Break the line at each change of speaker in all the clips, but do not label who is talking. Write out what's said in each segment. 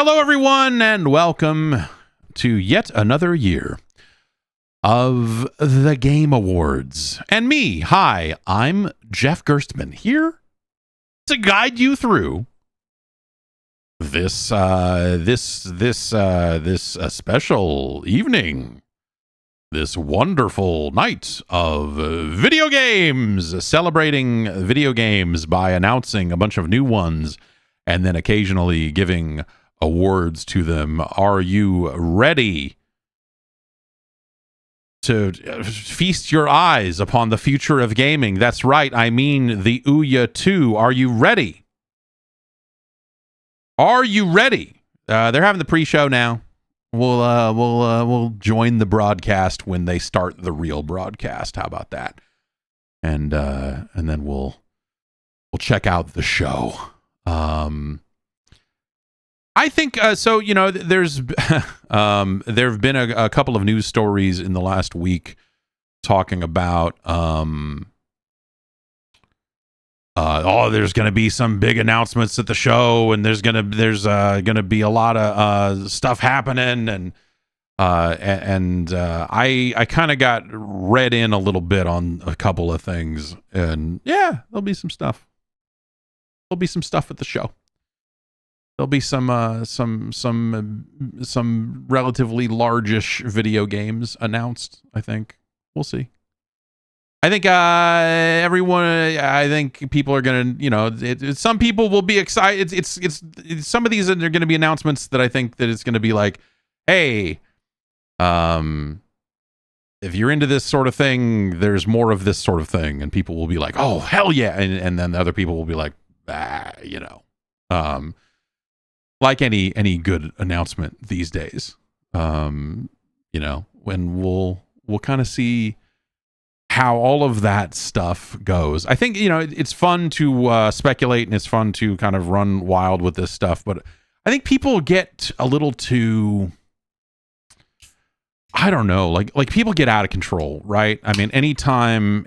Hello, everyone, and welcome to yet another year of the Game Awards. And me, hi, I'm Jeff Gerstmann, here to guide you through this special evening, this wonderful night of video games, celebrating video games by announcing a bunch of new ones and then occasionally giving awards to them. Are you ready to feast your eyes upon the future of gaming? That's right, I mean the Ouya 2. Are you ready? Are you ready? They're having the pre-show now. We'll join the broadcast when they start the real broadcast. How about that? And then we'll check out the show. I think so. You know, there's there have been a couple of news stories in the last week talking about there's going to be some big announcements at the show, and there's gonna be a lot of stuff happening, and I kind of got read in a little bit on a couple of things, and yeah, there'll be some stuff. There'll be some stuff at the show. There'll be some relatively largish video games announced. I think we'll see. I think everyone. I think people are gonna. You know, some people will be excited. It's some of these are going to be announcements that I think that it's going to be like, hey, if you're into this sort of thing, there's more of this sort of thing, and people will be like, oh hell yeah, and then the other people will be like, you know. Like any good announcement these days, you know, when we'll kind of see how all of that stuff goes. I think, you know, it's fun to speculate, and it's fun to kind of run wild with this stuff, but I think people get a little too, I don't know, like people get out of control, right? I mean, anytime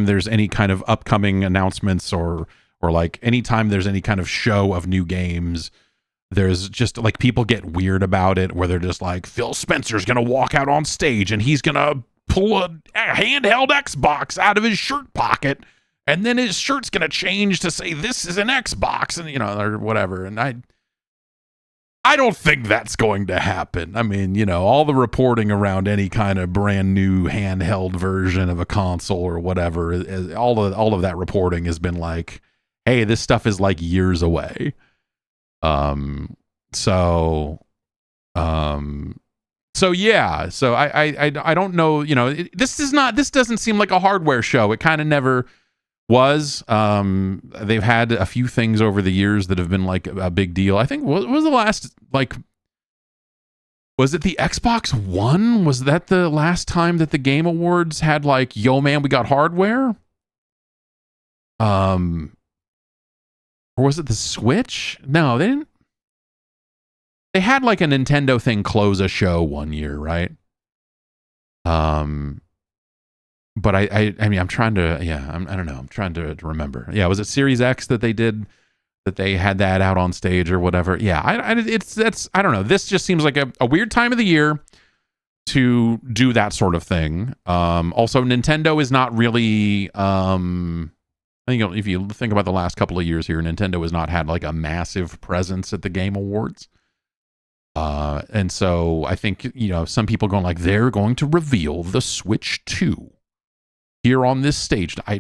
there's any kind of upcoming announcements or like anytime there's any kind of show of new games, there's just like people get weird about it, where they're just like, Phil Spencer's gonna walk out on stage and he's gonna pull a handheld Xbox out of his shirt pocket, and then his shirt's gonna change to say this is an Xbox, and you know, or whatever. And I don't think that's going to happen. I mean, you know, all the reporting around any kind of brand new handheld version of a console or whatever, all of that reporting has been like, hey, this stuff is like years away. So yeah, so I don't know, you know, this doesn't seem like a hardware show. It kind of never was. They've had a few things over the years that have been like a big deal. I think, what was the last, like, was it the Xbox One? Was that the last time that the Game Awards had like, yo man, we got hardware? Or was it the Switch? No, they didn't. They had like a Nintendo thing close a show one year, right? But I mean, I'm trying to, yeah, I don't know. I'm trying to remember. Yeah, was it Series X that they had that out on stage or whatever? Yeah, I don't know. This just seems like a weird time of the year to do that sort of thing. Also, Nintendo is not really, I think if you think about the last couple of years here, Nintendo has not had like a massive presence at the Game Awards. And so I think, you know, some people going like, they're going to reveal the Switch 2 here on this stage. I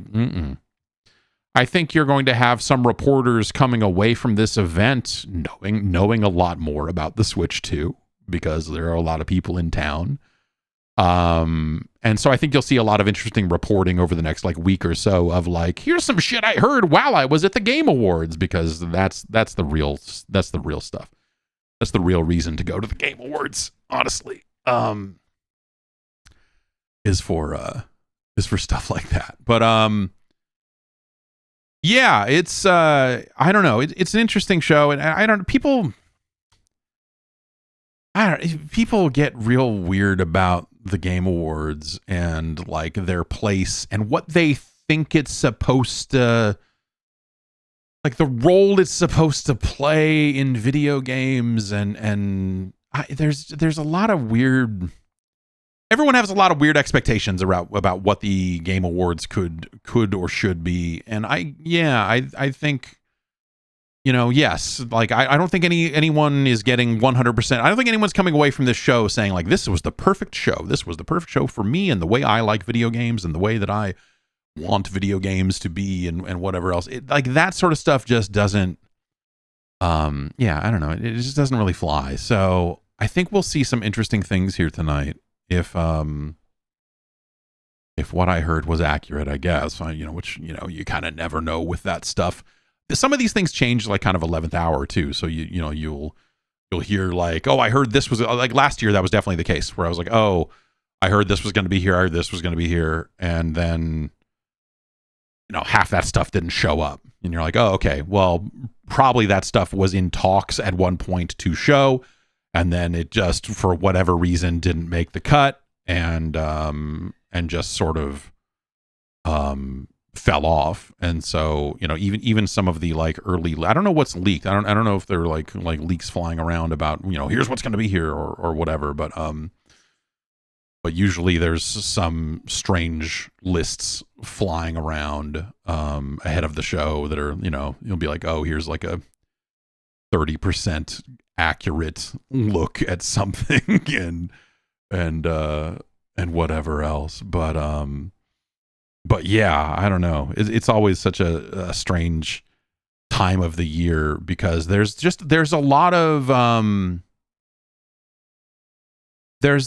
think you're going to have some reporters coming away from this event knowing a lot more about the Switch 2, because there are a lot of people in town. And so I think you'll see a lot of interesting reporting over the next like week or so of like, here's some shit I heard while I was at the Game Awards, because that's the real stuff. That's the real reason to go to the Game Awards, honestly. Is for stuff like that. But yeah, it's I don't know. It's an interesting show, and people get real weird about the Game Awards and like their place and what they think it's supposed to like the role it's supposed to play in video games, and there's a lot of weird. Everyone has a lot of weird expectations about what the Game Awards could or should be, and I think, yes, like I don't think anyone is getting 100%. I don't think anyone's coming away from this show saying like this was the perfect show. This was the perfect show for me and the way I like video games and the way that I want video games to be and whatever else. Like that sort of stuff just doesn't. I don't know. It just doesn't really fly. So I think we'll see some interesting things here tonight if what I heard was accurate, I guess. Which you kind of never know with that stuff. Some of these things change like kind of 11th hour too. So you'll hear like, oh, I heard this was like last year. That was definitely the case where I was like, oh, I heard this was going to be here. I heard this was going to be here. And then, half that stuff didn't show up. And you're like, oh, okay, well, probably that stuff was in talks at one point to show. And then it just, for whatever reason, didn't make the cut and just sort of fell off. And so, even some of the like early, I don't know what's leaked. I don't know if there are like leaks flying around about, here's what's going to be here or whatever. But usually there's some strange lists flying around ahead of the show that are, you'll be like, oh, here's like a 30% accurate look at something and whatever else. But yeah, I don't know. It's always such a strange time of the year because there's a lot of I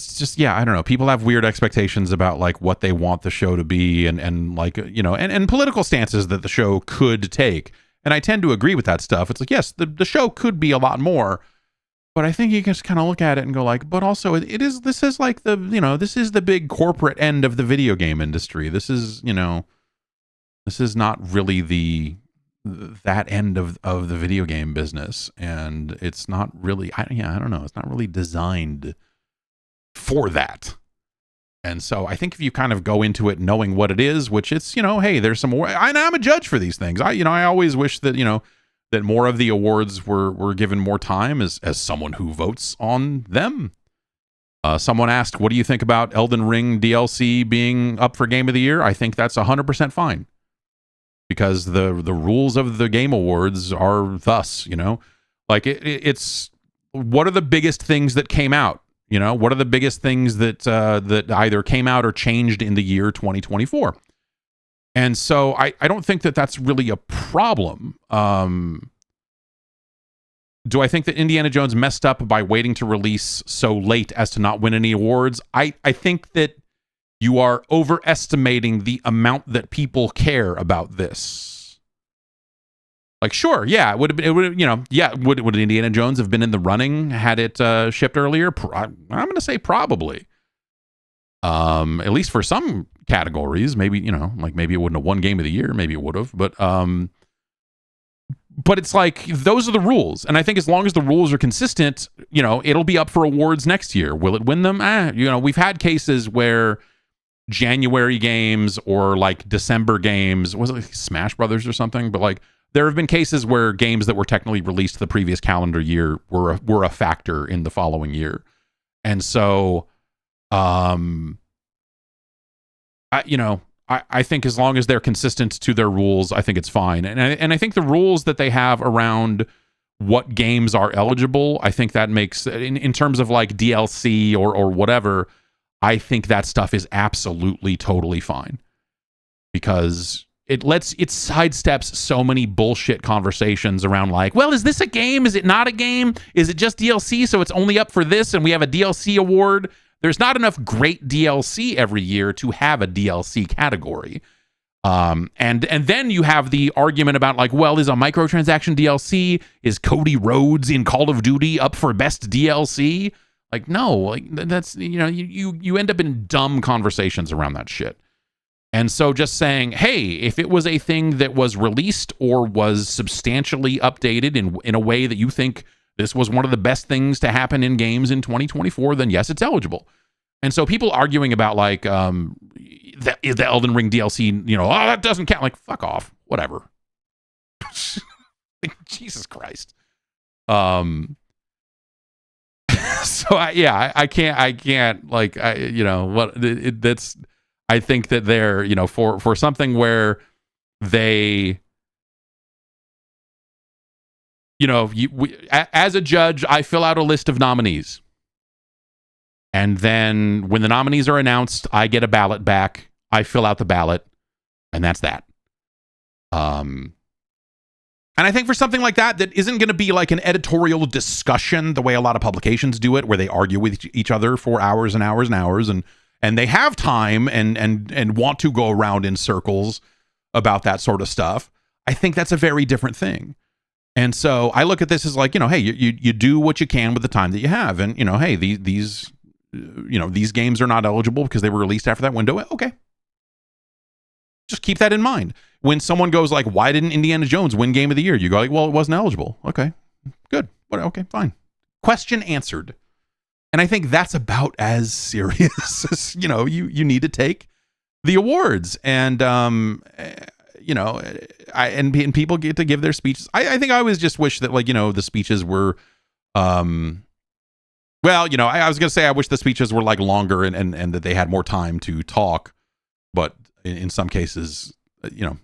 don't know. People have weird expectations about like what they want the show to be and like, and political stances that the show could take. And I tend to agree with that stuff. It's like, yes, the show could be a lot more, but I think you can just kind of look at it and go like, but also this is like this is the big corporate end of the video game industry. This is not really that end of the video game business. And it's not really, I don't know. It's not really designed for that. And so I think if you kind of go into it knowing what it is, which it's, hey, there's some more, I'm a judge for these things. I always wish that, that more of the awards were given more time as someone who votes on them. Someone asked, what do you think about Elden Ring DLC being up for Game of the Year? I think that's 100% fine because the rules of the Game Awards are thus, like it's what are the biggest things that came out? What are the biggest things that either came out or changed in the year 2024? And so I don't think that that's really a problem. Do I think that Indiana Jones messed up by waiting to release so late as to not win any awards? I think that you are overestimating the amount that people care about this. Like, sure, yeah, would Indiana Jones have been in the running had it shipped earlier? I'm going to say probably. At least for some categories, maybe, maybe it wouldn't have won Game of the Year, maybe it would have, but it's like, those are the rules. And I think as long as the rules are consistent, it'll be up for awards next year. Will it win them? We've had cases where January games or like December games, was it like Smash Brothers or something? But like, there have been cases where games that were technically released the previous calendar year were a factor in the following year. And so, I think as long as they're consistent to their rules, I think it's fine. And I think the rules that they have around what games are eligible, I think that makes, in terms of like DLC or whatever, I think that stuff is absolutely totally fine because it sidesteps so many bullshit conversations around like, well, is this a game? Is it not a game? Is it just DLC? So it's only up for this and we have a DLC award. There's not enough great DLC every year to have a DLC category. And then you have the argument about like, well, is a microtransaction DLC, is Cody Rhodes in Call of Duty up for best DLC? Like, no, like that's, you end up in dumb conversations around that shit. And so just saying, hey, if it was a thing that was released or was substantially updated in a way that you think this was one of the best things to happen in games in 2024, then yes, it's eligible. And so people arguing about like, the Elden Ring DLC, that doesn't count. Like, fuck off, whatever. Jesus Christ. So I can't like, that's, I think that they're, for something where they, as a judge, I fill out a list of nominees. And then when the nominees are announced, I get a ballot back. I fill out the ballot, and that's that. And I think for something like that isn't going to be like an editorial discussion the way a lot of publications do it, where they argue with each other for hours and hours and hours, and they have time and want to go around in circles about that sort of stuff. I think that's a very different thing. And so I look at this as like, hey, you do what you can with the time that you have. And, hey, these games are not eligible because they were released after that window. Okay. Just keep that in mind. When someone goes like, why didn't Indiana Jones win Game of the Year? You go like, well, it wasn't eligible. Okay, good. Okay, fine. Question answered. And I think that's about as serious as, you need to take the awards. And, and people get to give their speeches. I think I always just wish that, like, the speeches were, I was going to say I wish the speeches were like longer and that they had more time to talk. But in some cases,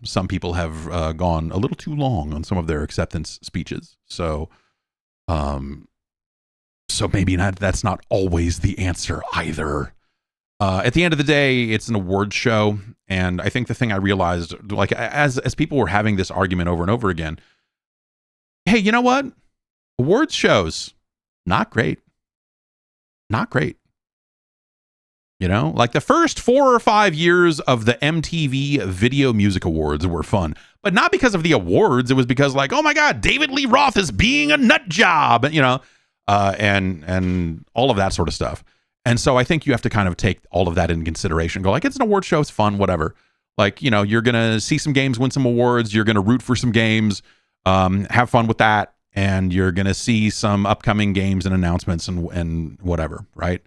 some people have gone a little too long on some of their acceptance speeches. So maybe that's not always the answer either. At the end of the day, it's an award show. And I think the thing I realized, like, as people were having this argument over and over again, hey, you know what? Awards shows, not great. Not great. Like the first 4 or 5 years of the MTV Video Music Awards were fun, but not because of the awards. It was because, like, oh my God, David Lee Roth is being a nut job, and all of that sort of stuff. And so I think you have to kind of take all of that into consideration. Go like, it's an award show, it's fun, whatever. Like, you're gonna see some games win some awards. You're gonna root for some games, have fun with that, and you're gonna see some upcoming games and announcements and whatever, right?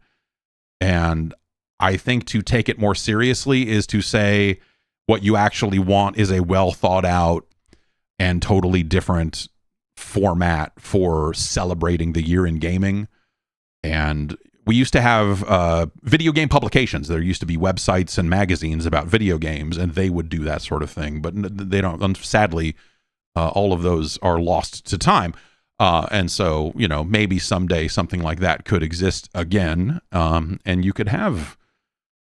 And I think to take it more seriously is to say what you actually want is a well thought out and totally different format for celebrating the year in gaming. And we used to have video game publications. There used to be websites and magazines about video games, and they would do that sort of thing. But they don't. Sadly, all of those are lost to time. And so, maybe someday something like that could exist again, and you could have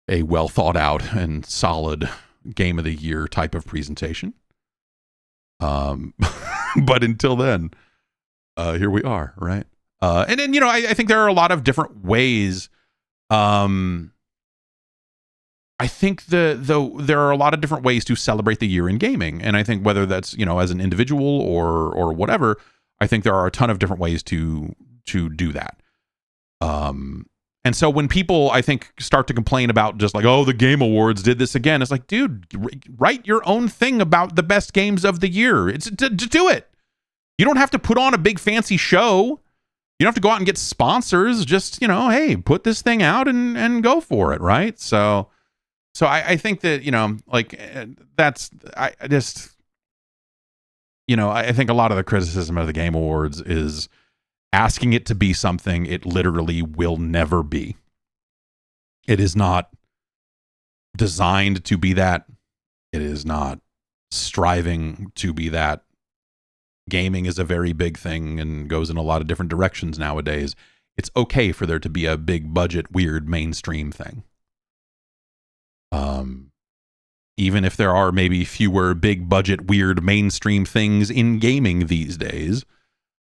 a well thought out and solid game of the year type of presentation. But until then, here we are, right? And then, I think there are a lot of different ways. I think there are a lot of different ways to celebrate the year in gaming. And I think whether that's, as an individual or whatever, I think there are a ton of different ways to do that. And so when people, I think, start to complain about just like, oh, the Game Awards did this again, it's like, dude, write your own thing about the best games of the year. It's to do it. You don't have to put on a big fancy show. You don't have to go out and get sponsors. Just, hey, put this thing out and go for it, right? So I think that, I think a lot of the criticism of the Game Awards is asking it to be something it literally will never be. It is not designed to be that. It is not striving to be that. Gaming is a very big thing and goes in a lot of different directions nowadays. It's okay for there to be a big budget, weird mainstream thing. Even if there are maybe fewer big budget, weird mainstream things in gaming these days,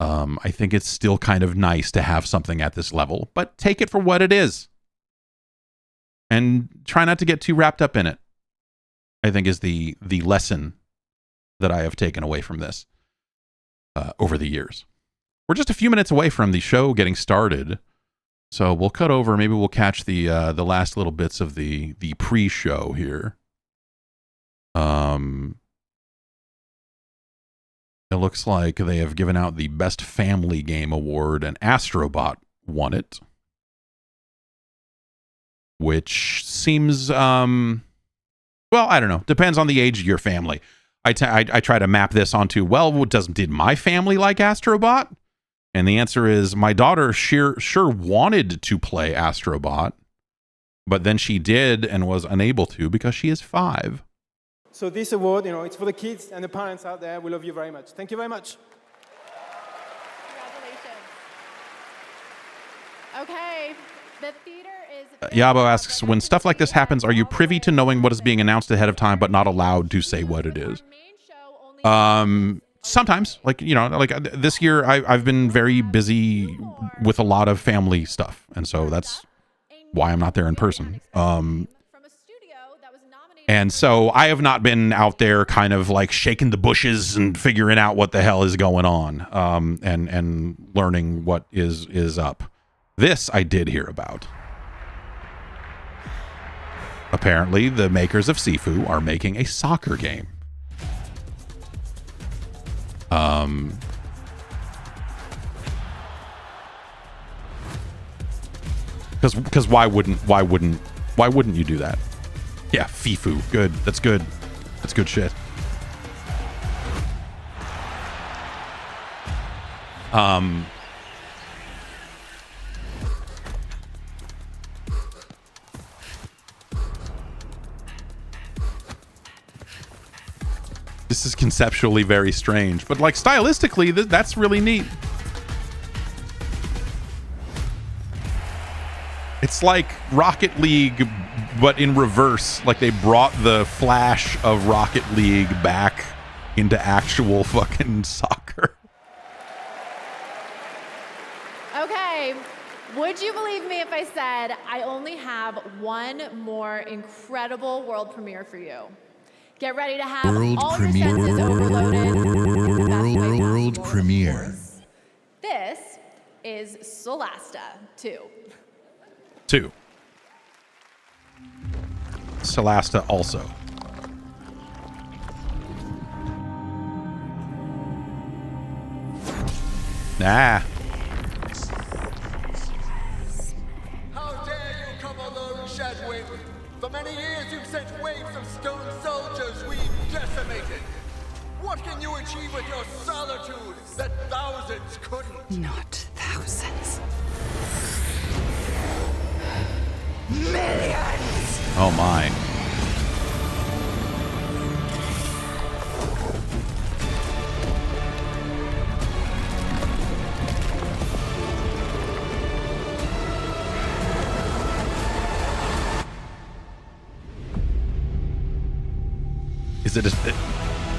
I think it's still kind of nice to have something at this level, but take it for what it is and try not to get too wrapped up in it, I think is the lesson that I have taken away from this over the years. We're just a few minutes away from the show getting started, so we'll cut over. Maybe we'll catch the last little bits of the pre-show here. It looks like they have given out the Best Family Game Award, and Astrobot won it, which seems, well, I don't know. Depends on the age of your family. I try to map this onto, well, did my family like Astrobot? And the answer is my daughter sure wanted to play Astrobot, but then she did and was unable to because she is 5.
So this award, it's for the kids and the parents out there. We love you very much. Thank you very much.
Congratulations. Okay, the theater is...
Yabo asks, when stuff like this happens, are you privy to knowing what is being announced ahead of time but not allowed to say what it is? Sometimes, like this year, I've been very busy with a lot of family stuff, and so that's why I'm not there in person. And so I have not been out there kind of like shaking the bushes and figuring out what the hell is going on, and learning what is up. This I did hear about. Apparently, the makers of Sifu are making a soccer game. Because why wouldn't you do that? Yeah, Fifu, good. That's good. That's good shit. This is conceptually very strange, but like stylistically, that's really neat. It's like Rocket League, but in reverse. Like they brought the flash of Rocket League back into actual fucking soccer.
Okay, would you believe me if I said I only have one more incredible world premiere for you? Get ready to have all your senses overloaded.
World premiere.
This is Solasta 2.
2. Solasta also. Nah.
How dare you come alone, Shadwing? For many years you've sent waves of stone soldiers we've decimated. What can you achieve with your solitude that thousands couldn't?
Not thousands. Millions!
Oh my.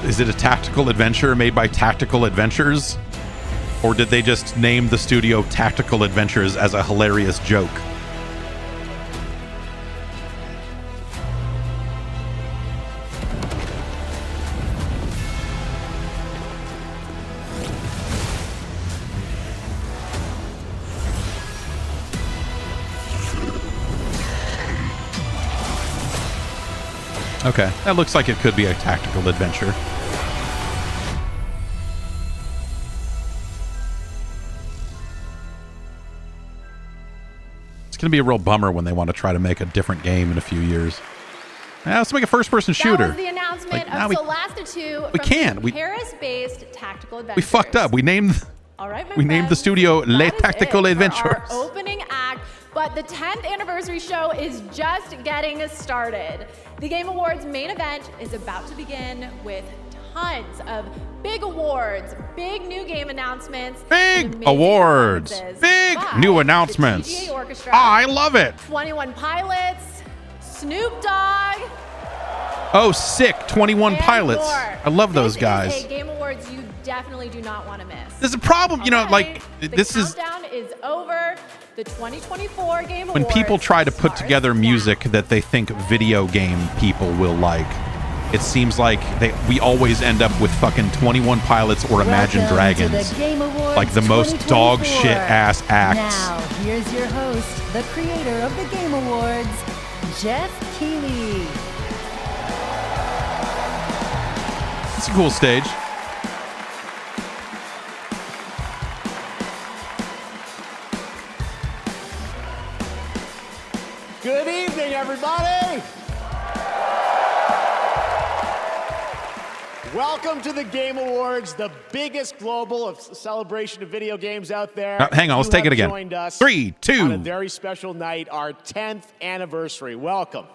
Is it a tactical adventure made by Tactical Adventures? Or did they just name the studio Tactical Adventures as a hilarious joke? Okay, that looks like it could be a tactical adventure. It's going to be a real bummer when they want to try to make a different game in a few years. Yeah, let's make a first-person shooter.
That was the announcement of Solasta 2
we can't.
Paris-based Tactical Adventures.
We fucked up. We named the studio Les Tactical Adventures.
Our opening act, but the 10th anniversary show is just getting started. The Game Awards main event is about to begin with tons of big awards, big new game announcements,
big awards, big new announcements.
The TGA Orchestra,
I love it.
21 Pilots, Snoop Dogg.
Oh, sick! 21 Pilots.
More.
I love those guys.
This is a Game Awards you definitely do not want to miss.
There's a problem, this is.
The countdown is over. The 2024 Game Awards.
When people try to put together music that they think video game people will like, it seems like we always end up with fucking 21 Pilots or Imagine Dragons. Like the most dog shit ass acts.
Now, here's your host, the creator of the Game Awards, Jeff Keighley.
It's a cool stage.
Good evening, everybody!
Welcome to the Game Awards, the biggest global celebration of video games out there.
Hang on, let's take it again.
Joined us
3, 2.
on a very special night, our 10th anniversary. Welcome.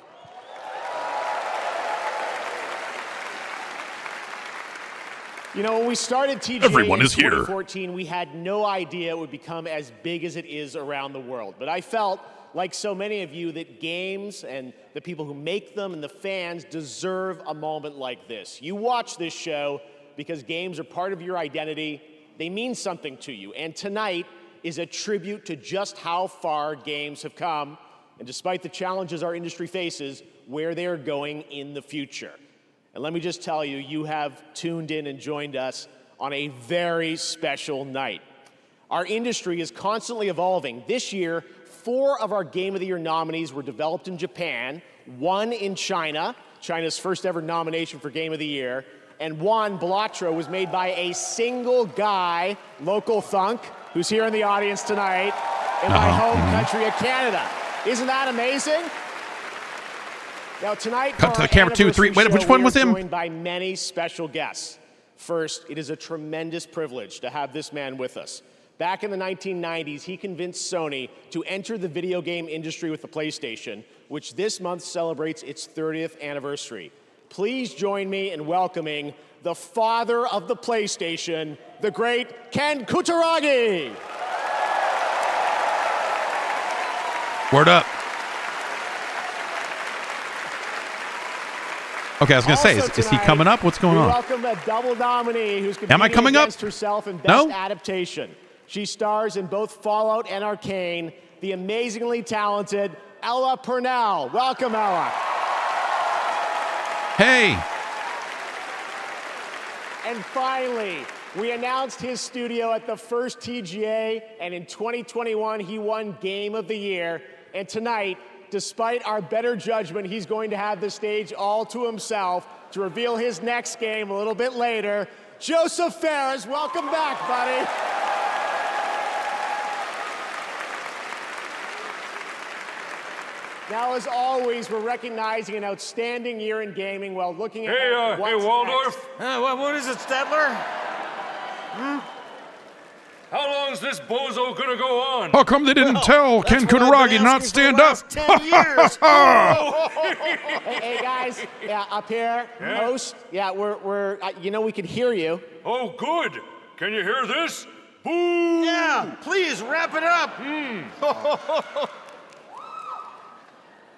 You know, when we started TGA
Everyone
in
is here.
2014, we had no idea it would become as big as it is around the world. But I felt, like so many of you, that games and the people who make them and the fans deserve a moment like this. You watch this show because games are part of your identity. They mean something to you. And tonight is a tribute to just how far games have come, and despite the challenges our industry faces, where they are going in the future. And let me just tell you, you have tuned in and joined us on a very special night. Our industry is constantly evolving. This year, 4 of our Game of the Year nominees were developed in Japan, 1 in China, China's first ever nomination for Game of the Year, and 1, Balatro, was made by a single guy, Local Thunk, who's here in the audience tonight, in my home country of Canada. Isn't that amazing? Now tonight,
cut to the camera, 2, 3. Wait, which one was him?
Joined by many special guests. First, it is a tremendous privilege to have this man with us. Back in the 1990s, he convinced Sony to enter the video game industry with the PlayStation, which this month celebrates its 30th anniversary. Please join me in welcoming the father of the PlayStation, the great Ken Kutaragi.
Word up. Okay, I was going to say, is he coming up? What's going on?
Welcome a double nominee who's
Am I
competing
coming up?
against herself in Best
No?
Adaptation. She stars in both Fallout and Arcane, the amazingly talented Ella Purnell. Welcome, Ella.
Hey.
And finally, we announced his studio at the first TGA, and in 2021, he won Game of the Year. And tonight, despite our better judgment, he's going to have the stage all to himself to reveal his next game a little bit later. Joseph Ferris, welcome back, buddy. Now, as always, we're recognizing an outstanding year in gaming while looking at what's
Waldorf.
next.
What is it, Stadler? How long is this bozo gonna go on?
How come they didn't tell Ken Kutaragi not stand up?
10 years.
Hey, guys, yeah, up here, host. Yeah, we're you know, we can hear you.
Oh, good. Can you hear this? Boo!
Yeah, please wrap it up.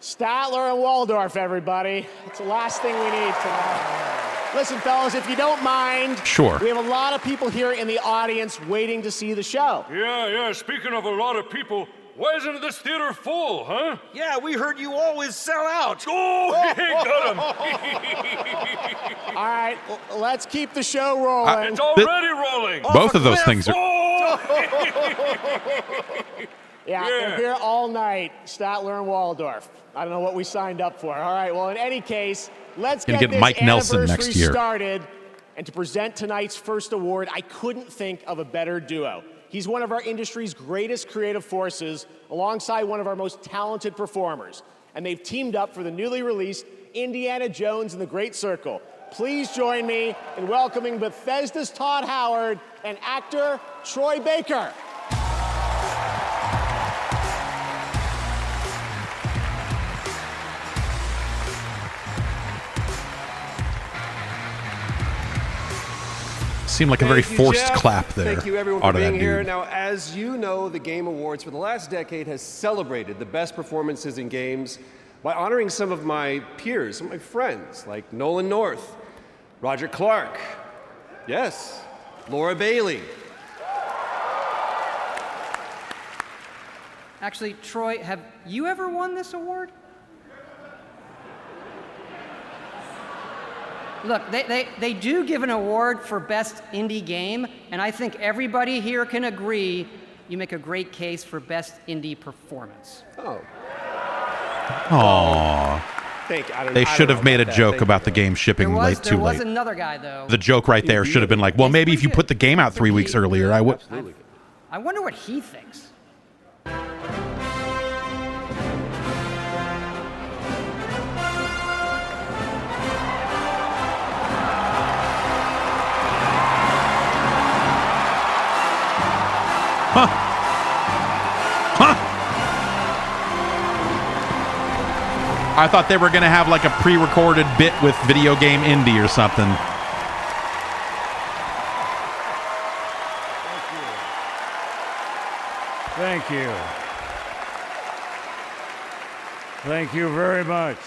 Statler and Waldorf, everybody. It's the last thing we need tonight. Listen, fellas, if you don't mind,
Sure.
we have a lot of people here in the audience waiting to see the show.
Yeah. Speaking of a lot of people, why isn't this theater full, huh?
Yeah, we heard you always sell out.
Oh, he got him.
All right, let's keep the show rolling.
It's already rolling.
Both of those things are...
Oh!
Yeah, they're here all night, Statler and Waldorf. I don't know what we signed up for. All right, well, in any case, let's
Gonna
get
get
this
Mike Nelson
anniversary
next year.
started. And to present tonight's first award, I couldn't think of a better duo. He's one of our industry's greatest creative forces, alongside one of our most talented performers. And they've teamed up for the newly released Indiana Jones and the Great Circle. Please join me in welcoming Bethesda's Todd Howard and actor Troy Baker.
Seemed like a very forced clap there.
Thank you, everyone,
out
for
of that
being here.
dude.
Now, as you know, the Game Awards for the last decade has celebrated the best performances in games by honoring some of my peers, some of my friends, like Nolan North, Roger Clark, yes, Laura Bailey.
Actually, Troy, have you ever won this award? Look, they do give an award for best indie game, and I think everybody here can agree you make a great case for best indie performance.
Oh.
Aww.
Thank you.
They should have made a joke about the game shipping
There
too
was
late.
another guy, though.
The joke right there should have been like, well, maybe if you put the game out 3 weeks earlier, I would.
I wonder what he thinks.
I thought they were going to have like a pre-recorded bit with Video Game Indie or something.
Thank you. Thank you very much.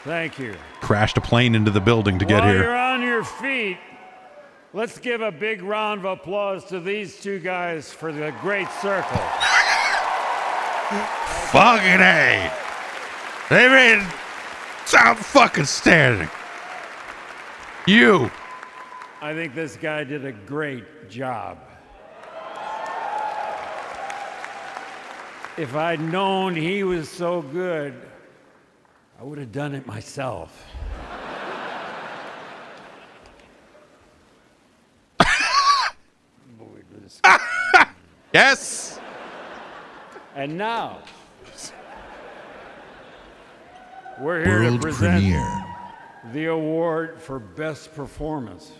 Thank you.
Crashed a plane into the building to get
While
here.
you're on your feet, let's give a big round of applause to these two guys for the great circle.
Fucking A. They made it fucking standing. You.
I think this guy did a great job. If I'd known he was so good, I would have done it myself.
Yes.
And now, we're here
World
to present
premiere.
the award for Best Performance.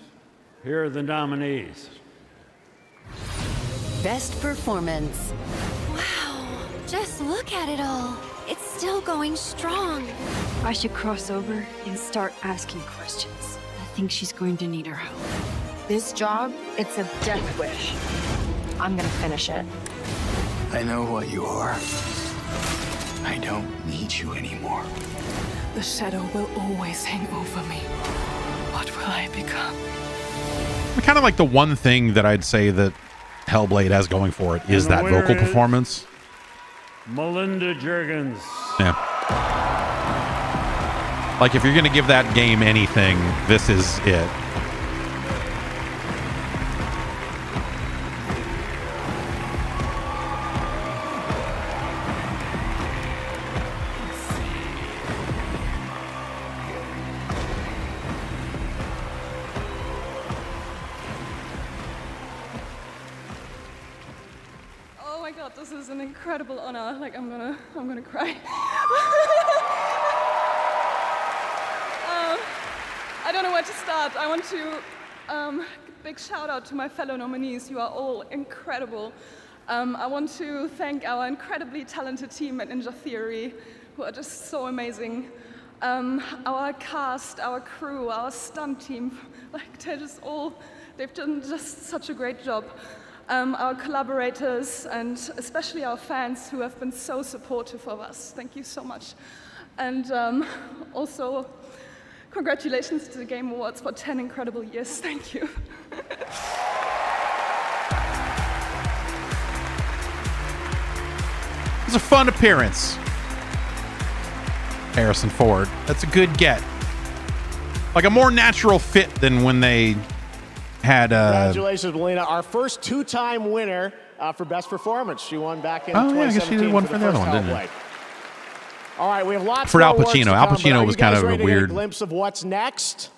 Here are the nominees.
Best performance.
Wow, just look at it all. It's still going strong.
I should cross over and start asking questions. I think she's going to need our help. This job, it's a death wish. I'm gonna finish it.
I know what you are. I don't need you anymore.
The shadow will always hang over me. What will I become?
Kind of like the one thing that I'd say that Hellblade has going for it is that vocal performance.
Melinda Juergens.
Yeah. Like if you're going to give that game anything, this is it.
Oh my God, this is an incredible honor. Like I'm gonna cry. I don't know where to start. I want to big shout out to my fellow nominees. You are all incredible. I want to thank our incredibly talented team at Ninja Theory, who are just so amazing. Our cast, our crew, our stunt team, like they've done just such a great job. Our collaborators and especially our fans who have been so supportive of us. Thank you so much. And also, congratulations to the Game Awards for 10 incredible years. Thank you.
It was a fun appearance. Harrison Ford. That's a good get. Like a more natural fit than when they had
Congratulations, Melina. Our first two-time winner for Best Performance. She won back in 2017
I guess she did one for the other one, didn't
Hellblade.
she?
All right, we have lots
For
more
Al
awards
Pacino.
to
Al
come,
Pacino
but are
was
you guys
kind of a
ready to get
weird-
glimpse of what's next?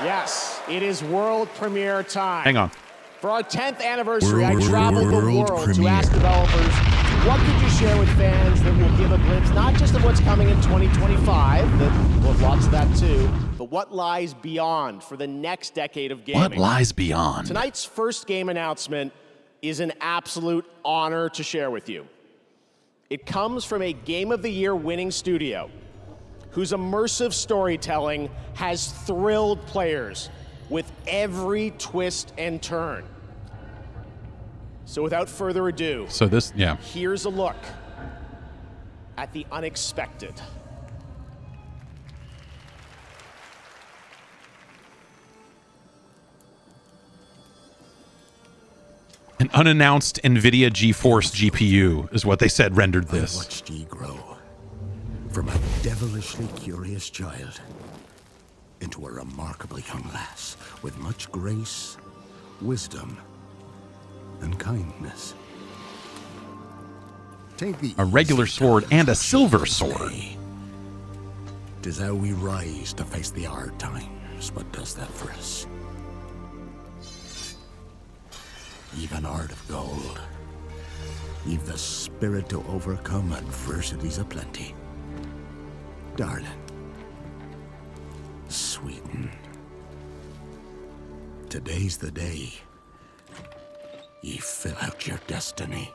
Yes, it is world premiere time.
Hang on.
For our 10th anniversary, I traveled the
world
world to
premiere.
ask developers, what could you share with fans that will give a glimpse not just of what's coming in 2025, that we'll have lots of that too, but what lies beyond for the next decade of gaming.
What lies beyond?
Tonight's first game announcement is an absolute honor to share with you. It comes from a Game of the Year winning studio whose immersive storytelling has thrilled players with every twist and turn. So without further ado, here's a look at the unexpected.
An unannounced NVIDIA GeForce GPU is what they said rendered this.
I watched ye grow from a devilishly curious child into a remarkably young lass with much grace, wisdom, and kindness. Take the
A regular sword and a silver sword.
Tis how we rise to face the hard times, what does that for us? Even heart of gold. You've the spirit to overcome adversities aplenty. Darling. Sweeten. Today's the day. Ye fill out your destiny.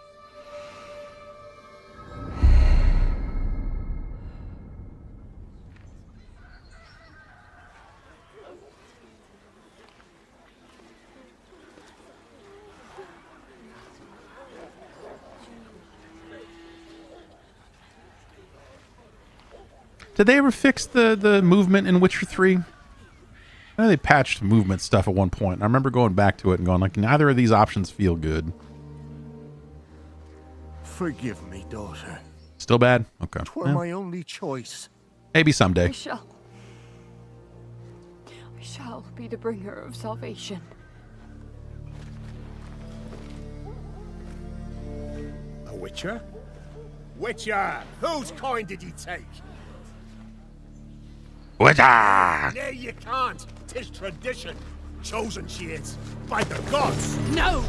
Did they ever fix the movement in Witcher 3? I know they patched movement stuff at one point. I remember going back to it and going like, neither of these options feel good.
Forgive me, daughter.
Still bad? Okay.
'Twere
Yeah.
my only choice.
Maybe someday.
I shall be the bringer of salvation.
A witcher? Witcher! Whose coin did he take?
Witcher!
Nay, you can't. 'Tis tradition. Chosen she is. By the gods.
No!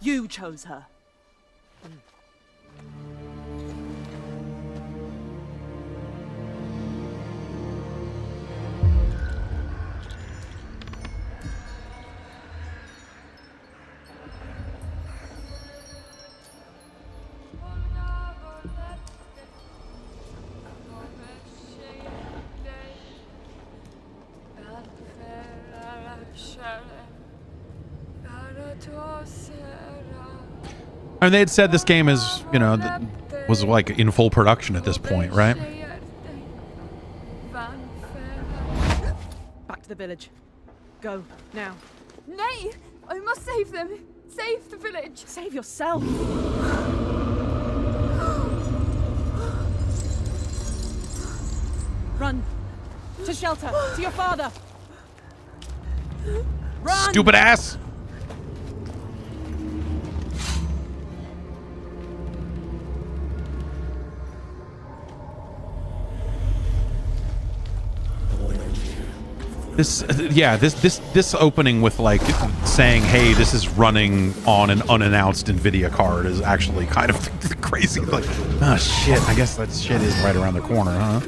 You chose her.
I mean, they had said this game is, you know, was like in full production at this point, right?
Back to the village. Go, now.
Nay! I must save them! Save the village!
Save yourself! Run! To shelter! To your father! Run!
Stupid ass! This opening with like saying, "Hey, this is running on an unannounced NVIDIA card" is actually kind of crazy. Like, oh shit! I guess that shit is right around the corner, huh?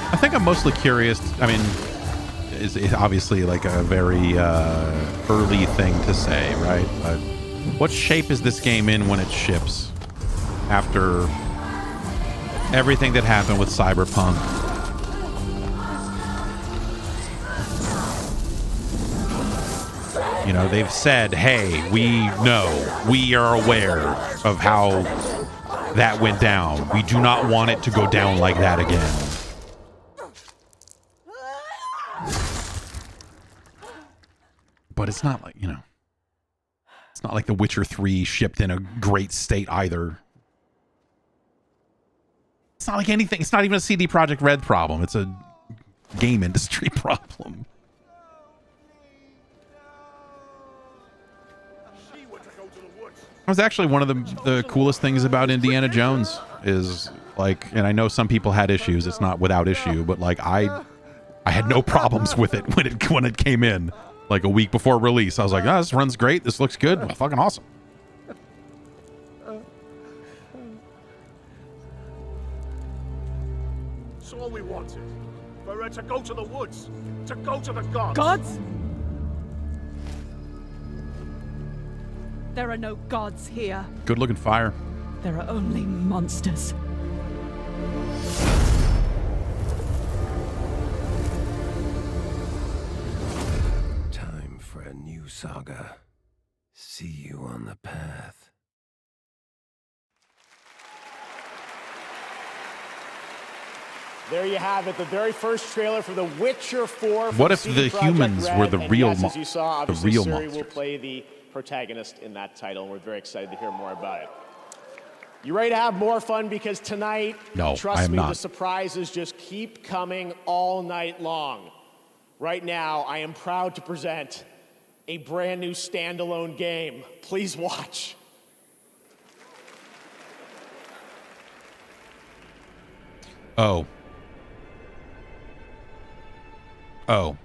I think I'm mostly curious. I mean, it's obviously like a very early thing to say, right? But what shape is this game in when it ships? After everything that happened with Cyberpunk. You know, they've said, hey, we know, we are aware of how that went down. We do not want it to go down like that again. But it's not like, you know, it's not like The Witcher 3 shipped in a great state either. It's not like anything. It's not even a CD Projekt Red problem. It's a game industry problem. That was actually one of the coolest things about Indiana Jones is like, and I know some people had issues. It's not without issue, but like I had no problems with it when it came in. Like a week before release, I was like, oh, this runs great. This looks good. Well, fucking awesome.
It's all we wanted. For her to go to the woods. To go to the gods.
Gods? There are no gods here.
Good looking fire.
There are only monsters.
Time for a new saga. See you on the path.
There you have it, the very first trailer for The Witcher 4.
What if the humans were the real
as you saw,
the
obviously
real
Suri
monsters?
will play the protagonist in that title, and we're very excited to hear more about it. You ready to have more fun? Because tonight,
No,
trust
I am
me,
not.
the surprises just keep coming all night long. Right now, I am proud to present a brand new standalone game. Please watch.
Oh. Oh.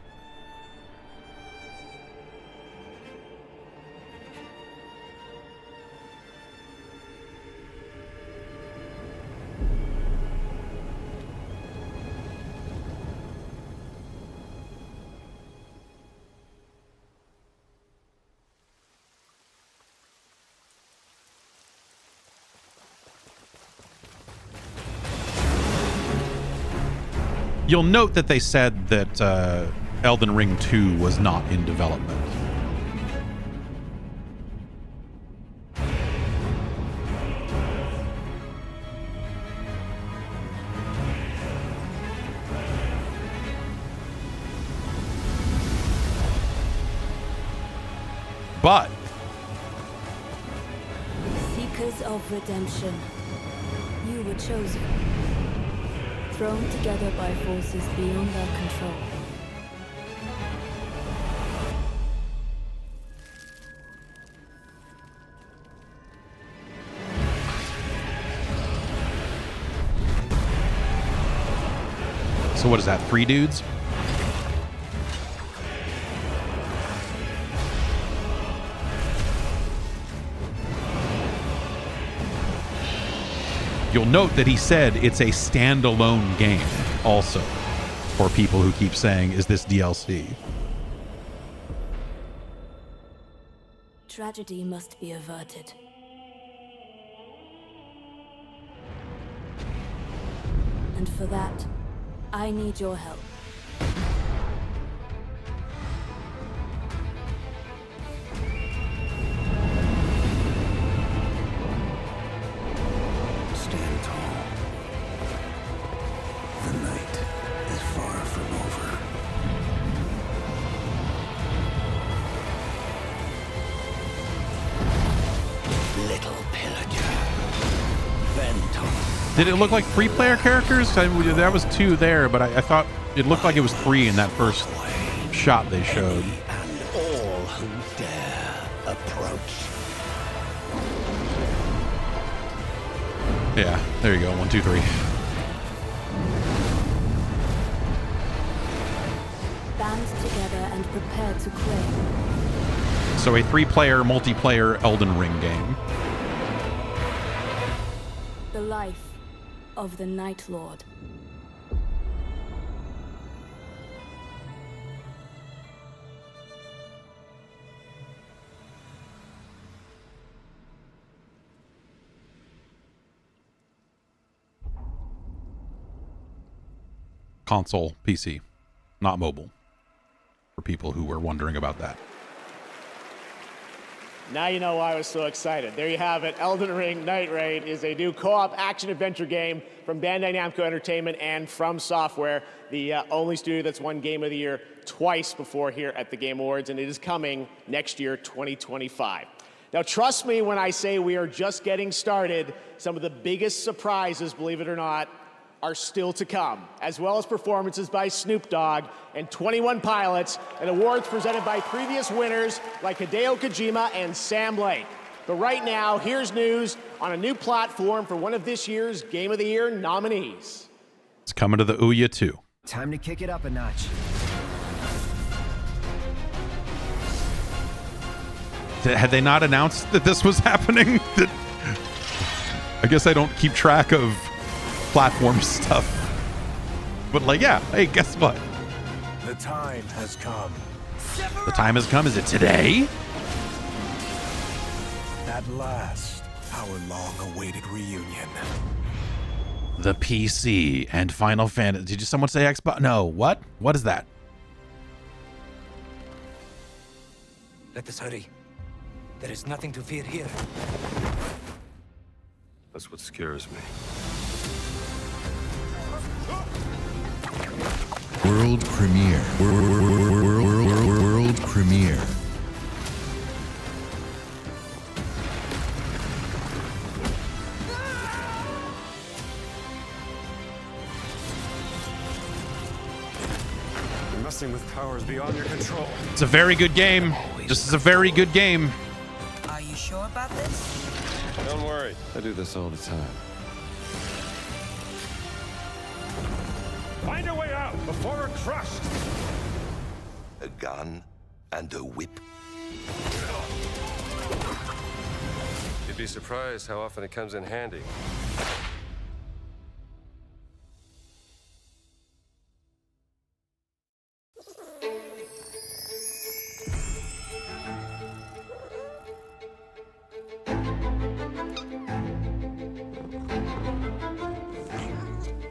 You'll note that they said that Elden Ring 2 was not in development. But
Seekers of redemption, you were chosen. Thrown together by forces beyond our control.
so what is that? 3 dudes? You'll note that he said it's a standalone game also, for people who keep saying, is this DLC?
Tragedy must be averted. And for that, I need your help.
Stand tall. The night is far from over. Little pillager. Venton.
Did it look like 3-player characters? That was 2 there, but I thought it looked like it was 3 in that first shot they showed.
And all who dare approach.
Yeah, there you go. 1, 2, 3.
Band together and prepare to claim.
So a 3-player multiplayer Elden Ring game.
The life of the Night Lord.
Console, PC, not mobile, for people who were wondering about that.
Now you know why I was so excited. There you have it. Elden Ring Night Raid is a new co-op action-adventure game from Bandai Namco Entertainment and From Software, the only studio that's won Game of the Year twice before here at the Game Awards, and it is coming next year, 2025. Now, trust me when I say we are just getting started. Some of the biggest surprises, believe it or not, are still to come, as well as performances by Snoop Dogg and 21 Pilots, and awards presented by previous winners like Hideo Kojima and Sam Lake. But right now, here's news on a new platform for one of this year's Game of the Year nominees.
It's coming to the Ouya 2.
Time to kick it up a notch.
Had they not announced that this was happening? I guess I don't keep track of platform stuff. But like, yeah, hey, guess what?
The time has come.
The time has come. Is it today?
At last, our long-awaited reunion.
The PC and Final Fantasy. Did someone say Xbox? No, what? What is that?
Let us hurry. There is nothing to fear here.
That's what scares me.
World premiere. World premiere.
powers beyond your control.
It's a very good game. This is a very good game.
Are you sure about this?
Don't worry. I do this all the time.
Find a way out before we're crushed.
A gun and a whip.
You'd be surprised how often it comes in handy.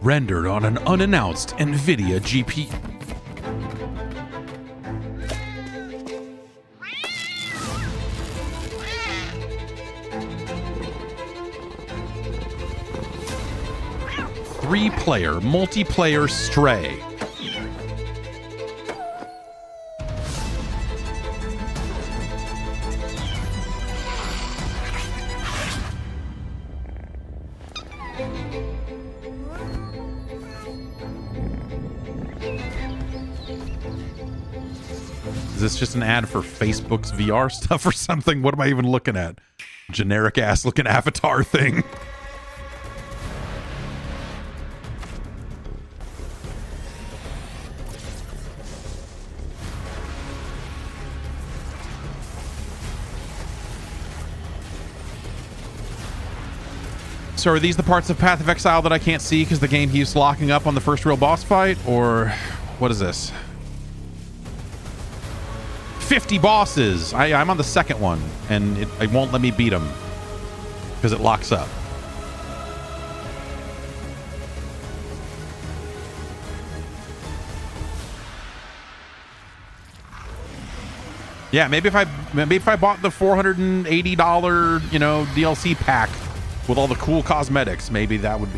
Rendered on an unannounced NVIDIA GPU. Three-player multiplayer Stray. Is this just an ad for Facebook's VR stuff or something? What am I even looking at? Generic ass looking avatar thing. So are these the parts of Path of Exile that I can't see because the game keeps locking up on the first real boss fight? Or what is this? 50 bosses. I'm on the second one, and it won't let me beat them because it locks up. Yeah, maybe if I bought the $480, DLC pack with all the cool cosmetics, maybe that would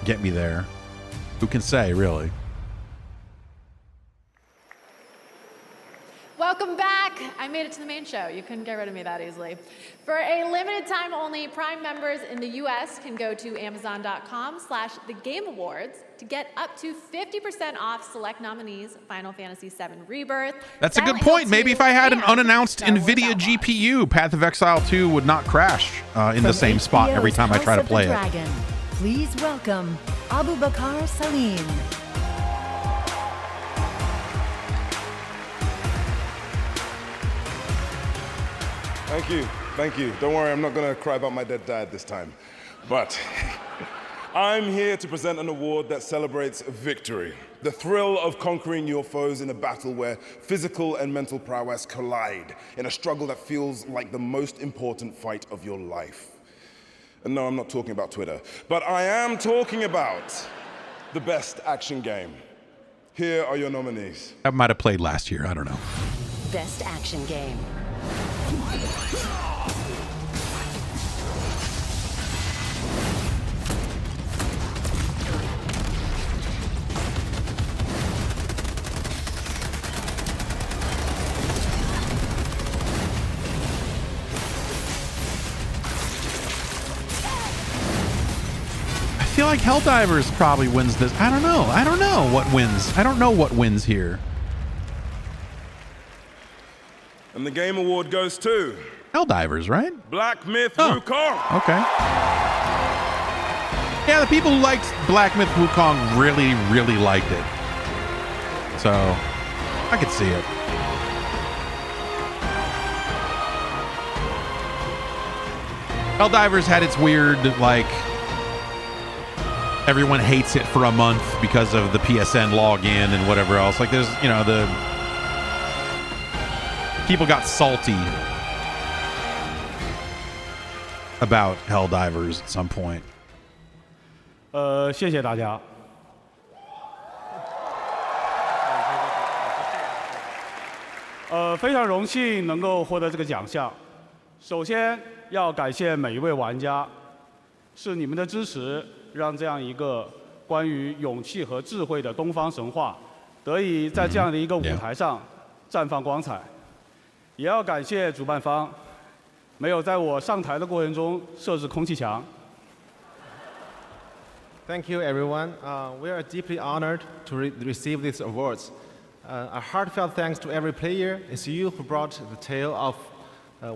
get me there. Who can say, really?
Welcome back. I made it to the main show. You couldn't get rid of me that easily. For a limited time only, Prime members in the US can go to amazon.com/thegameawards to get up to 50% off select nominees: Final Fantasy VII Rebirth.
That's a good point. Maybe if I had an unannounced NVIDIA GPU, Path of Exile 2 would not crash in the same spot every time I try to play it.
Please welcome Abu Bakar Salim.
Thank you. Don't worry, I'm not gonna cry about my dead dad this time. But I'm here to present an award that celebrates victory. The thrill of conquering your foes in a battle where physical and mental prowess collide in a struggle that feels like the most important fight of your life. And no, I'm not talking about Twitter, but I am talking about the best action game. Here are your nominees.
I might have played last year. I don't know.
Best action game.
I feel like Helldivers probably wins this. I don't know what wins. I don't know what wins here.
And the Game Award goes to
Helldivers, right?
Black Myth Wukong.
Okay. Yeah, the people who liked Black Myth Wukong really, really liked it. So I could see it. Helldivers had its weird, like, everyone hates it for a month because of the PSN login and whatever else. Like, there's, the people got salty about Helldivers at some point.
谢谢大家。非常荣幸能够获得这个奖项。首先要感谢每一位玩家，是你们的支持，让这样一个关于勇气和智慧的东方神话，得以在这样的一个舞台上绽放光彩。也要感谢主办方，没有在我上台的过程中设置空气墙。
Thank you, everyone. We are deeply honored to receive these awards. A heartfelt thanks to every player. It's you who brought the tale of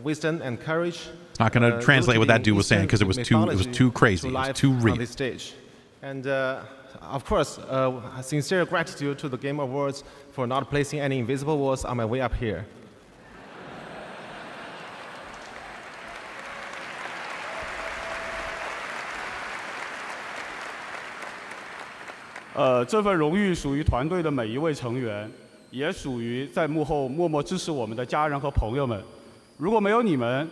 wisdom and courage.
It's not going to translate what that dude was saying because it was too crazy. It was too real.
On this stage. And of course, a sincere gratitude to the Game Awards for not placing any invisible walls on my way up here.
这份荣誉属于团队的每一位成员，也属于在幕后默默支持我们的家人和朋友们。如果没有你们，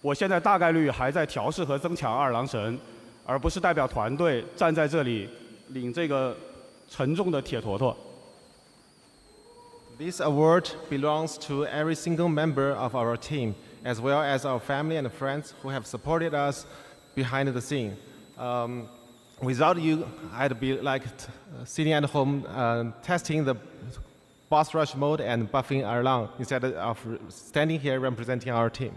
我现在大概率还在调试和增强二郎神，而不是代表团队站在这里领这个沉重的铁坨坨。
This award belongs to every single member of our team, as well as our family and friends who have supported us behind the scene. Without you, I'd be like sitting at home testing the boss rush mode and buffing Erlang instead of standing here representing our team.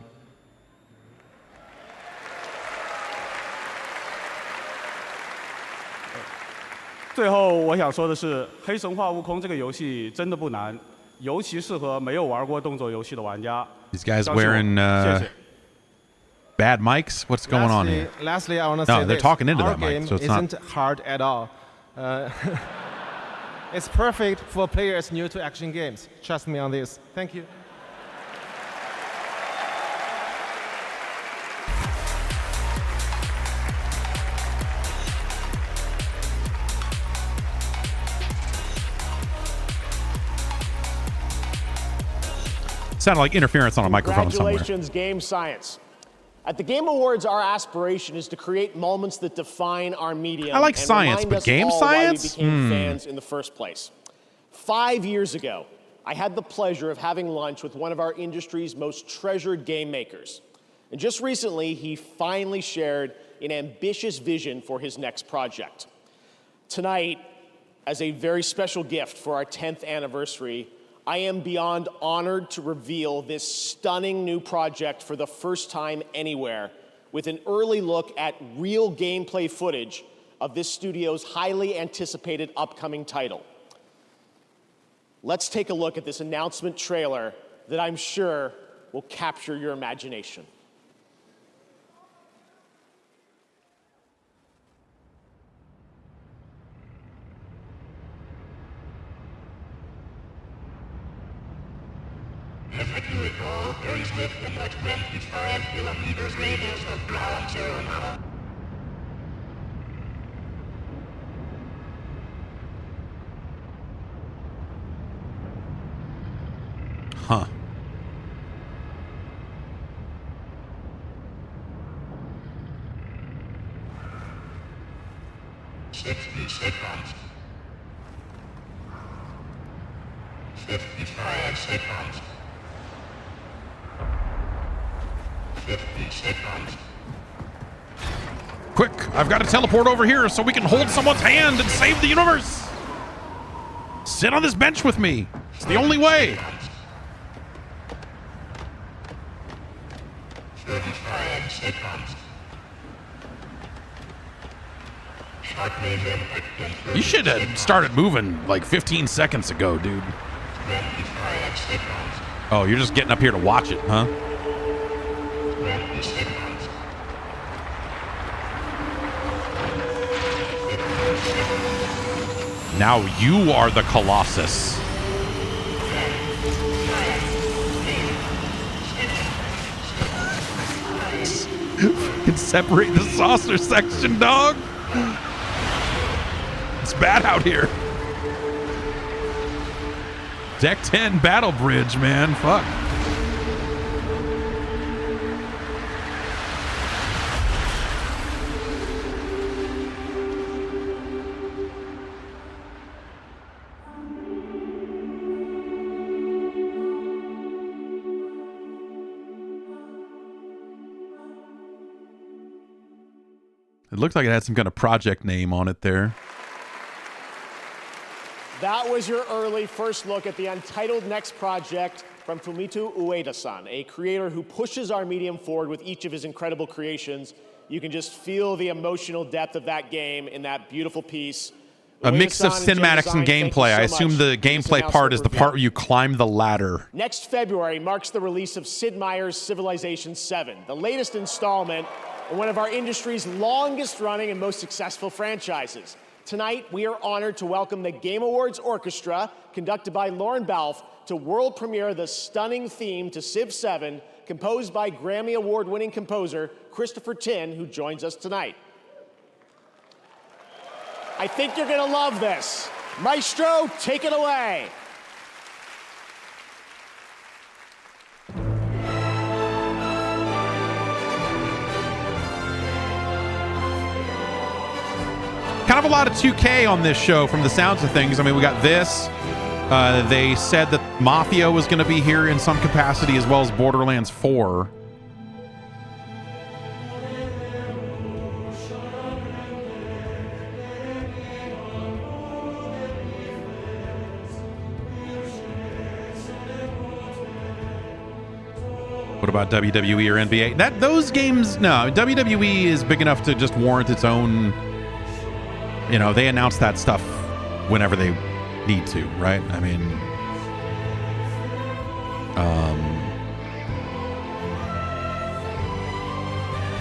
最后我想说的是，《黑神话：悟空》这个游戏真的不难，尤其适合没有玩过动作游戏的玩家。
These guys wearing bad mics? What's going on here?
Lastly, I want to say
they're talking into
our
that mic,
game
so it's
isn't
not
hard at all. It's perfect for players new to action games. Trust me on this. Thank you.
sounded like interference on a microphone somewhere.
Congratulations, Game Science. At the Game Awards, our aspiration is to create moments that define our medium.
I like
and
science,
remind
but
us
game
all
science?
Why we became fans in the first place. 5 years ago, I had the pleasure of having lunch with one of our industry's most treasured game makers. And just recently, he finally shared an ambitious vision for his next project. Tonight, as a very special gift for our 10th anniversary, I am beyond honored to reveal this stunning new project for the first time anywhere, with an early look at real gameplay footage of this studio's highly anticipated upcoming title. Let's take a look at this announcement trailer that I'm sure will capture your imagination.
As you recall, Gary Smith was like 25 kilometers radius of ground zero now.
Huh.
Seconds. 55 seconds. 50 seconds.
Quick, I've got to teleport over here so we can hold someone's hand and save the universe. Sit on this bench with me. It's the only way.
35 seconds.
You should have started moving like 15 seconds ago, dude.
25 seconds.
Oh, you're just getting up here to watch it, huh?
20 seconds.
Now you are the Colossus. Can separate the saucer section, dog. It's bad out here. Deck 10 Battle Bridge, man. Fuck. It looked like it had some kind of project name on it there.
That was your early first look at the untitled next project from Fumito Ueda-san, a creator who pushes our medium forward with each of his incredible creations, You can just feel the emotional depth of that game in that beautiful piece.
A mix of cinematics and gameplay. I assume the gameplay part is the part where you climb the ladder.
Next February marks the release of Sid Meier's Civilization VII, the latest installment in one of our industry's longest running and most successful franchises. Tonight, we are honored to welcome the Game Awards Orchestra, conducted by Lauren Balfe, to world premiere the stunning theme to Civ 7, composed by Grammy Award-winning composer Christopher Tin, who joins us tonight. I think you're gonna love this. Maestro, take it away.
Kind of a lot of 2K on this show from the sounds of things. I mean, we got this. They said that Mafia was going to be here in some capacity, as well as Borderlands 4. What about WWE or NBA? Those games, no. WWE is big enough to just warrant its own. You know, they announce that stuff whenever they need to, right? I mean,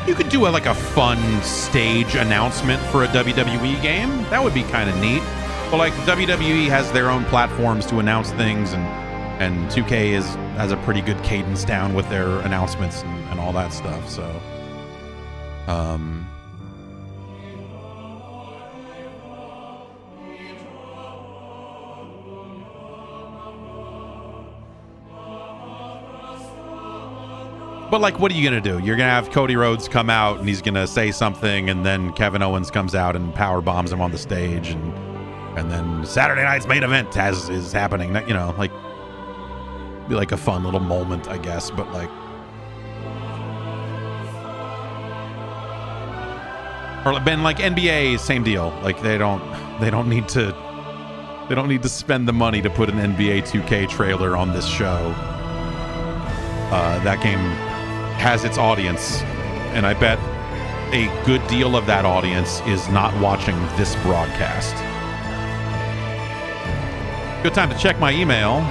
you could do like a fun stage announcement for a WWE game. That would be kind of neat. But like WWE has their own platforms to announce things, and 2K has a pretty good cadence down with their announcements and all that stuff. So, but like, what are you going to do? You're going to have Cody Rhodes come out and he's going to say something, and then Kevin Owens comes out and power bombs him on the stage, and then Saturday night's main event is happening. You know, like, be like a fun little moment, I guess, but like, or been like NBA, same deal. Like they don't need to spend the money to put an NBA 2K trailer on this show. That game has its audience, and I bet a good deal of that audience is not watching this broadcast. Good time to check my email.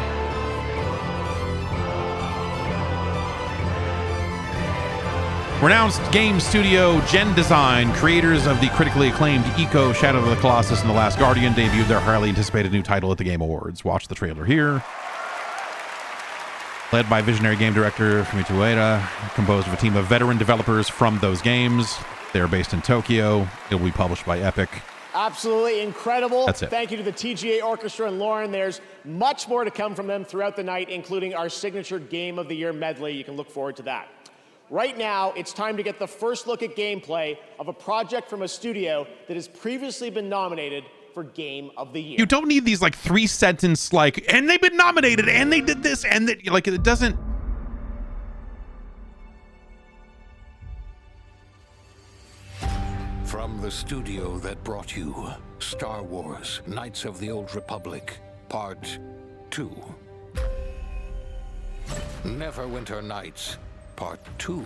Renowned game studio Gen Design, creators of the critically acclaimed Eco, Shadow of the Colossus, and The Last Guardian, debuted their highly anticipated new title at the Game Awards. Watch the trailer here. Led by visionary game director Fumito Ueda, composed of a team of veteran developers from those games. They're based in Tokyo. It will be published by Epic.
Absolutely incredible.
That's it.
Thank you to the TGA Orchestra and Lauren. There's much more to come from them throughout the night, including our signature Game of the Year medley. You can look forward to that. Right now, it's time to get the first look at gameplay of a project from a studio that has previously been nominated for Game of the Year.
You don't need these like 3-sentence like, and they've been nominated, and they did this, and that, like, it doesn't.
From the studio that brought you Star Wars: Knights of the Old Republic, Part 2. Neverwinter Nights, Part 2.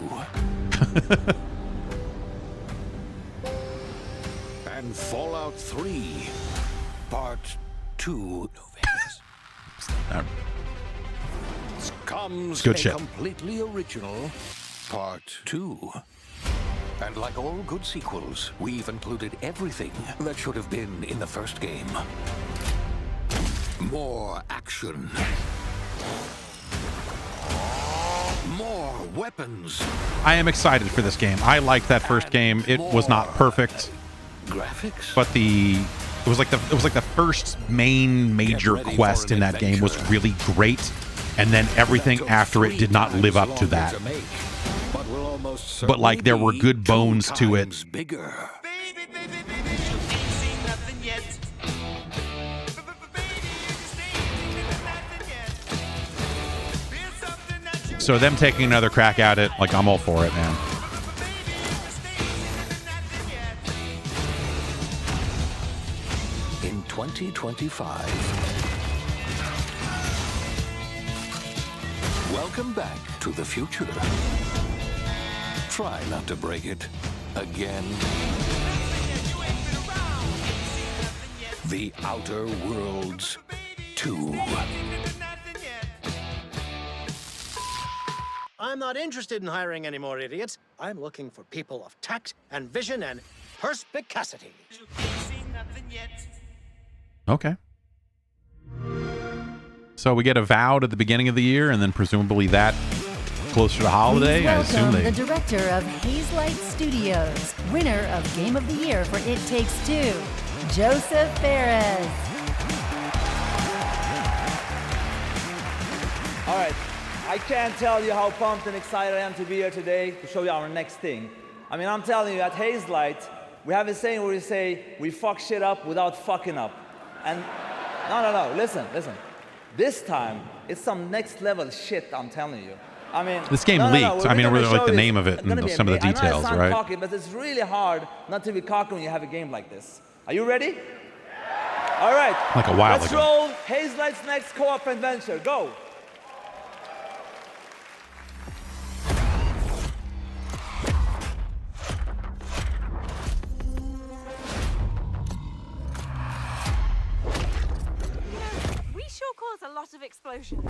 And Fallout 3, Part 2. Comes
Good
a
shit.
completely original Part 2. And like all good sequels, we've included everything that should have been in the first game. More action. More weapons.
I am excited for this game. I liked that first game. It was not perfect,
graphics,
but it was like the first main major quest in that game was really great, and then everything after it did not live up to that. But like, there were good bones to it.
Bigger.
So them taking another crack at it, like, I'm all for it, man.
In 2025. Welcome back to the future. Try not to break it.
again. The Outer Worlds 2.
I'm not interested in hiring any more idiots. I'm looking for people of tact and vision and perspicacity.
Okay. So we get Avowed at the beginning of the year, and then presumably that closer to holiday.
Please
I assume
welcome
they.
the director of Hazelight Studios, winner of Game of the Year for It Takes Two, Joseph Fares.
All right, I can't tell you how pumped and excited I am to be here today to show you our next thing. I mean, I'm telling you, at Hazelight, we have a saying where we say, we fuck shit up without fucking up. And no, listen. This time, it's some next level shit, I'm telling you. I mean,
This game leaked. I mean, really like the name of it and some of the details,
I know I sound
right?
cocky, but it's really hard not to be cocky when you have a game like this. Are you ready? All right.
Like a while
Let's
ago.
roll Hazelight's next co-op adventure. Go.
We sure cause a lot of explosions.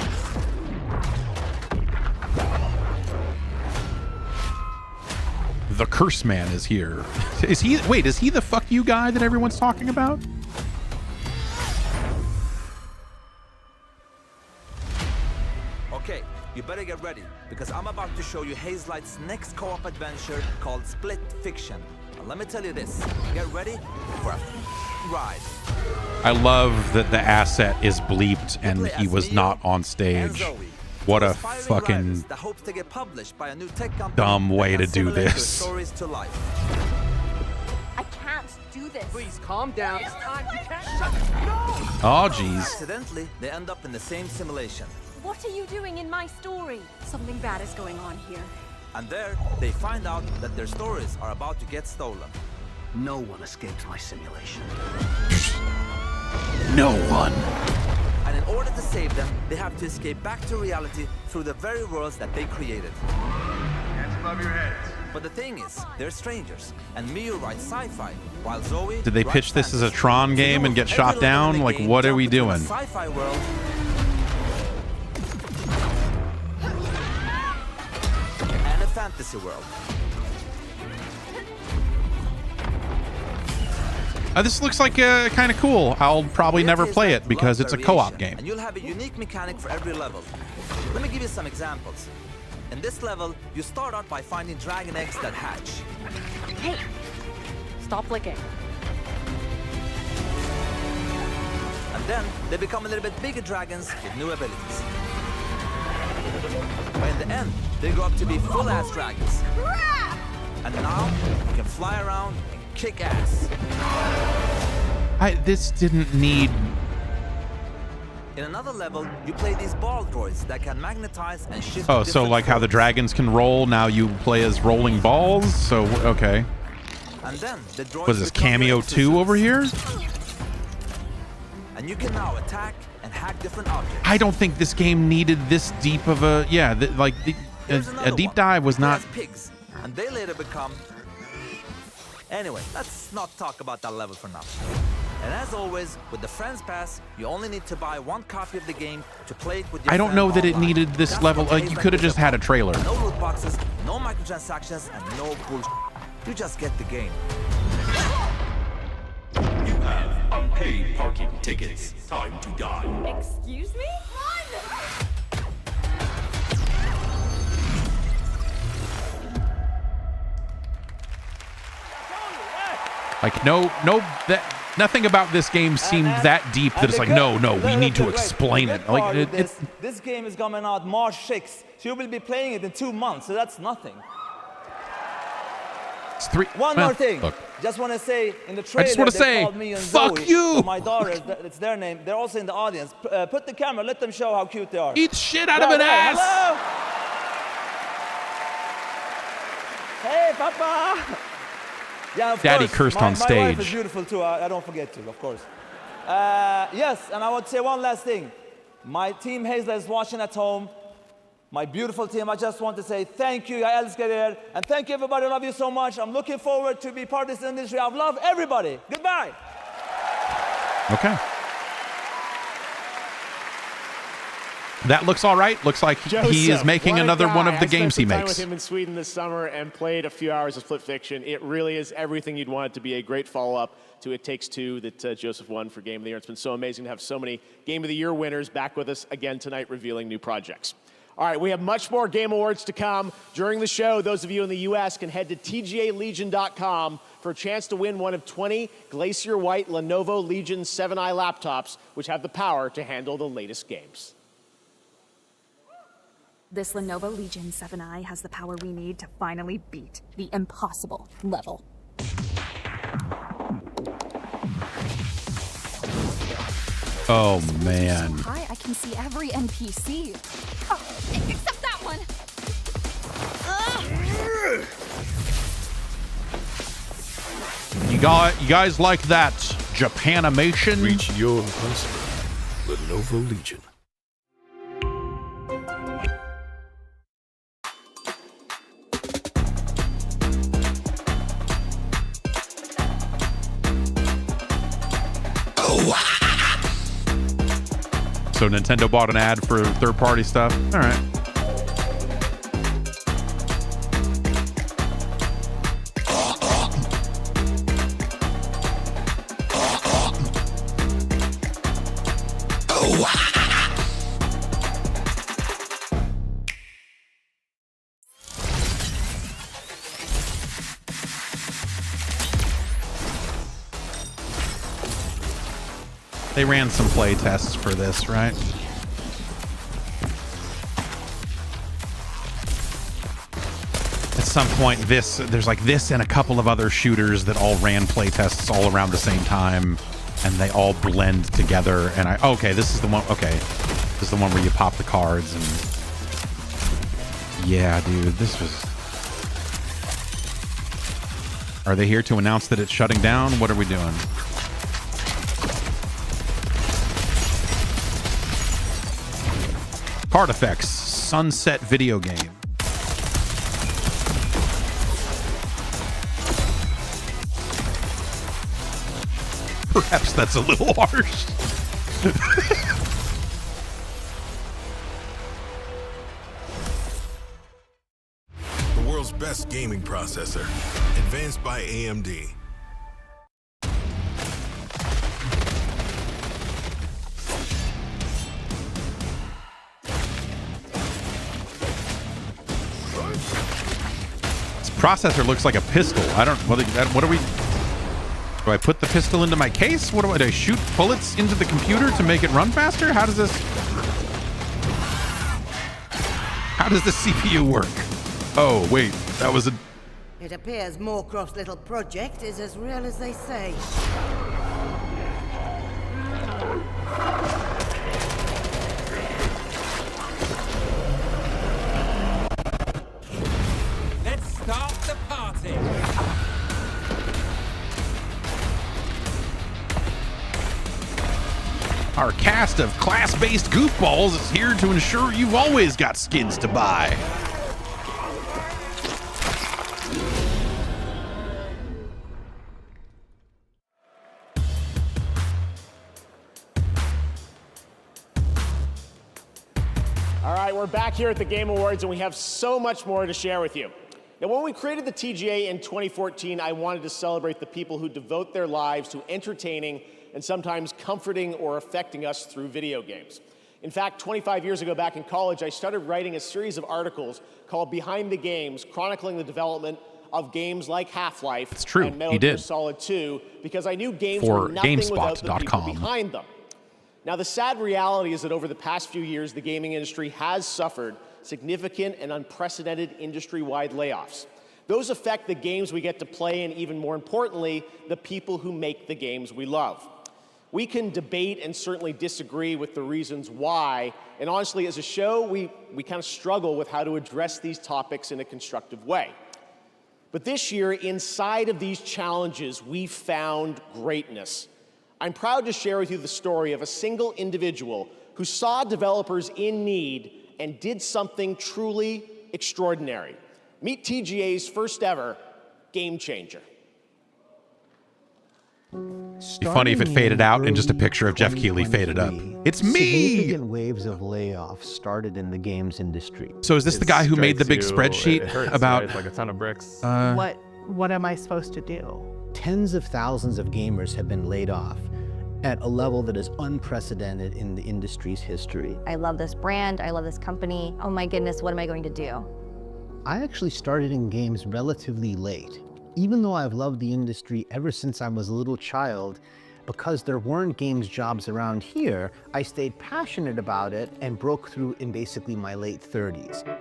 The Curse Man is here. Is he? Wait, is he the fuck you guy that everyone's talking about?
Okay, you better get ready, because I'm about to show you Hazelight's next co-op adventure called Split Fiction. Now, let me tell you this, get ready for a ride.
I love that the asset is bleeped and he was not on stage. What a fucking
That hopes to get published by a new tech company
dumb way to
that
do
simulates your
this.
stories to life.
I can't do this.
Please calm down. It's time. You can't shut.
Oh, jeez.
Accidentally, they end up in the same simulation.
What are you doing in my story? Something bad is going on here.
And there, they find out that their stories are about to get stolen.
No one escapes my simulation.
No one.
And in order to save them, they have to escape back to reality through the very worlds that they created.
Hands above your heads.
But the thing is, they're strangers, and Miyu writes sci-fi, while Zoe
Did they
writes
pitch this as a
fantasy.
Tron game and get
Every
shot
level in
down?
the
Like,
game
what are
jump
we
between a
doing?
Sci-fi world and a fantasy world.
This looks like kind of cool. I'll probably never play it because it's a co-op game.
And you'll have a unique mechanic for every level. Let me give you some examples. In this level, you start out by finding dragon eggs that hatch.
Hey, stop licking.
And then they become a little bit bigger dragons with new abilities. But in the end, they grow up to be full-ass dragons. And now you can fly around and kick ass.
This didn't need.
In another level, you play these ball droids that can magnetize and shift.
Oh,
to
so
different
like how the
forms.
dragons can roll, now you play as rolling balls? So, okay.
And then the droids
Was this
become
Cameo
your
2 over here?
And you can now attack and hack different objects.
I don't think this game needed this deep of a. Yeah, a deep dive was not.
Pigs, and they later become. Anyway, let's not talk about that level for now. And as always, with the Friends Pass, you only need to buy one copy of the game to play it with your
I don't
friend
know that it
online.
needed this
That's
level.
what
Like, you
Hazelight's
could have just had a
about.
trailer.
No loot boxes, no microtransactions, and no bullshit. You just get the game.
You have unpaid parking tickets. Time to die.
Excuse me?
Like, nothing about this game seemed that deep that it's like, no, we need to explain it. Like,
this game is coming out March 6th, so you will be playing it in 2 months, so that's nothing.
it's three.
One
well,
more thing.
Look,
Just want to say in the trailer,
just wanna
they
say,
called me and
fuck
Zoe,
you!
My daughters, it's their name. They're also in the audience. Put the camera, let them show how cute they are.
Eat shit out of an ass!
Hello! Hey, Papa! Yeah, of
Daddy
course.
cursed on
My wife is
stage.
beautiful too. I don't forget to, of course. Yes, and I would say one last thing. My team Hazelight is watching at home. my beautiful team, I just want to say thank you, jag älskar er. And thank you everybody, I love you so much. I'm looking forward to be part of this industry. I love everybody. Goodbye.
Okay. That looks all right. Looks like he is making another one of the games he
I spent some time
makes.
with him in Sweden this summer and played a few hours of Split Fiction. It really is everything you'd want it to be. A great follow-up to It Takes Two that Joseph won for Game of the Year. It's been so amazing to have so many Game of the Year winners back with us again tonight, revealing new projects. All right, we have much more Game Awards to come. During the show, those of you in the U.S. can head to tgalegion.com for a chance to win one of 20 Glacier White Lenovo Legion 7i laptops, which have the power to handle the latest games.
This Lenovo Legion 7i has the power we need to finally beat the impossible level.
Oh, man.
So high, I can see every NPC. Oh, except that one.
You guys like that Japanimation?
Reach your impossible. Lenovo Legion.
So Nintendo bought an ad for third-party stuff? All right. They ran some play tests for this, right? At some point, there's like this and a couple of other shooters that all ran play tests all around the same time, and they all blend together. And okay, this is the one. Okay, this is the one where you pop the cards and yeah, dude, this was. Are they here to announce that it's shutting down? What are we doing? Card Effects, Sunset video game. Perhaps that's a little harsh.
The world's best gaming processor, advanced by AMD.
Processor looks like a pistol. I don't. What are we? Do I put the pistol into my case? What do I shoot bullets into the computer to make it run faster? How does this? How does the CPU work? Oh wait, that was a.
It appears Moorcroft's little project is as real as they say.
Start the party!
Our cast of class-based goofballs is here to ensure you've always got skins to buy.
All right, we're back here at the Game Awards, and we have so much more to share with you. Now, when we created the TGA in 2014, I wanted to celebrate the people who devote their lives to entertaining and sometimes comforting or affecting us through video games. In fact, 25 years ago back in college, I started writing a series of articles called Behind the Games, chronicling the development of games like Half-Life and Metal Gear Solid 2, because I knew games were nothing without the people behind them. Now, the sad reality is that over the past few years, the gaming industry has suffered significant and unprecedented industry-wide layoffs. Those affect the games we get to play and, even more importantly, the people who make the games we love. We can debate and certainly disagree with the reasons why, and honestly, as a show, we kind of struggle with how to address these topics in a constructive way. But this year, inside of these challenges, we found greatness. I'm proud to share with you the story of a single individual who who saw developers in need and did something truly extraordinary. Meet TGA's first ever game changer.
It'd be funny if it faded out and just a picture of Jeff Keighley faded up. It's me!
Significant waves of layoffs started in the games industry.
So is this the guy who made the big spreadsheet about
right? Like a ton of bricks?
What am I supposed to do?
Tens of thousands of gamers have been laid off at a level that is unprecedented in the industry's history.
I love this brand, I love this company. Oh my goodness, what am I going to do?
I actually started in games relatively late. Even though I've loved the industry ever since I was a little child, because there weren't games jobs around here, I stayed passionate about it and broke through in basically my late 30s.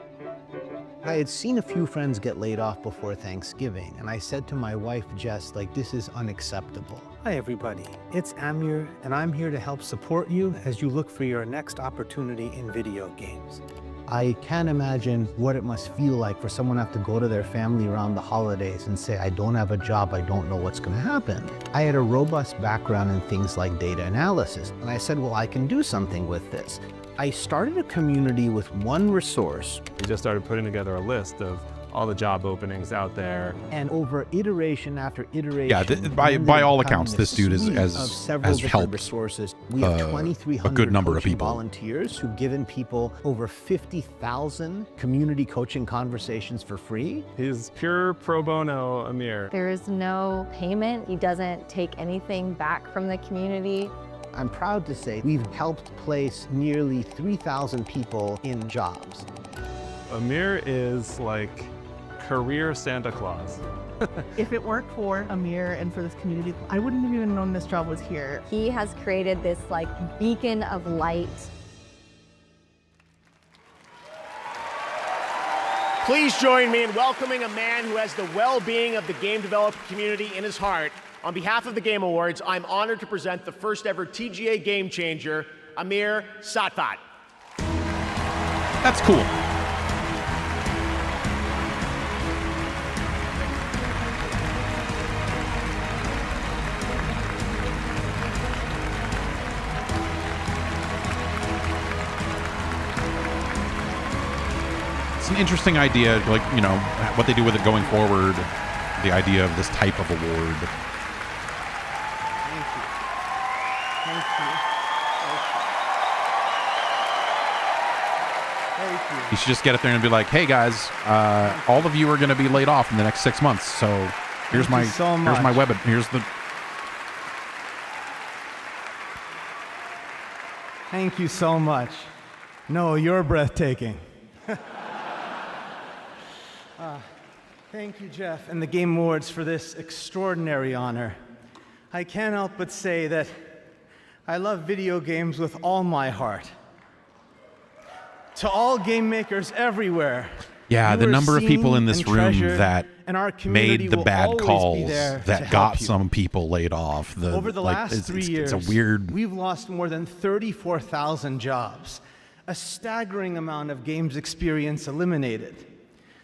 I had seen a few friends get laid off before Thanksgiving, and I said to my wife, Jess, like, this is unacceptable. Hi, everybody. It's Amir, and I'm here to help support you as you look for your next opportunity in video games. I can't imagine what it must feel like for someone to have to go to their family around the holidays and say, I don't have a job, I don't know what's going to happen. I had a robust background in things like data analysis, and I said, well, I can do something with this. I started a community with one resource.
We just started putting together a list of all the job openings out there.
And over iteration after iteration.
Yeah, by all accounts, this dude has helped
resources. We have 2,300
a good number of people.
Volunteers who've given people over 50,000 community coaching conversations for free.
He's pure pro bono, Amir.
There is no payment. He doesn't take anything back from the community.
I'm proud to say we've helped place nearly 3,000 people in jobs.
Amir is like career Santa Claus.
If it weren't for Amir and for this community, I wouldn't have even known this job was here.
He has created this like beacon of light.
Please join me in welcoming a man who has the well-being of the game developer community in his heart. On behalf of the Game Awards, I'm honored to present the first ever TGA Game Changer, Amir Satvat.
That's cool. It's an interesting idea, like, you know, what they do with it going forward, the idea of this type of award. You should just get up there and be like, hey guys, all of you are going to be laid off in the next 6 months. So here's my web. Here's the.
Thank you so much. No, you're breathtaking. Thank you, Jeff, and the Game Awards for this extraordinary honor. I can't help but say that I love video games with all my heart. To all game makers everywhere.
Yeah, the number of people in this room that made the bad calls that got some people laid off.
Over the last 3 years,
it's a weird.
We've lost more than 34,000 jobs. A staggering amount of games experience eliminated.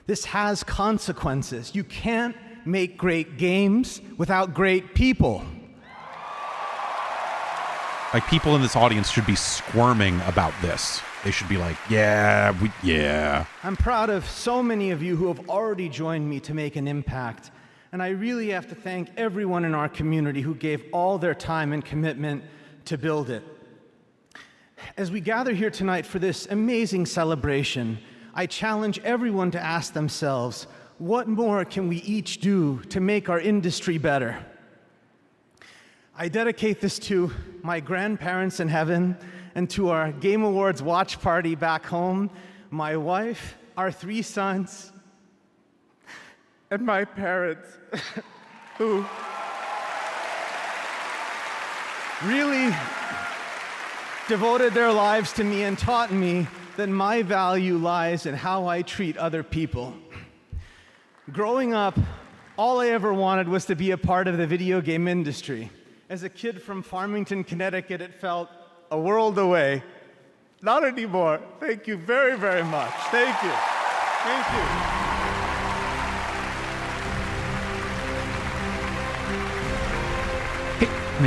This has consequences. You can't make great games without great people.
Like, people in this audience should be squirming about this. They should be like, yeah.
I'm proud of so many of you who have already joined me to make an impact. And I really have to thank everyone in our community who gave all their time and commitment to build it. As we gather here tonight for this amazing celebration, I challenge everyone to ask themselves, what more can we each do to make our industry better? I dedicate this to my grandparents in heaven and to our Game Awards watch party back home, my wife, our 3 sons, and my parents, who really devoted their lives to me and taught me that my value lies in how I treat other people. Growing up, all I ever wanted was to be a part of the video game industry. As a kid from Farmington, Connecticut, it felt a world away. Not anymore. Thank you very, very much. Thank you. Thank you.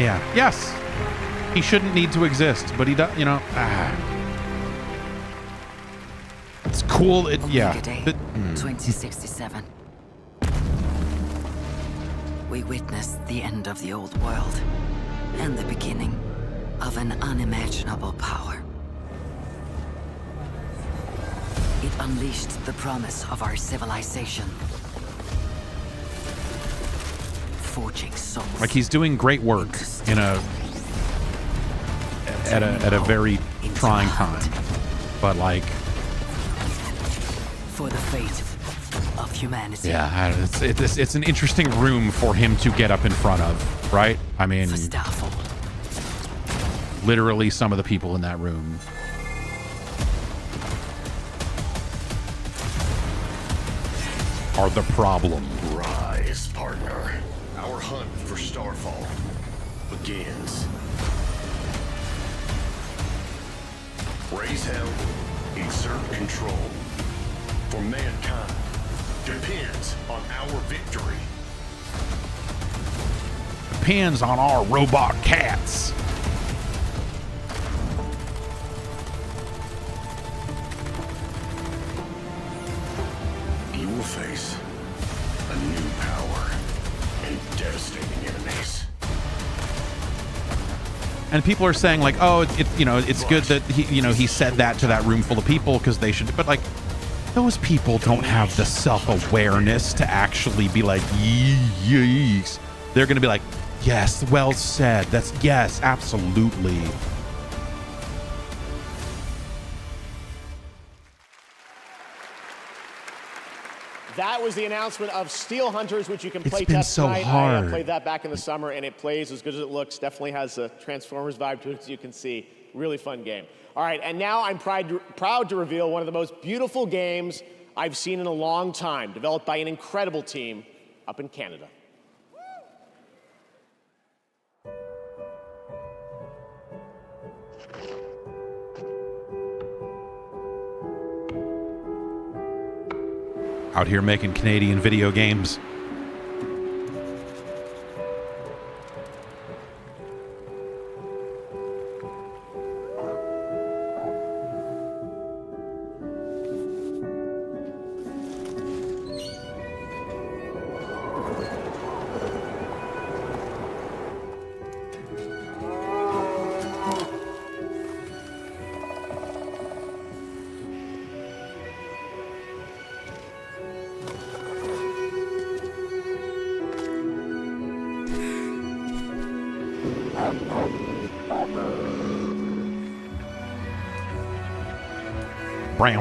Yeah. Yes. He shouldn't need to exist, but he does, you know. It's cool. Yeah.
2067. We witnessed the end of the old world and the beginning of an unimaginable power. It unleashed the promise of our civilization. Forging souls.
Like he's doing great work in at a very trying time, but like
for the fate of humanity.
Yeah, it's an interesting room for him to get up in front of, right? I mean, literally some of the people in that room. Are the problem.
Rise, partner. Our hunt for Starfall begins. Raise hell, exert control. For mankind depends on our victory.
Depends on our robot cats.
You will face a new power and devastating enemies.
And people are saying like, oh, it's good that he said that to that room full of people because they should, but like, those people don't have the self-awareness to actually be like, yeeks. They're gonna be like, yes, well said. Yes, absolutely.
That was the announcement of Steel Hunters, which you can play
been
test
so
tonight.
hard.
I played that back in the summer, and it plays as good as it looks. Definitely has a Transformers vibe to it, as you can see. Really fun game. All right, and now I'm proud to reveal one of the most beautiful games I've seen in a long time, developed by an incredible team up in Canada.
Out here making Canadian video games.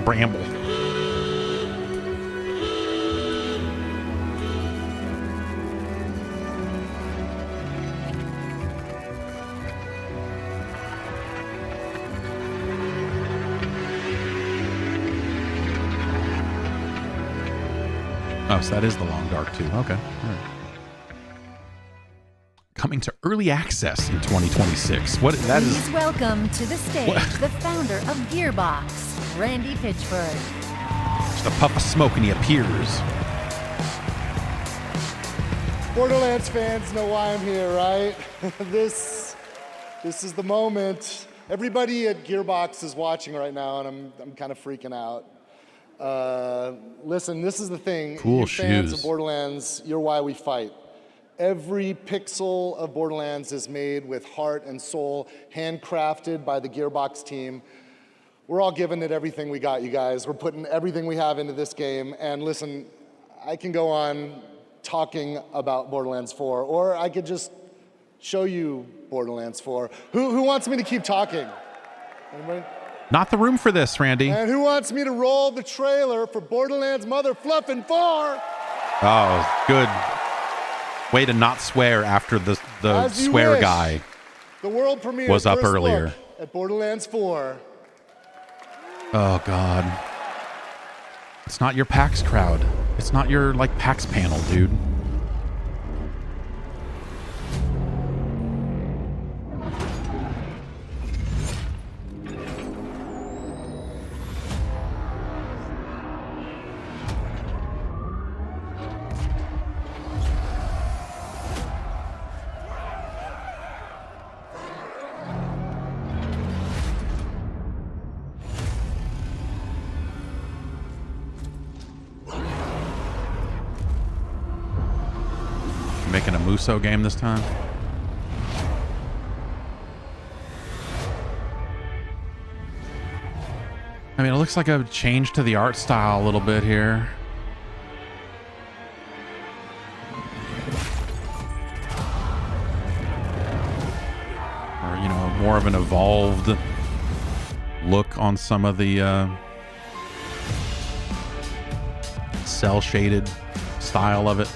Bramble. Oh, so that is the Long Dark too. Okay. All right. Coming to early access in 2026.
Please welcome to the stage the founder of Gearbox, Randy Pitchford.
Just a puff of smoke and he appears.
Borderlands fans know why I'm here, right? This is the moment. Everybody at Gearbox is watching right now, and I'm kind of freaking out. Listen, this is the thing.
Cool
you fans
shoes.
of Borderlands, you're why we fight. Every pixel of Borderlands is made with heart and soul, handcrafted by the Gearbox team. We're all giving it everything we got, you guys. We're putting everything we have into this game. And listen, I can go on talking about Borderlands 4, or I could just show you Borderlands 4. Who wants me to keep talking? Anybody?
Not the room for this, Randy.
And who wants me to roll the trailer for Borderlands Mother Fluffin' 4?
Oh, good. Way to not swear after the swear
wish.
guy
The world premiere
was up
first
earlier.
look at Borderlands 4.
Oh, God. It's not your PAX crowd. It's not your, like, PAX panel, dude. making a Muso game this time. I mean, it looks like a change to the art style a little bit here. Or, you know, more of an evolved look on some of the cell-shaded style of it.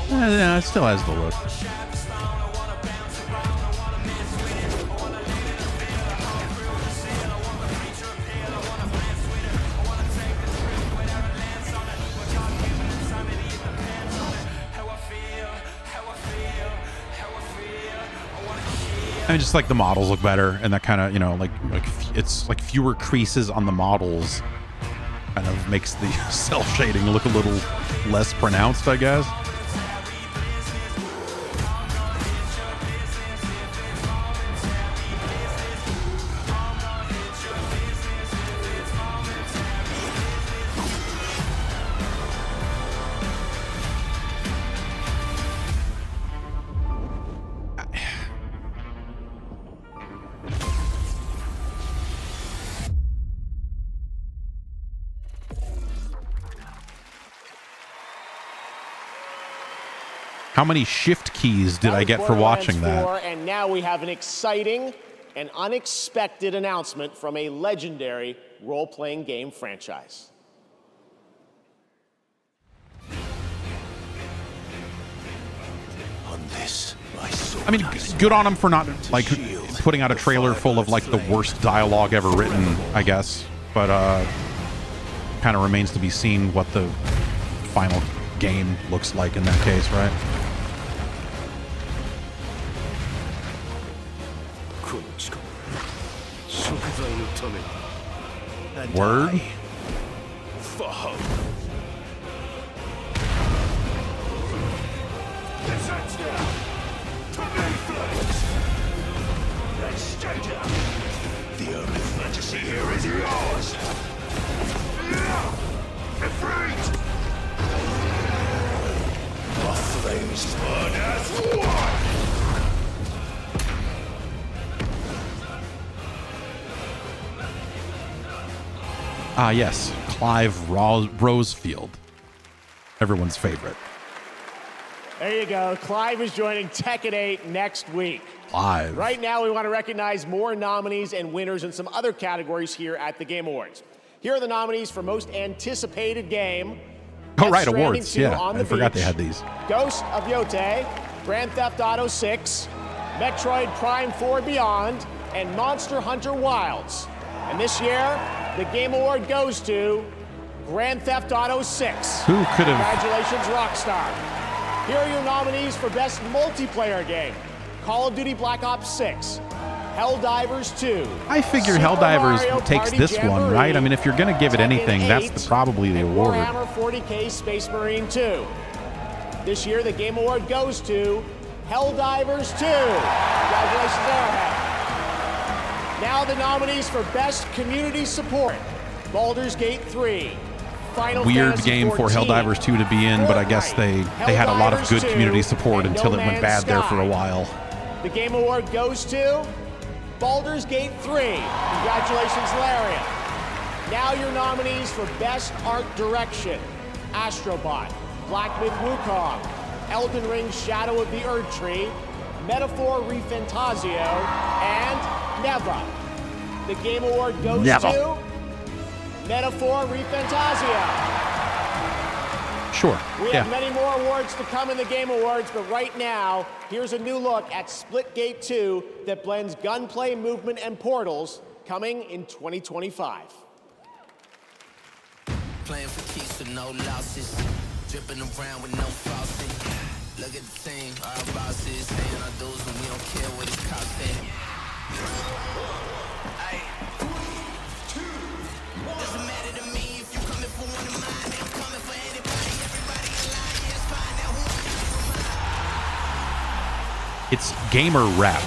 Yeah, it still has the look. I mean, just like the models look better, and that kind of, you know, like it's like fewer creases on the models kind of makes the cell shading look a little less pronounced, I guess. How many shift keys did I get for watching that?
And now we have an exciting and unexpected announcement from a legendary role-playing game franchise.
I mean, good on them for not like putting out a trailer full of like the worst dialogue ever written, I guess. But kind of remains to be seen what the final game looks like in that case, right? Word?
The only fantasy here is yours. Afraid. The flames burn as one.
Ah, yes, Clive Rosefield, everyone's favorite.
There you go. Clive is joining Tekken 8 next week.
Clive.
Right now, we want to recognize more nominees and winners in some other categories here at the Game Awards. Here are the nominees for most anticipated game.
Oh, right, awards. Yeah, I forgot they had these.
Ghost of Yote, Grand Theft Auto 6, Metroid Prime 4 Beyond, and Monster Hunter Wilds. And this year, the Game Award goes to Grand Theft Auto 6.
Who could have?
Congratulations, Rockstar. Here are your nominees for Best Multiplayer Game. Call of Duty Black Ops 6, Helldivers 2.
I figure
Super
Helldivers
Mario
takes
Party
this one,
Jamboree,
right? I mean, if you're going to give it anything, that's probably the award.
Warhammer 40K Space Marine 2. This year, the Game Award goes to Helldivers 2. Congratulations, Arrowhead. Now the nominees for Best Community Support. Baldur's Gate 3. Final
Weird
Fantasy
game for
14,
Helldivers 2 to be in, but I guess they had a lot of good
Helldivers 2,
community support
and
until
No
it went
Man's
bad there for a
Sky.
while.
The Game Award goes to Baldur's Gate 3. Congratulations, Larian. Now your nominees for Best Art Direction. Astrobot, Black Myth Wukong, Elden Ring Shadow of the Erdtree, Metaphor ReFantazio, and Neva. The Game Award goes to Metaphor ReFantazio.
Sure.
We have many more awards to come in the Game Awards, but right now, here's a new look at Splitgate 2 that blends gunplay, movement, and portals, coming in 2025.
Playing for keeps with no losses, dripping around with no frosting. Look at the team, our bosses saying our dues, and we don't care what it's costing. Doesn't matter to me if you coming for one of mine, I'm coming for anybody, everybody in line, yeah, it's fine, now who am I?
It's gamer rap.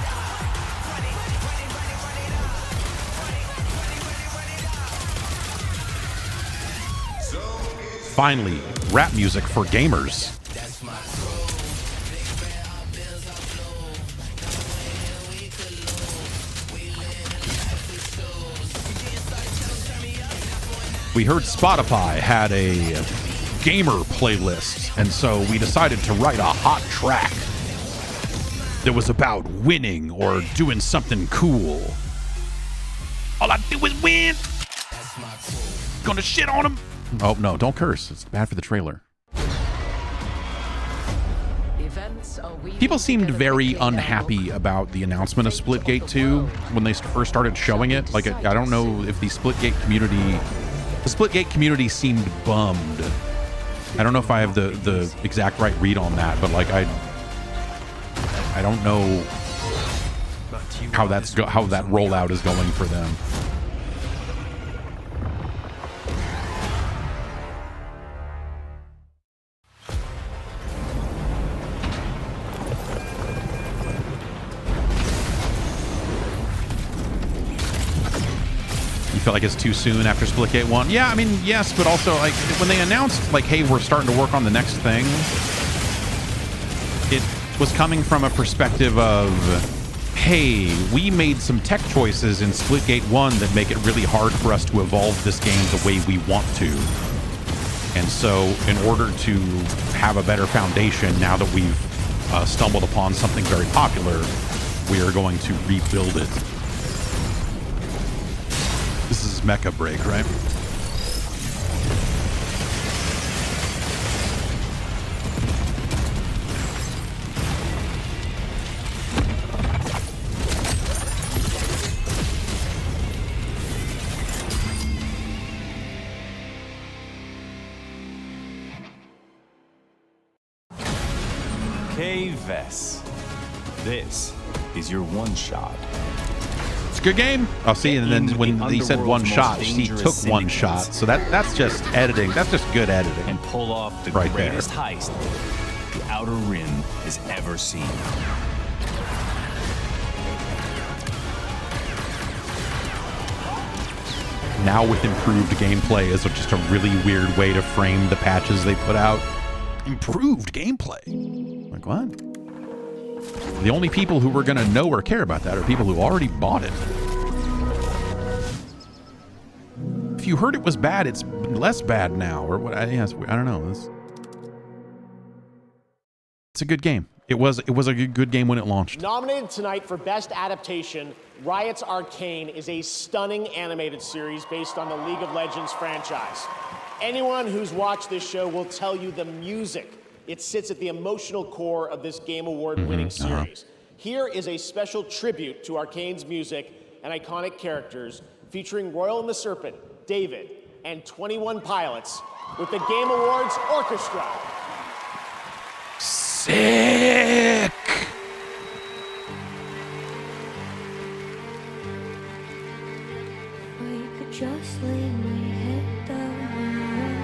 Finally, rap music for gamers. We heard Spotify had a gamer playlist, and so we decided to write a hot track that was about winning or doing something cool. All I do is win. Gonna shit on him. Oh, no, don't curse. It's bad for the trailer. People seemed very unhappy about the announcement of Splitgate 2 when they first started showing it. Like, I don't know if the Splitgate community seemed bummed. I don't know if I have the exact right read on that, but like I don't know how that rollout is going for them. Feel like it's too soon after Splitgate 1? Yeah, I mean, yes, but also, like, when they announced, like, hey, we're starting to work on the next thing, it was coming from a perspective of, hey, we made some tech choices in Splitgate 1 that make it really hard for us to evolve this game the way we want to. And so, in order to have a better foundation, now that we've stumbled upon something very popular, we are going to rebuild it. This is Mecha Break, right?
K-Vess. This is your one shot.
It's a good game. Oh, see, and then when he said one shot, he took one shot. So that's just editing. That's just good editing.
And pull off the
right
greatest heist the Outer Rim has ever seen.
Now with improved gameplay is just a really weird way to frame the patches they put out. Improved gameplay. Like what? The only people who were going to know or care about that are people who already bought it. If you heard it was bad, it's less bad now, or what? Yes, I don't know. It's a good game. It was a good game when it launched.
Nominated tonight for Best Adaptation, Riot's Arcane is a stunning animated series based on the League of Legends franchise. Anyone who's watched this show will tell you the music. It sits at the emotional core of this Game Award-winning series. Here is a special tribute to Arcane's music and iconic characters, featuring Royal and the Serpent, David, and 21 Pilots with the Game Awards Orchestra.
Sick!
I could just lay my head down and run.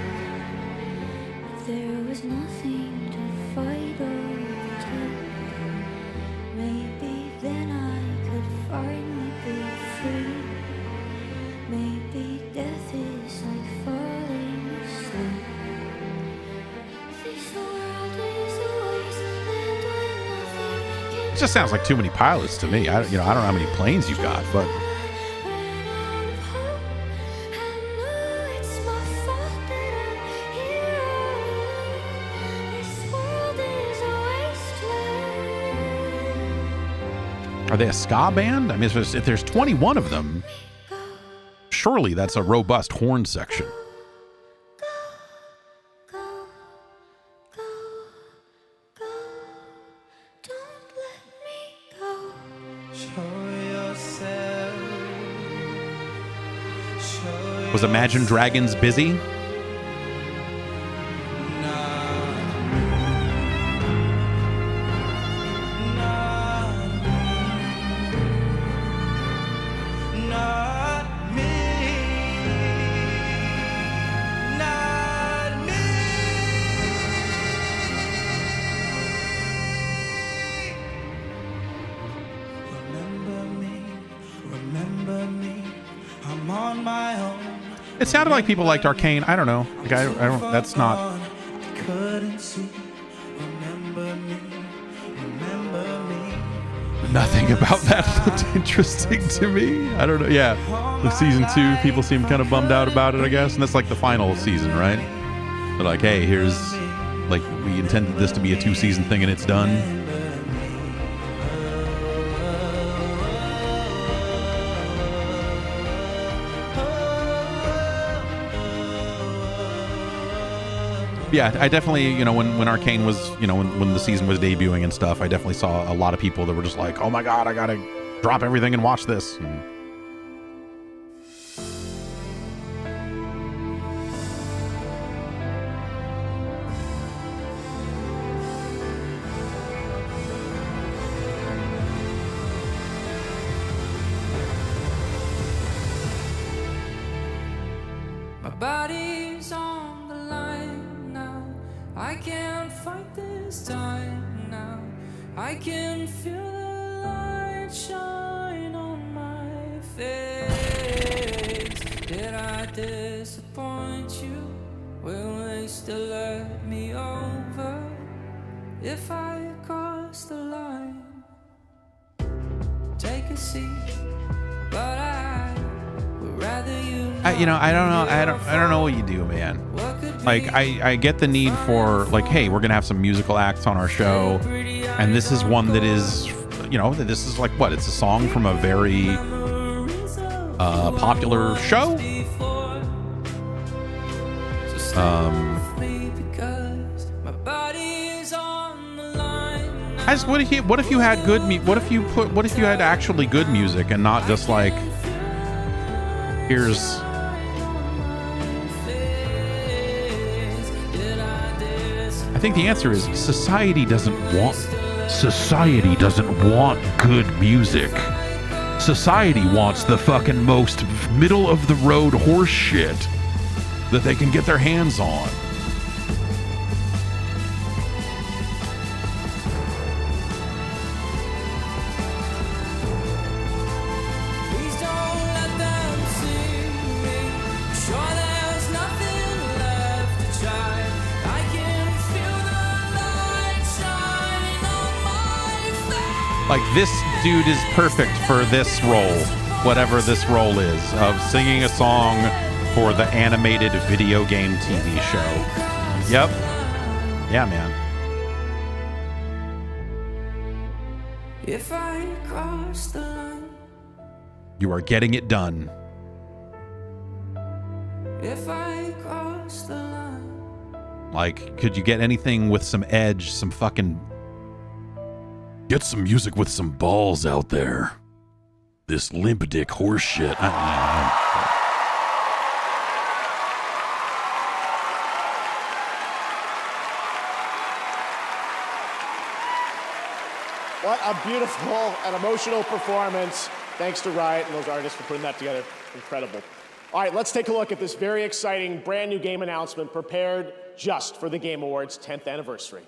If there was nothing to fight or attack, maybe then I could finally be free. Maybe death is like falling asleep. This world is a wasteland where nothing can.
It just sounds like too many pilots to me. I don't know how many planes you've got, but are they a ska band? I mean, if there's 21 of them, surely that's a robust horn section. Was Imagine Dragons busy? It sounded like people liked Arcane. I don't know. Like I don't. That's not. Nothing about that looked interesting to me. I don't know. Yeah, the season 2, people seem kind of bummed out about it, I guess, and that's like the final season, right? They're like, hey, here's like we intended this to be a 2-season thing, and it's done. Yeah, I definitely, you know, when Arcane was, you know, when the season was debuting and stuff, I definitely saw a lot of people that were just like, oh my God, I gotta drop everything and watch this. And
My body's on the line now. I can't fight this time now. I can feel the light shine on my face. Did I disappoint you? Will they still let me over if I cross the line? Take a seat, but I would rather you.
you know, I don't know. I don't know what you do, man. Like, I get the need for, like, hey, we're gonna have some musical acts on our show, and this is one that is, you know, this is like what? It's a song from a very popular show. What if you had good what if you had actually good music and not just like, here's I think the answer is society doesn't want good music. Society wants the fucking most middle of the road horse shit that they can get their hands on. Like, this dude is perfect for this role, whatever this role is, of singing a song for the animated video game TV show. Yep. Yeah, man. If I cross the line, you are getting it done. If I cross the line. Like, could you get anything with some edge, some fucking... Get some music with some balls out there. This limp dick horse shit. I don't know.
What a beautiful and emotional performance. Thanks to Riot and those artists for putting that together. Incredible. All right, let's take a look at this very exciting brand new game announcement prepared just for the Game Awards 10th anniversary.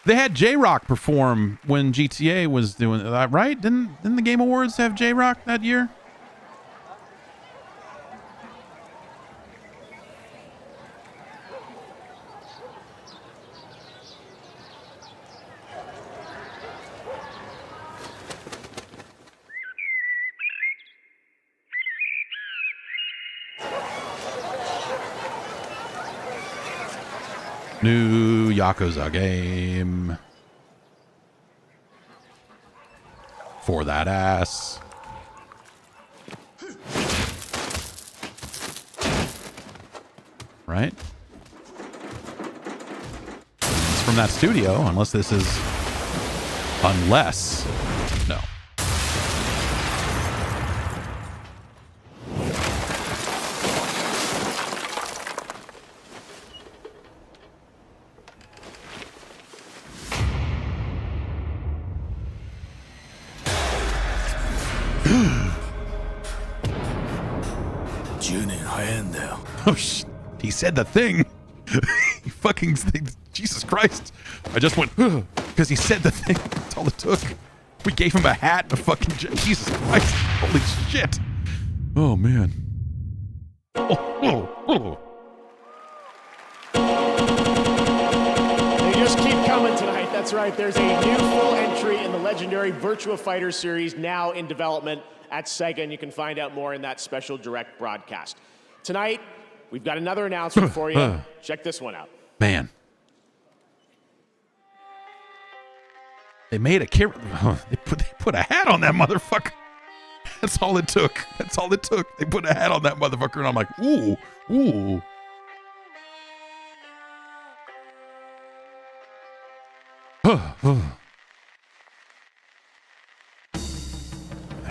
They had J-Rock perform when GTA was doing that, right? Didn't the Game Awards have J-Rock that year? New Yakuza game. For that ass. Right? It's from that studio, unless this is... Unless... No. Oh, he said the thing. He fucking... Jesus Christ. I just went, because he said the thing. That's all it took. We gave him a hat and a fucking... Jesus Christ. Holy shit. Oh, man.
They just keep coming tonight. That's right. There's a new full entry in the legendary Virtua Fighter series now in development at Sega, and you can find out more in that special direct broadcast. Tonight, we've got another announcement for you. Check this one out.
Man. They made a they put a hat on that motherfucker. That's all it took. That's all it took. They put a hat on that motherfucker, and I'm like, ooh, ooh. I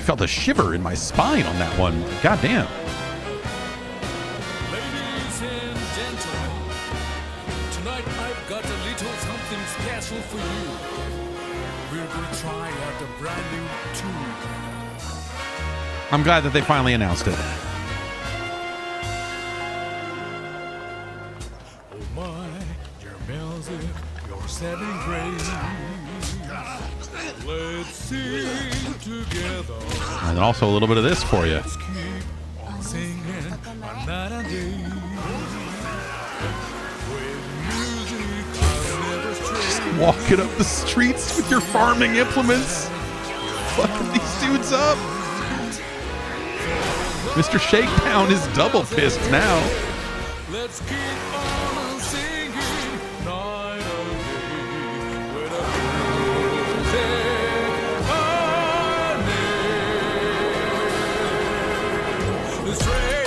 felt a shiver in my spine on that one. God damn.
Ladies and gentlemen, tonight I've got a little something special for you. We're going to try out a brand new tool.
I'm glad that they finally announced it.
Oh my, your music, your setting praise. Let's sing together.
And also a little bit of this for you.
Let's keep on singing on night and day. With music I'll never stray.
Walking up the streets with your farming implements. Fucking these dudes up. Mr. Shakedown is double pissed now.
Let's keep on singing night and day. With a music our name. Stray.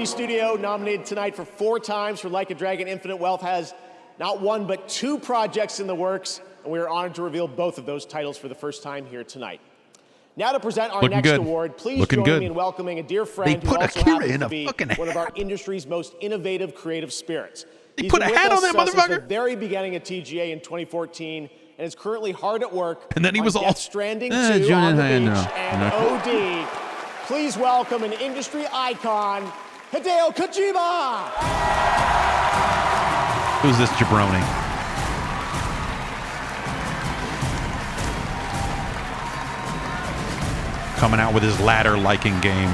Studio, nominated tonight for 4 times for Like a Dragon Infinite Wealth, has not 1 but 2 projects in the works, and we are honored to reveal both of those titles for the first time here tonight. Now to present our next award, please join me in welcoming a dear friend who also happens to be one of our industry's most innovative creative spirits.
He put a hat on that motherfucker
since the very beginning of TGA in 2014, and is currently hard at work.
And then he was all
Death Stranding 2 on the beach and OD. Please welcome an industry icon, Hideo Kojima!
Who's this jabroni? Coming out with his ladder liking game.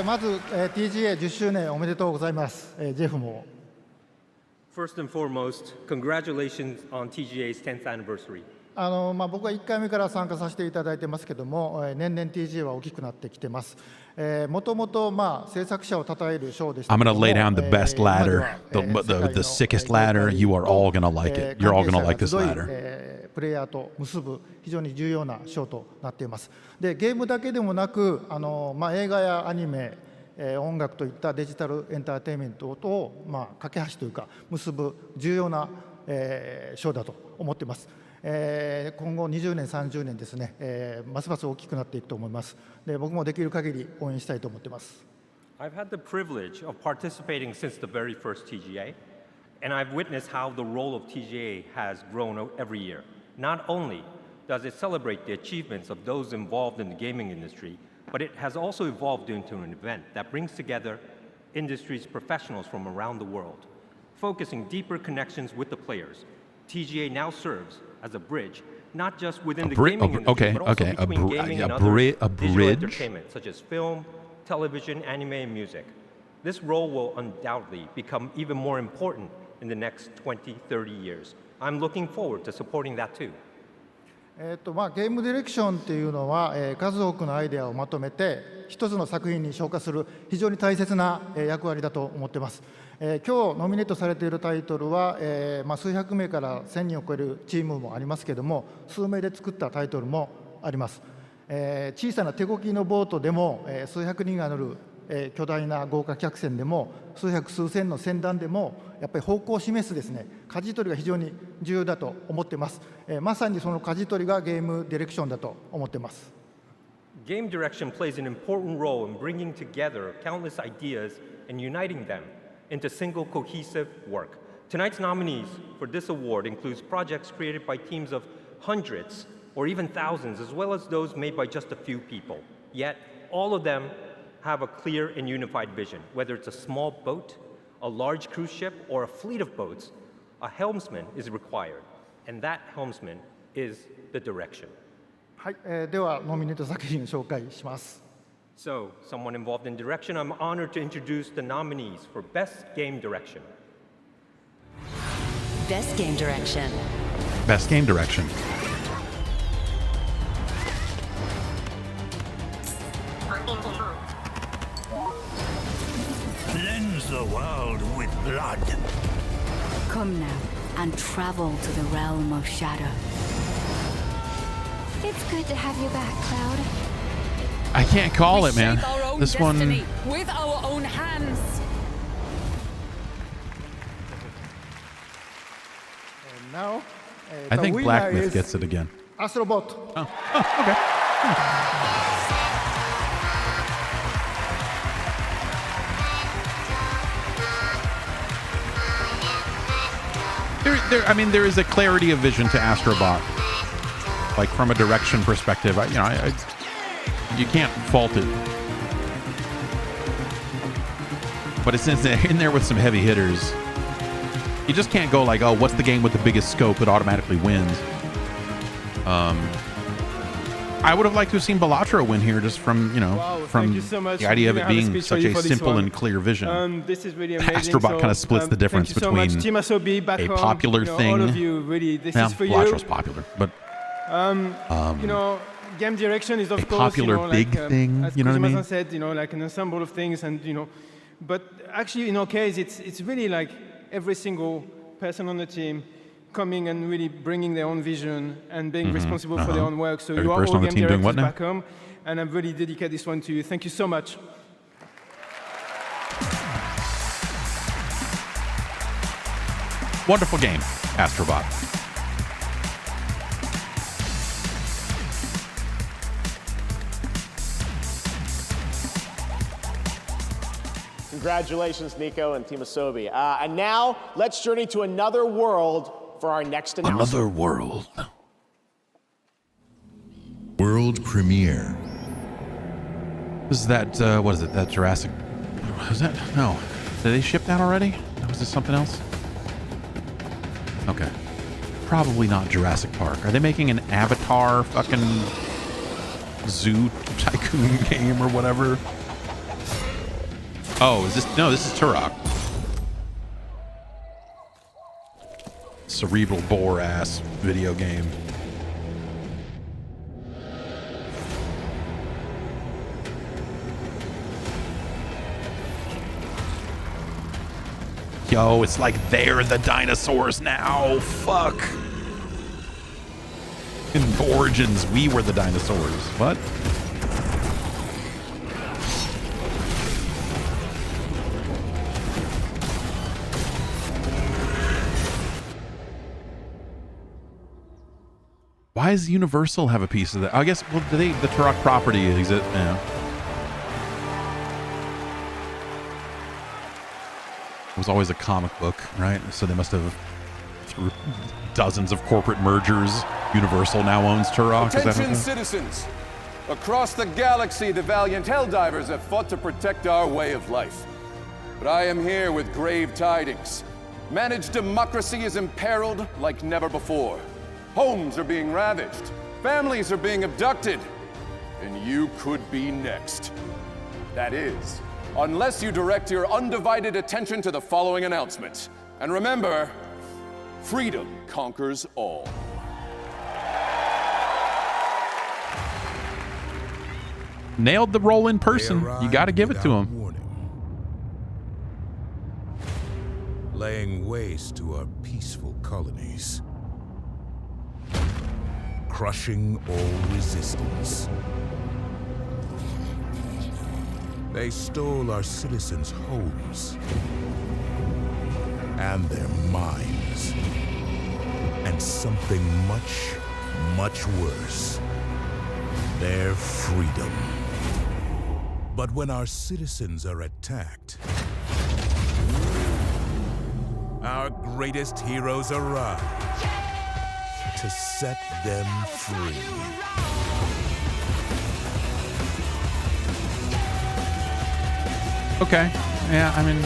まず TGA 10周年おめでとうございます。ジェフも。
First and foremost, congratulations on TGA's 10th anniversary.
僕は1回目から参加させていただいてますけども、年々 TGA は大きくなってきてます。もともと制作者を称える賞でしたけども、
I'm gonna lay down the best ladder, the sickest ladder. You are all gonna like it. You're all gonna like this ladder.
プレイヤーと結ぶ非常に重要な賞となっています。で、ゲームだけでもなく、映画やアニメ、音楽といったデジタルエンターテインメントと架け橋というか結ぶ重要な賞だと思っています。今後20年30年ですね、ますます大きくなっていくと思います。で、僕もできる限り応援したいと思っています。
I've had the privilege of participating since the very first TGA, and I've witnessed how the role of TGA has grown every year. Not only does it celebrate the achievements of those involved in the gaming industry, but it has also evolved into an event that brings together industry's professionals from around the world, focusing deeper connections with the players. TGA now serves as a bridge, not just within the gaming industry, but also between gaming and other digital entertainment, such as film, television, anime, and music. This role will undoubtedly become even more important in the next 20, 30 years. I'm looking forward to supporting that too.
ゲームディレクションっていうのは、数多くのアイデアをまとめて一つの作品に昇華する非常に大切な、役割だと思っています。今日ノミネートされているタイトルは、数百名から1000人を超えるチームもありますけども、数名で作ったタイトルもあります。小さな手漕ぎのボートでも、数百人が乗る、巨大な豪華客船でも数百数千の船団でもやっぱり方向を示すですね、舵取りが非常に重要だと思っています。まさにその舵取りがゲームディレクションだと思っています。
Game direction plays an important role in bringing together countless ideas and uniting them into single cohesive work. Tonight's nominees for this award includes projects created by teams of hundreds or even thousands, as well as those made by just a few people. Yet, all of them have a clear and unified vision. Whether it's a small boat, a large cruise ship, or a fleet of boats, a helmsman is required. And that helmsman is the direction.
はい、ではノミネート作品を紹介します。
So, someone involved in direction, I'm honored to introduce the nominees for Best Game Direction.
Best Game Direction.
Best Game Direction.
Cleanse the world with blood.
Come now and travel to the realm of shadow. It's good to have you back, Cloud.
I can't call it, man. This one.
With our own hands.
And now,
I think
the
Black
winner
Myth
is
gets it again.
Astrobot.
Oh, okay. I mean, there is a clarity of vision to Astrobot, like from a direction perspective. You can't fault it, but it's in there with some heavy hitters. You just can't go like, oh, what's the game with the biggest scope? It automatically wins. I would have liked to have seen Balatro win here, just from the idea of it being such a simple and clear vision.
This is really amazing.
Astrobot kind of splits the difference between a popular thing.
All of you, really, this is for
Balatro's
you.
popular, but
game direction is of
a
course
popular big thing.
As
You know what I mean?
Kuzuma said, like an ensemble of things, and but actually in our case, it's really like every single person on the team coming and really bringing their own vision and being responsible for their own work. So
Every
you are
person
all
on the
game
team doing
directors
what now?
back home, and I really dedicate this one to you. Thank you so much.
Wonderful game, Astrobot.
Congratulations, Nico and Team Asobi. And now, let's journey to another world for our next announcement.
Another world.
World premiere.
This is that, what is it, that Jurassic... Was that? No. Did they ship that already? Or was this something else? Okay. Probably not Jurassic Park. Are they making an Avatar fucking zoo tycoon game or whatever? Oh, is this... No, this is Turok. Cerebral bore-ass video game. Yo, it's like they're the dinosaurs now. Fuck. In Origins, we were the dinosaurs. What? Why does Universal have a piece of that? I guess, well, the Turok property exist. Yeah. It was always a comic book, right? So they must have, through dozens of corporate mergers, Universal now owns Turok.
Attention, citizens! Across the galaxy, the valiant Helldivers have fought to protect our way of life. But I am here with grave tidings. Managed democracy is imperiled like never before. Homes are being ravaged. Families are being abducted. And you could be next. That is, unless you direct your undivided attention to the following announcements. And remember, freedom conquers all.
Nailed the role in person. You got to give it to him.
Laying waste to our peaceful colonies. Crushing all resistance. They stole our citizens' homes and their minds. And something much, much worse, their freedom. But when our citizens are attacked,
our greatest heroes arrive to set them free.
Okay. Yeah, I mean...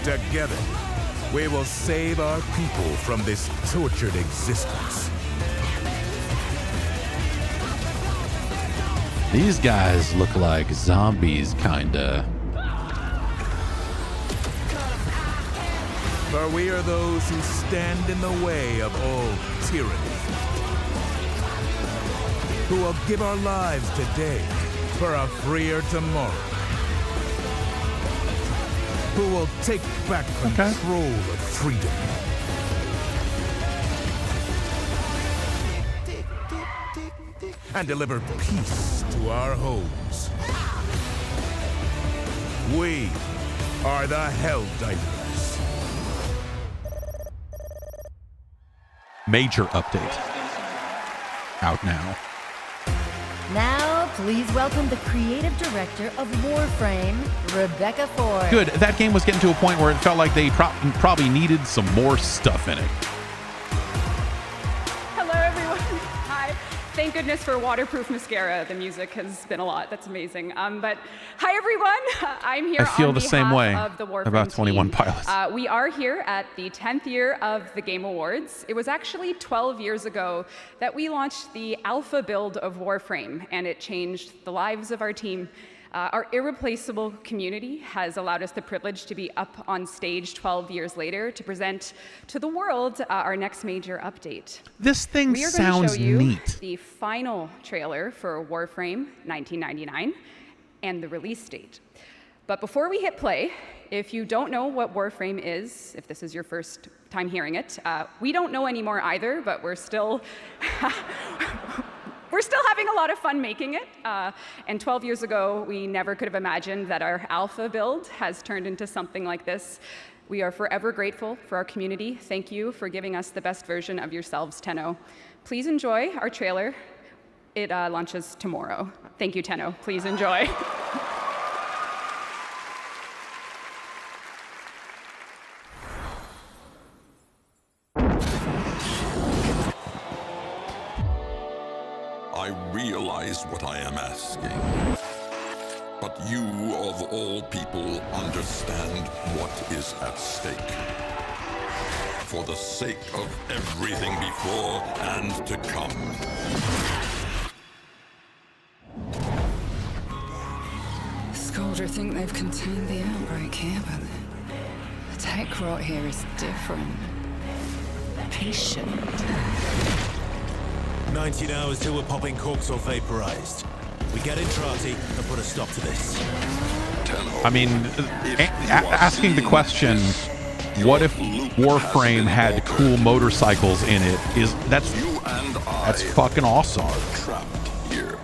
Together, we will save our people from this tortured existence.
These guys look like zombies, kinda.
For we are those who stand in the way of old tyranny, who will give our lives today for a freer tomorrow, who will take back control of freedom. And deliver peace to our homes. We are the Helldivers.
Major update. Out now.
Now, please welcome the creative director of Warframe, Rebecca Ford.
Good. That game was getting to a point where it felt like they probably needed some more stuff in it.
Hello, everyone. Hi. Thank goodness for waterproof mascara. The music has been a lot. That's amazing. But hi, everyone. I'm here
I feel
on
the
behalf
same way
of the Warframe
about 21
team.
Pilots.
We are here at the 10th year of the Game Awards. It was actually 12 years ago that we launched the alpha build of Warframe, and it changed the lives of our team. Our irreplaceable community has allowed us the privilege to be up on stage 12 years later to present to the world our next major update.
This thing
We are going
sounds
to show you
neat.
the final trailer for Warframe 1999 and the release date. But before we hit play, if you don't know what Warframe is, if this is your first time hearing it, we don't know anymore either, but we're still we're still having a lot of fun making it. And 12 years ago, we never could have imagined that our alpha build has turned into something like this. We are forever grateful for our community. Thank you for giving us the best version of yourselves, Tenno. Please enjoy our trailer. It launches tomorrow. Thank you, Tenno. Please enjoy.
I realize what I am asking. But you, of all people, understand what is at stake. For the sake of everything before and to come.
Scoldra think they've contained the outbreak here, but the tech rot here is different. Patient.
19 hours till we're popping corks or vaporized. We get Intrati and put a stop to this.
I mean, asking the question, what if Warframe had cool motorcycles in it, that's fucking awesome.
Trapped here.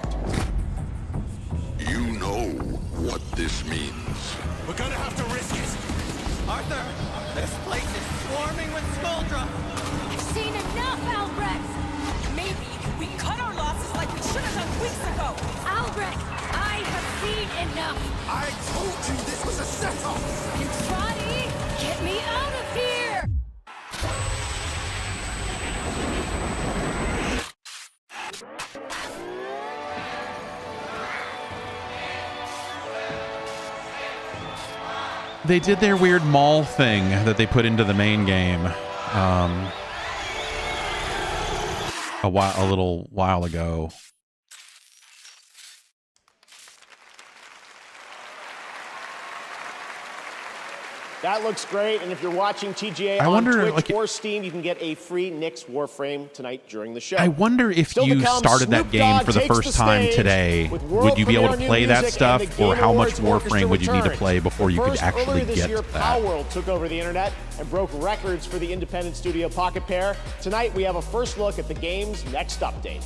You know what this means.
We're gonna have to risk it.
Arthur, this place is swarming with Scoldra.
I've seen enough, Albrecht!
Maybe we cut our losses like we should have done weeks ago.
Albrecht, I have seen enough!
I told you this was a setup.
Intrati, get me out of here!
They did their weird mall thing that they put into the main game a little while ago.
That looks great, and if you're watching TGA
I
on
wonder,
Twitch or Steam, you can get a free Nyx Warframe tonight during the show.
I wonder if
Still to
you
come,
started that
Snoop
game
Dogg
for the
takes
first time
stage
today,
with world
would you be able to
premiere
play
new
that
music
stuff,
and the
or
Game
how much
Awards Orchestra
Warframe would you need to
returns.
play before you could
First,
actually
earlier this
get
year,
to that?
Palworld took over the internet and broke records for the independent studio Pocket Pair. Tonight, we have a first look at the game's next update.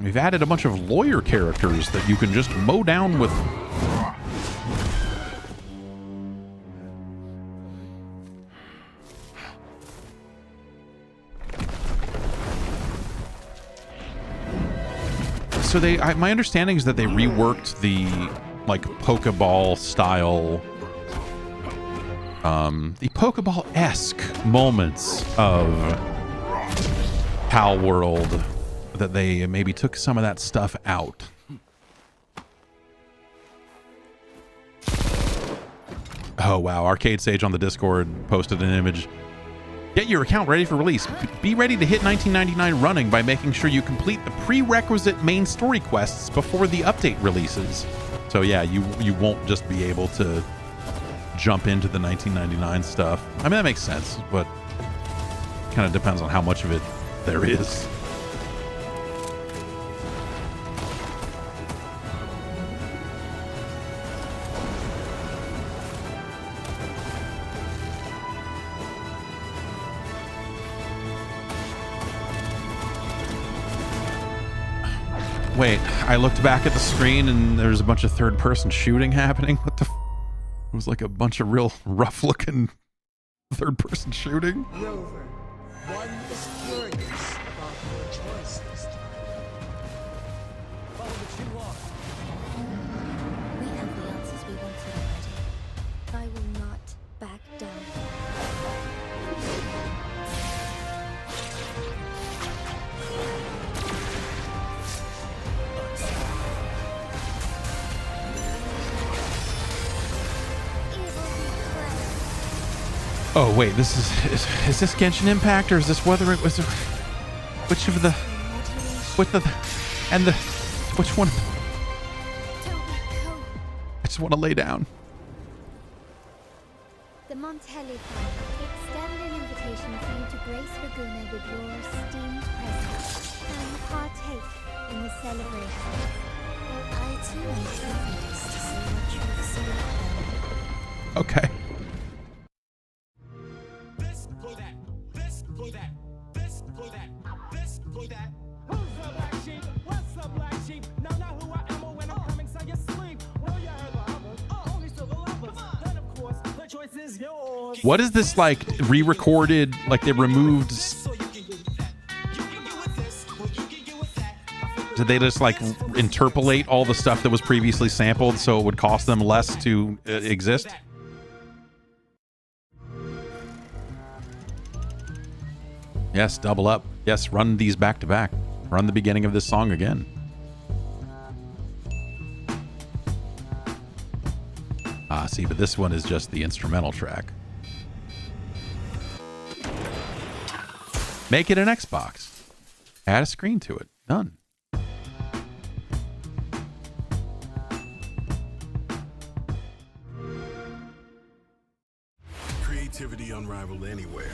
We've added a bunch of lawyer characters that you can just mow down with. So my understanding is that they reworked the like Pokeball style, the Pokeball-esque moments of Pal World, that they maybe took some of that stuff out. Oh wow, Arcade Sage on the Discord posted an image. Get your account ready for release. Be ready to hit 1999 running by making sure you complete the prerequisite main story quests before the update releases. So yeah, you won't just be able to jump into the 1999 stuff. I mean, that makes sense, but kind of depends on how much of it there is. Wait, I looked back at the screen and there's a bunch of third-person shooting happening. What the? It was like a bunch of real rough-looking third-person shooting.
Rover, one is furious about your choices.
Follow the true law.
We have the answers we wanted already. I will not back down.
Oh wait, this is this Genshin Impact, or is this whether it was which of the which one? I just want to lay down.
The Montelli family extend an invitation for you to grace Laguna with your esteemed presence and partake in the celebration. I too am curious to see what you have seen of them.
Okay. What is this, like, re-recorded, like they removed? Did they just like interpolate all the stuff that was previously sampled so it would cost them less to exist? Yes, double up. Yes, run these back to back. Run the beginning of this song again. Ah, see, but this one is just the instrumental track. Make it an Xbox. Add a screen to it. Done.
Creativity unrivaled anywhere.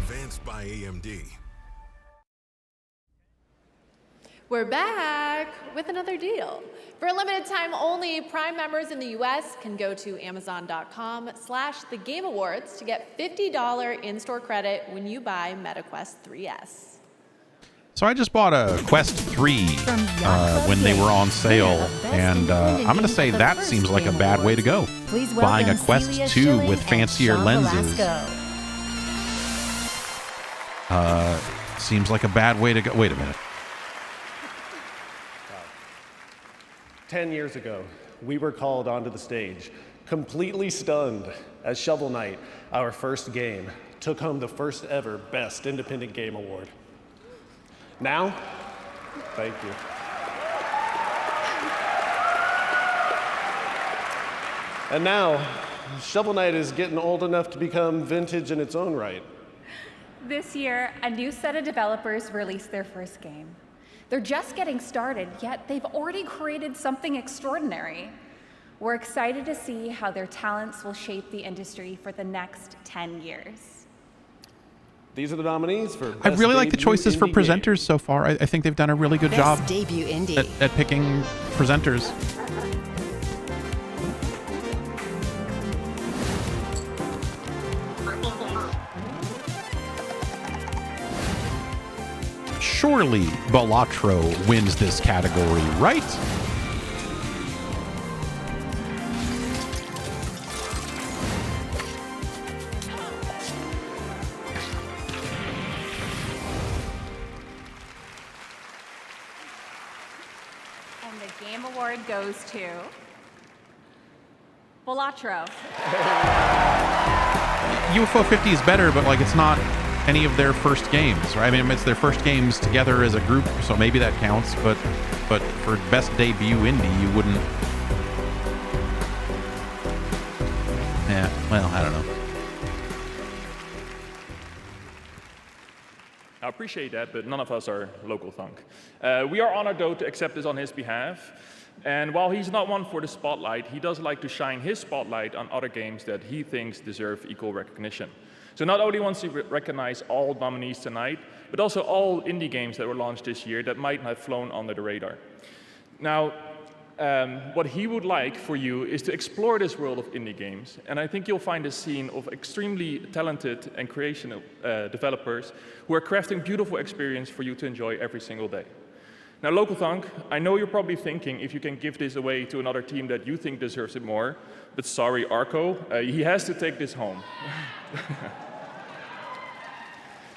Advanced by AMD.
We're back with another deal. For a limited time only, Prime members in the US can go to Amazon.com/The Game Awards to get $50 in-store credit when you buy MetaQuest 3S.
So I just bought a Quest 3 when they were on sale, and I'm going to say that seems like a bad way to go. Buying a Quest 2 with fancier lenses seems like a bad way to go. Wait a minute.
10 years ago, we were called onto the stage, completely stunned, as Shovel Knight, our first game, took home the first ever Best Independent Game Award. Now, thank you. And now, Shovel Knight is getting old enough to become vintage in its own right.
This year, a new set of developers released their first game. They're just getting started, yet they've already created something extraordinary. We're excited to see how their talents will shape the industry for the next 10 years.
These are the nominees for Best
I really like the choices for
Indie
presenters so far. I think they've done a really good job
debut indie.
at picking presenters. Surely Balatro wins this category, right?
Award goes to Volatro.
UFO 50 is better, but like it's not any of their first games, right? I mean, it's their first games together as a group, so maybe that counts. But for best debut indie, you wouldn't. Yeah, well, I don't know.
I appreciate that, but none of us are local thunk. We are honored, though, to accept this on his behalf. And while he's not one for the spotlight, he does like to shine his spotlight on other games that he thinks deserve equal recognition. So not only wants to recognize all nominees tonight, but also all indie games that were launched this year that might have flown under the radar. Now, what he would like for you is to explore this world of indie games, and I think you'll find a scene of extremely talented and creative developers who are crafting beautiful experience for you to enjoy every single day. Now, Local Thunk, I know you're probably thinking if you can give this away to another team that you think deserves it more, but sorry, Arco, he has to take this home.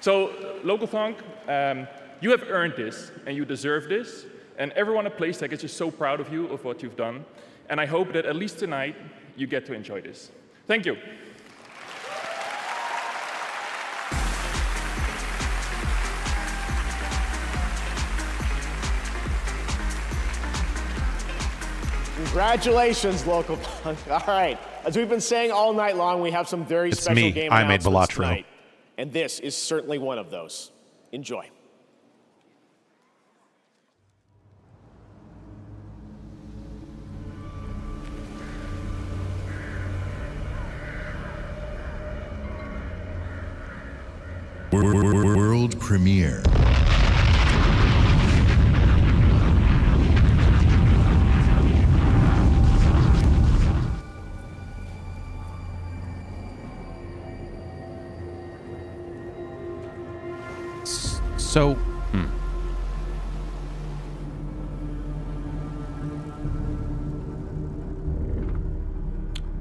So, Local Thunk, you have earned this, and you deserve this. And everyone at PlayStech is just so proud of you, of what you've done. And I hope that at least tonight, you get to enjoy this. Thank you.
Congratulations, Local Punk. All right, as we've been saying all night long, we have some very special game announcements tonight. And this is certainly one of those. Enjoy.
World premiere.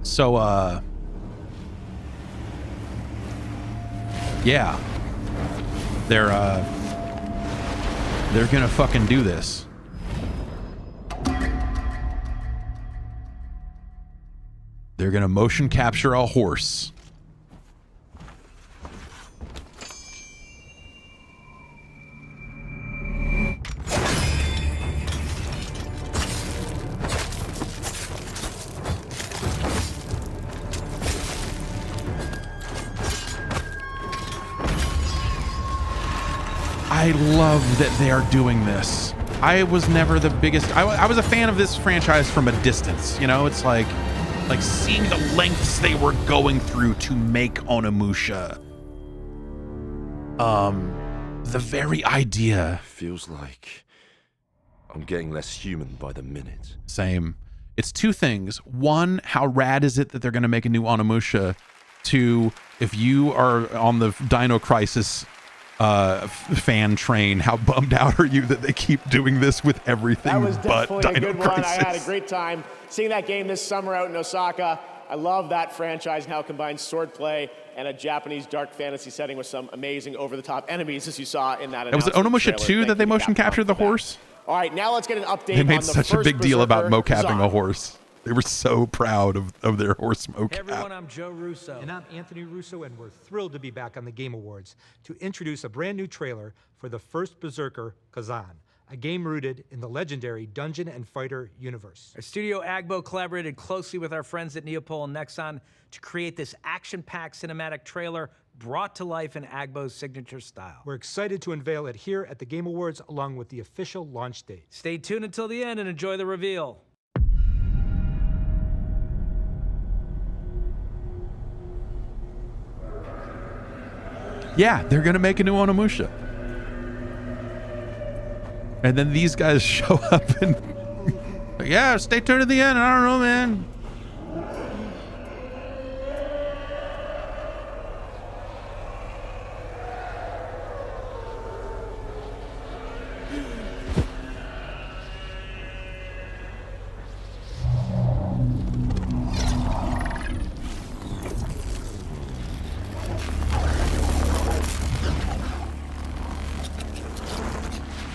So, yeah, they're gonna fucking do this. They're gonna motion capture a horse. I love that they are doing this. I was never the biggest. I was a fan of this franchise from a distance. You know, it's like seeing the lengths they were going through to make Onimusha. The very idea.
Feels like I'm getting less human by the minute.
Same. It's two things. One, how rad is it that they're going to make a new Onimusha? Two, if you are on the Dino Crisis fan train, how bummed out are you that they keep doing this with everything but Dino Crisis? That was definitely a good one. I had a
great time seeing that game this summer out in Osaka. I love that franchise and how it combines swordplay and a Japanese dark fantasy setting with some amazing over-the-top enemies, as you saw in that announcement.
Was it Onimusha 2 that they motion captured the horse?
All right, now let's get an update.
They made
on the
such a big deal about mocapping
Zon.
a horse. They were so proud of their horse mocap.
Hey everyone, I'm Joe Russo. And I'm Anthony Russo, and we're thrilled to be back on the Game Awards to introduce a brand new trailer for the first Berserker, Kazan, a game rooted in the legendary Dungeon and Fighter universe.
Our studio Agbo collaborated closely with our friends at Neopol and Nexon to create this action-packed cinematic trailer brought to life in Agbo's signature style.
We're excited to unveil it here at the Game Awards along with the official launch date.
Stay tuned until the end and enjoy the reveal.
Yeah, they're gonna make a new Onimusha. And then these guys show up and yeah, stay tuned to the end. I don't know, man.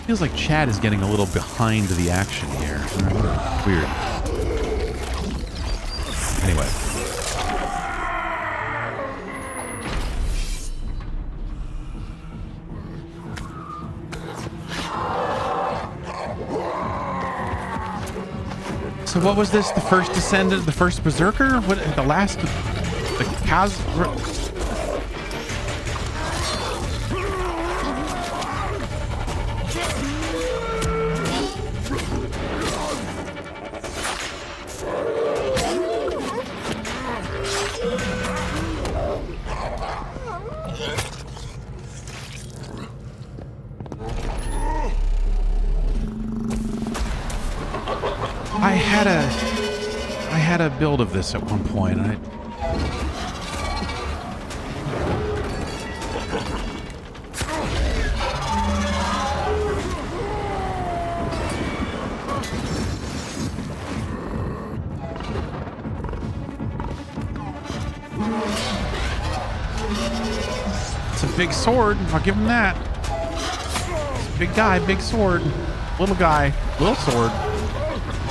Feels like Chad is getting a little behind the action here. Weird. Anyway. So what was this? The first Descendant, the first Berserker? What? The last? The Kaz? I had a build of this at one point, and it's a big sword. I'll give him that. Big guy, big sword. Little guy, little sword.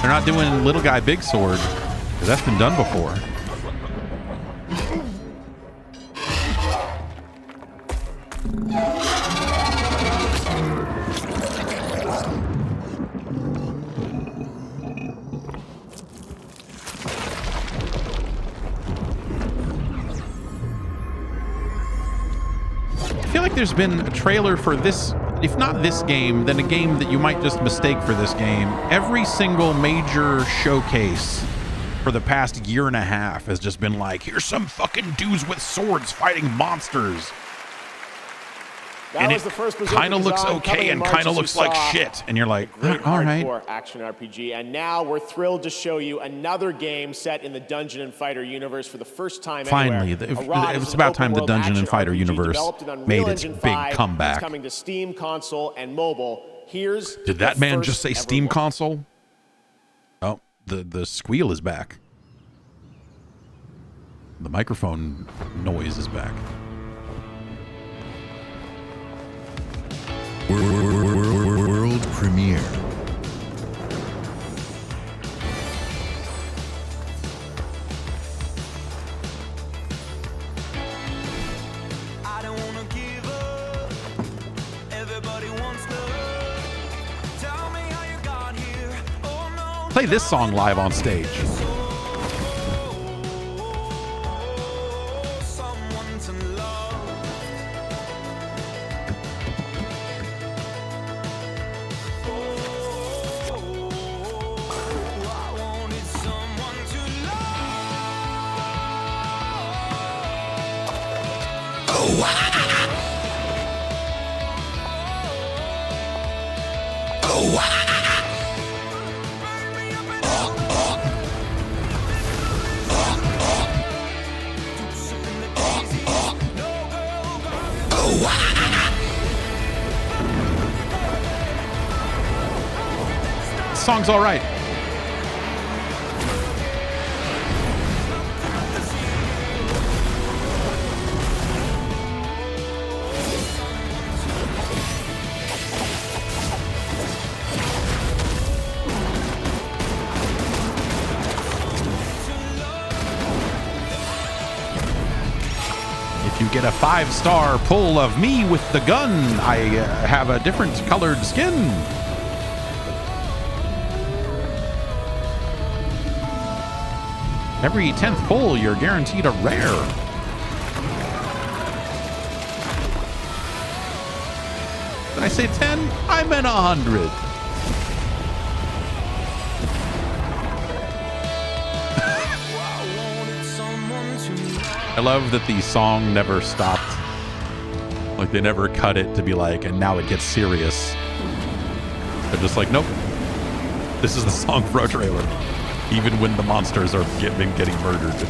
They're not doing little guy, big sword, because that's been done before. I feel like there's been a trailer for this. If not this game, then a game that you might just mistake for this game. Every single major showcase for the past year and a half has just been like, here's some fucking dudes with swords fighting monsters.
That
and
was
it
the first
kind of looks okay and kind of looks like shit. And you're like, all right.
Hardcore action RPG. And now we're thrilled to show you another game set in the Dungeon and Fighter universe for the first time
Finally,
anywhere.
it was about time the Dungeon and Fighter universe made its big comeback.
It's coming to Steam console and mobile. Here's
Did that man just say Steam console? Oh, the squeal is back. The microphone noise is back.
World premiere.
I don't wanna give up. Everybody wants love. Tell me how you got here. Oh no.
Play this song live on stage.
Someone to love.
This song's all right. If you get a 5-star pull of me with the gun, I have a different colored skin. Every 10th pull, you're guaranteed a rare. Did I say 10? I meant 100. I love that the song never stopped. Like, they never cut it to be like, and now it gets serious. They're just like, nope. This is the song for our trailer. Even when the monsters are getting murdered.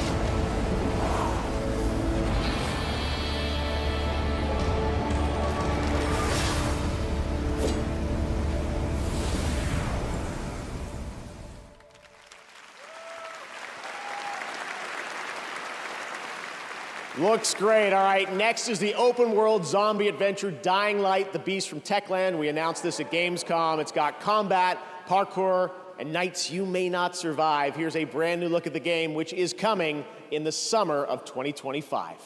Looks great. All right, next is the open world zombie adventure Dying Light, the Beast from Techland. We announced this at Gamescom. It's got combat, parkour, and nights you may not survive. Here's a brand new look at the game, which is coming in the summer of 2025.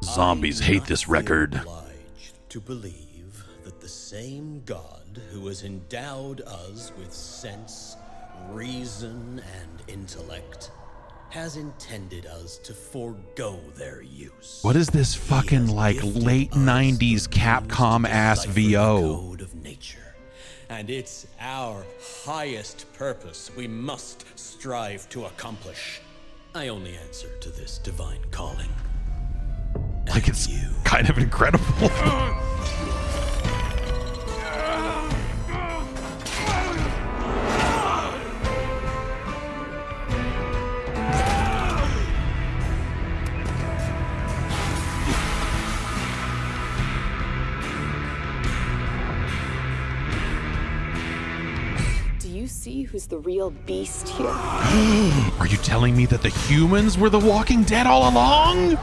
Zombies hate this record.
To believe that the same God who has endowed us with sense, reason, and intellect has intended us to forego their use.
What is this fucking like late 90s Capcom ass VO?
Code of nature, and it's our highest purpose we must strive to accomplish. I only answer to this divine calling.
Like, it's kind of incredible.
Do you see who's the real beast here?
Are you telling me that the humans were the Walking Dead all along?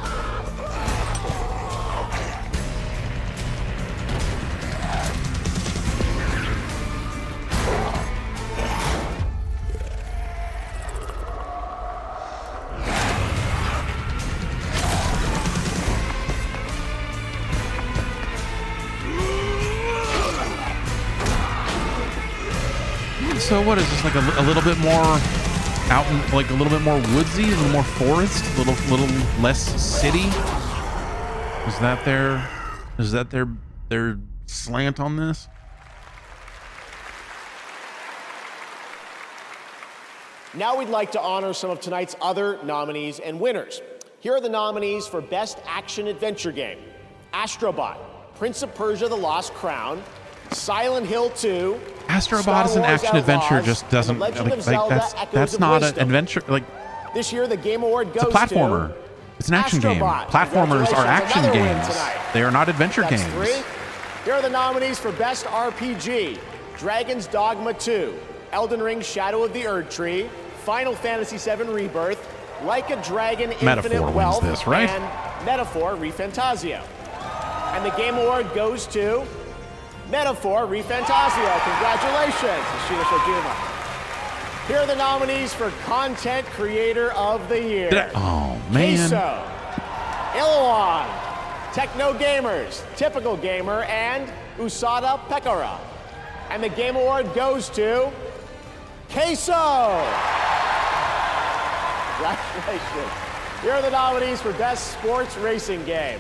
So what is this, like a little bit more out, like a little bit more woodsy, a little more forest, a little less city? Is that their slant on this?
Now we'd like to honor some of tonight's other nominees and winners. Here are the nominees for Best Action Adventure Game: Astrobot, Prince of Persia: The Lost Crown, Silent Hill 2.
Astrobot is an action adventure, just doesn't like that's not an adventure. Like,
this year the Game Award goes
it's a platformer. It's an action game. Platformers are action games. They are not adventure games.
3. Here are the nominees for Best RPG: Dragon's Dogma 2, Elden Ring: Shadow of the Erdtree, Final Fantasy VII Rebirth, Like a Dragon: Infinite Wealth,
wins this, right?
and Metaphor: ReFantazio. And the Game Award goes to Metaphor: ReFantazio. Congratulations, Ashina Shojima. Here are the nominees for Content Creator of the Year.
Oh, man.
Queso, Illawan, Techno Gamers, Typical Gamer, and Usada Pekara. And the Game Award goes to Queso. Congratulations. Here are the nominees for Best Sports Racing Game: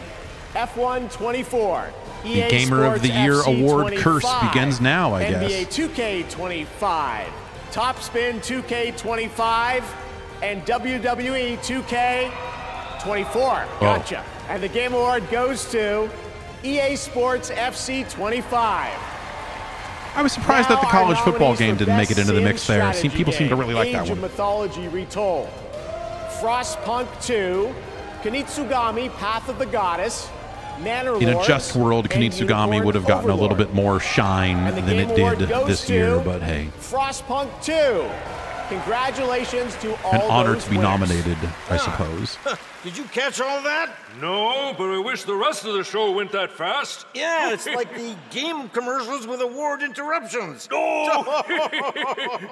F1 24.
The Gamer of the Year award curse begins now, I guess.
NBA 2K25, Top Spin 2K25, and WWE 2K24. Gotcha. And the Game Award goes to EA Sports FC 25.
I was surprised that the college football game didn't make it into the mix there. People seem to really like that
Age of
one.
Mythology Retold, Frostpunk 2, Kunitsugami: Path of the Goddess, Manor
In a
Lords,
just world,
and
Kunitsugami would have gotten a little bit more shine than it did this year, but hey.
Frostpunk 2. Congratulations to all
An honor
those
to be
winners.
nominated, I suppose.
Did you catch all that? No, but I wish the rest of the show went that fast. Yeah, it's like the game commercials with award interruptions. Oh!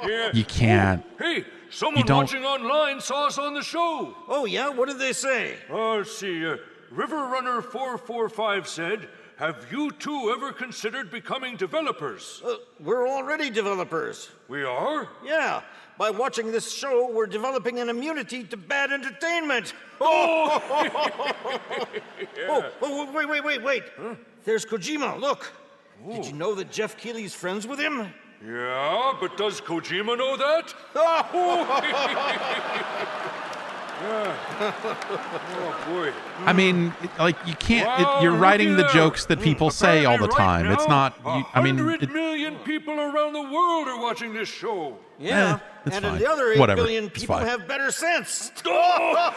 Yeah.
You can't.
Hey, someone
don't-
watching online saw us on the show. Oh, yeah? What did they say? Let's see. Riverrunner445 said, "Have you two ever considered becoming developers?" We're already developers. We are? Yeah. By watching this show, we're developing an immunity to bad entertainment. Oh! Wait. Huh? There's Kojima, look. Did you know that Jeff Keighley's friends with him? Yeah, but does Kojima know that?
Oh, boy.
I mean, like, you can't.
Wow,
You're writing the
looky
jokes that people say all the
Apparently
time.
right
It's
now,
not. I mean,
100 million people around the world are watching this show.
Yeah,
it's
and
fine.
the other 8
Whatever.
billion
It's
people
fine.
have better sense.
Yeah,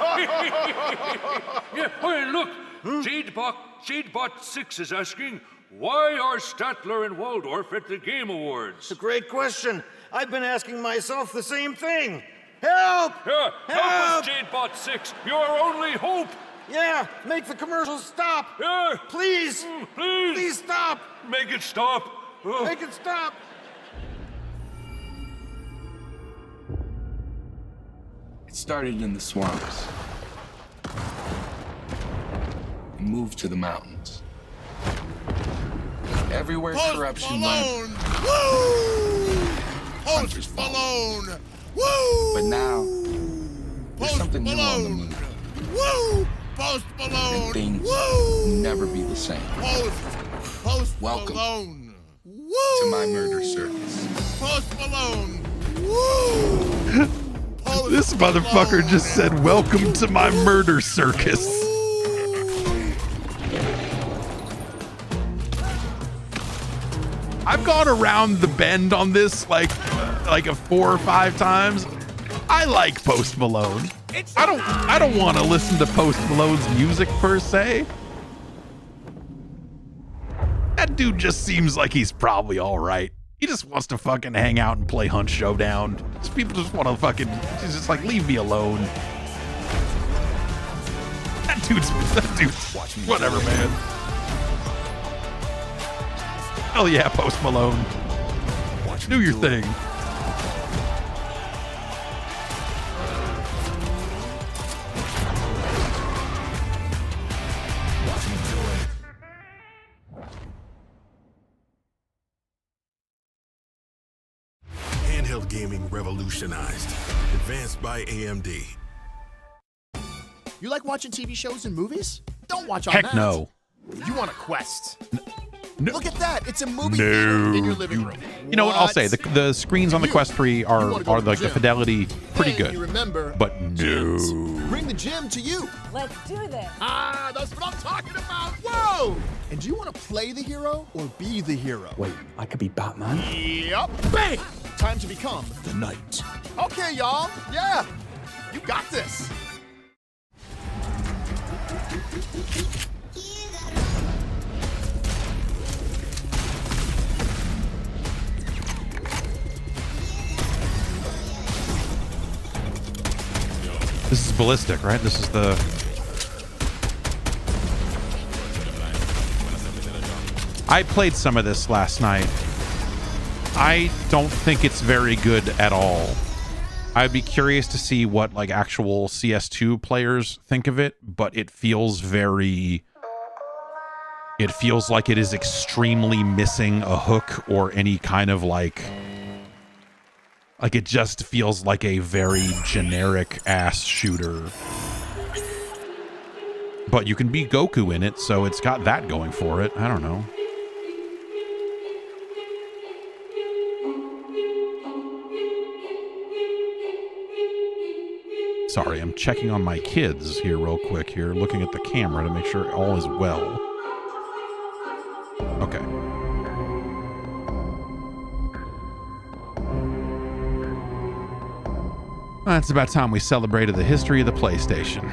hey, look. Jadebot 6 is asking, why are Statler and Waldorf at the Game Awards?
It's a great question. I've been asking myself the same thing. Help!
Help us, Jadebot 6. You're our only hope.
Yeah, make the commercials stop.
Yeah.
Please.
Please.
Please stop.
Make it stop. Oh.
Make it stop.
It started in the swamps. And moved to the mountains. Everywhere corruption went. Hunters followed. But now, there's something new on the move.
Post Malone!
And things will never be the same.
Post
Welcome
Malone!
to my murder circus.
Post Malone!
This motherfucker just said, "Welcome to my murder circus." I've gone around the bend on this like 4 or 5 times. I like Post Malone. I don't want to listen to Post Malone's music per se. That dude just seems like he's probably all right. He just wants to fucking hang out and play Hunt Showdown. Just people just want to fucking just like leave me alone. That dude's whatever, man. Hell yeah, Post Malone. Do your thing.
Handheld gaming revolutionized. Advanced by AMD.
You like watching TV shows and movies? Don't watch on
Heck
that.
no.
You want a Quest.
No.
Look at that. It's a movie theater in your living room.
You know what I'll say? The screens on the Quest 3 are like the fidelity pretty
Hey,
good.
you remember
But no.
Bring the gym to you.
Let's do this.
Ah, that's what I'm talking about. Whoa! And do you want to play the hero or be the hero?
Wait, I could be Batman?
Yep. Bang! Time to become
The Knight.
Okay, y'all. Yeah. You got this.
This is Ballistic, right? This is the... I played some of this last night. I don't think it's very good at all. I'd be curious to see what like actual CS2 players think of it, but it feels very... It feels like it is extremely missing a hook or any kind of like it just feels like a very generic ass shooter. But you can be Goku in it, so it's got that going for it. I don't know. Sorry, I'm checking on my kids here real quick here, looking at the camera to make sure all is well. Okay. Well, it's about time we celebrated the history of the PlayStation.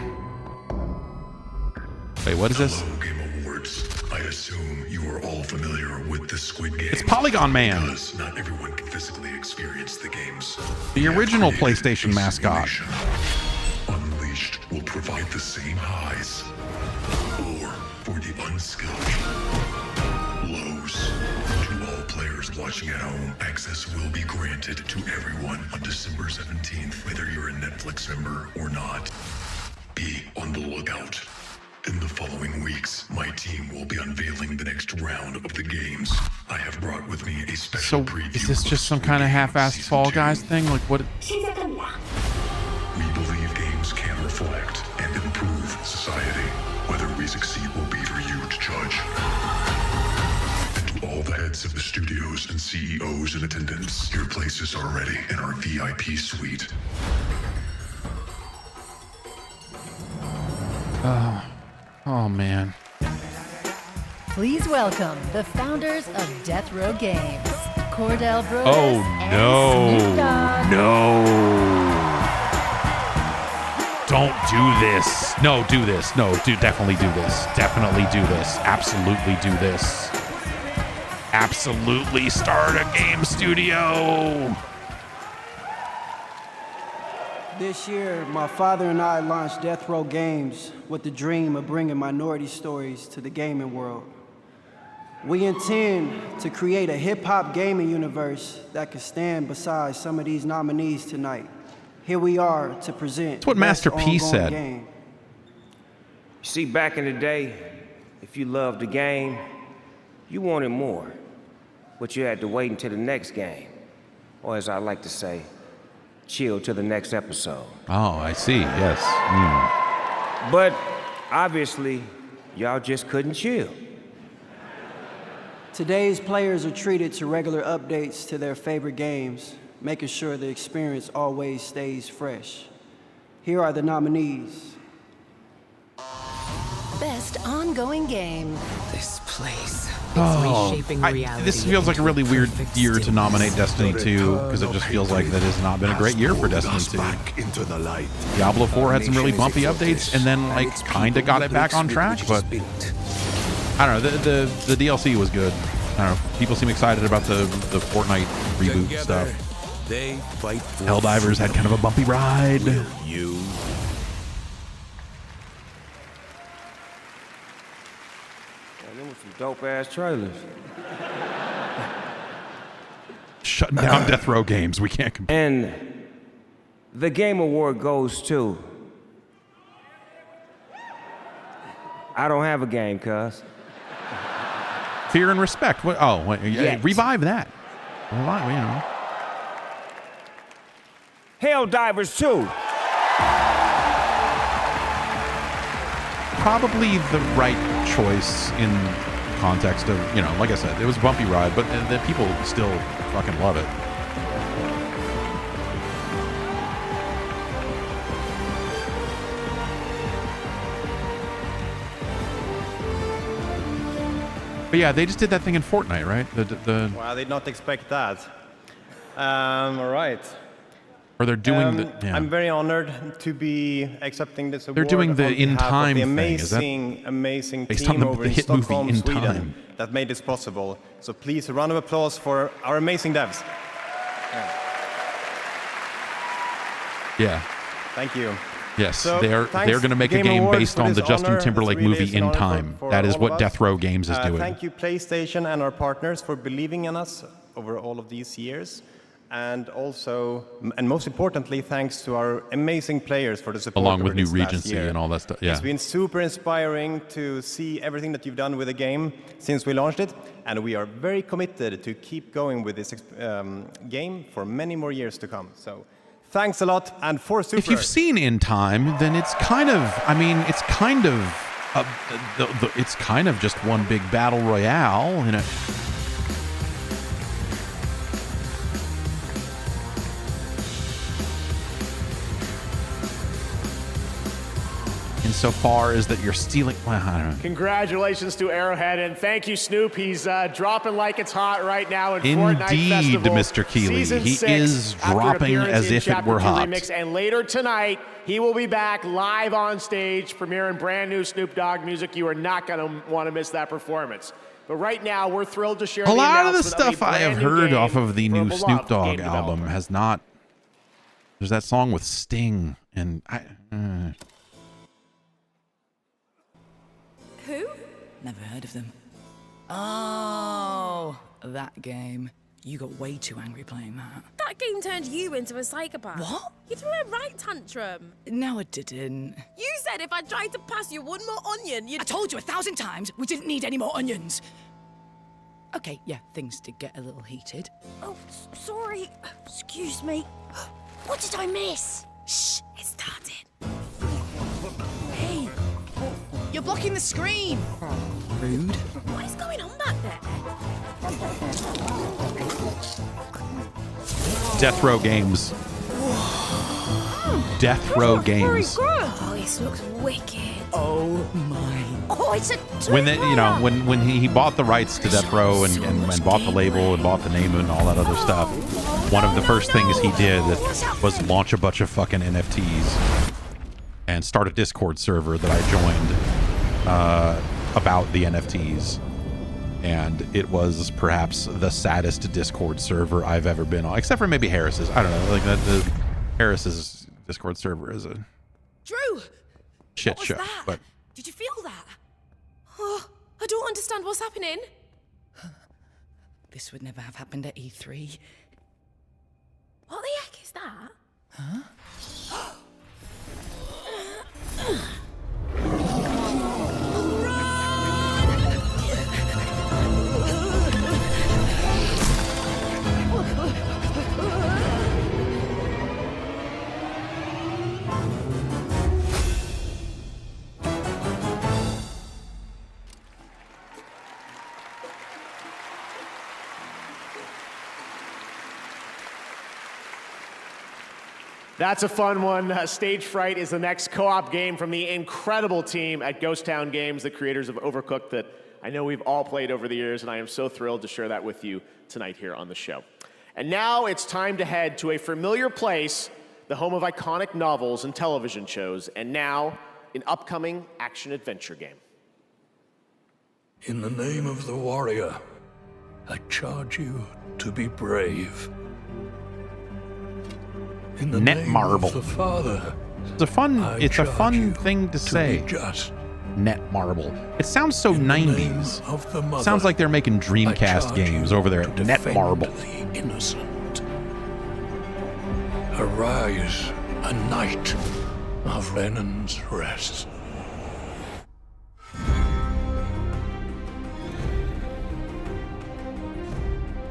Wait, what is this?
Hello, Game Awards. I assume you are all familiar with the Squid Game.
It's Polygon Man.
Because not everyone can physically experience the games.
The original PlayStation mascot.
Unleashed will provide the same highs. Or for the unskilled, lows. To all players watching at home, access will be granted to everyone on December 17th, whether you're a Netflix member or not. Be on the lookout. In the following weeks, my team will be unveiling the next round of the games. I have brought with me a special preview.
Is this just some kind of half-assed Fall Guys thing? Like what?
We believe games can reflect and improve society. Whether we succeed will be for you to judge. And to all the heads of the studios and CEOs in attendance, your places are ready in our VIP suite.
Oh man.
Please welcome the founders of Death Row Games, Cordell Brothers
Oh
and Snoop
no.
Dogg.
No. Don't do this. No, do this. No, definitely do this. Definitely do this. Absolutely do this. Absolutely start a game studio.
This year, my father and I launched Death Row Games with the dream of bringing minority stories to the gaming world. We intend to create a hip-hop gaming universe that could stand beside some of these nominees tonight. Here we are to present.
That's what Master P said.
You see, back in the day, if you loved the game, you wanted more, but you had to wait until the next game, or as I like to say, chill till the next episode.
Oh, I see. Yes.
But obviously, y'all just couldn't chill.
Today's players are treated to regular updates to their favorite games, making sure the experience always stays fresh. Here are the nominees.
Best ongoing game.
This place is
Oh,
reshaping reality.
this feels like a really weird year to nominate Destiny 2 because it just feels like that has not been a great year for Destiny 2.
Into the light.
Diablo 4 had some really bumpy updates and then like kind of got it back on track, but I don't know. The DLC was good. I don't know. People seem excited about the Fortnite reboot stuff.
They fight for
Helldivers had kind of a bumpy ride.
you.
Them were some dope-ass trailers.
Shutting down Death Row Games. We can't compare.
And the Game Award goes to... I don't have a game, cuz.
Fear and Respect. What, oh, wait,
Yet.
revive that. Revive, you know.
Helldivers 2.
Probably the right choice in context of, you know, like I said, it was a bumpy ride, but the people still fucking love it. But yeah, they just did that thing in Fortnite, right?
Well, I did not expect that. All right.
Or they're doing the. Yeah.
I'm very honored to be accepting this award.
They're doing the
on
In
behalf of
Time
the
thing. Is that
amazing
based on
team
the
over in
hit movie
Stockholm,
In
Sweden,
Time?
that made this possible. So please, a round of applause for our amazing devs.
Yeah.
Thank you.
Yes,
So,
they're
thanks
going to make a
Game
game
Awards
based
for
on the
this
Justin
honor.
Timberlake
It's really
movie
an
In
honor
Time.
for
That is
all
what
of us.
Death Row Games is doing.
Thank you, PlayStation and our partners, for believing in us over all of these years. And also, and most importantly, thanks to our amazing players for the support.
Along with
over
New
this last
Regency
year.
and all that stuff. Yeah.
It's been super inspiring to see everything that you've done with the game since we launched it. And we are very committed to keep going with this game for many more years to come. So thanks a lot. And for Super.
If you've seen In Time, then it's kind of, I mean, it's kind of, it's kind of just one big battle royale, you know. Insofar as that you're stealing, well, I don't know.
Congratulations to Arrowhead, and thank you, Snoop. He's dropping like it's hot right now in Fortnite
Indeed,
Festival.
Mr. Keeley.
Season
He
6,
is
after an
dropping
appearance
as
in
if it
Chapter
were
2
hot.
Remix, and later tonight, he will be back live on stage, premiering brand new Snoop Dogg music. You are not going to want to miss that performance. But right now, we're thrilled to share
A lot of the
announcement
stuff I have
brand new
heard
game
off of the
for a
new
beloved
Snoop Dogg
game
album
developer.
has not. There's that song with Sting, and
Who?
Never heard of them. Oh, that game. You got way too angry playing that.
That game turned you into a psychopath. What? You threw a right tantrum.
No, I didn't.
You said if I tried to pass you one more onion, you'd...
I told you 1,000 times we didn't need any more onions. Okay, yeah, things did get a little heated.
Oh, sorry. Excuse me. What did I miss? Shh, it started.
Hey, you're blocking the screen. Rude.
What is going on back there?
Death Row Games. Death Row Games.
Oh, this looks wicked.
Oh my.
Oh, it's a
When when he bought the rights to Death Row and bought the label and bought the name and all that other stuff, one of the first things he did was launch a bunch of fucking NFTs and start a Discord server that I joined about the NFTs. And it was perhaps the saddest Discord server I've ever been on, except for maybe Harris's. I don't know, like the Harris's Discord server is a
Drew!
shit show.
That?
But
Did you feel that? Oh, I don't understand what's happening. This would never have happened at E3. What the heck is that? Huh?
That's a fun one. Stage Fright is the next co-op game from the incredible team at Ghost Town Games, the creators of Overcooked, that I know we've all played over the years, and I am so thrilled to share that with you tonight here on the show. And now it's time to head to a familiar place, the home of iconic novels and television shows, and now an upcoming action-adventure game.
In the name of the warrior, I charge you to be brave. In the name
Netmarble.
of the Father,
It's a fun thing to say.
just
Netmarble. It sounds so 90s. Sounds like they're making Dreamcast games over there at Netmarble.
the innocent. Arise, a knight of Renan's Rest.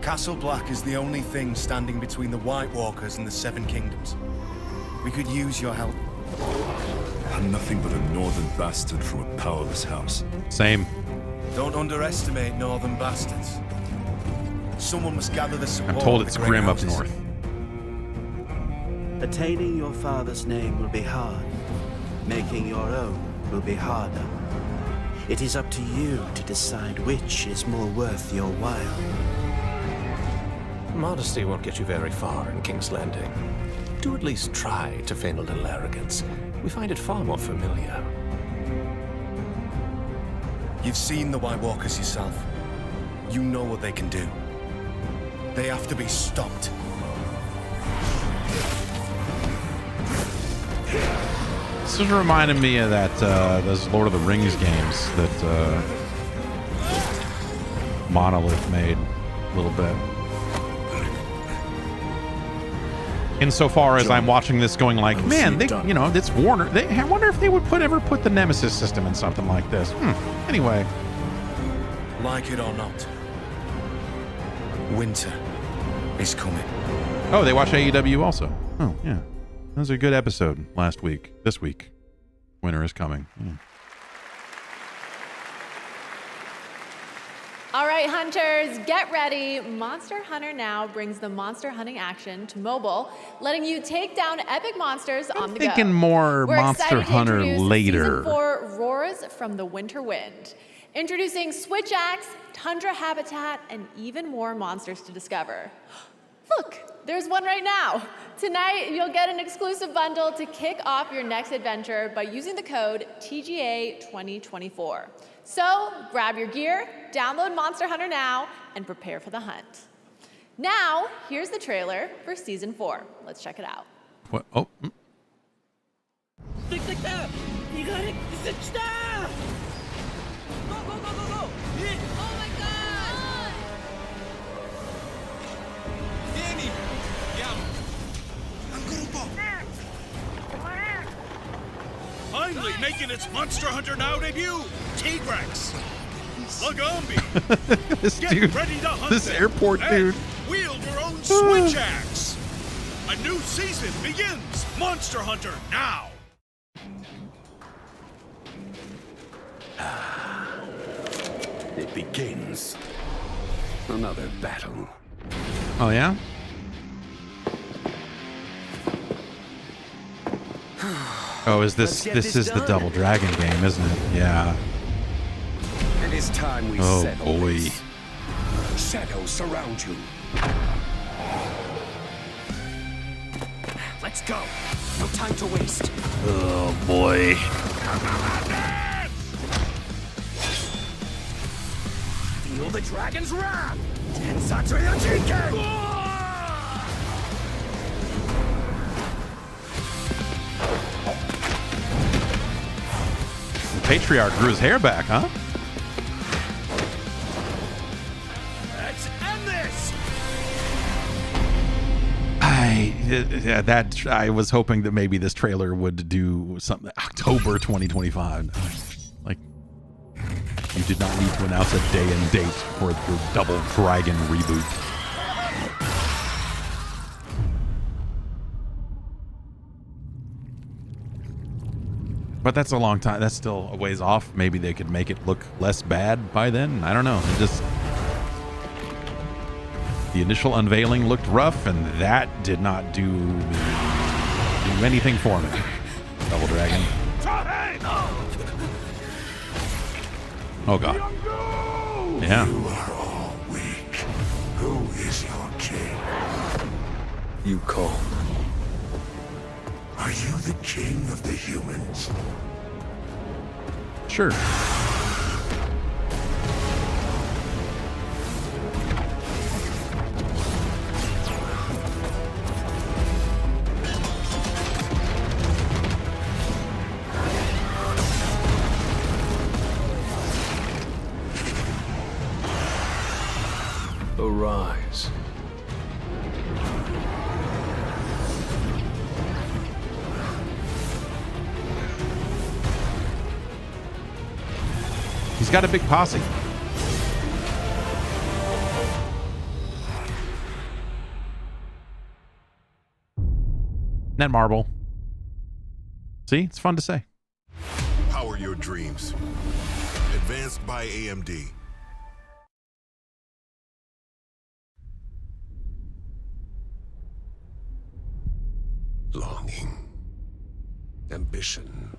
Castle Black is the only thing standing between the White Walkers and the Seven Kingdoms. We could use your help.
I'm nothing but a northern bastard from a powerless house.
Same.
Don't underestimate northern bastards. Someone must gather the support.
I'm told
of
it's
the great
grim up
houses.
north.
Attaining your father's name will be hard. Making your own will be harder. It is up to you to decide which is more worth your while.
Modesty won't get you very far in King's Landing. Do at least try to feign a little arrogance. We find it far more familiar.
You've seen the White Walkers yourself. You know what they can do. They have to be stopped.
This is reminding me of that those Lord of the Rings games that Monolith made a little bit. Insofar as I'm watching this going like, man, it's Warner. I wonder if they would ever put the Nemesis system in something like this. Anyway.
Like it or not, winter is coming.
Oh, they watch AEW also. Oh, yeah. That was a good episode last week. This week, winter is coming. Yeah.
All right, hunters, get ready. Monster Hunter Now brings the monster hunting action to mobile, letting you take down epic monsters on the go.
Thinking more
We're
Monster
excited to
Hunter
introduce
later.
Season 4 Roars from the Winter Wind. Introducing Switch Axe, Tundra Habitat, and even more monsters to discover. Look, there's one right now. Tonight, you'll get an exclusive bundle to kick off your next adventure by using the code TGA2024. So, grab your gear, download Monster Hunter Now, and prepare for the hunt. Now, here's the trailer for Season 4. Let's check it out.
What? Oh.
Stick there! You got it! Sit down! Go, go, go, go, go! Hit! Oh my god! Danny!
Finally making its Monster Hunter Now debut, T-Rex. Lagombi.
This
Get
dude,
ready to hunt
this
them
airport
and
dude.
Wield your own Switch Axe. A new season begins. Monster Hunter Now.
It begins. Another battle.
Oh, yeah? Oh, is this is the Double Dragon game, isn't it? Yeah.
It is time we
Oh
settle
boy.
this. Shadows surround you. Let's go. No time to waste.
Oh boy.
Feel the dragon's wrath. Tensatsuya Jinken.
The Patriarch grew his hair back, huh?
Let's end this.
I was hoping that maybe this trailer would do something. October 2025. Like, you did not need to announce a day and date for the Double Dragon reboot. But that's a long time. That's still a ways off. Maybe they could make it look less bad by then. I don't know. It just, the initial unveiling looked rough, and that did not do anything for me. Double Dragon. Oh god. Yeah.
You are all weak. Who is your king?
You call.
Are you the king of the humans?
Sure.
Arise.
He's got a big posse. Net marble. See, it's fun to say.
Power your dreams. Advanced by AMD.
Longing. Ambition.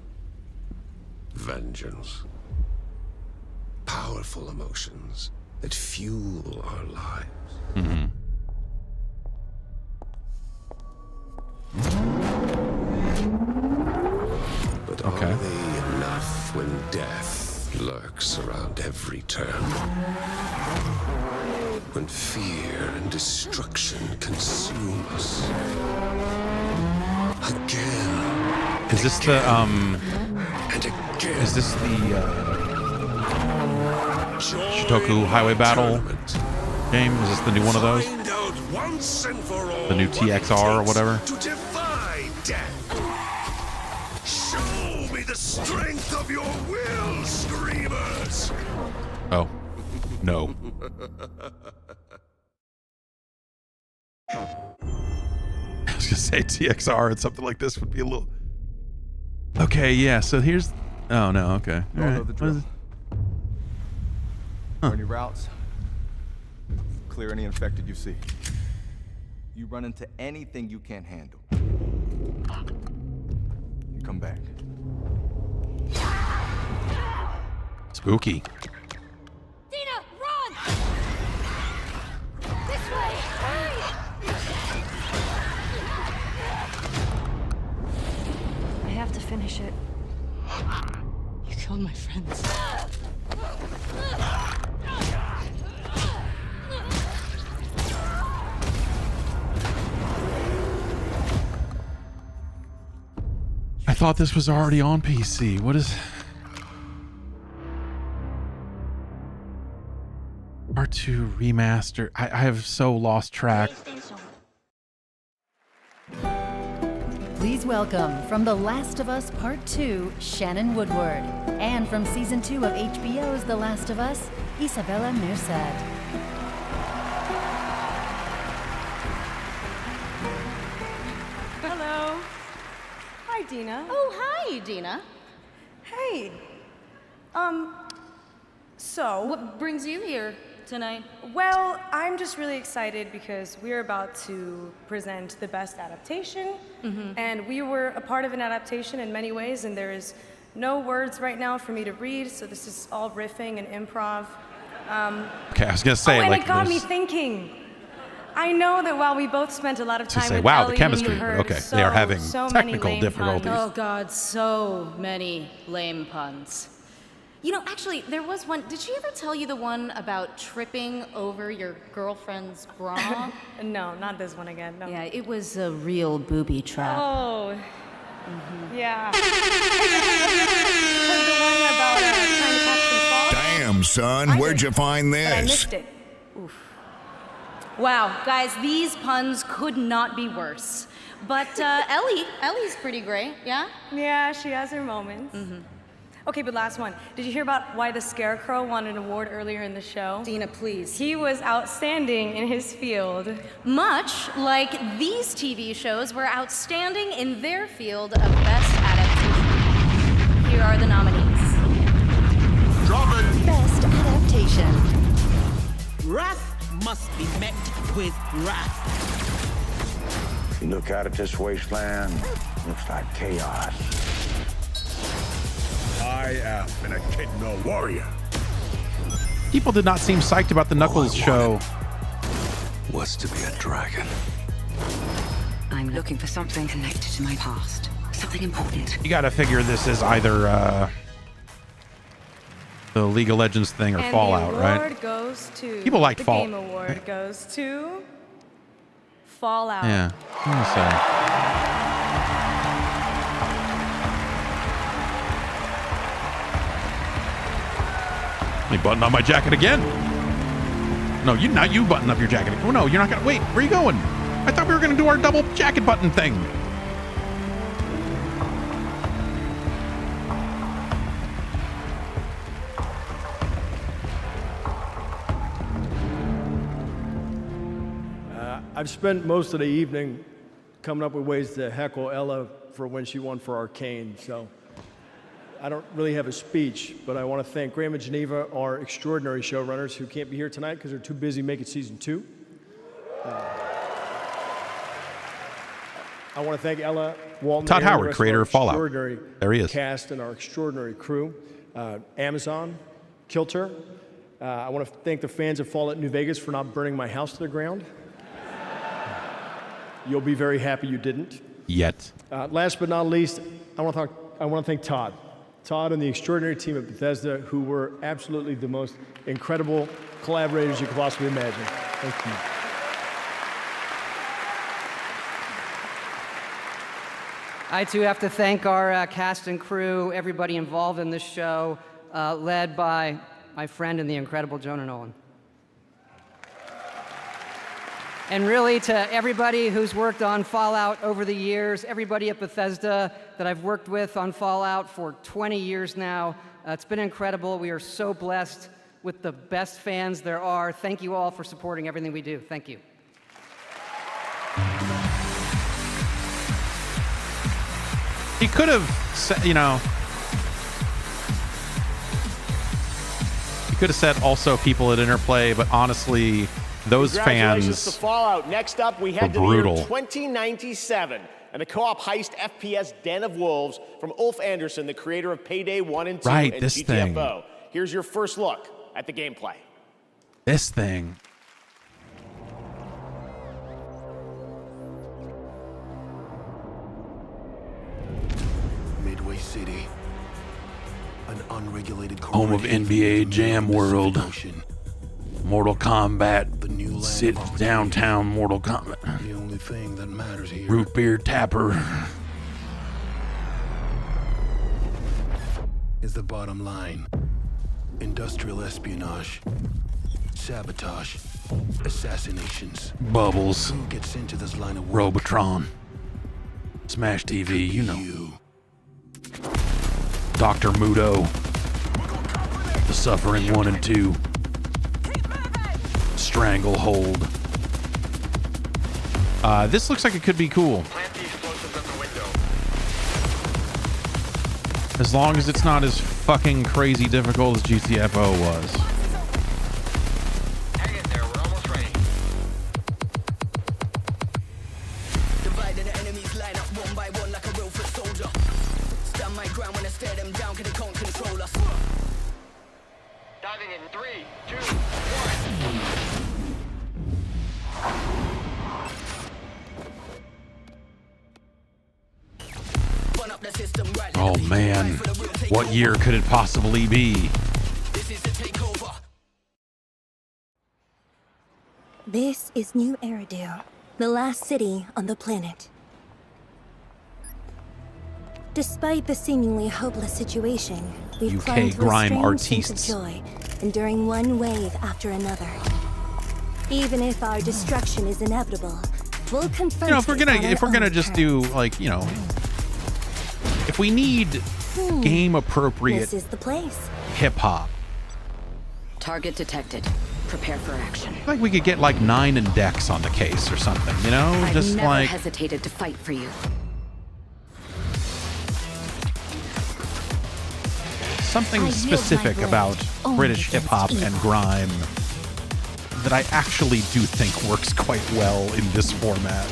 Vengeance. Powerful emotions that fuel our lives.
Mm-hmm.
But are they enough when death lurks around every turn? When fear and destruction consume us? Again.
Is this the
and again.
Is this the Shitoku Highway Battle game? Is this the new one of those? The new TXR or whatever?
To defy death. Show me the strength of your will, Screamers.
Oh. No. I was gonna say TXR and something like this would be a little. Okay, yeah, so here's. Oh no, okay. All right.
The drill. On your routes, clear any infected you see. You run into anything you can't handle, you come back.
Spooky.
Dina, run! This way! Hurry!
I have to finish it.
You killed my friends.
I thought this was already on PC. What is... R2 remaster. I have so lost track.
Please welcome, from The Last of Us Part 2, Shannon Woodward. And from Season 2 of HBO's The Last of Us, Isabella Mirsad.
Hello. Hi, Dina.
Oh, hi, Dina.
Hey. So.
What brings you here
tonight?
Well, I'm just really excited because we're about to present the best adaptation, and we were a part of an adaptation in many ways, and there is no words right now for me to read, so this is all riffing and improv.
Okay, I was gonna say,
and
like,
it got me
there's-
thinking. I know that while we both spent a lot of
To
time
say,
with
wow, the
Ellie,
chemistry,
we
but
heard
okay, they are having
so
technical
many lame
difficulties.
puns.
Oh God, so many lame puns. You know, actually, there was one. Did she ever tell you the one about tripping over your girlfriend's bra?
No, not this one again. No.
Yeah, it was a real booby trap.
Oh, yeah. Heard the one about trying to catch some fog?
Damn, son, where'd you find
But I
this?
missed it.
Wow, guys, these puns could not be worse. But Ellie's pretty great, yeah?
Yeah, she has her moments. Okay, but last one. Did you hear about why the Scarecrow won an award earlier in the show?
Dina, please.
He was outstanding in his field.
Much like these TV shows were outstanding in their field of best adaptation. Here are the nominees.
Drop it!
Best adaptation.
Wrath must be met with wrath.
You look out at this wasteland, looks like chaos.
I am an echidna warrior.
People did not seem psyched about the Knuckles show.
Was to be a dragon.
I'm looking for something connected to my past. Something important.
You gotta figure this is either the League of Legends thing or
And
Fallout,
the
right?
award goes to
People like
the
Fall-
Game Award goes to Fallout.
Yeah, I'm gonna say. Let me button up my jacket again. No, not you button up your jacket. Oh no, you're not gonna wait. Where are you going? I thought we were gonna do our double jacket button thing.
I've spent most of the evening coming up with ways to heckle Ella for when she won for Arcane, so I don't really have a speech, but I want to thank Graham and Geneva, our extraordinary showrunners who can't be here tonight because they're too busy making season 2. I want to thank Ella, Walton,
Todd
and the
Howard,
rest
creator
our
of Fallout.
extraordinary
There he is.
Cast and our extraordinary crew, Amazon, Kilter. I want to thank the fans of Fallout New Vegas for not burning my house to the ground. You'll be very happy you didn't.
Yet.
Last but not least, I want to thank Todd. Todd and the extraordinary team at Bethesda, who were absolutely the most incredible collaborators you could possibly imagine. Thank you.
I too have to thank our cast and crew, everybody involved in this show, led by my friend and the incredible Jonah Nolan. And really to everybody who's worked on Fallout over the years, everybody at Bethesda that I've worked with on Fallout for 20 years now, it's been incredible. We are so blessed with the best fans there are. Thank you all for supporting everything we do. Thank you.
He could have said, you know, he could have said also people at Interplay, but honestly, those
Congratulations
fans
to Fallout. Next up, we head to the
brutal.
year 2097 and the co-op heist FPS Den of Wolves from Ulf Anderson, the creator of Payday 1 and 2
Right,
and
this
GTFO.
thing.
Here's your first look at the gameplay.
This thing.
Midway City. An unregulated
Home of NBA Jam World. Mortal Kombat. Sit downtown Mortal Kombat.
The only thing that matters here.
Root beer tapper.
Is the bottom line. Industrial espionage. Sabotage. Assassinations.
Bubbles.
Who gets into this line of work?
Robotron. Smash TV, you know. Dr. Mudo. The Suffering 1 and 2. Stranglehold. This looks like it could be cool. As long as it's not as fucking crazy difficult as GTFO was.
line up one by one like a real foot soldier. Stand my ground when I stare them down, cause they can't control us. Diving in 3, 2, 1. Up the system, right.
Oh man, what year could it possibly be?
This is the takeover.
This is New Eridu, the last city on the planet. Despite the seemingly hopeless situation, we've
UK
clung to
grime
a strange sense
artistes.
of joy, enduring one wave after another. Even if our destruction is inevitable, we'll confront
If we're
it on our
gonna
own
just
terms.
do like, if we need game appropriate
This is the place.
hip hop,
Target detected. Prepare for action.
I think we could get like 9 and Dex on the case or something,
I've
just
never
like
hesitated to fight for you.
something
I yield my
specific
blade
about
only
British hip hop
against
and
evil.
grime that I actually do think works quite well in this format.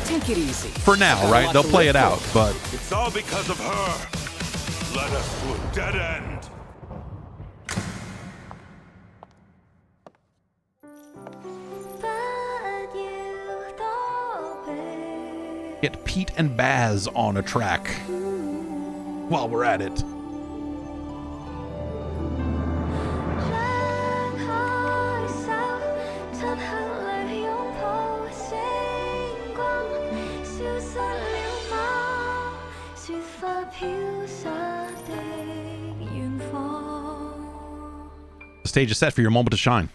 Take it easy.
For now, right? They'll play it out, but
It's all because of her. Led us to a dead end.
get Pete and Baz on a track while we're at it. The stage is set for your moment to shine.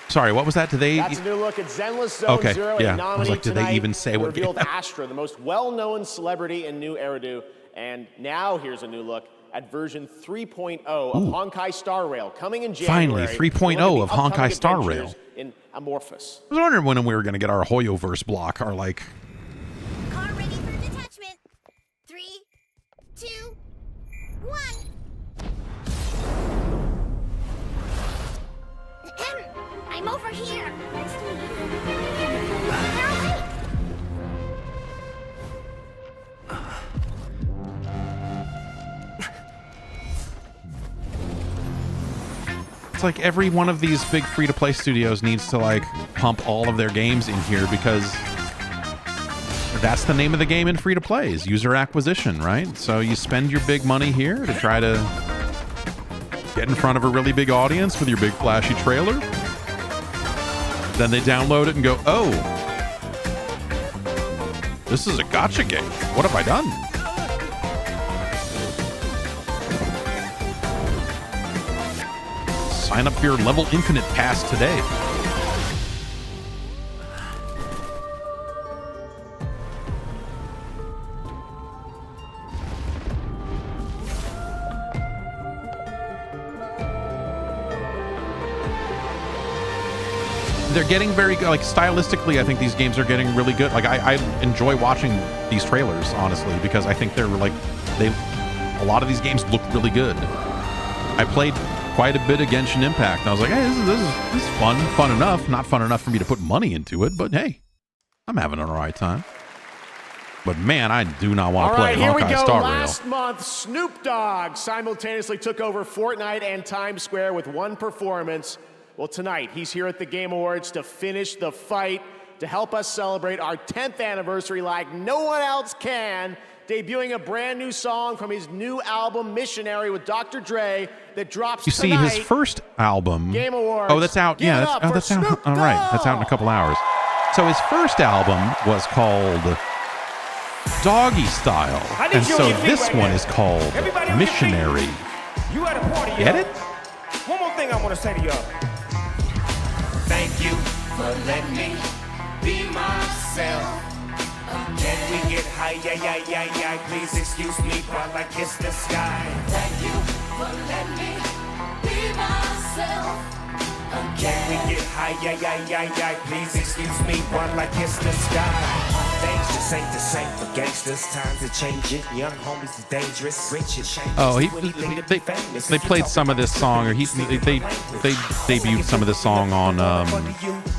Sorry, what was that? Did they?
That's a new look at Zenless Zone
Okay,
Zero.
yeah.
And
I was like, did they even say what
revealed
game?
Astra, the most well-known celebrity in New Eridu. And now here's a new look at version 3.0 of Honkai Star Rail, coming in January.
Finally, 3.0 of Honkai Star Rail.
In Amorphous.
I was wondering when we were going to get our Hoyoverse block, our like.
Car ready for detachment. 3, 2, 1. I'm over here. Nice to meet you.
It's like every one of these big free-to-play studios needs to like pump all of their games in here because that's the name of the game in free-to-play is user acquisition, right? So you spend your big money here to try to get in front of a really big audience with your big flashy trailer. Then they download it and go, oh, this is a gacha game. What have I done? Sign up for your Level Infinite Pass today. They're getting very good. Like stylistically, I think these games are getting really good. Like I enjoy watching these trailers, honestly, because I think they're like a lot of these games look really good. I played quite a bit of Genshin Impact, and I was like, hey, this is fun enough. Not fun enough for me to put money into it, but hey, I'm having an alright time. But man, I do not want to play Honkai Star Rail.
Last month, Snoop Dogg simultaneously took over Fortnite and Times Square with one performance. Well, tonight, he's here at the Game Awards to finish the fight, to help us celebrate our 10th anniversary like no one else can, debuting a brand new song from his new album, Missionary, with Dr. Dre, that drops
You see,
tonight.
his first album.
Game Awards.
Oh, that's out. Yeah, that's out. All right, that's out in a couple hours. So his first album was called Doggy Style, and so this one is called Missionary.
You at a party,
Get it?
One more thing I want to say to y'all. Thank you for letting me be myself. Can we get high? Yeah. Please excuse me while I kiss the sky. Thank you for letting me be myself. Can we get high? Yeah. Please excuse me while I kiss the sky. Things just ain't the same for gangsters. Times are changing. Young homies is dangerous. Rich is shameless.
Oh, they played some of this song, or they debuted some of this song on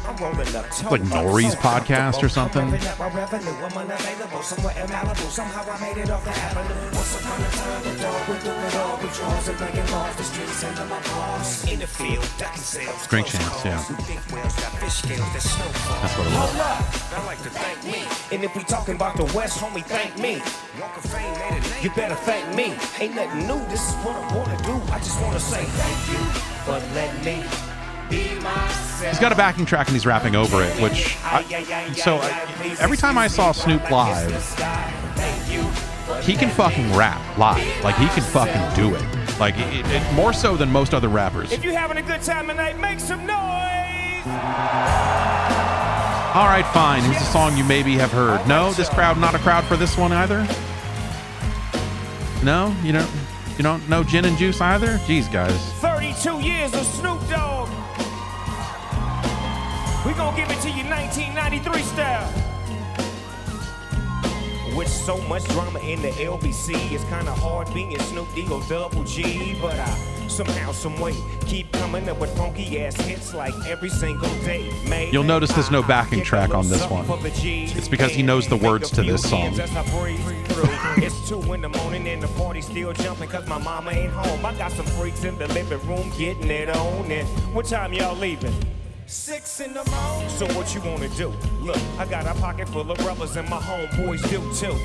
I'm rolling up.
It's like Nori's podcast or something.
I'm unavailable somewhere in Malibu. Somehow I made it off the avenue. Once upon a time, the dog would do it all. We draws and breaking laws, the streets and my paws. In the field, ducking sales.
Drink champs, yeah.
Big whales got fish scales that snow.
That's what it was.
Hold up, I like to thank me. And if we talking about the West, homie, thank me. Walk of Fame made a name. You better thank me. Ain't nothing new. This is what I wanna do. I just wanna say thank you for letting me be myself.
He's got a backing track and he's rapping over it, which every time I saw Snoop live, he can fucking rap live. Like, he can fucking do it. Like, it more so than most other rappers.
If you're having a good time tonight, make some noise.
All right, fine. Here's a song you maybe have heard. No, this crowd, not a crowd for this one either. No, you don't know Gin and Juice either. Jeez, guys.
32 years of Snoop Dogg. We gonna give it to you 1993 style. With so much drama in the LBC, it's kinda hard being Snoop D or Double G, but I somehow, some way, keep coming up with funky ass hits like every single day.
You'll notice there's no backing track on this one. It's because he knows the words to this song.
It's 2 in the morning and the party still jumping cause my mama ain't home. I got some freaks in the living room getting it on. And what time y'all leaving? 6 in the morning. So what you wanna do? Look, I got a pocket full of rubbers and my homeboys do too.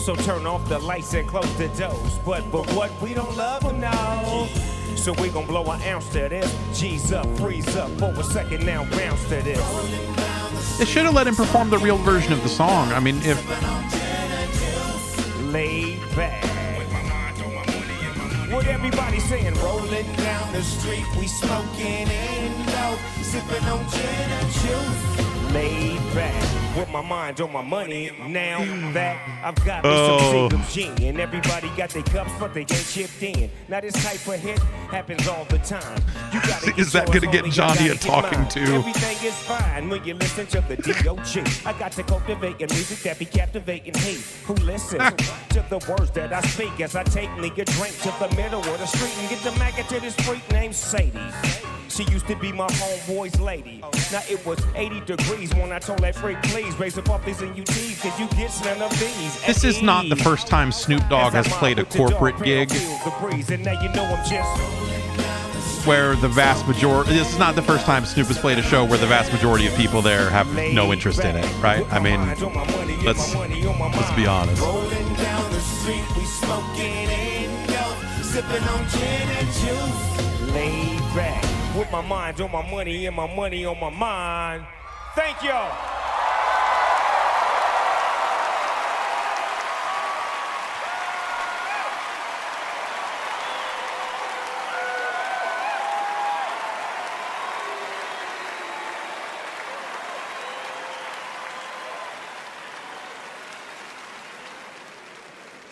So turn off the lights and close the doors. But what? We don't love them now. So we gon' blow an ounce to this. G's up, freeze up for a second now, bounce to this.
They should have let him perform the real version of the song. I mean, if...
Laid back. What everybody saying? Rolling down the street, we smoking in low, sipping on gin and juice. Laid back, with my mind on my money. Now that I've got me some Sega gin, and everybody got their cups, but they ain't chipped in. Now this type of hit happens all the time. You gotta
Is that gonna get Johnny a talking to?
Everything is fine when you listen to the D.O.G. I got to cultivate music that be captivating. Hey, who listens to the words that I speak as I take me a drink to the middle of the street and get the maggot to this freak named Sadie. She used to be my homeboy's lady. Now it was 80 degrees when I told that freak, please raise up these and UTs, cause you get none of these.
This is not the first time Snoop Dogg has played a corporate gig where the vast majority... This is not the first time Snoop has played a show where the vast majority of people there have no interest in it, right? I mean, let's be honest.
Rolling down the street, we smoking and yo, sipping on gin and juice. Laid back, with my mind on my money and my money on my mind. Thank y'all.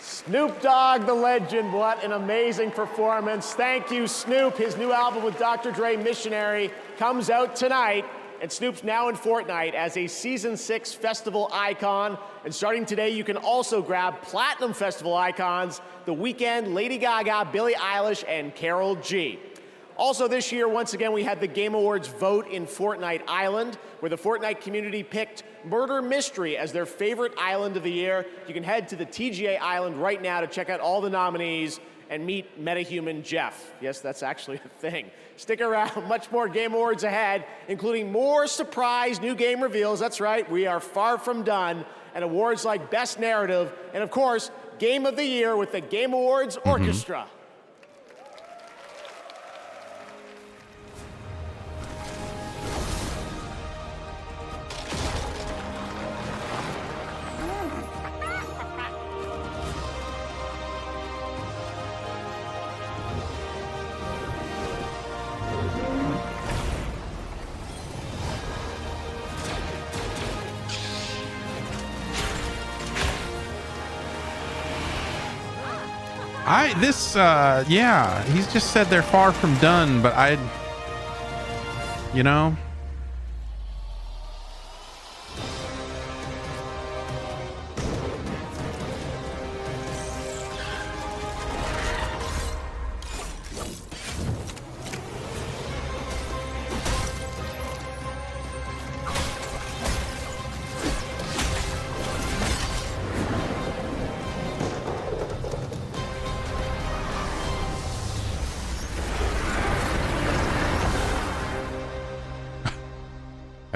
Snoop Dogg, the legend, what an amazing performance. Thank you, Snoop. His new album with Dr. Dre, Missionary, comes out tonight. And Snoop's now in Fortnite as a Season 6 festival icon. And starting today, you can also grab Platinum Festival icons, The Weeknd, Lady Gaga, Billie Eilish, and Karol G. Also this year, once again, we had the Game Awards vote in Fortnite Island, where the Fortnite community picked Murder Mystery as their favorite island of the year. You can head to the TGA Island right now to check out all the nominees and meet Metahuman Jeff. Yes, that's actually a thing. Stick around, much more Game Awards ahead, including more surprise new game reveals. That's right, we are far from done. And awards like Best Narrative, and of course, Game of the Year with the Game Awards Orchestra.
Yeah, he's just said they're far from done, but you know.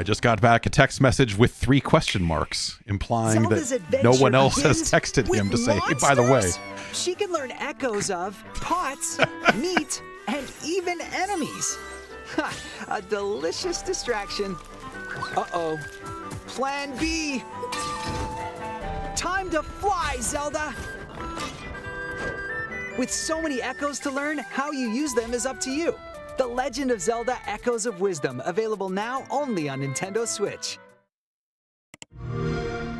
I just got back a text message with 3 question marks, implying
Zelda's
that no one else has
begins
texted him to
with
say, hey, by the way.
monsters? She can learn echoes of pots, meat, and even enemies. Ha, a delicious distraction. Uh-oh. Plan B. Time to fly, Zelda! With so many echoes to learn, how you use them is up to you. The Legend of Zelda Echoes of Wisdom, available now only on Nintendo Switch.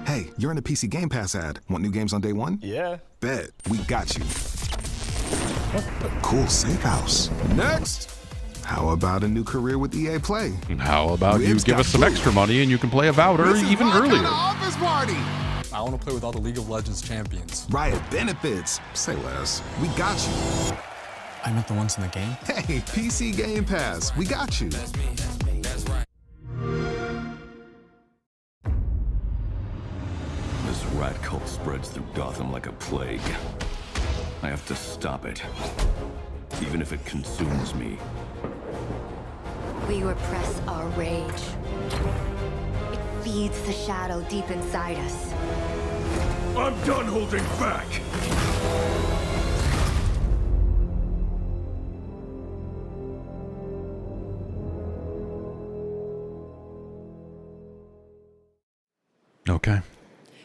Hey, you're in a PC Game Pass ad. Want new games on day one?
Yeah.
Bet. We got you. A cool safe house. Next. How about a new career with EA Play?
How about
Ribs
you give
got
us some
food.
extra money and you can play Avowed even earlier?
Office party.
I want to play with all the League of Legends champions.
Riot benefits. Say less. We got you.
I meant the ones in the game?
Hey, PC Game Pass. We got you.
This rat cult spreads through Gotham like a plague. I have to stop it, even if it consumes me.
We repress our rage. It feeds the shadow deep inside us.
I'm done holding back!
Okay.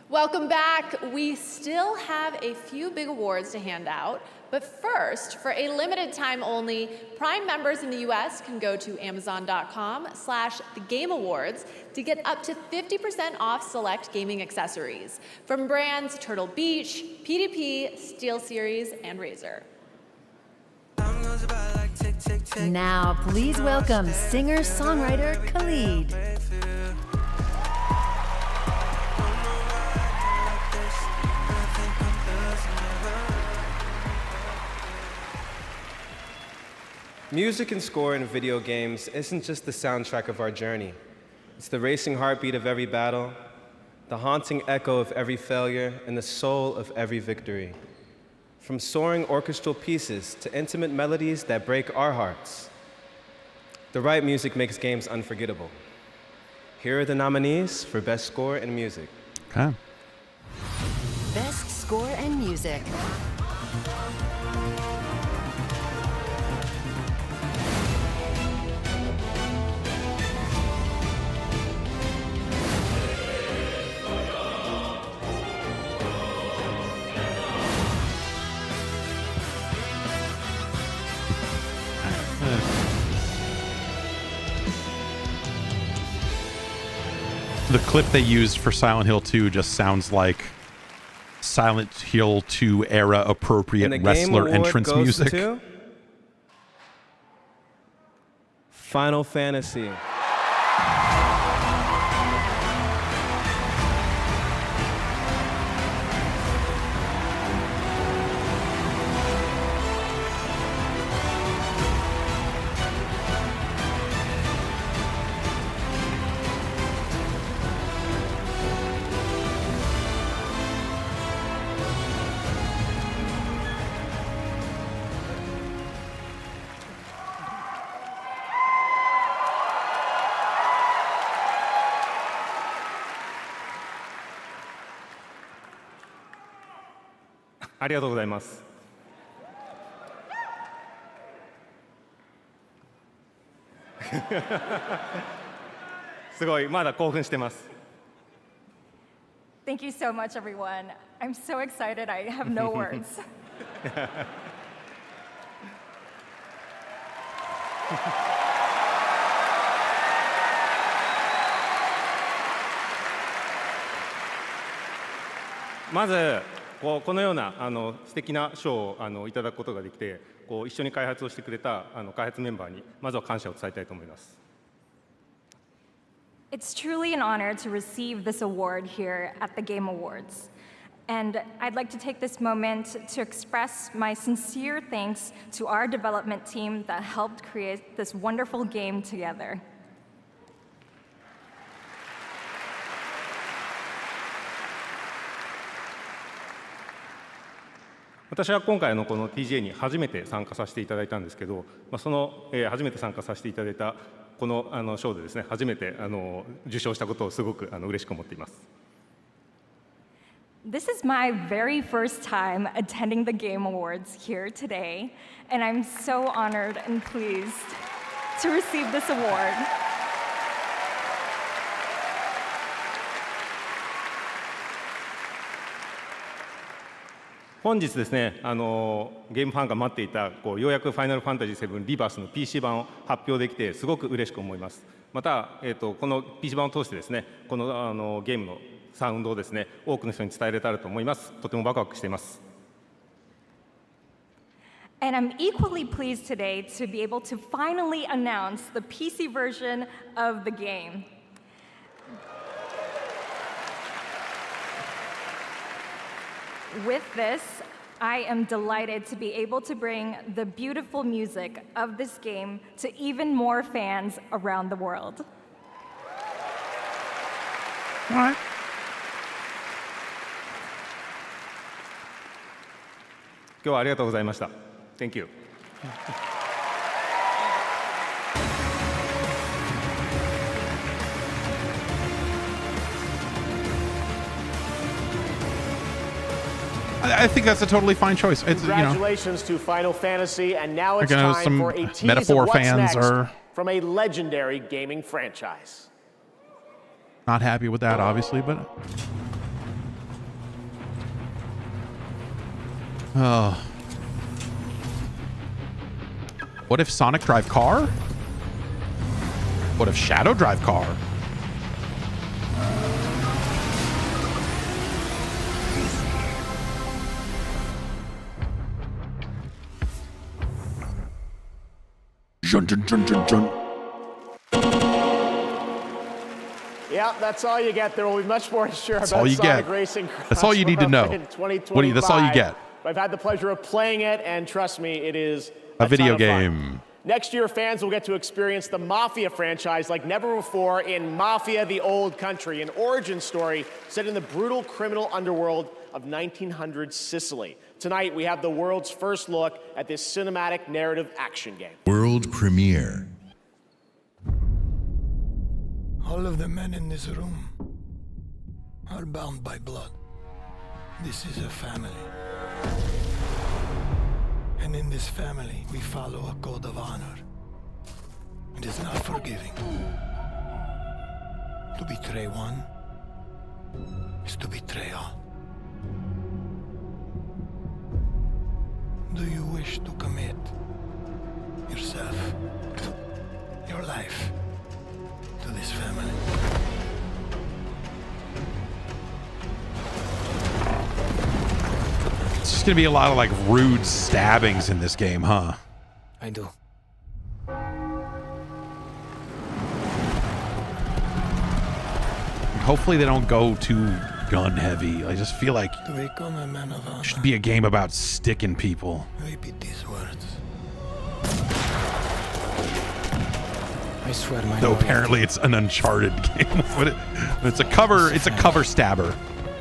Welcome back. We still have a few big awards to hand out, but first, for a limited time only, Prime members in the US can go to amazon.com/thegameawards to get up to 50% off select gaming accessories from brands Turtle Beach, PDP, SteelSeries, and Razer.
Now, please welcome singer-songwriter Khalid.
Music and score in video games isn't just the soundtrack of our journey. It's the racing heartbeat of every battle, the haunting echo of every failure, and the soul of every victory. From soaring orchestral pieces to intimate melodies that break our hearts, the right music makes games unforgettable. Here are the nominees for Best Score in Music.
Okay.
Best Score and Music.
The clip they used for Silent Hill 2 just sounds like Silent Hill 2 era appropriate
And the
wrestler
Game Award
entrance
goes
music.
to Final Fantasy.
ありがとうございます。すごい、まだ興奮してます。
Thank you so much, everyone. I'm so excited, I have no words.
まずこのような素敵な賞をいただくことができて、一緒に開発をしてくれた開発メンバーにまずは感謝を伝えたいと思います。
It's truly an honor to receive this award here at the Game Awards. And I'd like to take this moment to express my sincere thanks to our development team that helped create this wonderful game together.
私は今回この TGA に初めて参加させていただいたんですけど、初めて参加させていただいたこの賞でですね初めて受賞したことをすごく嬉しく思っています。
This is my very first time attending the Game Awards here today, and I'm so honored and pleased to receive this award.
本日ですね、ゲームファンが待っていたようやくファイナルファンタジー7リバースの PC 版を発表できてすごく嬉しく思います。また、この PC 版を通してですね、このゲームのサウンドをですね、多くの人に伝えられたらと思います。とてもワクワクしています。
And I'm equally pleased today to be able to finally announce the PC version of the game. With this, I am delighted to be able to bring the beautiful music of this game to even more fans around the world.
All right.
Thank you.
I think that's a totally fine choice. It's,
Congratulations to Final Fantasy, and now it's
Again,
time
some
for a tease
metaphor
of what's
fans
next
are-
from a legendary gaming franchise.
Not happy with that, obviously, but oh, what if Sonic Drive Car? What if Shadow Drive Car? Jun, jun, jun, jun, jun.
Yeah, that's all you get. There will be much more to share
That's
about
all you
Sonic
get.
Racing.
That's all you need to know.
In
What do you? That's all you
2025.
get.
I've had the pleasure of playing it, and trust me, it is
A video
ton of fun.
game.
Next year, fans will get to experience the Mafia franchise like never before in Mafia: The Old Country, an origin story set in the brutal criminal underworld of 1900 Sicily. Tonight, we have the world's first look at this cinematic narrative action game.
World premiere.
All of the men in this room are bound by blood. This is a family. And in this family, we follow a code of honor. It is not forgiving. To betray one is to betray all. Do you wish to commit yourself, your life, to this family?
It's just gonna be a lot of like rude stabbings in this game, huh?
I do.
Hopefully they don't go too gun heavy. I just feel like
To become a man of honor,
it should be a game about sticking people.
repeat these words.
I swear my
Though
loyalty-
apparently it's an Uncharted game. It's a cover. It's a cover stabber.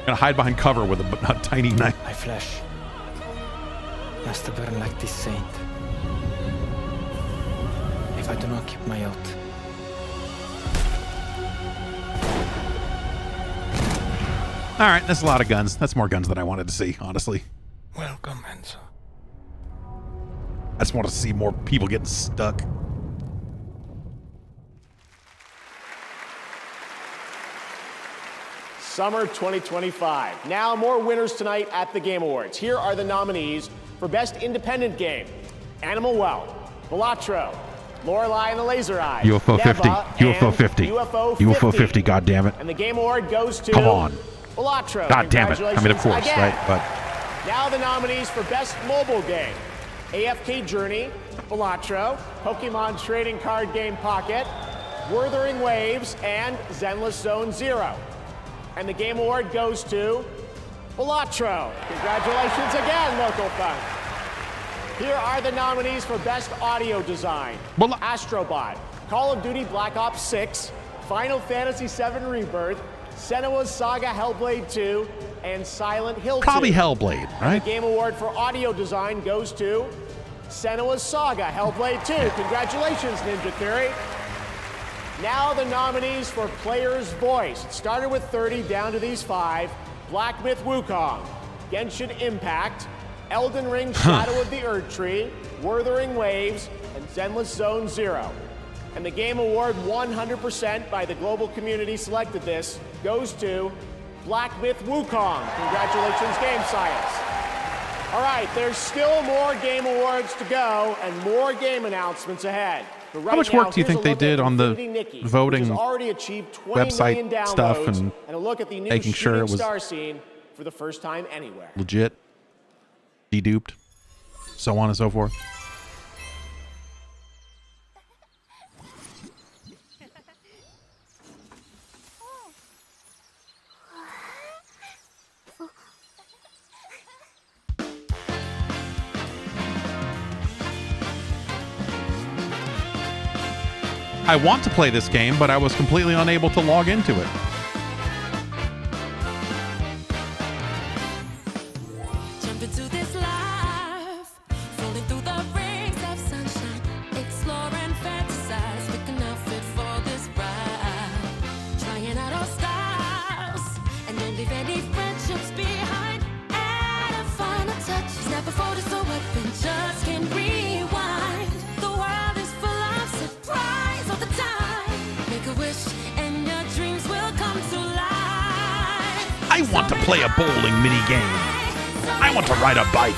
Gonna hide behind cover with a tiny knife.
My flesh has to burn like this saint. If I do not keep my oath,
All right, that's a lot of guns. That's more guns than I wanted to see, honestly.
Welcome, Enzo.
I just want to see more people getting stuck.
Summer 2025. Now, more winners tonight at the Game Awards. Here are the nominees for Best Independent Game: Animal Well, Balatro, Lorelei and the Laser Eyes,
UFO 50.
Neva,
UFO
and
50.
UFO
UFO 50, God damn it.
And the Game Award goes to
Come on.
Balatro.
God damn it. I mean, of course,
Congratulations
right? But
Now the nominees for Best Mobile Game: AFK Journey, Balatro, Pokemon Trading Card Game Pocket, Wuthering Waves, and Zenless Zone Zero. And the Game Award goes to Balatro. Congratulations again, local fun. Here are the nominees for Best Audio Design: Astrobot, Call of Duty Black Ops 6, Final Fantasy VII Rebirth, Senua's Saga Hellblade 2, and Silent Hill 2.
Probably Hellblade, right?
The Game Award for Audio Design goes to Senua's Saga Hellblade 2. Congratulations, Ninja Theory. Now the nominees for Player's Voice. It started with 30, down to these 5. Black Myth Wukong, Genshin Impact, Elden Ring Shadow of the Erdtree, Wuthering Waves, and Zenless Zone Zero. And the Game Award, 100% by the global community selected this, goes to Black Myth Wukong. Congratulations, Game Science. All right, there's still more Game Awards to go and more game announcements ahead. But right
How much
now,
work do you
here's
think
a
they
look
did
at
on the
Infinity Nikki, which
voting
has already achieved 20 million
website stuff
downloads,
and
a look at the new
making sure it
shooting
was
star scene for the first time anywhere.
legit, deduped, so on and so forth? I want to play this game, but I was completely unable to log into it.
Jump into this life, falling through the rings of sunshine, explore and fantasize, pick an outfit for this ride, trying out all styles, and don't leave any friendships behind. Add a final touch, snap a photo so adventures can rewind. The world is full of surprise all the time. Make a wish and your dreams will come to life.
I want to play a bowling mini game. I want to ride a bike.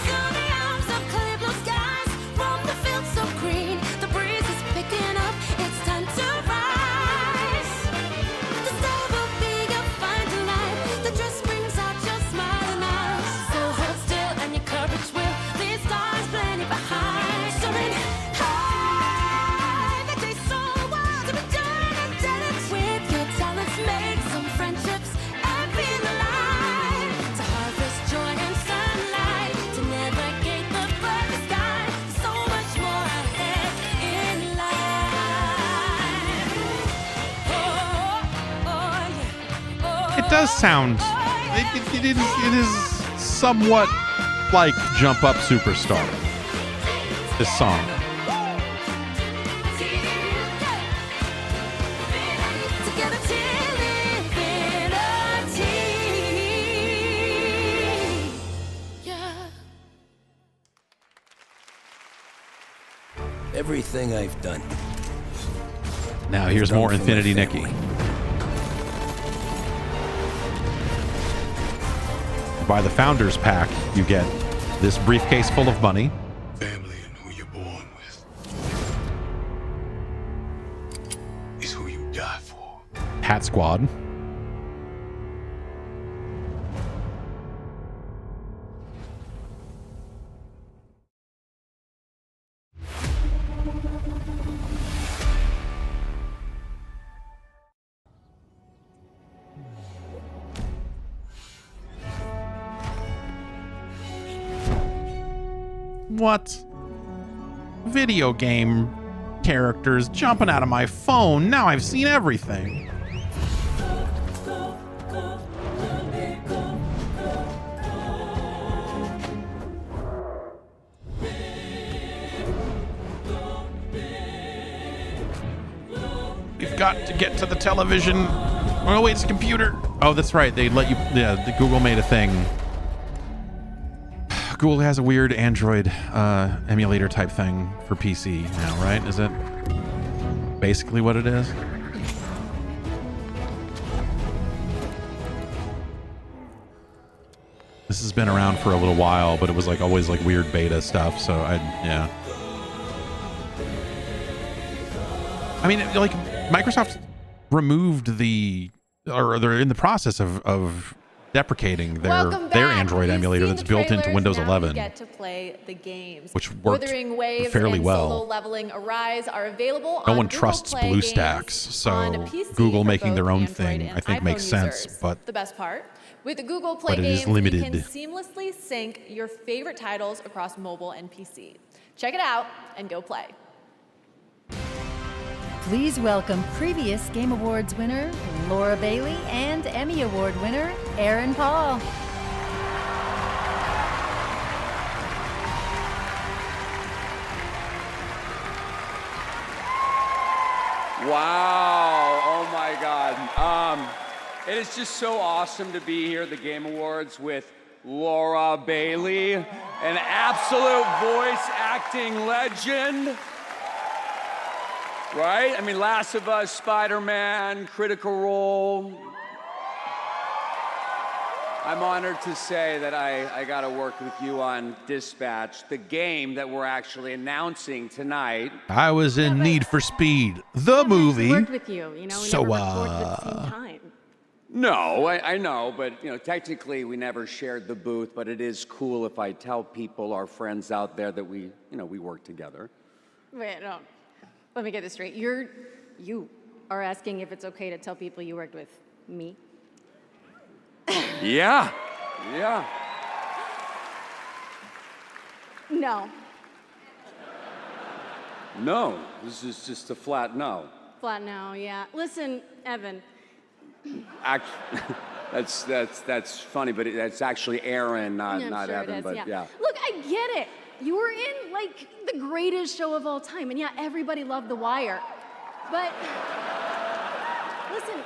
It does sound, it is somewhat like Jump Up Superstar, this song.
Everything I've done.
Now here's more Infinity Nikki. Buy the Founders Pack, you get this briefcase full of money.
Family and who you're born with is who you die for.
Hat Squad. What? Video game characters jumping out of my phone. Now I've seen everything. We've got to get to the television. Oh wait, it's a computer. Oh, that's right. They let you. Yeah, Google made a thing. Google has a weird Android emulator type thing for PC now, right? Is it basically what it is? This has been around for a little while, but it was like always like weird beta stuff. So yeah. I mean, like Microsoft removed or they're in the process of deprecating their Android emulator that's built into Windows 11,
get to play the games.
which worked
Wuthering Waves
fairly
and
well.
Solo Leveling Arise are available
No
on
one
Google
trusts
Play
BlueStacks,
games
so
on PC
Google
for
making
both
their own
Android
thing,
and
I think,
iPhone
makes sense.
users.
But
The best part, with the Google Play
it
games,
is limited.
you can seamlessly sync your favorite titles across mobile and PC. Check it out and go play.
Please welcome previous Game Awards winner Laura Bailey and Emmy Award winner Aaron Paul.
Wow. Oh my God. It is just so awesome to be here at the Game Awards with Laura Bailey, an absolute voice acting legend. Right? I mean, Last of Us, Spider-Man, Critical Role. I'm honored to say that I got to work with you on Dispatch, the game that we're actually announcing tonight.
I was in Need for Speed, the movie.
Worked with you, you know, we never recorded at the same time.
No, I know, but you know, technically we never shared the booth, but it is cool if I tell people, our friends out there, that we work together.
Wait, no. Let me get this straight. You are asking if it's okay to tell people you worked with me?
Yeah.
No.
No, this is just a flat no.
Flat no, yeah. Listen, Evan.
That's funny, but that's actually Aaron, not
sure
Evan.
It is,
but
yeah. Look, I get it. You were in like the greatest show of all time, and yeah, everybody loved The Wire. But listen,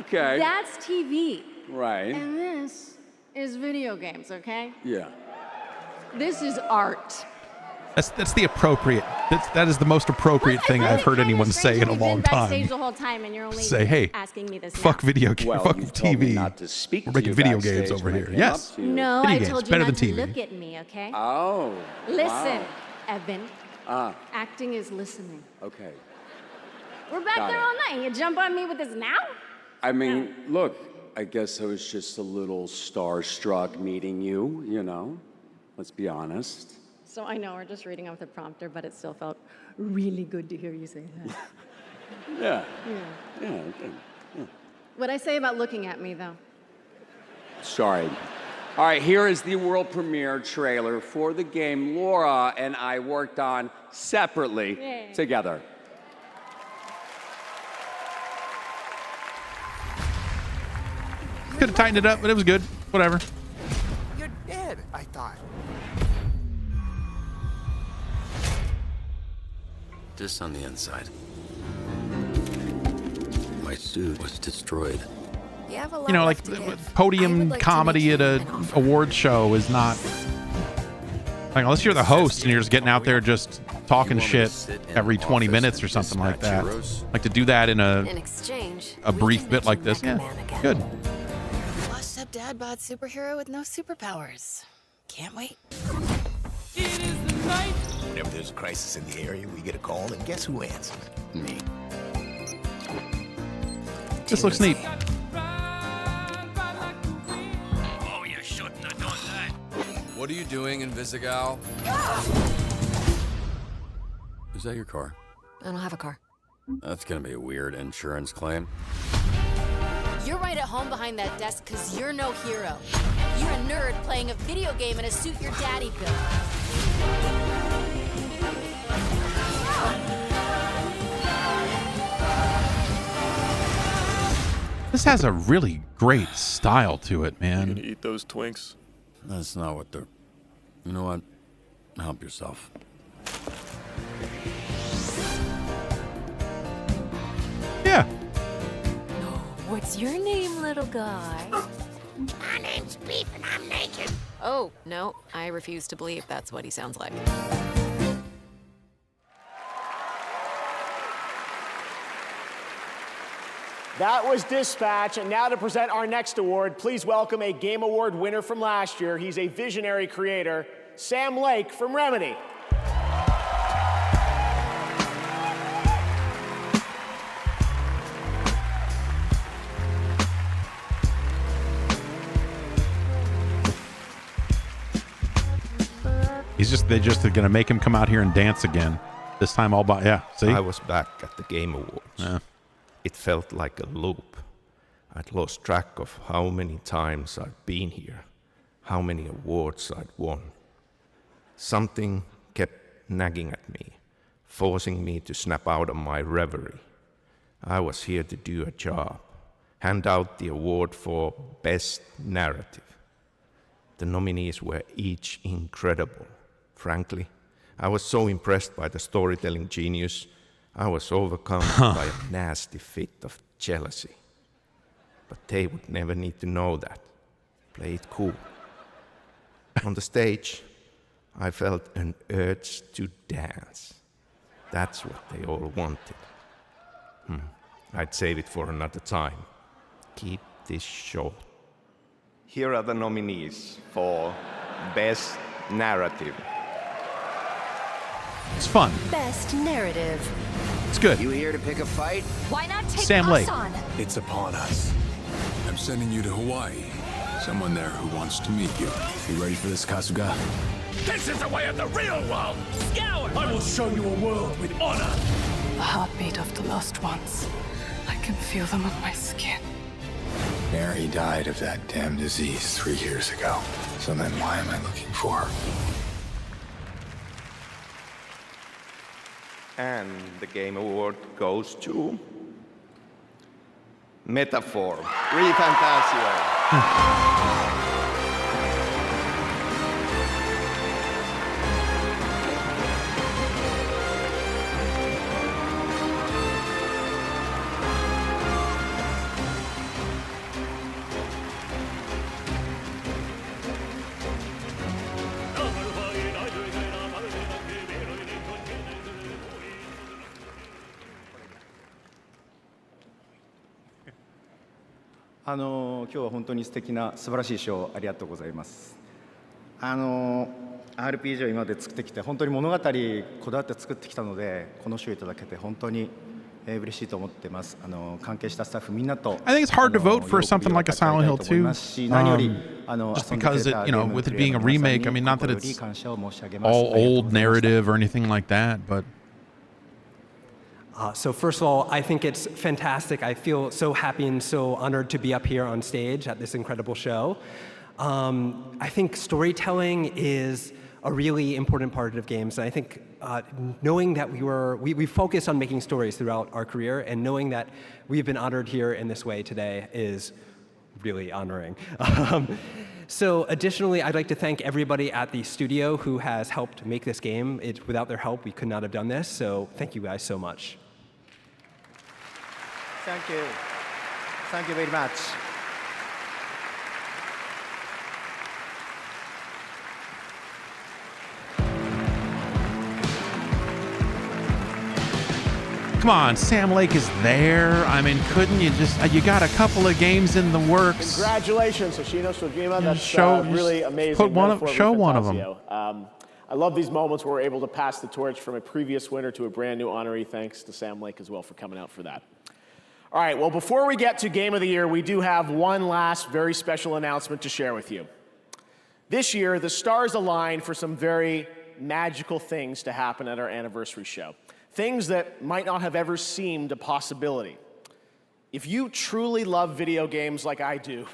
okay,
that's TV.
Right.
And this is video games, okay?
Yeah.
This is art.
That's the appropriate. That is the most appropriate thing I've heard anyone say in a long time.
Backstage the whole time, and you're only
say, hey,
asking me this
fuck
now.
video games,
Well,
fuck
you told me
TV.
not to speak
We're
to
making
you
video
backstage
games over
when I
here.
came
Yes.
up to you.
No,
Video
I
games,
told you
better
not
than
to
TV.
look at me, okay?
Oh.
Listen,
Wow.
Evan. Acting is listening.
Okay.
We're back
Got
there
it.
all night. You jump on me with this now?
I mean, look, I guess I was just a little starstruck meeting you, you know. Let's be honest.
So I know we're just reading off the prompter, but it still felt really good to hear you say that.
Yeah.
Yeah.
Yeah.
What'd I say about looking at me, though?
Sorry. All right, here is the world premiere trailer for the game Laura and I worked on separately
Yay.
together.
Could have tightened it up, but it was good. Whatever.
You're dead, I thought.
This on the inside. My suit was destroyed.
You have a lot
You know, like
left to give.
podium comedy at a award show is not like, unless you're the host and you're just getting out there just talking shit every 20 minutes or something like that. Like to do that in
In exchange,
a brief bit like this. Yeah, good.
washed up dad bod superhero with no superpowers. Can't wait.
Whenever there's a crisis in the area, we get a call, and guess who answers? Me.
This looks neat.
Oh, you shouldn't have done that.
What are you doing in Visigal?
Is that your car?
I don't have a car.
That's gonna be a weird insurance claim.
You're right at home behind that desk because you're no hero. You're a nerd playing a video game in a suit your daddy built.
This has a really great style to it, man.
Eat those Twinks? That's not what they're... You know what? Help yourself.
Yeah.
What's your name, little guy?
My name's Beef, and I'm naked.
Oh, no, I refuse to believe that's what he sounds like.
That was Dispatch, and now to present our next award, please welcome a Game Award winner from last year. He's a visionary creator, Sam Lake from Remedy.
They're just gonna make him come out here and dance again. This time all by, yeah, see?
I was back at the Game Awards.
Yeah.
It felt like a loop. I'd lost track of how many times I'd been here, how many awards I'd won. Something kept nagging at me, forcing me to snap out of my reverie. I was here to do a job, hand out the award for Best Narrative. The nominees were each incredible. Frankly, I was so impressed by the storytelling genius I was overcome by a nasty fit of jealousy. But they would never need to know that. Play it cool. On the stage, I felt an urge to dance. That's what they all wanted. I'd save it for another time. Keep this short.
Here are the nominees for Best Narrative.
It's fun.
Best narrative.
It's good.
You here to pick a fight?
Why not take
Sam
us
Lake.
on?
It's upon us. I'm sending you to Hawaii. Someone there who wants to meet you. You ready for this, Kasuga?
This is the way of the real world! Scour! I will show you a world with honor!
The heartbeat of the lost ones. I can feel them on my skin.
Mary died of that damn disease 3 years ago. So then why am I looking for her?
And the Game Award goes to Metaphor, Re Fantasio.
今日は本当に素敵な素晴らしい賞をありがとうございます。RPG を今まで作ってきて本当に物語こだわって作ってきたのでこの賞をいただけて本当に嬉しいと思ってます。関係したスタッフみんなと
I think it's hard to vote for something like a Silent Hill 2. Just because it, with it being a remake, I mean, not that it's all old narrative or anything like that, but
So first of all, I think it's fantastic. I feel so happy and so honored to be up here on stage at this incredible show. I think storytelling is a really important part of games. And I think knowing that we focus on making stories throughout our career, and knowing that we've been honored here in this way today is really honoring. So additionally, I'd like to thank everybody at the studio who has helped make this game. Without their help, we could not have done this. So thank you guys so much.
Thank you. Thank you very much.
come on, Sam Lake is there. I mean, couldn't you just, you got a couple of games in the works.
Congratulations, Hoshino Sojima. That's really amazing.
Show one of them.
I love these moments where we're able to pass the torch from a previous winner to a brand new honoree. Thanks to Sam Lake as well for coming out for that. All right, well, before we get to Game of the Year, we do have one last very special announcement to share with you. This year, the stars aligned for some very magical things to happen at our anniversary show. Things that might not have ever seemed a possibility. If you truly love video games like I do,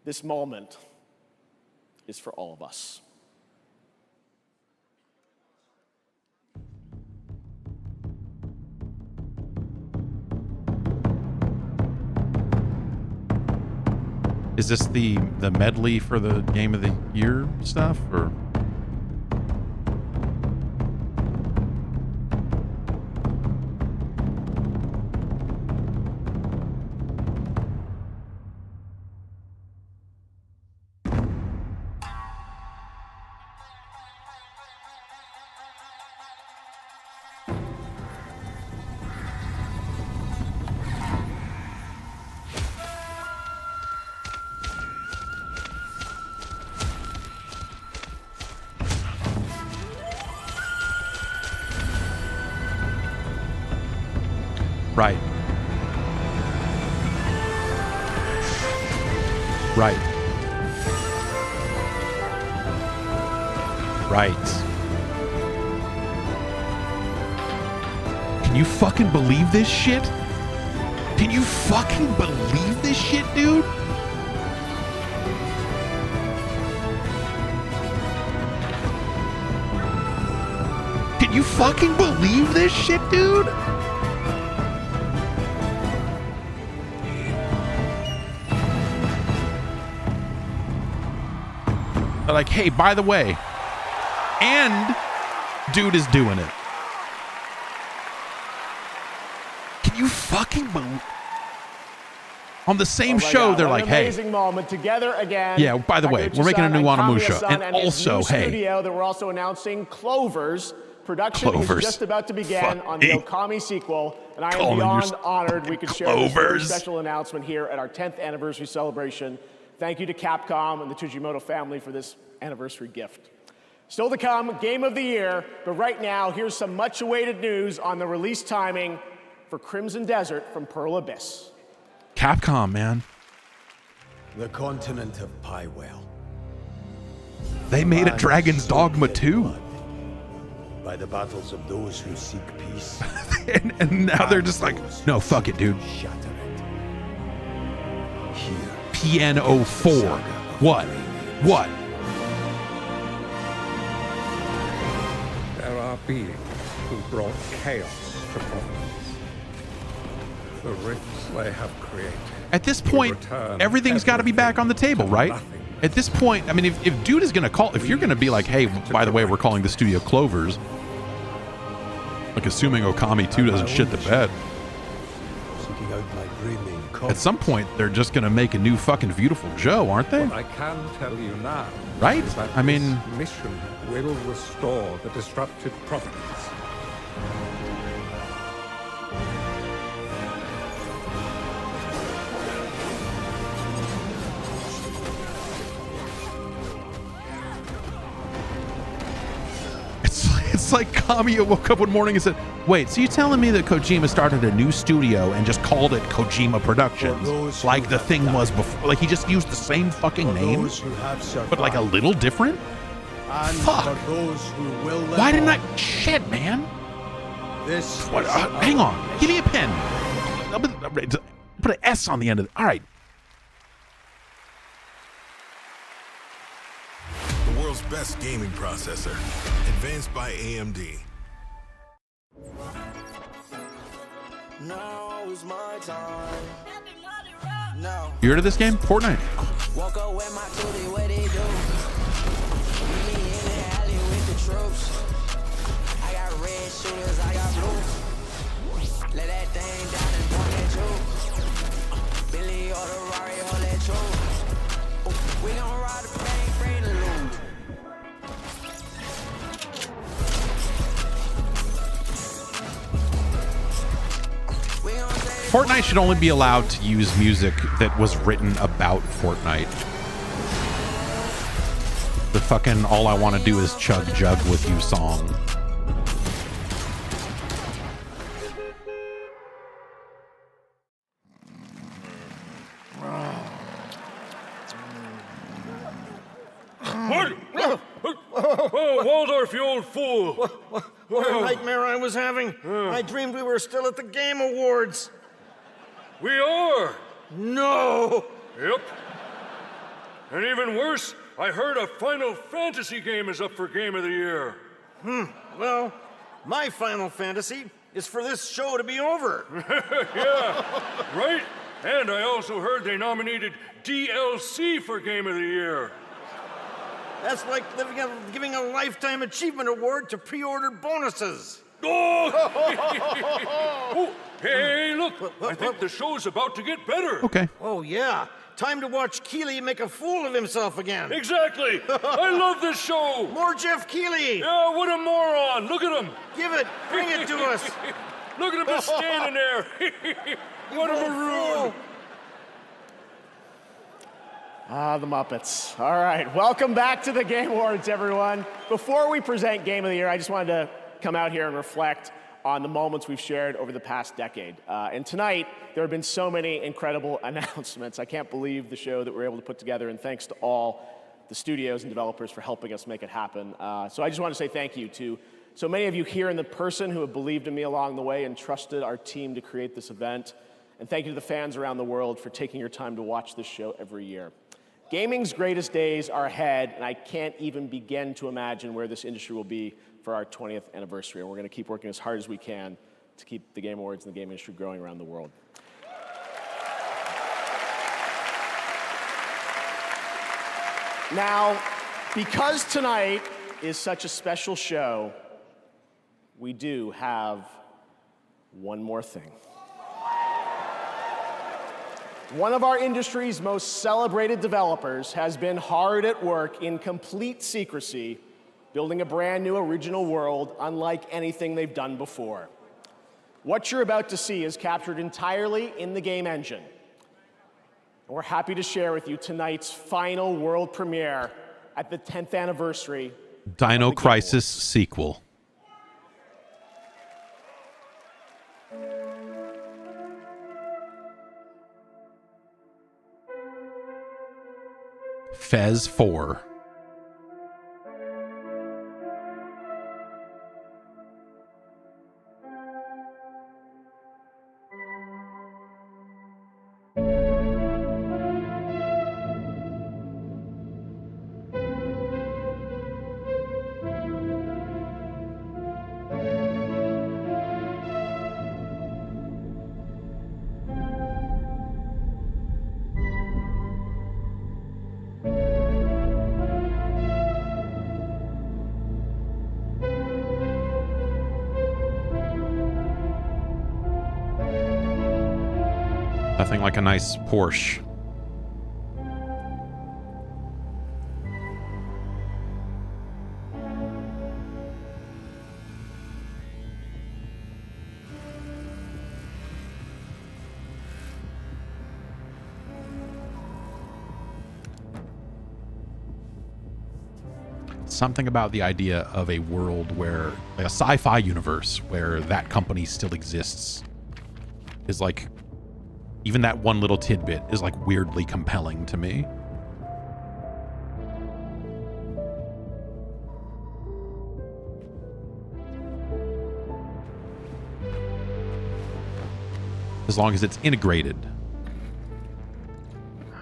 this moment is for all of us.
Is this the medley for the Game of the Year stuff, or? Right. Right. Right. Can you fucking believe this shit? Can you fucking believe this shit, dude? Can you fucking believe this shit, dude? They're like, hey, by the way, and dude is doing it. you fucking believe? On the same
Oh my
show,
God,
they're
what
like,
an
hey.
amazing moment together again.
Yeah, by the way, we're making a new Onimusha. And also,
new
hey.
studio that we're also announcing Clovers. Production is just about to begin on the Okami sequel, and I am beyond honored we could share this very special announcement here at our 10th anniversary celebration. Thank you to Capcom and the Tujimoto family for this anniversary gift. Still to come, Game of the Year, but right now, here's some much-awaited news on the release timing for Crimson Desert from Pearl Abyss.
Capcom, man.
The continent of Pie Whale.
They made a Dragon's Dogma 2.
By the battles of those who seek peace.
and now they're just like, no, fuck it, dude. Piano 4. What? What?
There are beings who brought chaos to providence. The rifts they have created.
At this point, everything's got to be back on the table, right? At this point, I mean, if dude is going to call, if you're going to be like, hey, by the way, we're calling the studio Clovers, like assuming Okami 2 doesn't shit the bed. At some point, they're just going to make a new fucking Beautiful Joe, aren't they?
What I can tell you now,
right?
Is that
I mean,
this mission will restore the disrupted providence.
It's like Kamiya woke up one morning and said, wait, so you telling me that Kojima started a new studio and just called it Kojima Productions? Like the thing was before? Like he just used the same fucking name? But like a little different? Fuck. Why didn't I? Shit, man. What, hang on. Give me a pen. Put an S on the end of it. All right.
The world's best gaming processor. Advanced by AMD.
Now is my time. No.
You heard of this game? Fortnite.
Walk up with my tootie, what they do? Meet me in the alley with the troops. I got red shooters, I got blue. Let that thing down and point at you. Billy or the Rari, hold that true. We gon' ride the plane, bring the loot.
Fortnite should only be allowed to use music that was written about Fortnite. The fucking all I want to do is chug jug with you song.
Oh, Waldorf, you old fool!
What a nightmare I was having. I dreamed we were still at the Game Awards.
We are!
No!
Yep. And even worse, I heard a Final Fantasy game is up for Game of the Year.
Well, my Final Fantasy is for this show to be over.
Yeah, right? And I also heard they nominated DLC for Game of the Year.
That's like giving a Lifetime Achievement Award to pre-order bonuses.
Oh! Oh, hey, look! I think the show's about to get better.
Okay.
Oh, yeah. Time to watch Keighley make a fool of himself again.
Exactly! I love this show!
More Jeff Keighley!
Yeah, what a moron! Look at him!
Give it! Bring it to us!
Look at him just standing there! What a maroon!
Ah, the Muppets. All right, welcome back to the Game Awards, everyone. Before we present Game of the Year, I just wanted to come out here and reflect on the moments we've shared over the past decade. And tonight, there have been so many incredible announcements. I can't believe the show that we're able to put together, and thanks to all the studios and developers for helping us make it happen. So I just want to say thank you to so many of you here in the person who have believed in me along the way and trusted our team to create this event. And thank you to the fans around the world for taking your time to watch this show every year. Gaming's greatest days are ahead, and I can't even begin to imagine where this industry will be for our 20th anniversary. And we're going to keep working as hard as we can to keep the Game Awards and the game industry growing around the world. Now, because tonight is such a special show, we do have one more thing. One of our industry's most celebrated developers has been hard at work in complete secrecy, building a brand new original world unlike anything they've done before. What you're about to see is captured entirely in the game engine. And we're happy to share with you tonight's final world premiere at the 10th anniversary
Dino Crisis sequel. Fez 4. Nothing like a nice Porsche. Something about the idea of a world where, like a sci-fi universe where that company still exists is like, even that one little tidbit is like weirdly compelling to me. As long as it's integrated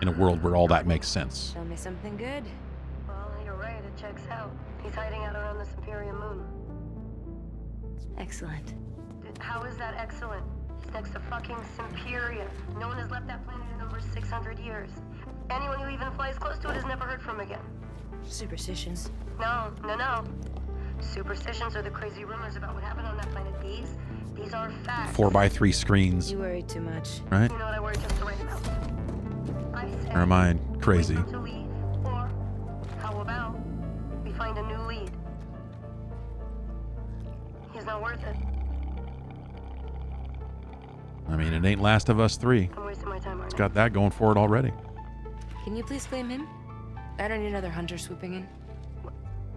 in a world where all that makes sense.
Show me something good.
Well, you're right, it checks out. He's hiding out around the Superior Moon.
Excellent.
How is that excellent? He's next to fucking Superior. No one has left that planet in over 600 years. Anyone who even flies close to it is never heard from again.
Superstitions.
No. Superstitions are the crazy rumors about what happened on that planet. These are facts.
4x3 screens.
You worry too much.
Right?
You know what I worry just the right amount. I say,
Or am I crazy?
wait to leave, or how about we find a new lead? He's not worth it.
I mean, it ain't Last of Us 3.
I'm wasting my time right
It's
now.
got that going for it already.
Can you please blame him? I don't need another hunter swooping in.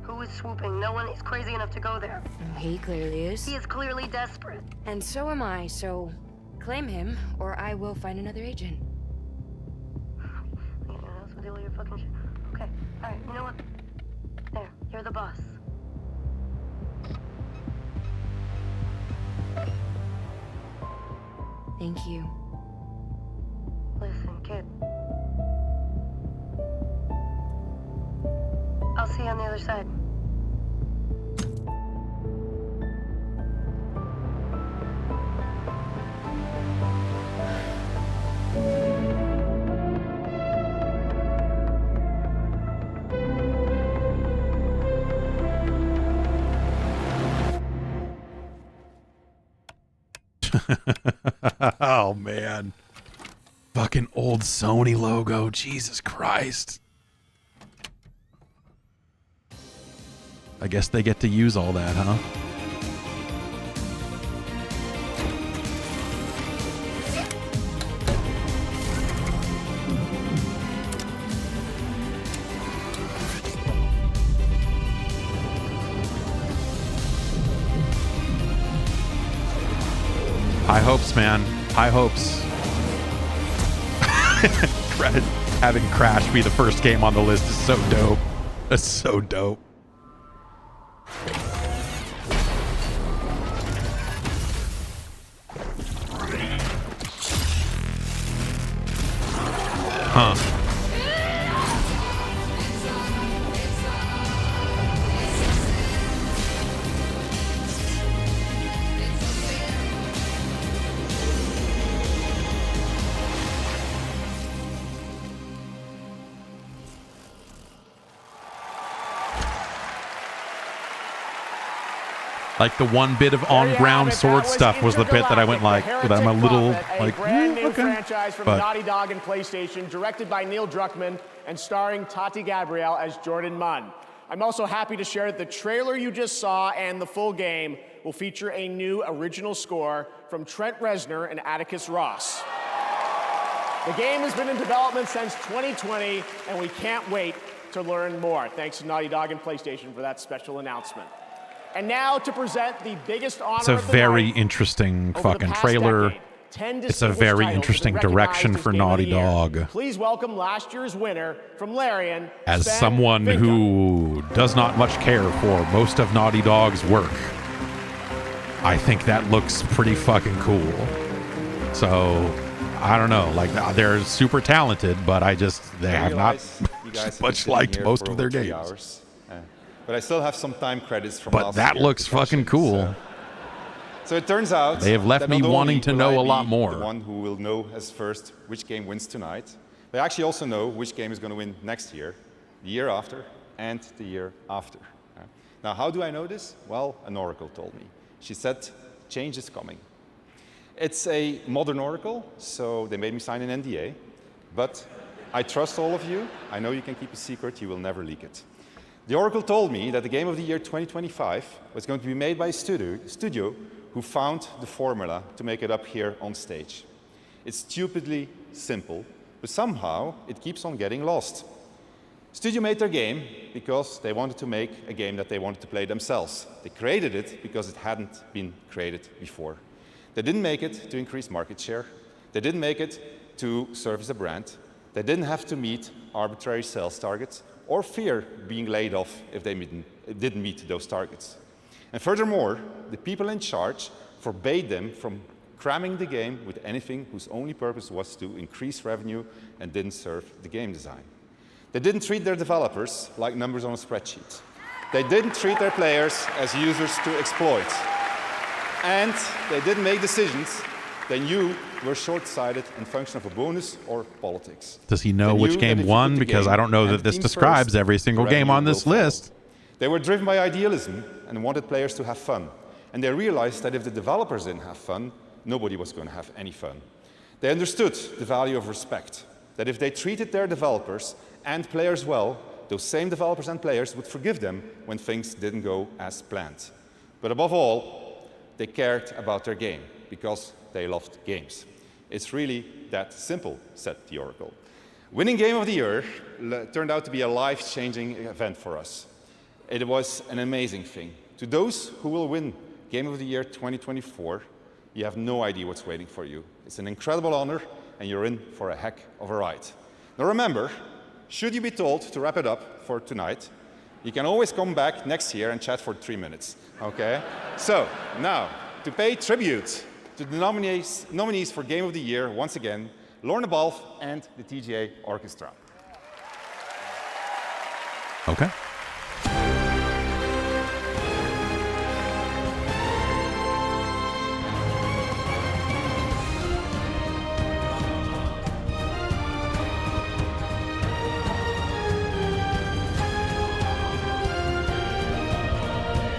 Who is swooping? No one is crazy enough to go there.
He clearly is.
He is clearly desperate.
And so am I, so claim him, or I will find another agent.
Anyone else will deal with your fucking shit. Okay, alright, you know what? There, you're the boss.
Thank you.
Listen, kid. I'll see you on the other side.
Oh, man. Fucking old Sony logo. Jesus Christ. I guess they get to use all that, huh? High hopes, man. High hopes. Having Crash be the first game on the list is so dope. That's so dope. Huh. Like the one bit of on-ground sword stuff was the bit that I went like, that I'm a little like,
brand new
okay.
franchise from
But
Naughty Dog and PlayStation, directed by Neil Druckmann and starring Tati Gabrielle as Jordan Munn. I'm also happy to share that the trailer you just saw and the full game will feature a new original score from Trent Reznor and Atticus Ross. The game has been in development since 2020, and we can't wait to learn more. Thanks to Naughty Dog and PlayStation for that special announcement. And now to present the biggest honor
it's a
of the
very
night.
interesting
Over the
fucking
past
trailer.
decade, 10
It's a
distinguished
very
titles
interesting
have been
direction
recognized
for
as Game of
Naughty
the Year.
Dog.
Please welcome last year's winner from Larian,
As
Sven
someone
Vinca.
who does not much care for most of Naughty Dog's work, I think that looks pretty fucking cool. So, I don't know. Like, they're super talented, but they have not much liked most of their games.
But I still have some time credits from
But
last
that
year
looks
to cash
fucking
in,
cool.
So it turns out
They have left
that
me
not
wanting
only
to
will
know
I
a lot
be
more.
The one who will know as first which game wins tonight. They actually also know which game is going to win next year, the year after, and the year after. Now, how do I know this? Well, an oracle told me. She said, change is coming. It's a modern oracle, so they made me sign an NDA. But I trust all of you. I know you can keep a secret. You will never leak it. The oracle told me that the Game of the Year 2025 was going to be made by a studio who found the formula to make it up here on stage. It's stupidly simple, but somehow it keeps on getting lost. Studio made their game because they wanted to make a game that they wanted to play themselves. They created it because it hadn't been created before. They didn't make it to increase market share. They didn't make it to serve as a brand. They didn't have to meet arbitrary sales targets or fear being laid off if they didn't meet those targets. And furthermore, the people in charge forbade them from cramming the game with anything whose only purpose was to increase revenue and didn't serve the game design. They didn't treat their developers like numbers on a spreadsheet. They didn't treat their players as users to exploit. And they didn't make decisions they knew were short-sighted and function of a bonus or politics.
Does he know
They
which
knew that
game
if you
won?
put the
Because
game
I don't know
and
that
the
this
team
describes
first,
every single
the
game on
revenue
this
will follow.
list.
They were driven by idealism and wanted players to have fun. And they realized that if the developers didn't have fun, nobody was going to have any fun. They understood the value of respect, that if they treated their developers and players well, those same developers and players would forgive them when things didn't go as planned. But above all, they cared about their game because they loved games. It's really that simple, said the oracle. Winning Game of the Year turned out to be a life-changing event for us. It was an amazing thing. To those who will win Game of the Year 2024, you have no idea what's waiting for you. It's an incredible honor, and you're in for a heck of a ride. Now remember, should you be told to wrap it up for tonight, you can always come back next year and chat for 3 minutes, okay? So, now, to pay tribute to the nominees for Game of the Year, once again, Lorna Balfe and the TGA Orchestra.
Okay.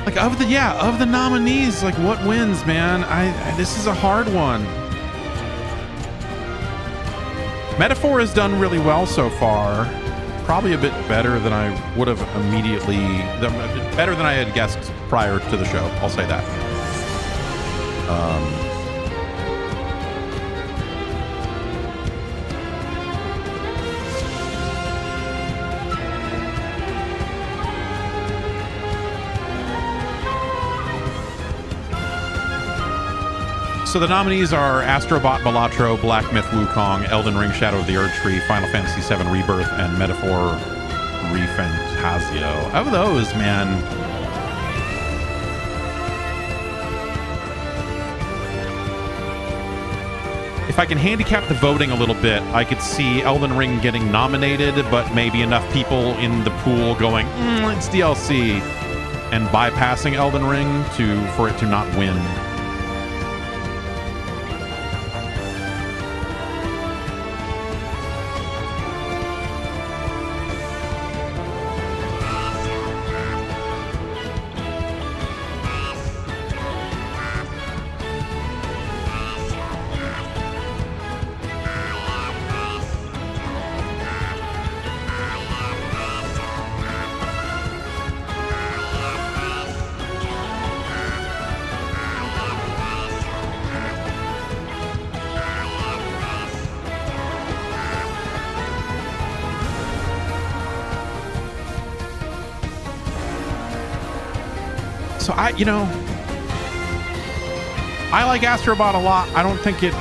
Like of the nominees, like what wins, man? This is a hard one. Metaphor has done really well so far. Probably a bit better than I would have immediately, better than I had guessed prior to the show. I'll say that. So the nominees are Astrobot Balatro, Black Myth Wukong, Elden Ring Shadow of the Erdtree, Final Fantasy VII Rebirth, and Metaphor Refantasio. Of those, man, if I can handicap the voting a little bit, I could see Elden Ring getting nominated, but maybe enough people in the pool going, it's DLC, and bypassing Elden Ring for it to not win. So I like Astrobot a lot. I don't think it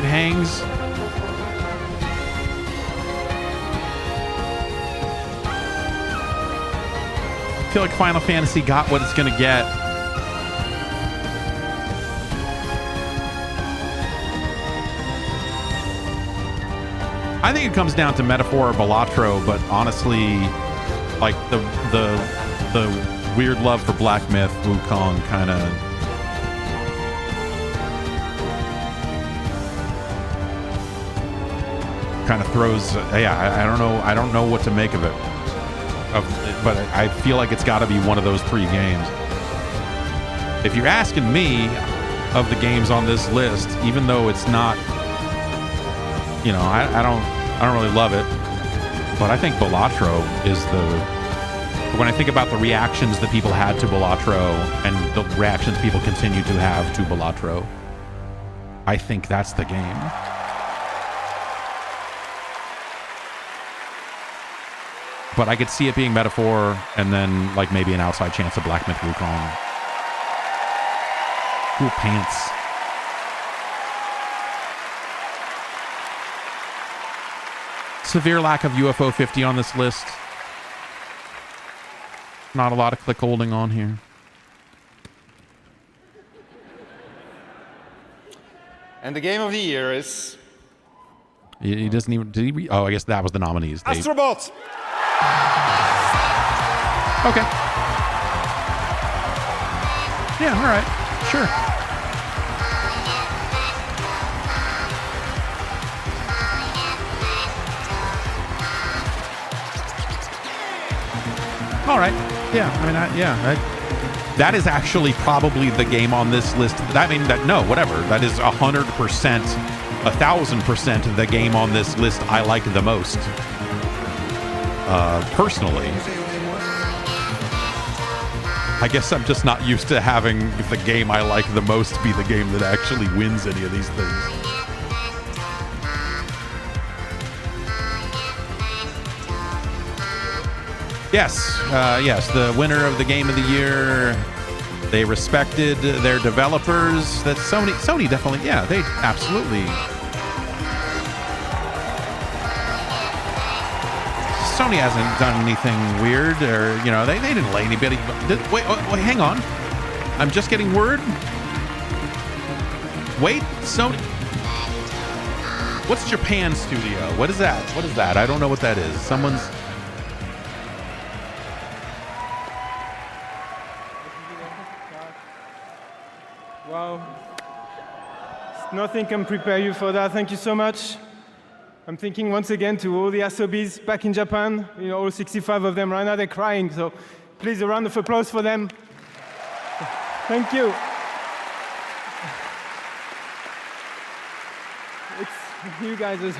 hangs. I feel like Final Fantasy got what it's going to get. I think it comes down to Metaphor or Balatro, but honestly, like the weird love for Black Myth, Wukong kind of throws. I don't know what to make of it. But I feel like it's got to be one of those 3 games. If you're asking me of the games on this list, even though it's not, I don't really love it, but I think Balatro is when I think about the reactions that people had to Balatro and the reactions people continue to have to Balatro, I think that's the game. But I could see it being Metaphor and then like maybe an outside chance of Black Myth Wukong. Cool pants. Severe lack of UFO 50 on this list. Not a lot of click holding on here.
And the game of the year is...
He doesn't even... Did he I guess that was the nominees.
Astrobot!
Okay. Yeah, all right. Sure. All right. Yeah. I mean, that is actually probably the game on this list. That is 100%, 1,000% the game on this list I like the most. Personally. I guess I'm just not used to having the game I like the most be the game that actually wins any of these things. Yes, the winner of the game of the year. They respected their developers. That's Sony. Sony definitely, yeah, they absolutely. Sony hasn't done anything weird, or they didn't lay anybody. Wait, hang on. I'm just getting word. Wait, Sony. What's Japan Studio? What is that? What is that? I don't know what that is. Someone's.
Wow. Nothing can prepare you for that. Thank you so much. I'm thinking once again to all the Asobis back in Japan. All 65 of them right now, they're crying. So please, a round of applause for them. Thank you. It's you guys as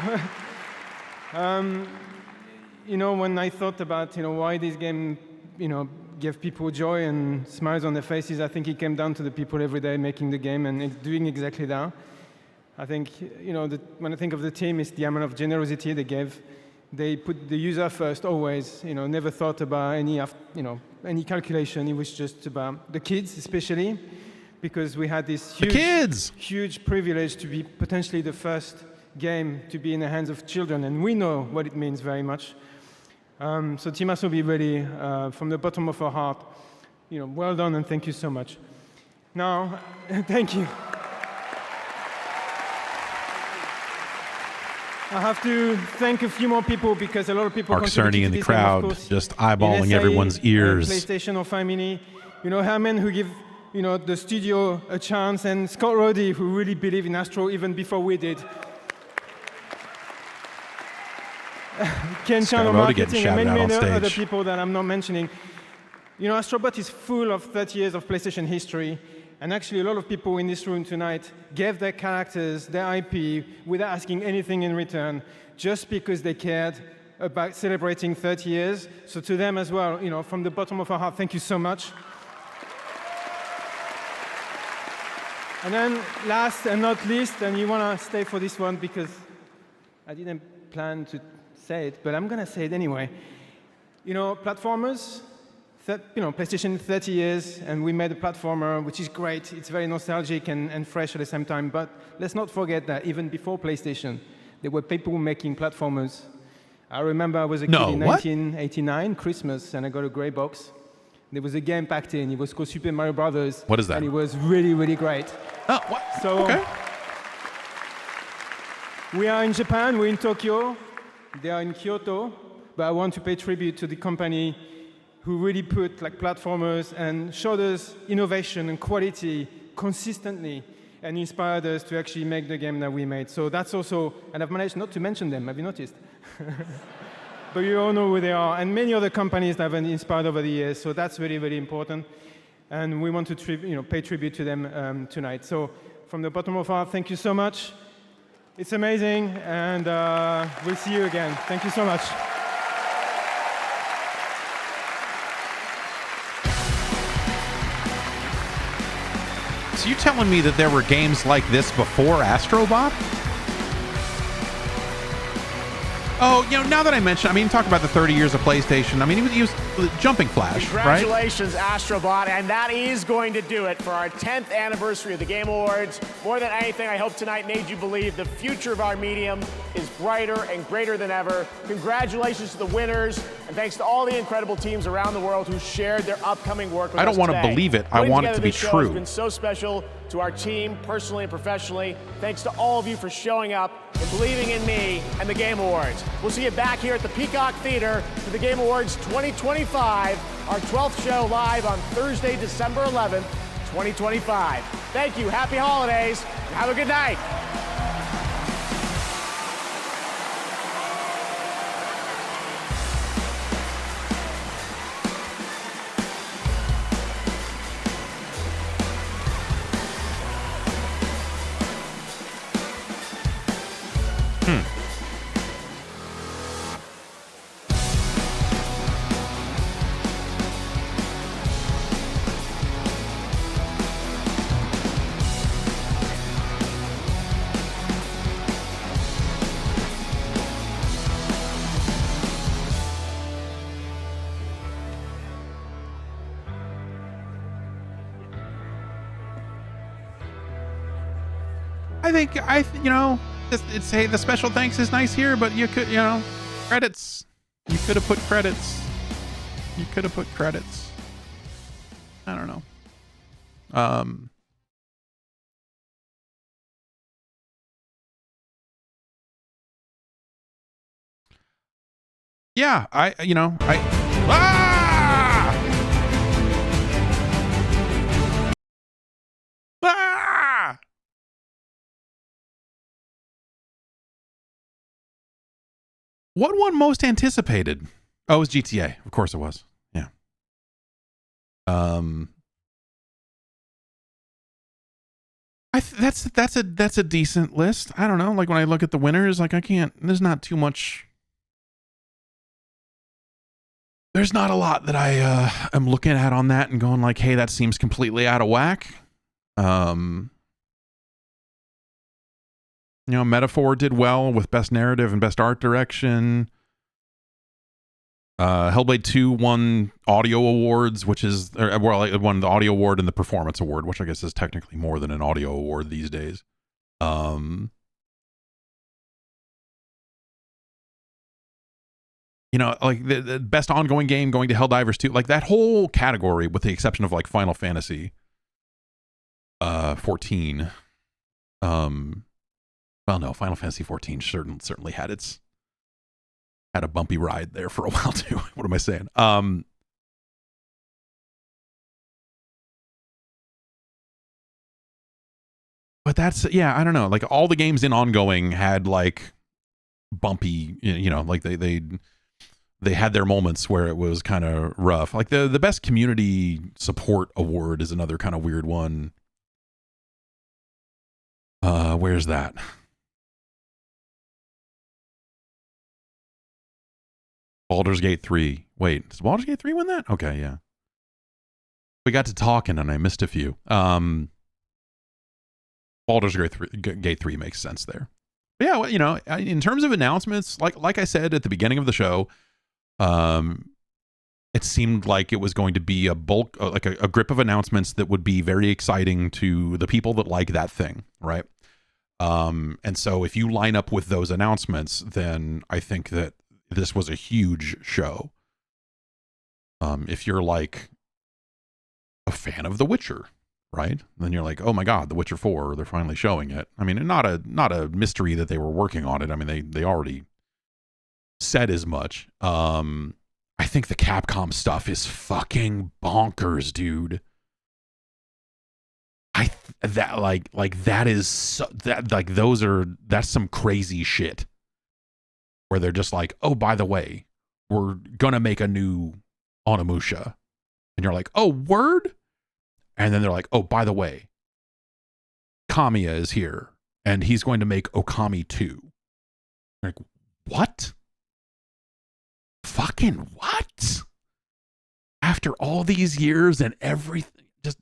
well. When I thought about, why this game, give people joy and smiles on their faces, I think it came down to the people every day making the game and doing exactly that. I think, when I think of the team, it's the amount of generosity they gave. They put the user first always, never thought about any calculation. It was just about the kids, especially, because we had this huge privilege to be potentially the first game to be in the hands of children, and we know what it means very much. So Team Asobi, really, from the bottom of our heart, well done and thank you so much. Now, thank you. I have to thank a few more people because a lot of people
Mark Cerny in the crowd, just eyeballing everyone's ears.
PlayStation or Family, Herman who give the studio a chance, and Scott Roddy who really believed in Astro even before we did. Ken Chan on marketing and many other people that I'm not mentioning. Astrobot is full of 30 years of PlayStation history. And actually, a lot of people in this room tonight gave their characters, their IP, without asking anything in return, just because they cared about celebrating 30 years. So to them as well, from the bottom of our heart, thank you so much. And then last and not least, and you want to stay for this one because I didn't plan to say it, but I'm going to say it anyway. Platformers, PlayStation 30 years, and we made a platformer, which is great. It's very nostalgic and fresh at the same time. But let's not forget that even before PlayStation, there were people making platformers. I remember I was a kid in 1989, Christmas, and I got a gray box. There was a game packed in. It was called Super Mario Brothers.
What is that?
And it was really, really great.
Oh, what?
So,
okay.
We are in Japan. We're in Tokyo. They are in Kyoto. But I want to pay tribute to the company who really put platformers and showed us innovation and quality consistently and inspired us to actually make the game that we made. So that's also, and I've managed not to mention them, have you noticed? But you all know who they are, and many other companies that have been inspired over the years. So that's really, really important, and we want to pay tribute to them tonight. So from the bottom of our heart, thank you so much. It's amazing, and we'll see you again. Thank you so much.
So you telling me that there were games like this before Astro Bot? Oh, now that I mention, talk about the 30 years of PlayStation. He was Jumping Flash,
Congratulations, Astrobot, and that is going to do it for our 10th anniversary of the Game Awards. More than anything, I hope tonight made you believe the future of our medium is brighter and greater than ever. Congratulations to the winners, and thanks to all the incredible teams around the world who shared their upcoming work with us
I don't want
today.
to believe it. I want it to be
This show
true.
has been so special to our team, personally and professionally. Thanks to all of you for showing up and believing in me and the Game Awards. We'll see you back here at the Peacock Theater for the Game Awards 2025, our 12th show live on Thursday, December 11th, 2025. Thank you, happy holidays, and have a good night.
It's hey, the special thanks is nice here, but you could, credits. You could have put credits. I don't know. Yeah, What one most anticipated? Oh, it was GTA. Of course it was. Yeah. That's a decent list. I don't know. Like when I look at the winners, I can't. There's not too much. There's not a lot that I am looking at on that and going like, hey, that seems completely out of whack. Metaphor did well with Best Narrative and Best Art Direction. Hellblade 2 won Audio Awards, it won the Audio Award and the Performance Award, which I guess is technically more than an Audio Award these days. The Best Ongoing Game going to Helldivers 2, that whole category, with the exception of Final Fantasy 14. Well, no, Final Fantasy 14 certainly had a bumpy ride there for a while too. What am I saying? But that's, I don't know. All the games in Ongoing had bumpy, they had their moments where it was kind of rough. The Best Community Support Award is another kind of weird one. Where's that? Baldur's Gate 3. Wait, does Baldur's Gate 3 win that? Okay, yeah. We got to talking and I missed a few. Baldur's Gate 3 makes sense there. But yeah, in terms of announcements, like I said at the beginning of the show, it seemed like it was going to be a bulk, like a grip of announcements that would be very exciting to the people that like that thing, right? And so if you line up with those announcements, then I think that this was a huge show. If you're like a fan of The Witcher, right? Then you're like, oh my God, The Witcher 4, they're finally showing it. I mean, not a mystery that they were working on it. I mean, they already said as much. I think the Capcom stuff is fucking bonkers, dude. That's some crazy shit where they're just like, oh, by the way, we're gonna make a new Onimusha, and you're like, oh, word. And then they're like, oh, by the way, Kamiya is here and he's going to make Okami 2. Like, what? Fucking what? After all these years and everything, just,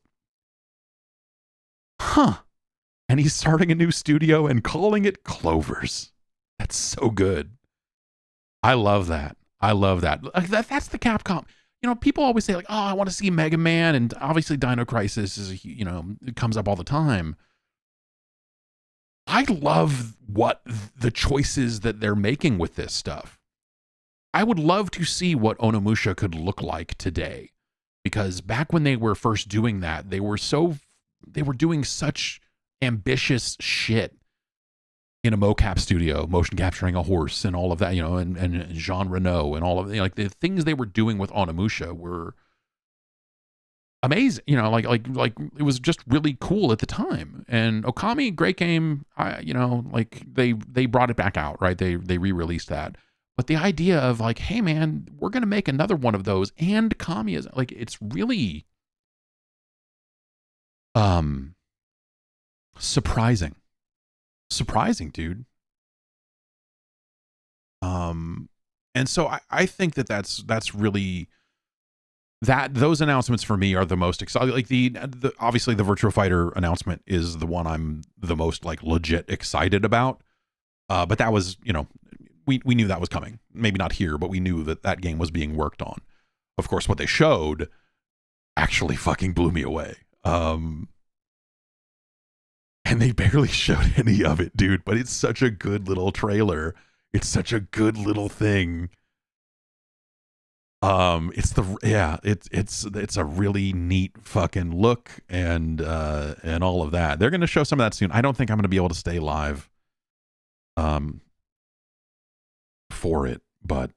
huh? And he's starting a new studio and calling it Clovers. That's so good. I love that. That's the Capcom. You know, people always say like, oh, I want to see Mega Man, and obviously Dino Crisis is, you know, it comes up all the time. I love what the choices that they're making with this stuff. I would love to see what Onimusha could look like today, because back when they were first doing that, they were doing such ambitious shit in a mocap studio, motion capturing a horse and all of that, you know, and Jean Reno and all of, you know, like the things they were doing with Onimusha were amazing, you know, like it was just really cool at the time. And Okami, great game, you know, like they brought it back out, right? They re-released that. But the idea of like, hey man, we're going to make another one of those, and Kami is like, it's really surprising, dude. And so I think that's really, that those announcements for me are the most exciting. Like the obviously the Virtua Fighter announcement is the one I'm the most like legit excited about. But that was, you know, we knew that was coming. Maybe not here, but we knew that game was being worked on. Of course, what they showed actually fucking blew me away. And they barely showed any of it, dude, but it's such a good little trailer. It's such a good little thing. It's a really neat fucking look and all of that. They're going to show some of that soon. I don't think I'm going to be able to stay live for it, but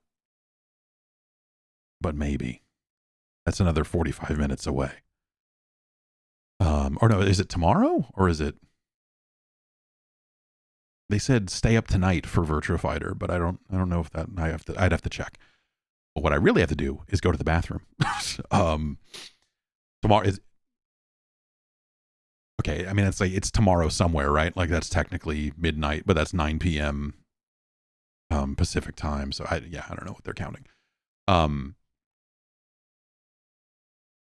maybe. That's another 45 minutes away. Or no, is it tomorrow or is it? They said stay up tonight for Virtua Fighter, but I don't know if that I'd have to check. But what I really have to do is go to the bathroom. Tomorrow is okay. I mean, it's like it's tomorrow somewhere, right? Like that's technically midnight, but that's 9 p.m. Pacific time. So I don't know what they're counting.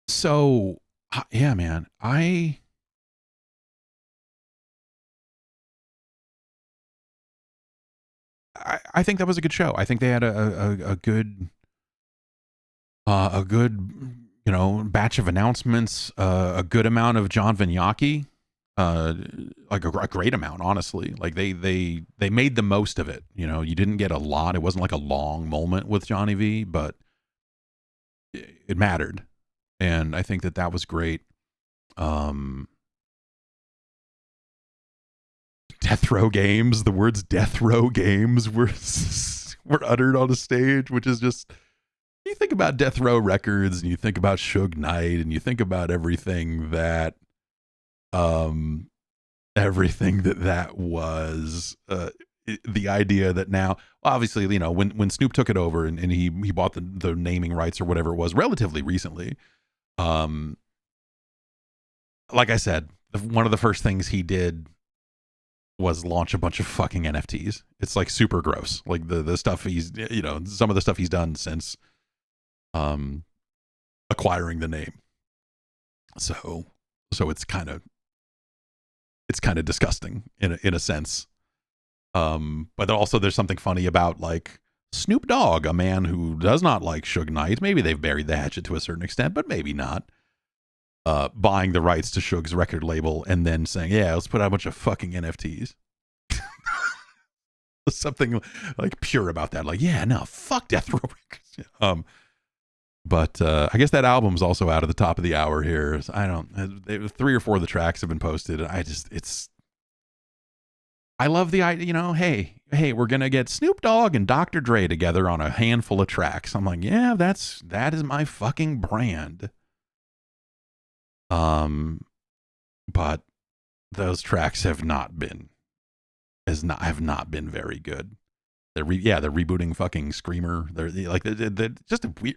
So yeah, man, I think that was a good show. I think they had a good, you know, batch of announcements, a good amount of John Vignacchi, like a great amount, honestly. Like they made the most of it. You know, you didn't get a lot. It wasn't like a long moment with Johnny V, but it mattered. And I think that was great. Death Row Games, the words Death Row Games were uttered on a stage, which is just, you think about Death Row Records and you think about Suge Knight and you think about everything that was, the idea that now, obviously, you know, when Snoop took it over and he bought the naming rights or whatever it was relatively recently, like I said, one of the first things he did was launch a bunch of fucking NFTs. It's like super gross. Like the stuff he's, you know, some of the stuff he's done since acquiring the name. So it's kind of disgusting in a sense. But also there's something funny about like Snoop Dogg, a man who does not like Suge Knight, maybe they've buried the hatchet to a certain extent, but maybe not, buying the rights to Suge's record label and then saying, yeah, let's put out a bunch of fucking NFTs. Something like pure about that. Like, yeah, no, fuck Death Row Records. But I guess that album's also out at the top of the hour here. I don't, 3 or 4 of the tracks have been posted. I love the idea, you know, hey, we're going to get Snoop Dogg and Dr. Dre together on a handful of tracks. I'm like, yeah, that is my fucking brand. But those tracks have not been very good. They're rebooting fucking Screamer. They're just a weird,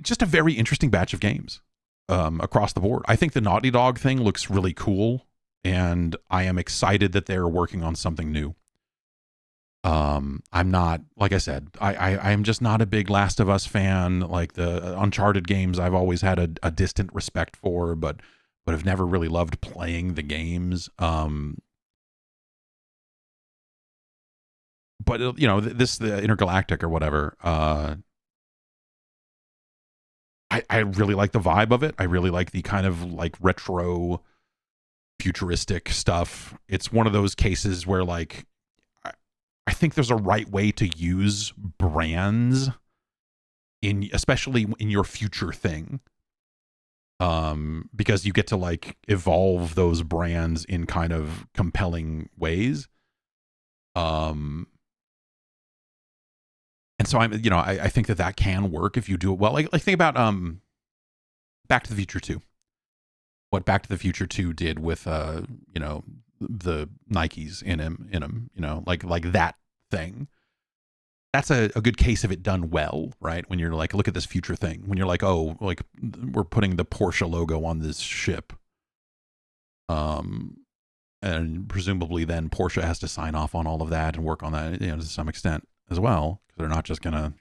just a very interesting batch of games across the board. I think the Naughty Dog thing looks really cool, and I am excited that they're working on something new. I'm not, like I said, I'm just not a big Last of Us fan. Like the Uncharted games, I've always had a distant respect for, but have never really loved playing the games. But you know, the Intergalactic or whatever. I really like the vibe of it. I really like the kind of like retro, futuristic stuff. It's one of those cases where like I think there's a right way to use brands especially in your future thing. Because you get to like evolve those brands in kind of compelling ways. And so I think that can work if you do it well. Like think about Back to the Future 2. What Back to the Future 2 did with the Nikes in him, you know, like that thing. That's a good case of it done well, right? When you're like, look at this future thing. When you're like, oh, like we're putting the Porsche logo on this ship. And presumably then Porsche has to sign off on all of that and work on that, you know, to some extent as well, because they're not just gonna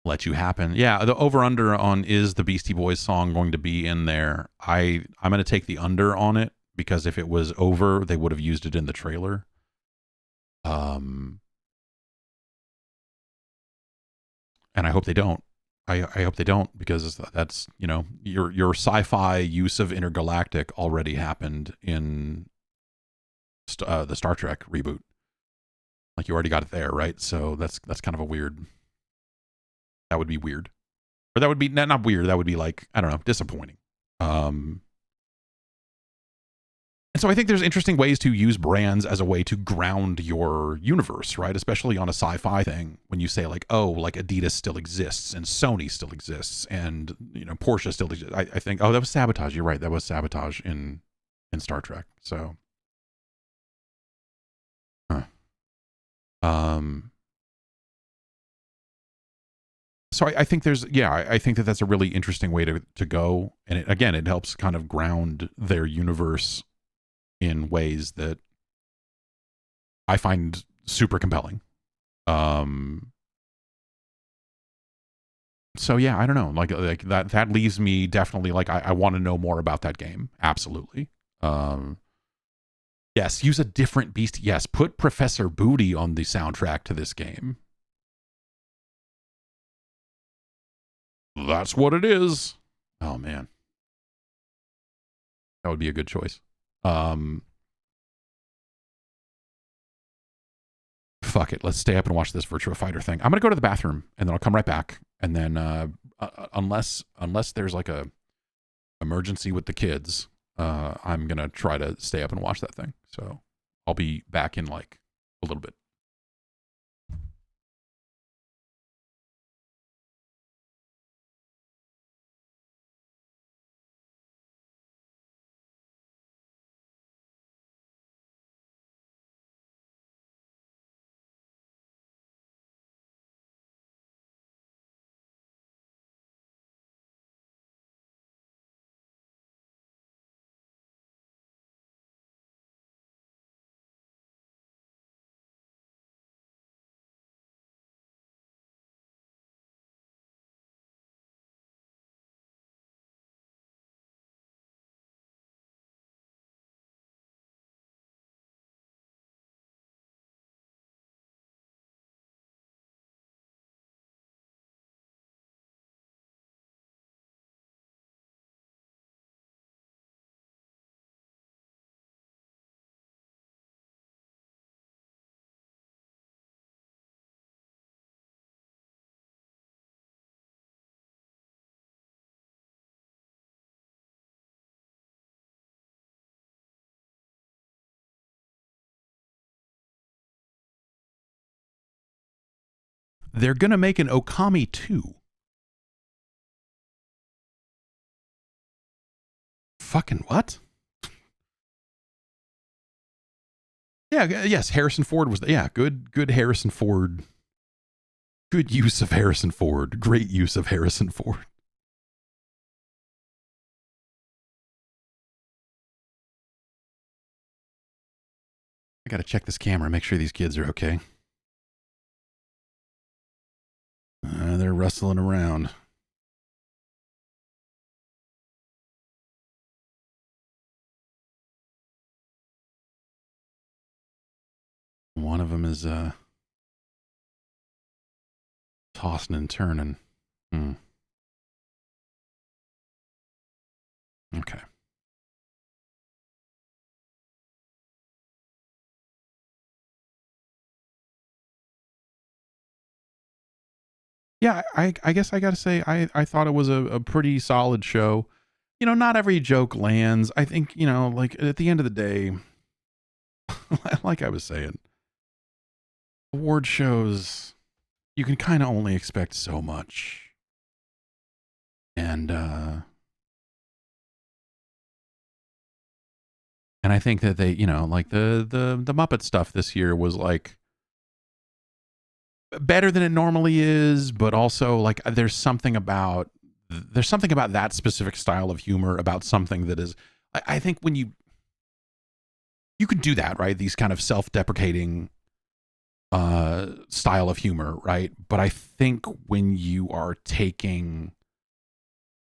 let you happen. Yeah, the over under on is the Beastie Boys song going to be in there? I'm gonna take the under on it, because if it was over, they would have used it in the trailer. And I hope they don't. I hope they don't, because that's, you know, your sci-fi use of Intergalactic already happened in the Star Trek reboot. Like you already got it there, right? So that's kind of a weird. That would be weird, or that would be not weird. That would be like, I don't know, disappointing. And so I think there's interesting ways to use brands as a way to ground your universe, right? Especially on a sci-fi thing, when you say like, oh, like Adidas still exists and Sony still exists and, you know, Porsche still exists. I think, oh, that was Sabotage. You're right. That was Sabotage in Star Trek. So, so I think I think that's a really interesting way to go. And it helps kind of ground their universe in ways that I find super compelling. So yeah, I don't know. Like that leaves me definitely like, I want to know more about that game. Absolutely. Yes, use a different beast. Yes, put Professor Booty on the soundtrack to this game. That's what it is. Oh man. That would be a good choice. Fuck it. Let's stay up and watch this Virtua Fighter thing. I'm gonna go to the bathroom and then I'll come right back. And then unless there's like a emergency with the kids, I'm gonna try to stay up and watch that thing. So I'll be back in like a little bit. They're going to make an Okami 2. Fucking what? Yeah, yes, Harrison Ford was, yeah, good Harrison Ford. Good use of Harrison Ford. Great use of Harrison Ford. I got to check this camera, make sure these kids are okay. They're rustling around. One of them is tossing and turning. Okay. Yeah, I guess I got to say, I thought it was a pretty solid show. You know, not every joke lands. I think, you know, like at the end of the day, like I was saying, award shows, you can kind of only expect so much. And I think that they, you know, like the Muppet stuff this year was like better than it normally is, but also like there's something about that specific style of humor, about something that is, I think when you can do that, right? These kind of self-deprecating style of humor, right? But I think when you are taking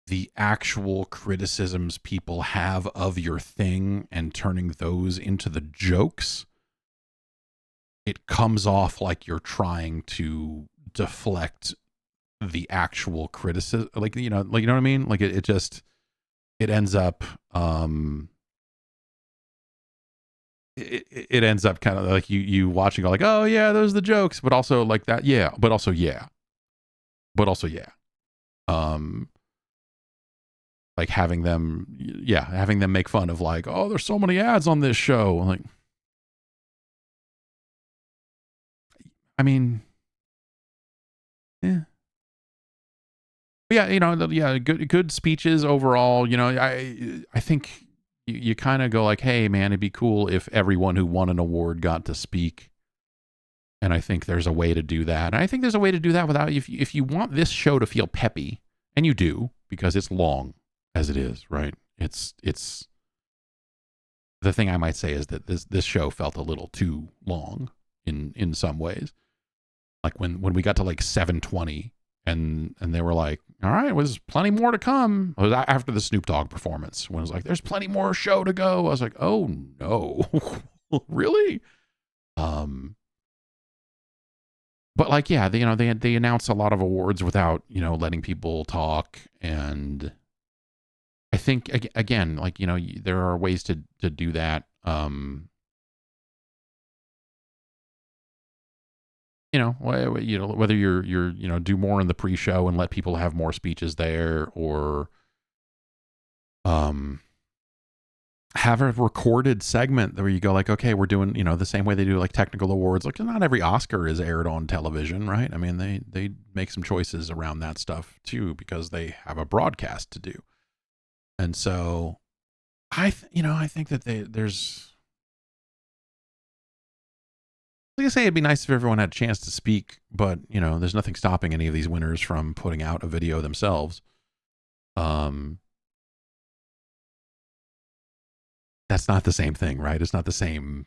the actual criticisms people have of your thing and turning those into the jokes, it comes off like you're trying to deflect the actual criticism. Like, you know what I mean? Like it ends up, it ends up kind of like you watching, go like, oh yeah, those are the jokes, but also like that, yeah, but also yeah. Like having them make fun of like, oh, there's so many ads on this show. Like, I mean, yeah. But yeah, you know, yeah, good speeches overall. You know, I think you kind of go like, hey man, it'd be cool if everyone who won an award got to speak. And I think there's a way to do that. And I think there's a way to do that without, if you want this show to feel peppy, and you do, because it's long as it is, right? It's the thing I might say is that this show felt a little too long in some ways. Like when we got to like 7:20 and they were like, all right, there's plenty more to come. It was after the Snoop Dogg performance when it was like, there's plenty more show to go. I was like, oh no, really? But like, yeah, they announced a lot of awards without, you know, letting people talk. And I think, again, like, you know, there are ways to do that. You know, whether you're, you know, do more in the pre-show and let people have more speeches there, or have a recorded segment where you go like, okay, we're doing, you know, the same way they do like technical awards. Like, not every Oscar is aired on television, right? I mean, they make some choices around that stuff too, because they have a broadcast to do. And so I think that there's, like I say, it'd be nice if everyone had a chance to speak, but you know, there's nothing stopping any of these winners from putting out a video themselves. That's not the same thing, right? It's not the same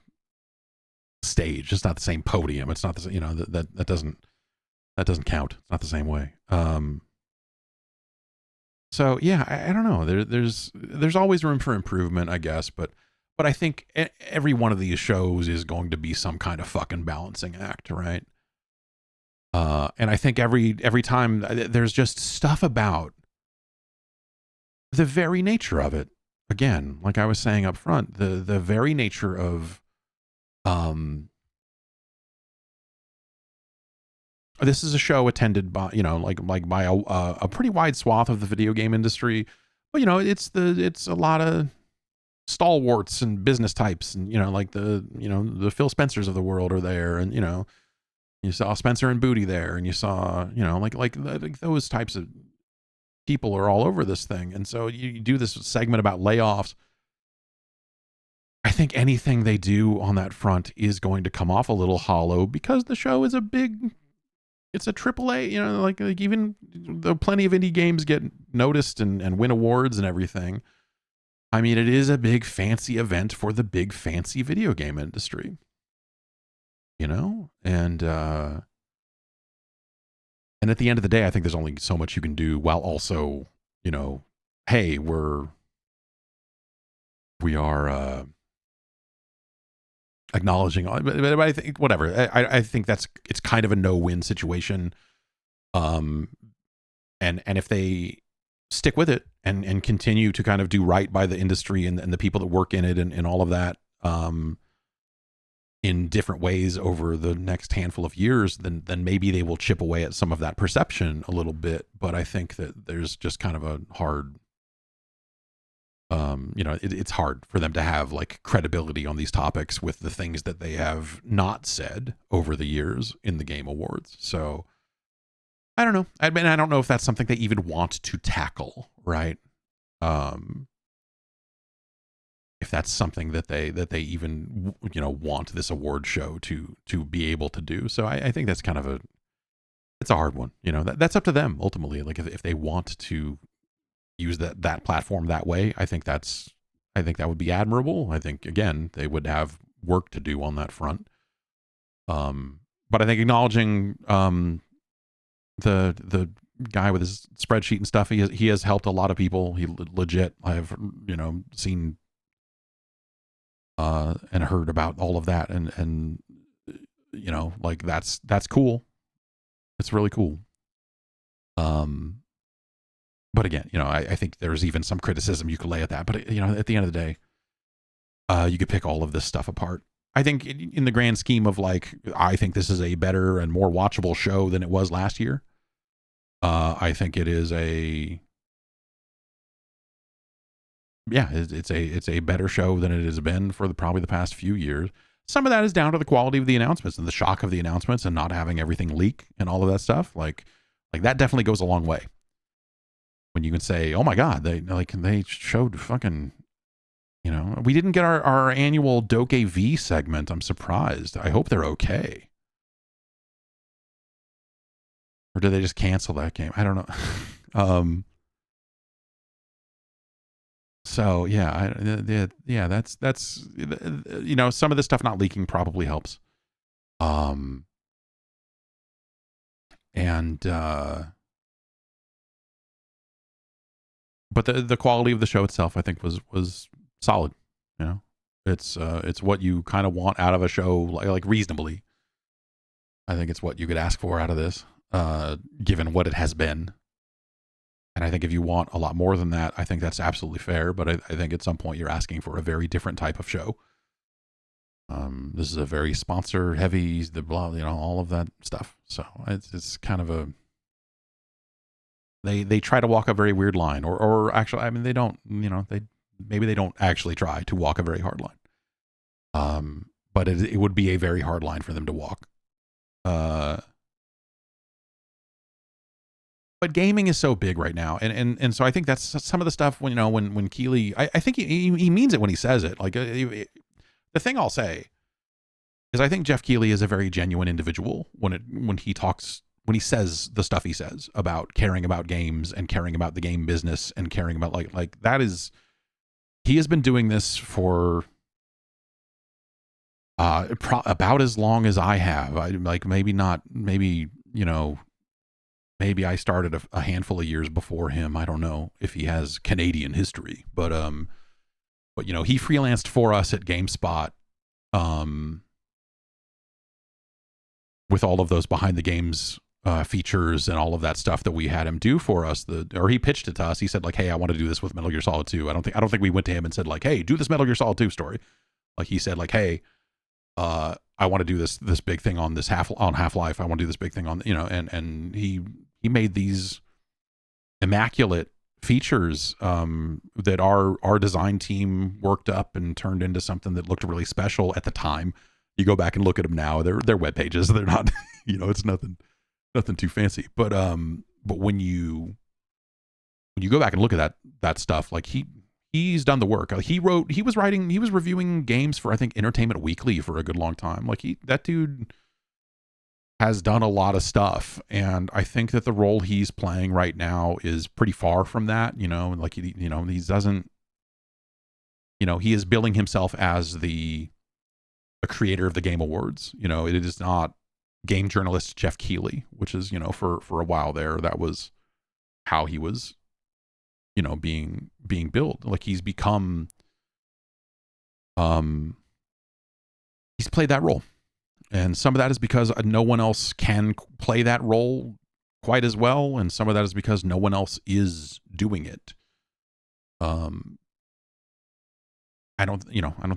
stage. It's not the same podium. It's not the, you know, that doesn't count. It's not the same way. So yeah, I don't know. There's always room for improvement, I guess, but I think every one of these shows is going to be some kind of fucking balancing act, right? And I think every time there's just stuff about the very nature of it. Again, like I was saying up front, the very nature of this is a show attended by, you know, like by a pretty wide swath of the video game industry. But you know, it's a lot of stalwarts and business types, and you know, like the Phil Spencers of the world are there, and you know, You saw Spencer and Booty there, and you saw, you know, like those types of people are all over this thing. And so you do this segment about layoffs. I think anything they do on that front is going to come off a little hollow because the show is it's a AAA, you know, like even though plenty of indie games get noticed and win awards and everything. I mean, it is a big fancy event for the big fancy video game industry, you know? And at the end of the day, I think there's only so much you can do while also, you know, hey, we are acknowledging, but I think whatever. I think it's kind of a no-win situation. And if they stick with it and continue to kind of do right by the industry and the people that work in it and all of that, in different ways over the next handful of years, then maybe they will chip away at some of that perception a little bit. But I think that there's just kind of a hard, you know, it's hard for them to have like credibility on these topics with the things that they have not said over the years in the Game Awards. So I don't know. I mean, I don't know if that's something they even want to tackle, right? If that's something that they even, you know, want this award show to be able to do. So I think that's kind of it's a hard one, you know. That's up to them ultimately. Like if they want to use that platform that way, I think that would be admirable. I think again they would have work to do on that front. But I think acknowledging the guy with his spreadsheet and stuff, he has helped a lot of people. He legit, I've, you know, seen and heard about all of that, and you know, like that's cool. It's really cool. But again, you know, I think there's even some criticism you could lay at that. But you know, at the end of the day, you could pick all of this stuff apart. I think in the grand scheme of like, I think this is a better and more watchable show than it was last year. I think it is it's a better show than it has been for probably the past few years. Some of that is down to the quality of the announcements and the shock of the announcements and not having everything leak and all of that stuff. Like that definitely goes a long way. When you can say, oh my God, they showed fucking, you know, we didn't get our annual Doke V segment. I'm surprised. I hope they're okay. Or did they just cancel that game? I don't know. So yeah, that's you know, some of this stuff not leaking probably helps. But the quality of the show itself, I think, was solid. You know, it's what you kind of want out of a show, like reasonably. I think it's what you could ask for out of this, given what it has been. And I think if you want a lot more than that, I think that's absolutely fair. But I think at some point you're asking for a very different type of show. This is a very sponsor heavy, the blah, you know, all of that stuff. So it's kind of they try to walk a very weird line, or actually, I mean, they don't, you know, maybe they don't actually try to walk a very hard line. But it would be a very hard line for them to walk. But gaming is so big right now, and so I think that's some of the stuff when, you know, when Keighley, I think he means it when he says it. Like the thing I'll say is I think Jeff Keighley is a very genuine individual when he talks, when he says the stuff he says about caring about games and caring about the game business and caring about like that is, he has been doing this for about as long as I have. Maybe you know. Maybe I started a handful of years before him. I don't know if he has Canadian history, but you know, he freelanced for us at GameSpot, with all of those behind the games features and all of that stuff that we had him do for us. Or he pitched it to us. He said like, "Hey, I want to do this with Metal Gear Solid 2." I don't think we went to him and said like, "Hey, do this Metal Gear Solid 2 story." Like he said like, "Hey, I want to do this big thing on Half-Life. I want to do this big thing on," you know, and he made these immaculate features that our design team worked up and turned into something that looked really special at the time. You go back and look at them now. They're web pages. They're not, it's nothing too fancy. But when you go back and look at that stuff, like he's done the work. He was reviewing games for, I think, Entertainment Weekly for a good long time. Like that dude has done a lot of stuff, and I think that the role he's playing right now is pretty far from that. Like he doesn't. He is billing himself as the creator of the Game Awards. It is not game journalist Jeff Keighley, which is, for a while there, that was how he was, being billed. Like he's become, he's played that role. And some of that is because no one else can play that role quite as well. And some of that is because no one else is doing it. I don't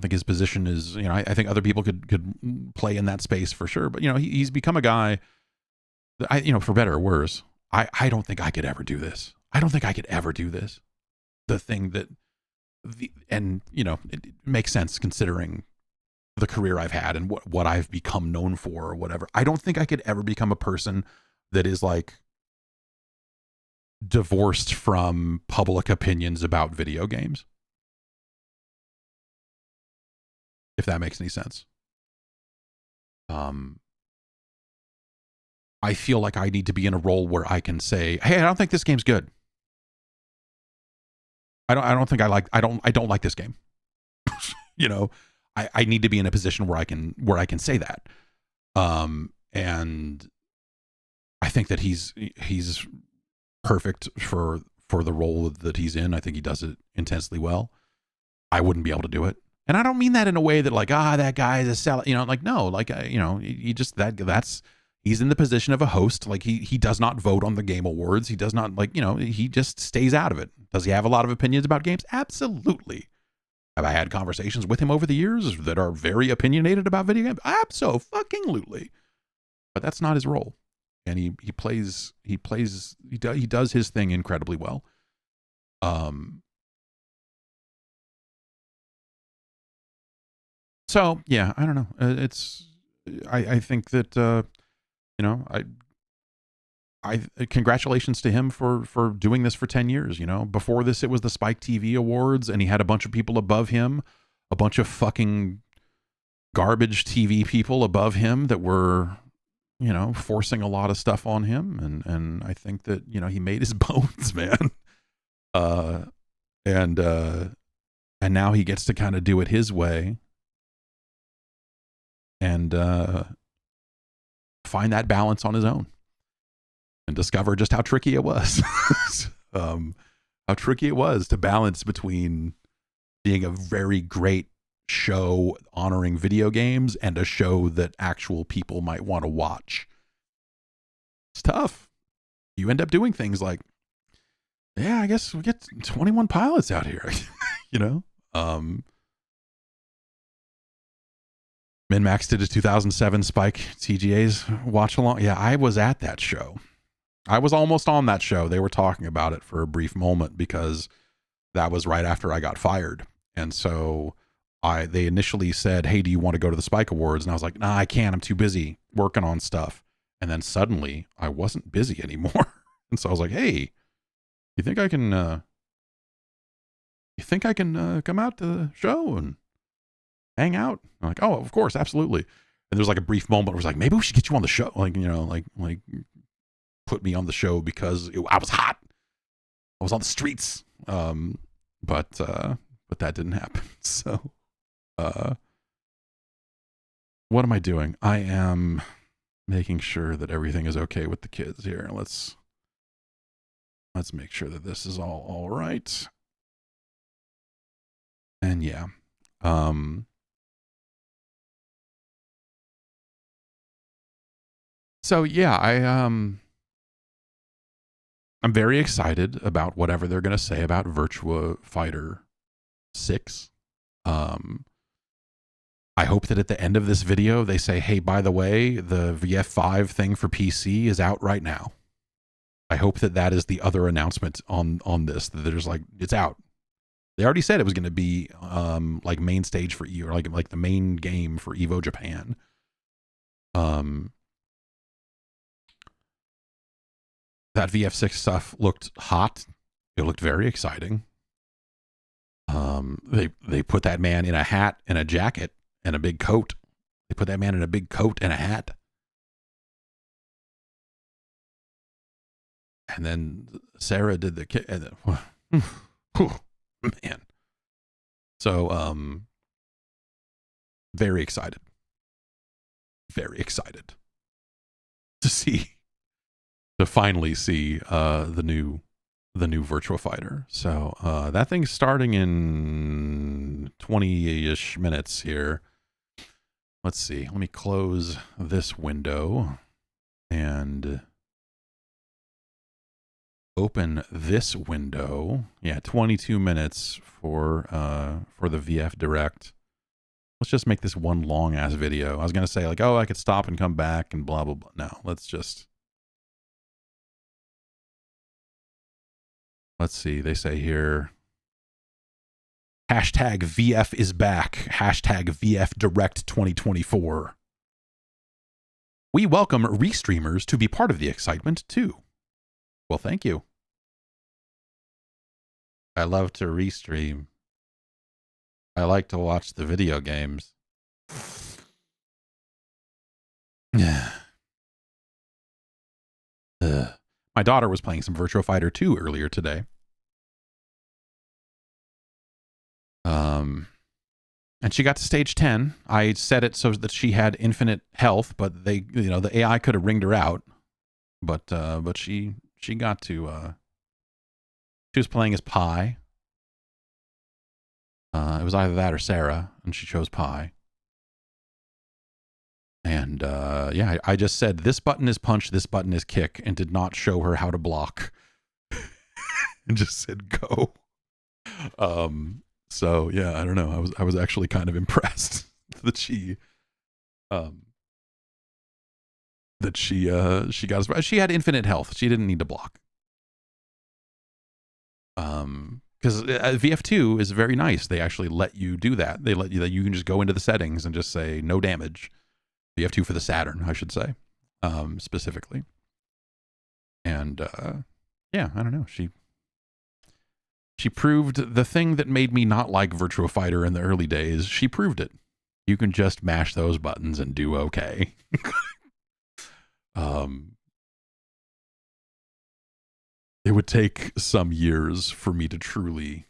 think his position is, I think other people could play in that space for sure. But, he's become a guy that for better or worse, I don't think I could ever do this. I don't think I could ever do this. The thing that, it makes sense considering the career I've had and what I've become known for or whatever. I don't think I could ever become a person that is like divorced from public opinions about video games. If that makes any sense. I feel like I need to be in a role where I can say, hey, I don't think this game's good. I don't like this game. I need to be in a position where I can say that. And I think that he's perfect for the role that he's in. I think he does it intensely well. I wouldn't be able to do it. And I don't mean that in a way that like, that guy is a sellout, no, like, he just, he's in the position of a host. Like he does not vote on the Game Awards. He does not he just stays out of it. Does he have a lot of opinions about games? Absolutely. Have I had conversations with him over the years that are very opinionated about video games? Absolutely. But that's not his role. And he does his thing incredibly well. So yeah, I don't know. I think that, I congratulations to him for doing this for 10 years. Before this, it was the Spike TV Awards, and he had a bunch of people above him, a bunch of fucking garbage TV people above him that were, forcing a lot of stuff on him. And I think that, he made his bones, man. And now he gets to kind of do it his way and find that balance on his own. And discover just how tricky it was. How tricky it was to balance between being a very great show honoring video games and a show that actual people might want to watch. It's tough. You end up doing things like, yeah, I guess we get 21 Pilots out here. Min-Max did his 2007 Spike TGA's Watchalong. Yeah, I was at that show. I was almost on that show. They were talking about it for a brief moment because that was right after I got fired. And so they initially said, hey, do you want to go to the Spike Awards? And I was like, nah, I can't. I'm too busy working on stuff. And then suddenly I wasn't busy anymore. And so I was like, hey, you think I can come out to the show and hang out? I'm like, oh, of course, absolutely. And there was like a brief moment where it was like, maybe we should get you on the show. Like, like put me on the show because I was hot. I was on the streets. But that didn't happen. So, what am I doing? I am making sure that everything is okay with the kids here. Let's make sure that this is all right. And yeah, so yeah, I'm very excited about whatever they're going to say about Virtua Fighter 6. I hope that at the end of this video, they say, hey, by the way, the VF5 thing for PC is out right now. I hope that is the other announcement on this, that there's like, it's out. They already said it was going to be like main stage for or like the main game for Evo Japan. That VF6 stuff looked hot. It looked very exciting. They put that man in a hat and a jacket and a big coat. They put that man in a big coat and a hat. And then Sarah did the man. So very excited. Very excited to finally see the new Virtua Fighter. So that thing's starting in 20-ish minutes here. Let's see. Let me close this window and open this window. Yeah, 22 minutes for the VF Direct. Let's just make this one long ass video. I was gonna say like, oh, I could stop and come back and blah blah blah. No, let's see. They say here, hashtag VF is back. Hashtag VF Direct 2024. We welcome restreamers to be part of the excitement too. Well, thank you. I love to restream. I like to watch the video games. My daughter was playing some Virtua Fighter 2 earlier today. And she got to stage 10. I set it so that she had infinite health, but the AI could have ringed her out. But she got to, she was playing as Pi. It was either that or Sarah, and she chose Pi. And yeah, I just said, this button is punch, this button is kick, and did not show her how to block. And just said, go. So yeah, I don't know. I was actually kind of impressed that she got she had infinite health. She didn't need to block. Because VF2 is very nice. They actually let you do that. They let you that you can just go into the settings and just say no damage. VF2 for the Saturn, I should say, specifically. And yeah, I don't know. She proved the thing that made me not like Virtua Fighter in the early days. She proved it. You can just mash those buttons and do okay. It would take some years for me to truly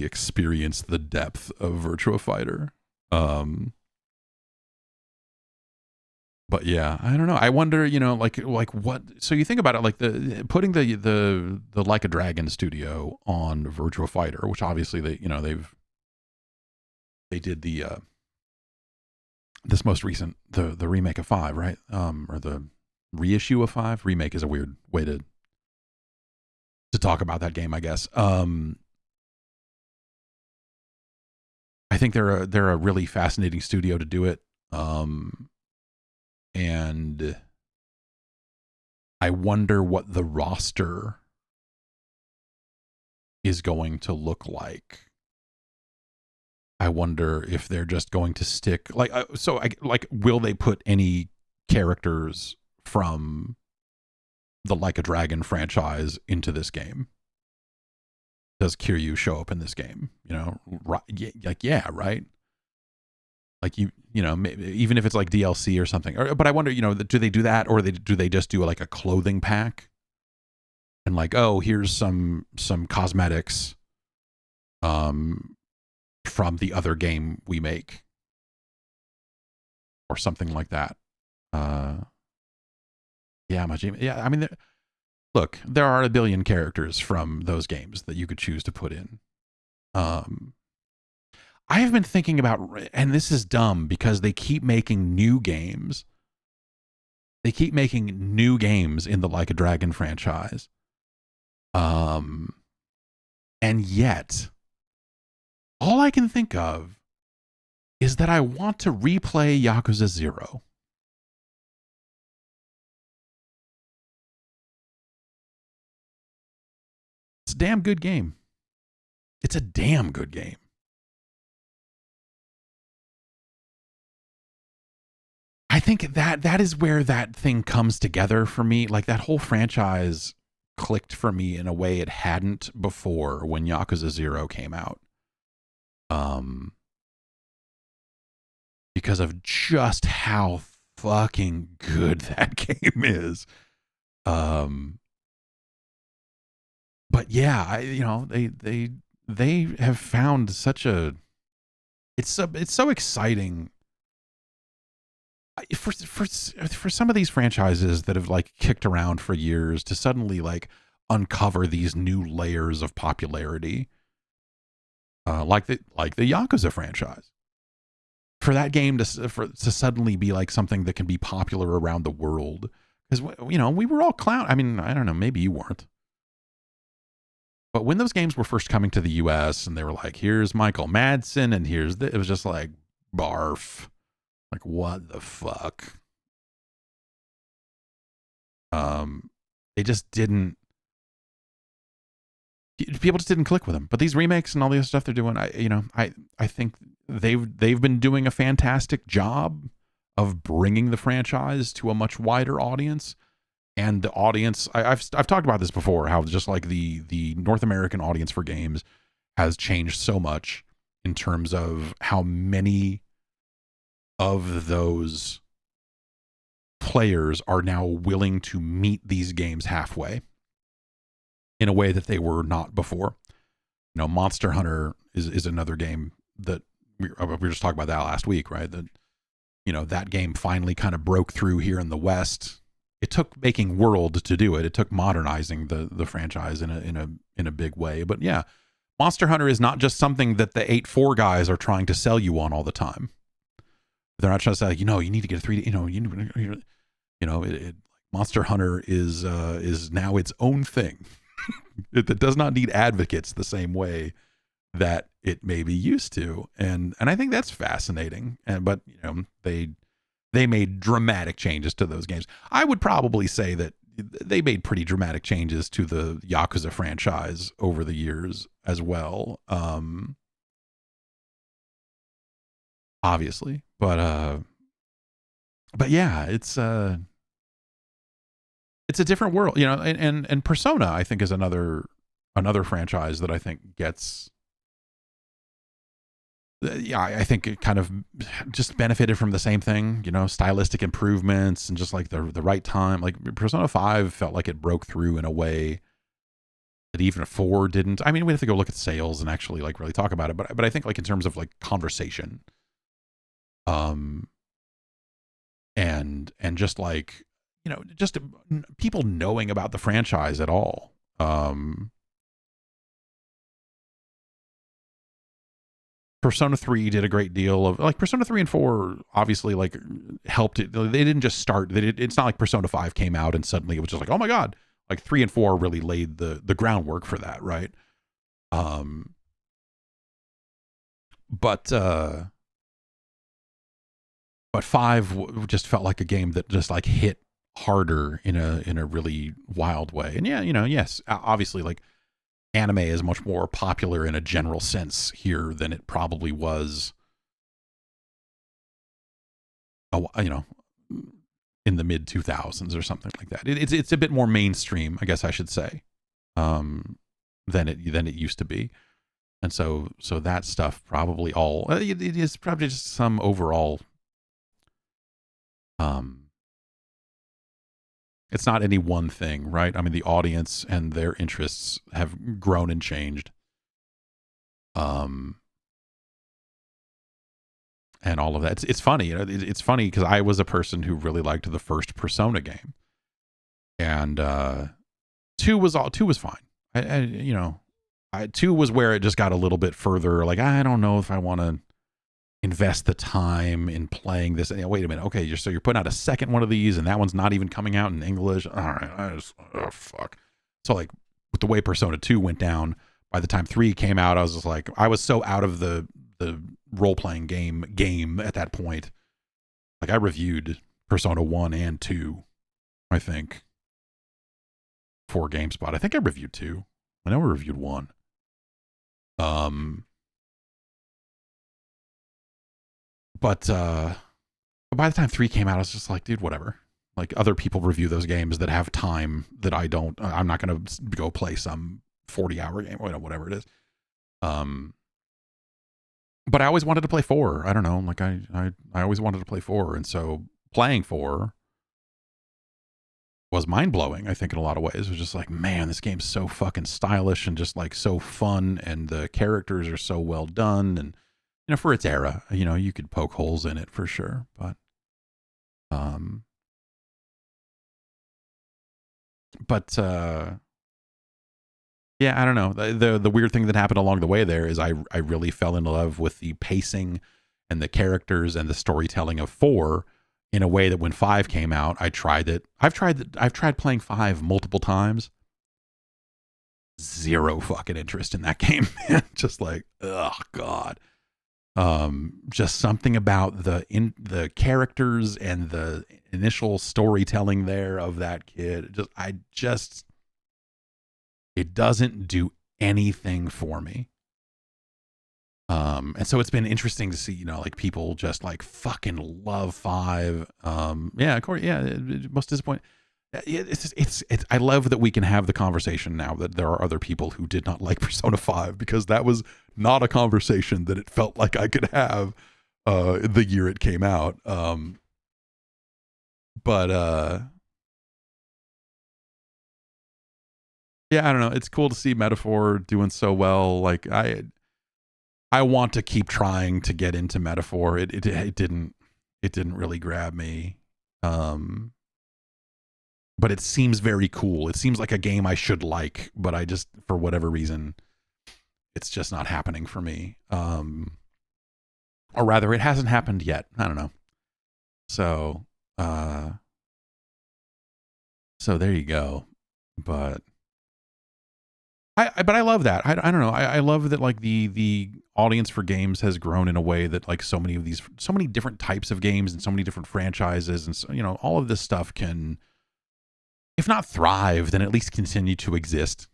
experience the depth of Virtua Fighter. But yeah, I don't know. I wonder, like what? So you think about it, like putting the Like a Dragon studio on Virtua Fighter, which obviously they did the this most recent the remake of 5, right? Or the reissue of 5. Remake is a weird way to talk about that game, I guess. I think they're a really fascinating studio to do it. And I wonder what the roster is going to look like. I wonder if they're just going to stick will they put any characters from the Like a Dragon franchise into this game? Does Kiryu show up in this game? Yeah, right. Like maybe, even if it's like DLC or something. But I wonder, do they do that, or do they just do like a clothing pack? And like, oh, here's some cosmetics, from the other game we make, or something like that. Yeah, yeah. I mean, look, there are a billion characters from those games that you could choose to put in. I have been thinking about, and this is dumb because they keep making new games. They keep making new games in the Like a Dragon franchise. And yet, all I can think of is that I want to replay Yakuza 0. a damn good game. It's a damn good game. I think that is where that thing comes together for me. Like that whole franchise clicked for me in a way it hadn't before when Yakuza 0 came out. Because of just how fucking good that game is. But yeah, they have found such a, it's so exciting for some of these franchises that have like kicked around for years to suddenly like uncover these new layers of popularity, like the Yakuza franchise. For that game to suddenly be like something that can be popular around the world, because we were all I mean, I don't know, maybe you weren't, but when those games were first coming to the U.S. and they were like, here's Michael Madsen and it was just like barf, like what the fuck. They just didn't. People just didn't click with them. But these remakes and all the other stuff they're doing, I think they've been doing a fantastic job of bringing the franchise to a much wider audience. And the audience, I've talked about this before, how just like the North American audience for games has changed so much in terms of how many of those players are now willing to meet these games halfway in a way that they were not before. Monster Hunter is another game that we were just talking about that last week, right? That, that game finally kind of broke through here in the West. It took making World to do it. It took modernizing the franchise in a big way. But yeah, Monster Hunter is not just something that the 8.4 guys are trying to sell you on all the time. They're not trying to say, like, you need to get a 3D, Monster Hunter is now its own thing. It does not need advocates the same way that it maybe used to, and I think that's fascinating. But they made dramatic changes to those games. I would probably say that they made pretty dramatic changes to the Yakuza franchise over the years as well. Obviously, but yeah, it's a different world, and Persona, I think, is another franchise that I think gets, I think it kind of just benefited from the same thing, stylistic improvements and just like the right time. Like Persona 5 felt like it broke through in a way that even 4 didn't. I mean, we have to go look at sales and actually like really talk about it, but I think like in terms of like conversation, and just like, just people knowing about the franchise at all. Persona 3 did a great deal of, like, Persona 3 and 4 obviously like helped it. They didn't just start, it's not like Persona 5 came out and suddenly it was just like, oh my God, like 3 and 4 really laid the groundwork for that, right? But 5 just felt like a game that just like hit harder in a really wild way. And yeah, yes, obviously like anime is much more popular in a general sense here than it probably was, in the mid 2000s or something like that. It's a bit more mainstream, I guess I should say, than it used to be. And so that stuff probably all, it is probably just some overall, it's not any one thing, right? I mean, the audience and their interests have grown and changed. And all of that. It's funny. It's funny because I was a person who really liked the first Persona game. And 2 was fine. 2 was where it just got a little bit further. Like, I don't know if I want to invest the time in playing this. Wait a minute. Okay, so you're putting out a second one of these, and that one's not even coming out in English. All right, fuck. So like with the way Persona 2 went down, by the time 3 came out, I was just like, I was so out of the role playing game at that point. Like I reviewed Persona 1 and 2, I think, for GameSpot. I think I reviewed 2. I know we reviewed 1. But by the time 3 came out, I was just like, dude, whatever. Like, other people review those games that have time that I don't. I'm not going to go play some 40-hour game or whatever it is. But I always wanted to play 4. I don't know. Like, I always wanted to play 4. And so playing 4 was mind-blowing, I think, in a lot of ways. It was just like, man, this game's so fucking stylish and just like so fun, and the characters are so well done, and you know, for its era, you know, you could poke holes in it for sure, but yeah, I don't know. The weird thing that happened along the way there is I really fell in love with the pacing and the characters and the storytelling of 4 in a way that when 5 came out, I tried it. I've tried playing 5 multiple times. Zero fucking interest in that game, man. Just like, oh God. Just something about the characters and the initial storytelling there of that kid. It doesn't do anything for me. And so it's been interesting to see, you know, like people just like fucking love 5. Yeah, of course. Yeah. Most disappointing. It's I love that we can have the conversation now that there are other people who did not like Persona 5, because that was not a conversation that it felt like I could have the year it came out. Yeah, I don't know. It's cool to see Metaphor doing so well. Like I want to keep trying to get into Metaphor. It didn't really grab me. But it seems very cool. It seems like a game I should like, but I just, for whatever reason, it's just not happening for me. Or rather, it hasn't happened yet. I don't know. So there you go. But I love that. I don't know. I love that like the audience for games has grown in a way that like so many different types of games and so many different franchises, and so, you know, all of this stuff can, if not thrive, then at least continue to exist.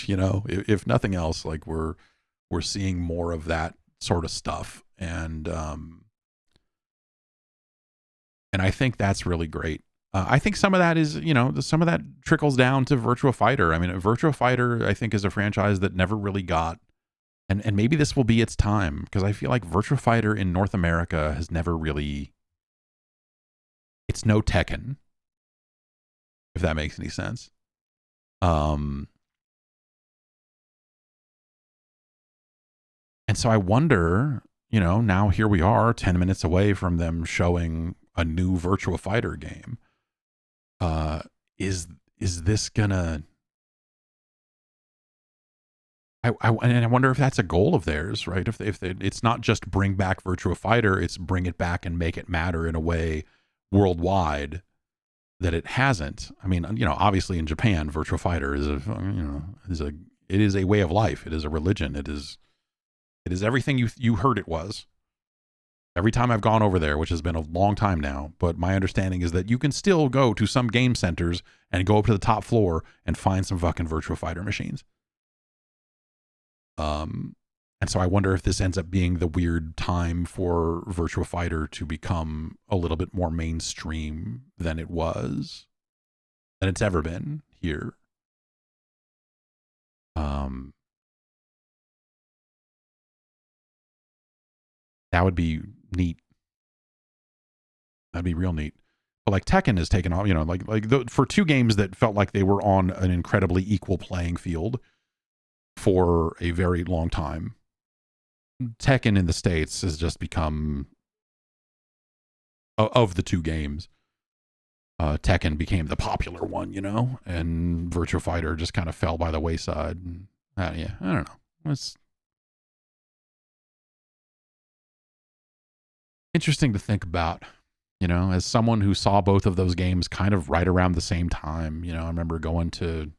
You know, if nothing else, like we're seeing more of that sort of stuff, and I think that's really great. I think some of that is, you know, some of that trickles down to Virtua Fighter. I mean, Virtua Fighter, I think, is a franchise that never really got, and maybe this will be its time, because I feel like Virtua Fighter in North America has never really, it's no Tekken, if that makes any sense. And so I wonder, you know, now here we are 10 minutes away from them showing a new Virtua Fighter game. Is this gonna, and I wonder if that's a goal of theirs, right? If it's not just bring back Virtua Fighter, it's bring it back and make it matter in a way worldwide that it hasn't. I mean, you know, obviously in Japan, Virtua Fighter is it is a way of life. It is a religion. It is everything you heard it was. Every time I've gone over there, which has been a long time now, but my understanding is that you can still go to some game centers and go up to the top floor and find some fucking Virtua Fighter machines. And so I wonder if this ends up being the weird time for Virtua Fighter to become a little bit more mainstream than it was, than it's ever been here. That would be neat. That'd be real neat. But like Tekken has taken off, you know, for 2 games that felt like they were on an incredibly equal playing field for a very long time, Tekken in the States has just become, of the 2 games, Tekken became the popular one, you know, and Virtua Fighter just kind of fell by the wayside. Yeah, I don't know. It's interesting to think about, you know, as someone who saw both of those games kind of right around the same time. You know, I remember going to,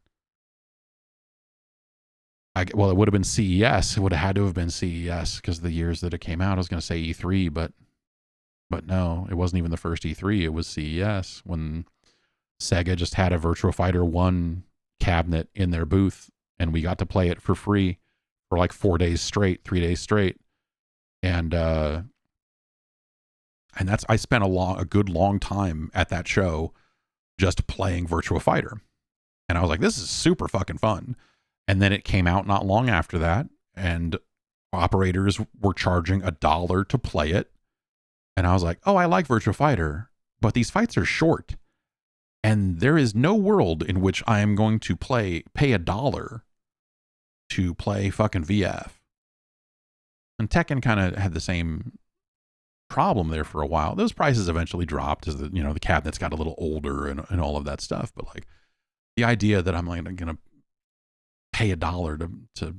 it would have been CES. It would have had to have been CES because the years that it came out. I was going to say E3, but no, it wasn't even the first E3. It was CES when Sega just had a Virtua Fighter 1 cabinet in their booth and we got to play it for free for like 4 days straight, 3 days straight. And that's, I spent a good long time at that show just playing Virtua Fighter. And I was like, this is super fucking fun. And then it came out not long after that, and operators were charging $1 to play it. And I was like, oh, I like Virtua Fighter, but these fights are short. And there is no world in which I am going to pay $1 to play fucking VF. And Tekken kind of had the same problem there for a while. Those prices eventually dropped as the cabinets got a little older and all of that stuff. But like the idea that I'm like going to pay $1 to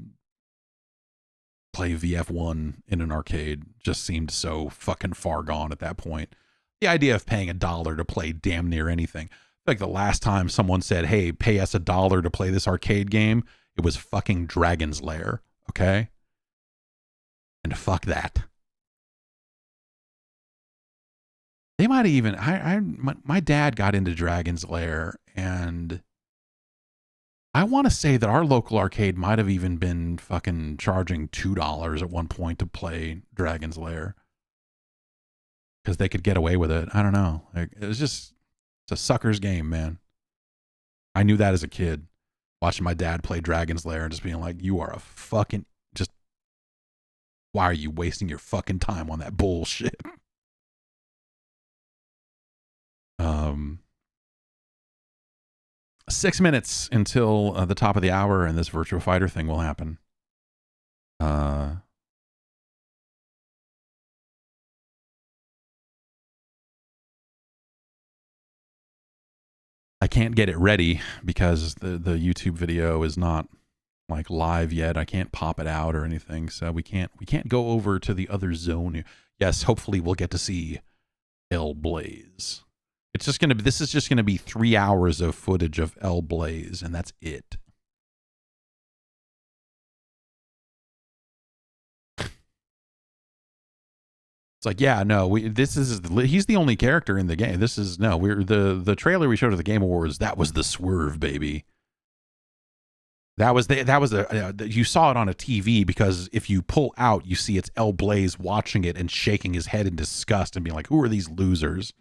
play VF1 in an arcade just seemed so fucking far gone at that point. The idea of paying $1 to play damn near anything. Like the last time someone said, hey, pay us $1 to play this arcade game, it was fucking Dragon's Lair. Okay? And fuck that. They might even, my dad got into Dragon's Lair, and I want to say that our local arcade might have even been fucking charging $2 at one point to play Dragon's Lair. Because they could get away with it. I don't know. Like, it's a sucker's game, man. I knew that as a kid. Watching my dad play Dragon's Lair and just being like, you are a fucking, just, why are you wasting your fucking time on that bullshit? 6 minutes until the top of the hour, and this Virtua Fighter thing will happen. I can't get it ready because the YouTube video is not like live yet. I can't pop it out or anything, so we can't go over to the other zone. Yes, hopefully we'll get to see El Blaze. This is just gonna be 3 hours of footage of El Blaze, and that's it. It's like, yeah, no, he's the only character in the game. The trailer we showed at the Game Awards, that was the swerve, baby. You saw it on a TV, because if you pull out, you see it's El Blaze watching it and shaking his head in disgust and being like, who are these losers?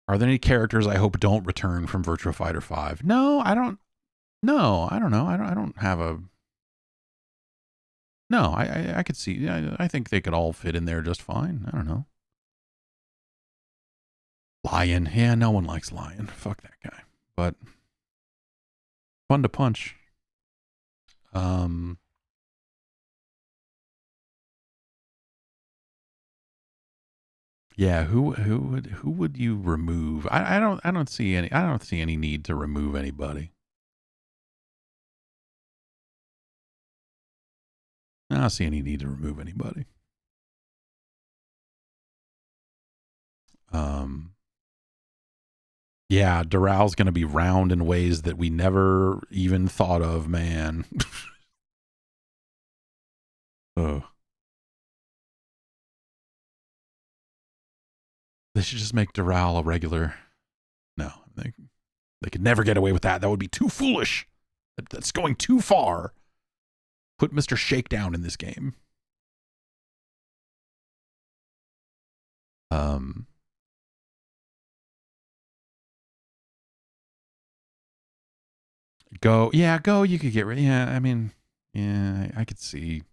Are there any characters I hope don't return from Virtua Fighter 5? No, I don't. No, I don't know. I don't have a. No, I could see. I think they could all fit in there just fine. I don't know. Lion. Yeah, no one likes Lion. Fuck that guy. But fun to punch. Yeah, who would you remove? I don't see any need to remove anybody. I don't see any need to remove anybody. Yeah, Dural's going to be round in ways that we never even thought of, man. Oh. They should just make Dural a regular. No, they could never get away with that. That would be too foolish. That's going too far. Put Mr. Shakedown in this game. Go. Yeah, Go. You could get rid. Yeah, I mean, yeah, I could see.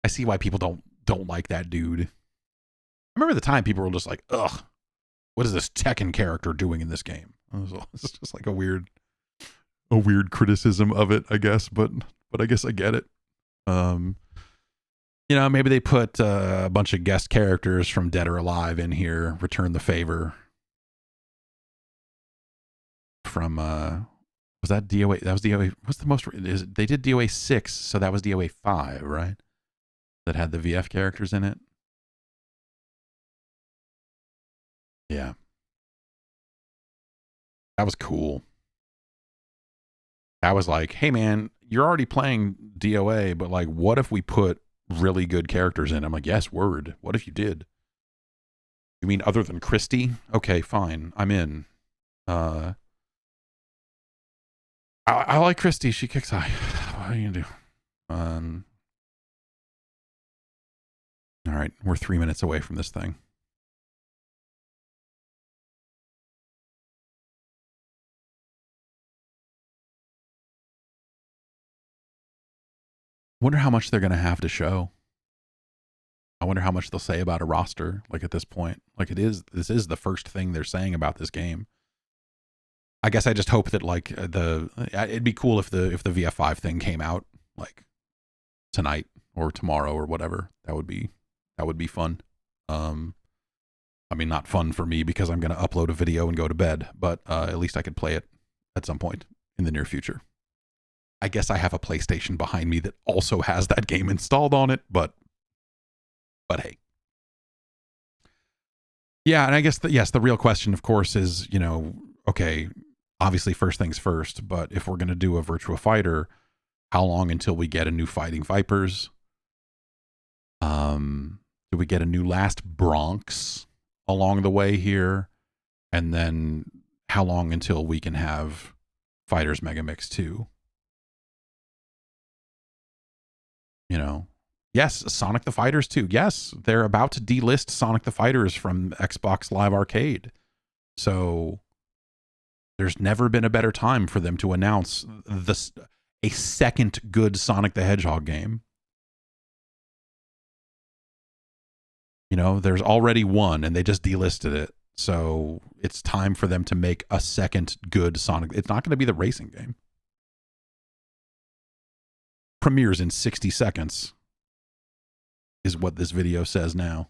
I see why people don't like that dude. I remember the time people were just like, ugh, what is this Tekken character doing in this game? It's just like a weird criticism of it, I guess, but I guess I get it. Maybe they put a bunch of guest characters from Dead or Alive in here, return the favor from, was that DOA? That was DOA. What's the most, they did DOA 6, so that was DOA 5, right? That had the VF characters in it. Yeah. That was cool. That was like, hey man, you're already playing DOA, but like, what if we put really good characters in? I'm like, yes, word. What if you did? You mean other than Christy? Okay, fine. I'm in. I like Christy. She kicks high. What are you gonna do? All right, we're 3 minutes away from this thing. Wonder how much they're gonna have to show. I wonder how much they'll say about a roster. Like at this point, like this is the first thing they're saying about this game. I guess I just hope that like it'd be cool if the VF5 thing came out like tonight or tomorrow or whatever. That would be fun. I mean, not fun for me because I'm going to upload a video and go to bed, but at least I could play it at some point in the near future. I guess I have a PlayStation behind me that also has that game installed on it, but hey. Yeah, and I guess the real question, of course, is, okay, obviously first things first, but if we're going to do a Virtua Fighter, how long until we get a new Fighting Vipers? Do we get a new Last Bronx along the way here? And then how long until we can have Fighters Megamix 2? Yes, Sonic the Fighters 2. Yes, they're about to delist Sonic the Fighters from Xbox Live Arcade. So there's never been a better time for them to announce a second good Sonic the Hedgehog game. There's already one and they just delisted it. So it's time for them to make a second good Sonic. It's not going to be the racing game. Premieres in 60 seconds is what this video says now.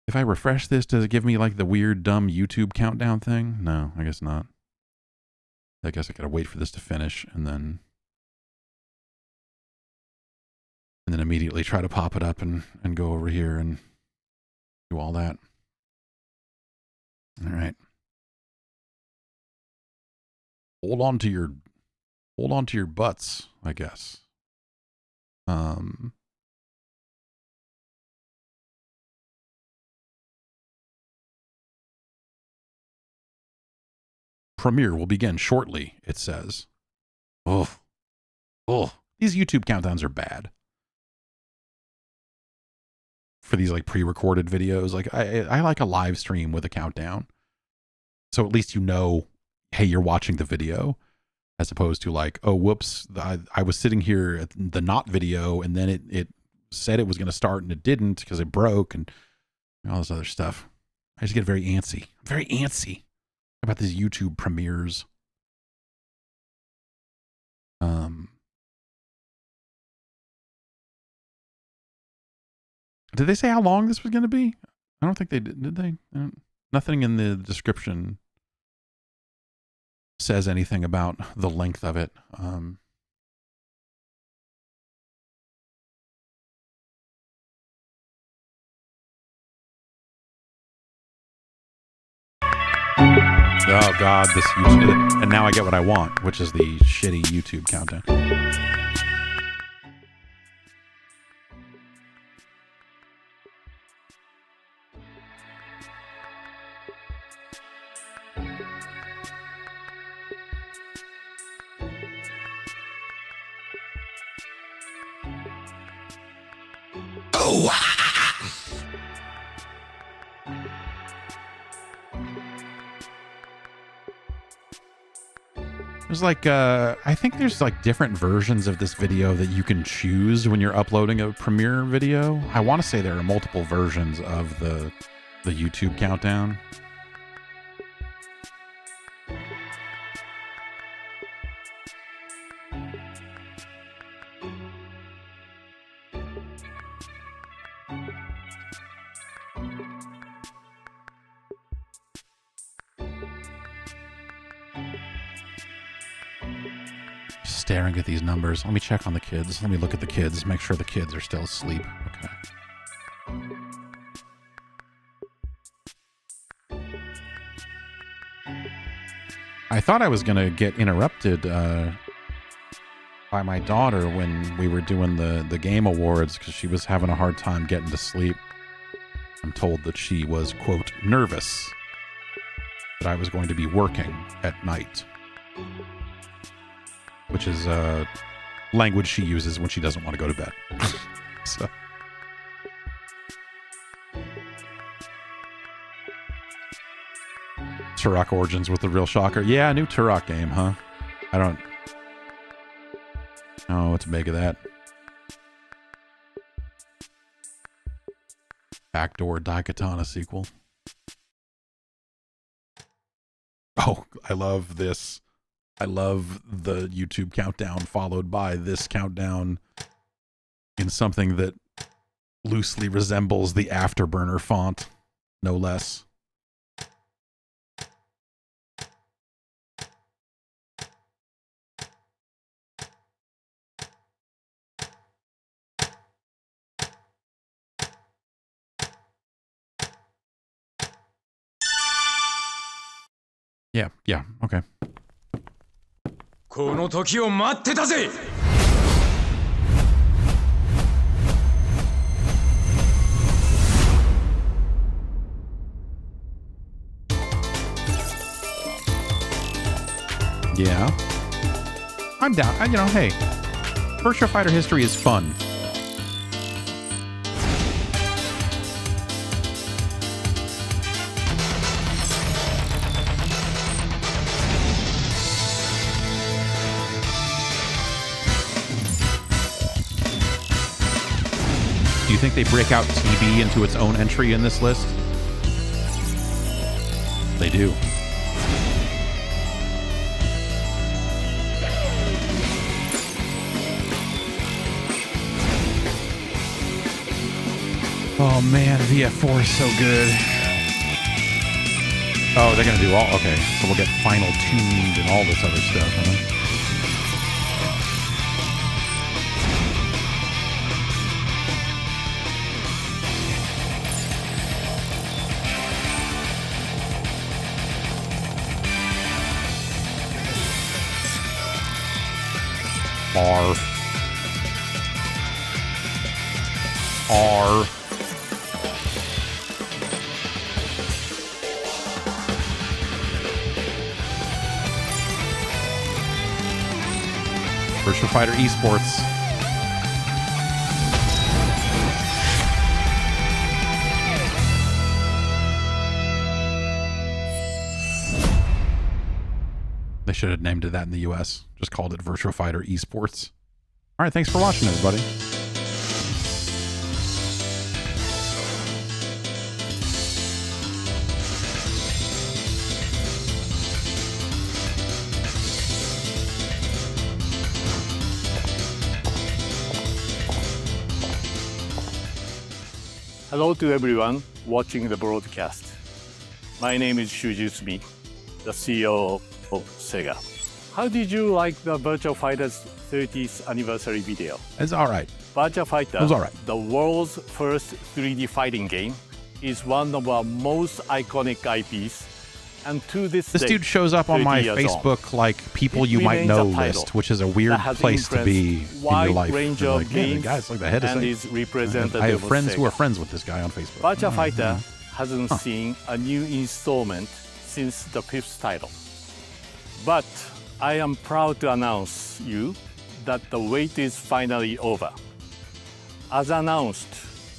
If I refresh this, does it give me like the weird dumb YouTube countdown thing? No, I guess not. I guess I gotta wait for this to finish and then immediately try to pop it up and go over here and do all that. All right. Hold on to your butts, I guess. Premiere will begin shortly, it says. Oh, these YouTube countdowns are bad. For these like pre-recorded videos, like I like a live stream with a countdown. So at least hey, you're watching the video, as opposed to like, oh, whoops, I was sitting here at the not video and then it said it was going to start and it didn't because it broke and all this other stuff. I just get very antsy. I'm very antsy about these YouTube premieres. Did they say how long this was going to be? I don't think they did they? Nothing in the description says anything about the length of it. Oh God, this YouTube, and now I get what I want, which is the shitty YouTube countdown. There's like, I think there's like different versions of this video that you can choose when you're uploading a Premiere video. I want to say there are multiple versions of the YouTube countdown. Staring at these numbers. Let me check on the kids. Let me look at the kids, make sure the kids are still asleep. Okay. I thought I was going to get interrupted by my daughter when we were doing the Game Awards because she was having a hard time getting to sleep. I'm told that she was, quote, nervous that I was going to be working at night. which is language she uses when she doesn't want to go to bed. So. Turok Origins with the real shocker. Yeah, a new Turok game, huh? I don't know what to make of that. Backdoor Daikatana sequel. Oh, I love this. I love the YouTube countdown followed by this countdown in something that loosely resembles the Afterburner font, no less. Yeah, okay.
この時を待ってたぜ!
Yeah. I'm down. Hey, Virtua Fighter history is fun. Do you think they break out TB into its own entry in this list? They do. Oh man, VF4 is so good. Oh, they're gonna do all, okay. So we'll get final tuned and all this other stuff, huh? R. Virtua Fighter Esports. They should have named it that in the US. Just called it Virtua Fighter Esports. All right, thanks for watching, everybody.
Hello to everyone watching the broadcast. My name is Shuji Sumi, the CEO of Sega. How did you like the Virtua Fighter's 30th anniversary video?
It's all right.
Virtua Fighter,
it was all right.
The world's first 3D fighting game, is one of our most iconic IPs. And to this
dude shows up on my Facebook like people you might know list, which is a weird place to be in your life.
Range
like,
of
yeah, the
games
guy's like the head
and
of
is representative
I have friends
of
who are friends with this guy on Facebook.
Virtua Fighter hasn't seen a new installment since the 5th title. But I am proud to announce you that the wait is finally over. As announced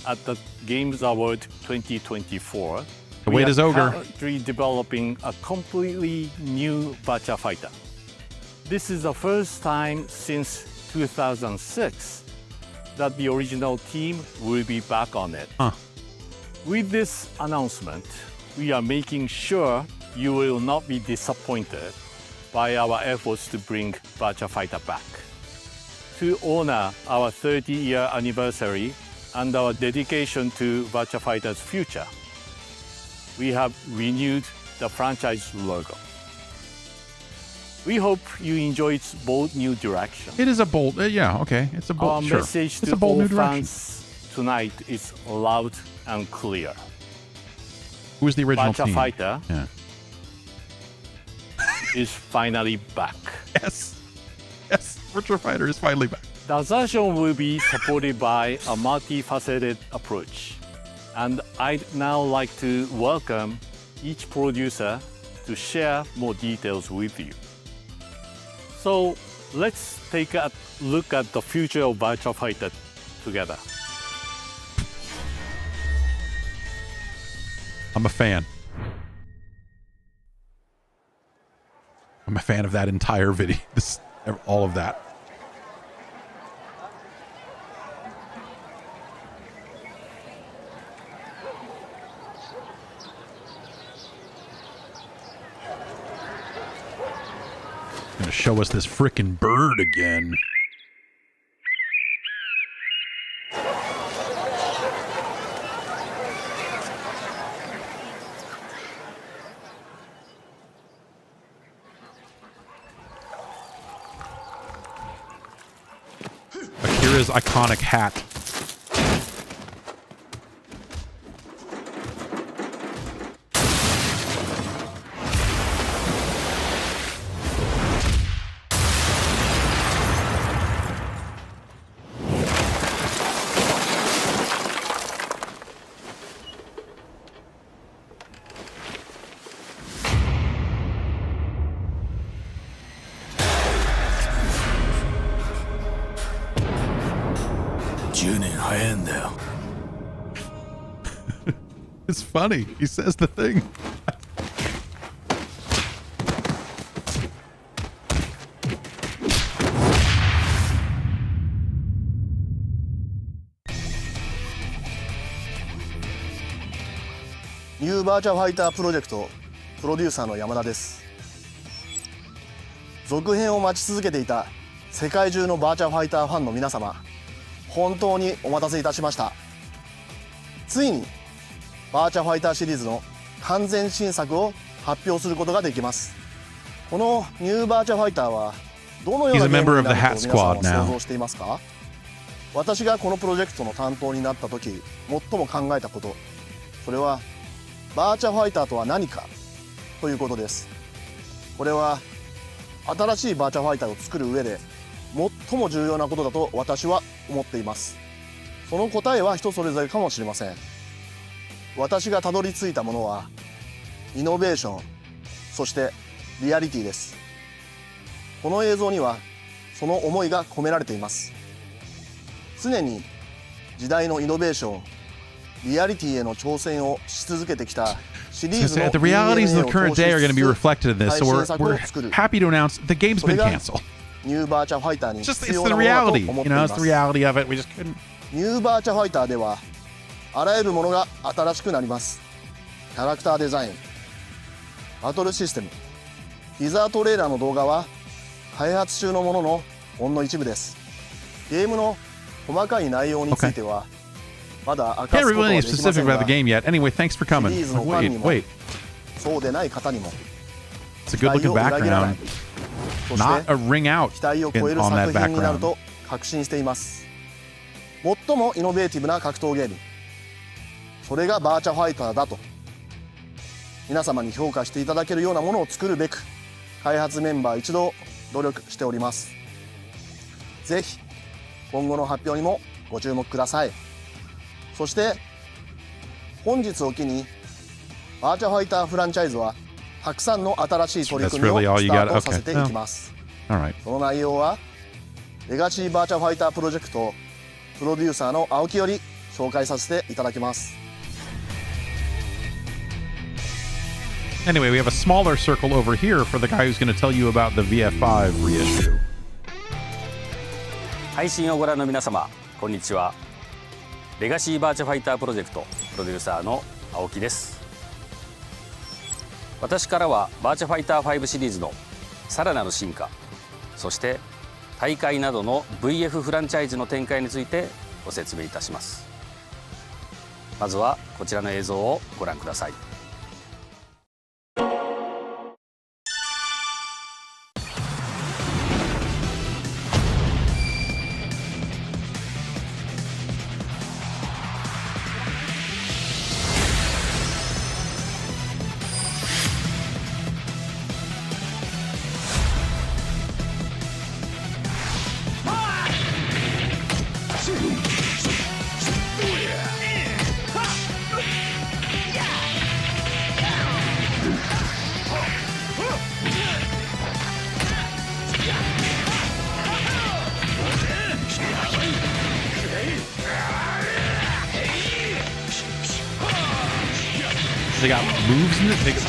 at the Games Award 2024,
the wait is over.
We are currently developing a completely new Virtua Fighter. This is the first time since 2006 that the original team will be back on it. With this announcement, we are making sure you will not be disappointed by our efforts to bring Virtua Fighter back. To honor our 30-year anniversary and our dedication to Virtua Fighter's future, we have renewed the franchise logo. We hope you enjoy its bold new direction.
It is a bold, yeah, okay. It's a bold,
Our
sure.
message
It's
to
a bold
all
new direction.
fans tonight is loud and clear.
Who was the original
Virtua
team?
Fighter
Yeah.
is finally back.
Yes, Virtua Fighter is finally back.
The assertion will be supported by a multifaceted approach. And I'd now like to welcome each producer to share more details with you. So let's take a look at the future of Virtua Fighter together.
I'm a fan. I'm a fan of that entire video. All of that. Gonna show us this frickin' bird again. Akira's iconic hat. It's funny. He says the thing.
ニューバーチャファイタープロジェクトプロデューサーの山田です。続編を待ち続けていた世界中のバーチャファイターファンの皆様、本当にお待たせいたしました。ついにバーチャファイターシリーズの完全新作を発表することができます。このニューバーチャファイターはどのようなゲームになると皆さんは想像していますか？私がこのプロジェクトの担当になった時、最も考えたこと、それはバーチャファイターとは何かということです。これは新しいバーチャファイターを作る上で最も重要なことだと私は思っています。その答えは人それぞれかもしれません。私がたどり着いたものはイノベーション、そしてリアリティです。この映像にはその思いが込められています。常に時代のイノベーション、リアリティへの挑戦をし続けてきたシリーズの
The realities of the current day are going to be reflected in this, so we're happy to announce the game's been canceled.
ニューバーチャファイターに
It's
必要
the
なものだと
reality,
思っ
you
てい
know,
ま
it's
す。
the reality of it. We just couldn't.
ニューバーチャファイターではあらゆるものが新しくなります。キャラクターデザイン、バトルシステム、ティザートレーラーの動画は開発中のもののほんの一部です。ゲームの細かい内容についてはまだ明か
Can't
すことは
reveal
で
any
きませ
specific
んが、
about the game yet. Anyway, thanks for coming.
シリーズのファンにも
Wait.
そうでない方にも
It's a good looking background.
そして
Not a ring out
期待を超える
on
作
that
品になる
background.
と確信しています。最もイノベーティブな格闘ゲーム、それがバーチャファイターだと皆様に評価していただけるようなものを作るべく開発メンバー一同努力しております。ぜひ今後の発表にもご注目ください。そして本日を機にバーチャファイターフランチャイズはたくさんの新しい取り組みをスタートさせていきます。その内容はレガシーバーチャファイタープロジェクトプロデューサーの青木より紹介させていただきます。
Anyway, we have a smaller circle over here for the guy who's going to tell you about the VF5 reissue.
配信をご覧の皆様、こんにちは。レガシーバーチャファイタープロジェクトプロデューサーの青木です。私からはバーチャファイター5シリーズのさらなる進化、そして大会などの VF フランチャイズの展開についてご説明いたします。まずはこちらの映像をご覧ください。
moves in this?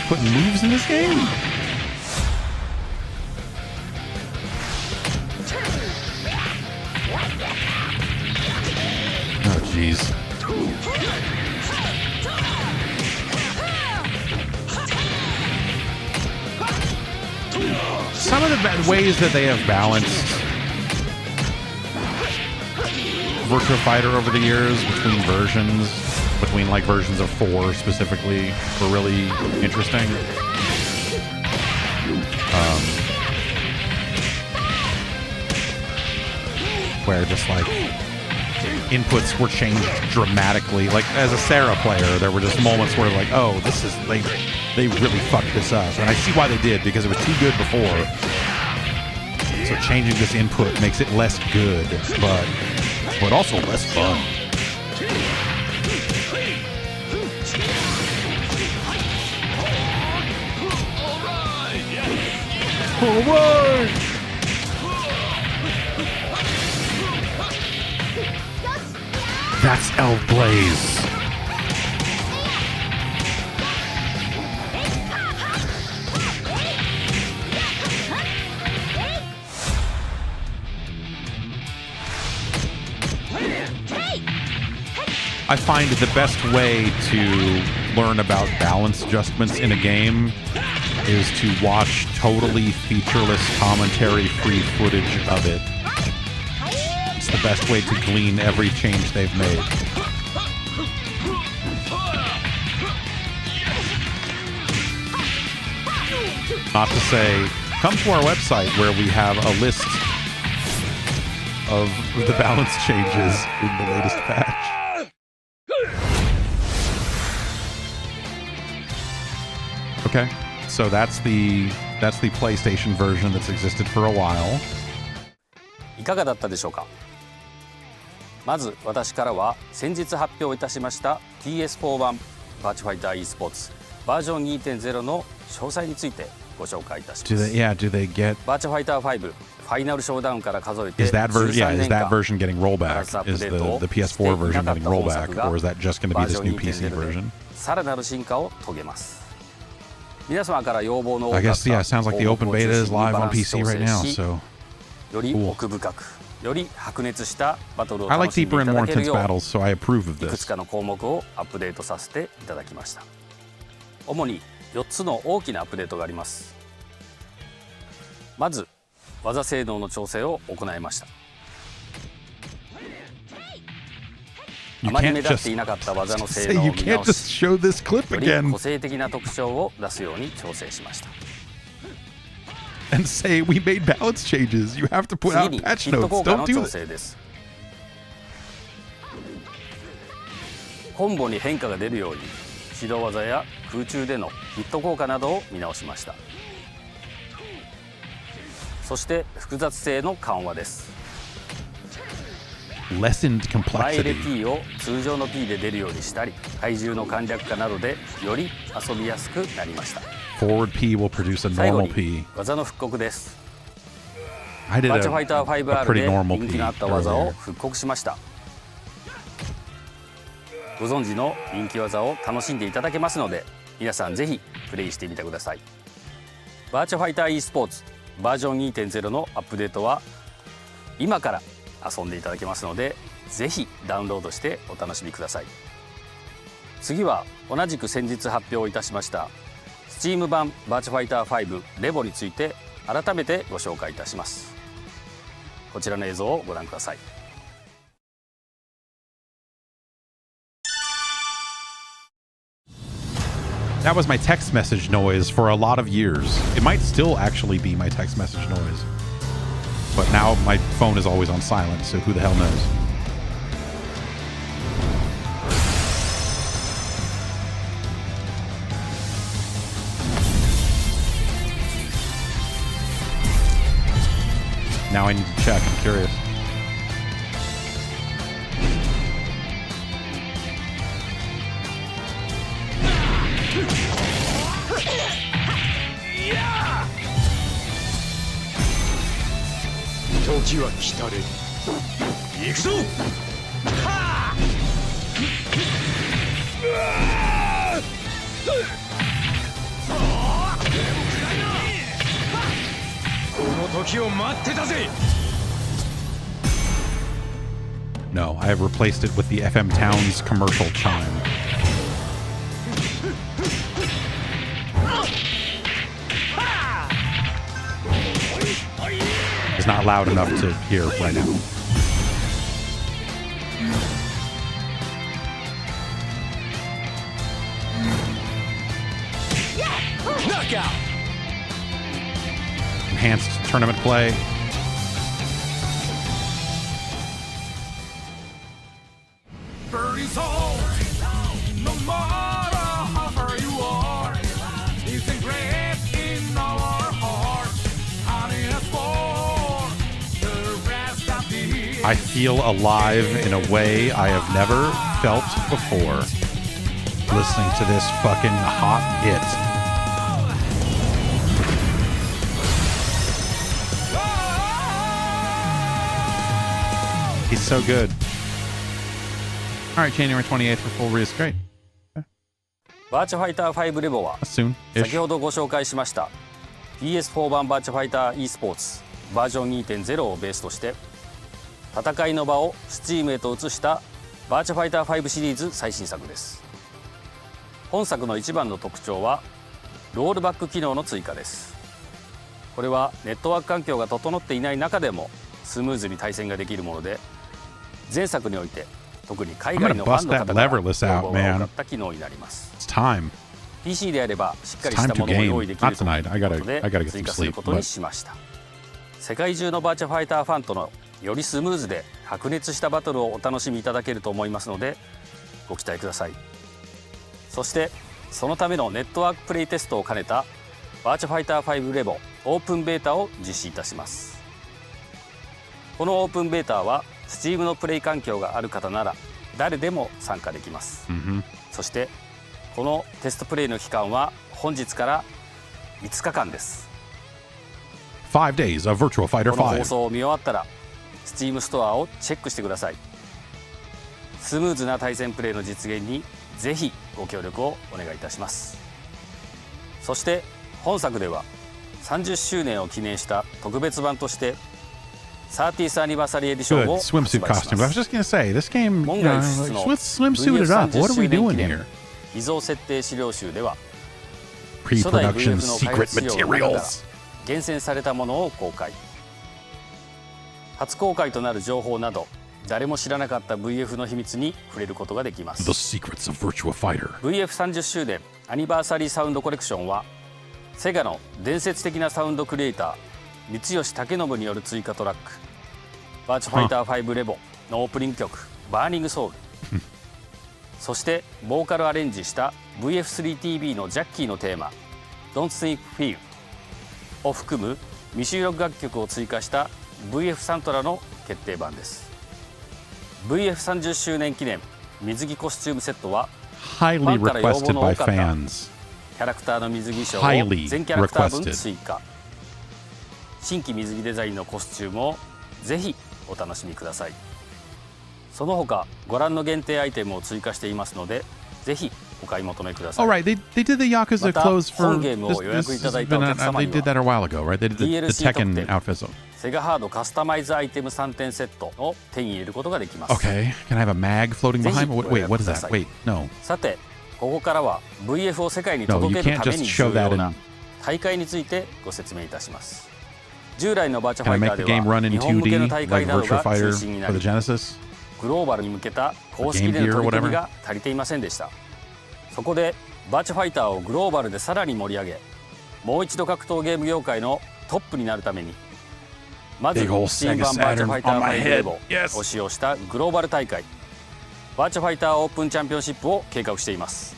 Putting moves in this game? Oh, jeez. Some of the ways that they have balanced Virtua Fighter over the years between versions, like versions of 4 specifically, were really interesting. Where just like inputs were changed dramatically. Like as a Sarah player, there were just moments where like, oh, this is they really fucked this up, and I see why they did, because it was too good before. So changing this input makes it less good, but also less fun. Forward! That's Elf Blaze. I find the best way to learn about balance adjustments in a game is to watch totally featureless commentary-free footage of it. It's the best way to glean every change they've made. Not to say, come to our website where we have a list of the balance changes in the latest patch. Okay, so that's the PlayStation version that's existed for a while.
いかがだったでしょうか。まず私からは先日発表いたしました PS4 版バーチャファイター e スポーツバージョン 2.0 の詳細についてご紹介いたします。
Do they get
バーチャファイター5ファイナルショーダウンから数えて
is that
version
version getting rollback? Is the PS4 version getting rollback, or is that just going to be this new PC version?
さらなる進化を遂げます。皆様から要望の多か
I
った
guess, yeah, it sounds like the open beta is live on PC right now, so
より奥深く、より白熱したバトルを
I
楽
like
しんで
deeper
い
and
た
more
だける
intense
よう
battles, so I approve of
いくつ
this.
かの項目をアップデートさせていただきました。主に4つの大きなアップデートがあります。まず技性能の調整を行いました。あまり目立っていなかった技の性能を見直し、より個性的な特徴を出すように調整しました。
And say we made balance changes. You have to put
次
out
に
patch
ヒット
notes.
効果
Don't
の
do
調
it.
整です。コンボに変化が出るように指導技や空中でのヒット効果などを見直しました。そして複雑性の緩和です。
Lessened
前入れ
complexity.
P を通常の P で出るようにしたり、体重の簡略化などでより遊びやすくなりました。
Forward P will produce a
最後
normal
に
P.
技の復刻です。
I did
バ
a,
ーチャファイター
a
5R
pretty
で
normal
人
P
気のあった技を
earlier.
復刻しました。ご存知の人気技を楽しんでいただけますので、皆さんぜひプレイしてみてください。バーチャファイター e スポーツバージョン 2.0 のアップデートは今から遊んでいただけますので、ぜひダウンロードしてお楽しみください。次は同じく先日発表いたしましたSteam 版バーチャファイター5レボについて改めてご紹介いたします。こちらの映像をご覧ください。
That was my text message noise for a lot of years. It might still actually be my text message noise. But now my phone is always on silent, so who the hell knows? Now I need to check. I'm curious.
時を待ってたぜ。
No, I have replaced it with the FM Towns commercial chime. It's not loud enough to hear right now.
Knockout.
Enhanced tournament play.
Birdie's home, no matter how far you are, is engraved in our hearts, and in us for the rest of the year.
I feel alive in a way I have never felt before listening to this fucking hot hit. He's so good. All right, January 28th for full release. Great.
バーチャファイター5レボは
Soon.
先ほどご紹介しました PS4 版バーチャファイター e スポーツバージョン 2.0 をベースとして戦いの場を Steam へと移したバーチャファイター5シリーズ最新作です。本作の一番の特徴はロールバック機能の追加です。これはネットワーク環境が整っていない中でもスムーズに対戦ができるもので、前作において特に海外のファンの方から要望が多かった機能になります。PC であればしっかりしたものを用意できるということで追加することにしました。世界中のバーチャファイターファンとのよりスムーズで白熱したバトルをお楽しみいただけると思いますのでご期待ください。そしてそのためのネットワークプレイテストを兼ねたバーチャファイター5レボオープンベータを実施いたします。このオープンベータは Steam のプレイ環境がある方なら誰でも参加できます。そしてこのテストプレイの期間は本日から5日間です。
5 days of Virtua Fighter 5.
この放送を見終わったら Steam ストアをチェックしてください。スムーズな対戦プレイの実現にぜひご協力をお願いいたします。そして本作では30周年を記念した特別版として30th Anniversary Edition を
swimsuit costume. I was just gonna say this game.
門外不出の
swimsuit it up. What are we doing here?
秘蔵設定資料集では
Pre-production secret materials.
厳選されたものを公開。初公開となる情報など誰も知らなかった VF の秘密に触れることができます。
The secrets of Virtua Fighter.
VF30 周年アニバーサリーサウンドコレクションはセガの伝説的なサウンドクリエイター三吉武信による追加トラックバーチャファイター5レボのオープニング曲バーニングソウルそしてボーカルアレンジした VF3TV のジャッキーのテーマ Don't Think Feel を含む未収録楽曲を追加した VF サントラの決定版です。 VF30 周年記念水着コスチュームセットはファンから要望の多かったキャラクターの水着衣装を全キャラクター分追加。新規水着デザインのコスチュームをぜひお楽しみください。その他ご覧の限定アイテムを追加していますのでぜひお買い求めください。
Alright, they did the Yakuza clothes for
本ゲームを予約いただいたお客様に
they did that a while ago, right? They did the
DLC 特
Tekken
典
outfit.
セガハードカスタマイズアイテム3点セットを手に入れることができます。
Okay, can I have a mag floating
ぜひ
behind?
ご
Wait,
予
what
約
is
くだ
that?
さい。
Wait, no.
さてここからは VF を世界に
No,
届
you
ける
can't
ため
just
に
show
重要
that
な
in.
大会についてご説明いたします。従来のバーチャフ
Can I
ァイタ
make
ー
the
で
game
は
run in
日本向けの
2D
大
like
会など
Virtua
が
Fighter
中心にな
for
り
the Genesis?
グローバルに向けた公式での取り組みが足りていませんでした。そこでバーチャファイターをグローバルでさらに盛り上げもう一度格闘ゲーム業界のトップになるためにまず Steam 版バーチャファイター5レボを使用したグローバル大会バーチャファイターオープンチャンピオンシップを計画しています。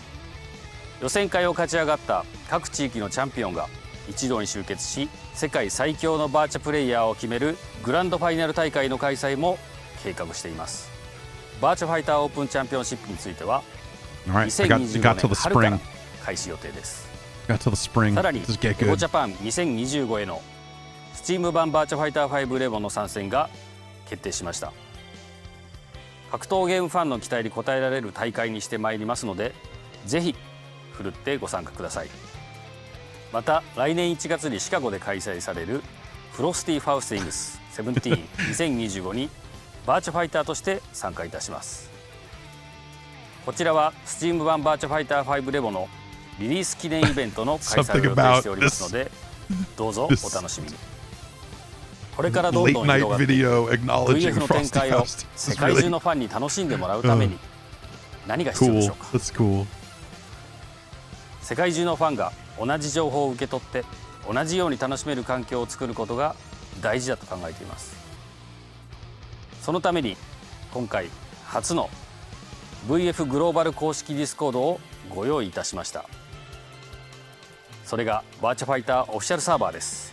予選会を勝ち上がった各地域のチャンピオンが一堂に集結し世界最強のバーチャプレイヤーを決めるグランドファイナル大会の開催も計画しています。バーチャファイターオープンチャンピオンシップについては 2025 年春から開始予定です。さらにゴジャパン2025への Steam 版バーチャファイター5レボの参戦が決定しました。格闘ゲームファンの期待に応えられる大会にしてまいりますのでぜひふるってご参加ください。また来年1月にシカゴで開催されるプロスティファウスティングス172025にバーチャファイターとして参加いたします。こちらは Steam 版バーチャファイター5レボのリリース記念イベントの開催を予定しておりますので、どうぞお楽しみに。これからどんどん広がっていく VF の展開を世界中のファンに楽しんでもらうために何が必要でしょうか。世界中のファンが同じ情報を受け取って同じように楽しめる環境を作ることが大事だと考えています。そのために今回初の VF グローバル公式ディスコードをご用意いたしました。それがバーチャファイターオフィシャルサーバーです。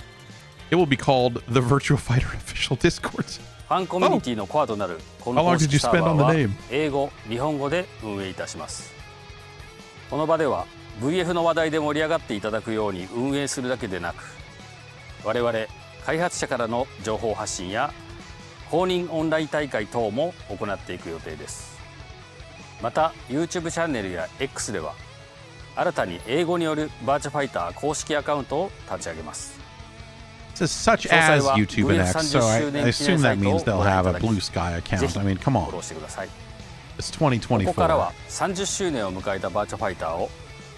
It will be called the Virtua Fighter official Discord.
ファンコミュニティのコアとなるこの公式サーバーは英語、日本語で運営いたします。この場では VF の話題で盛り上がっていただくように運営するだけでなく、我々開発者からの情報発信や公認オンライン大会等も行っていく予定です。また YouTube チャンネルや X では新たに英語によるバーチャファイター公式アカウントを立ち上げます。
It says such as YouTube and X, so I assume that means they'll have a Blue Sky account. I mean, come on. It's 2024.
ここからは30周年を迎えたバーチャファイターを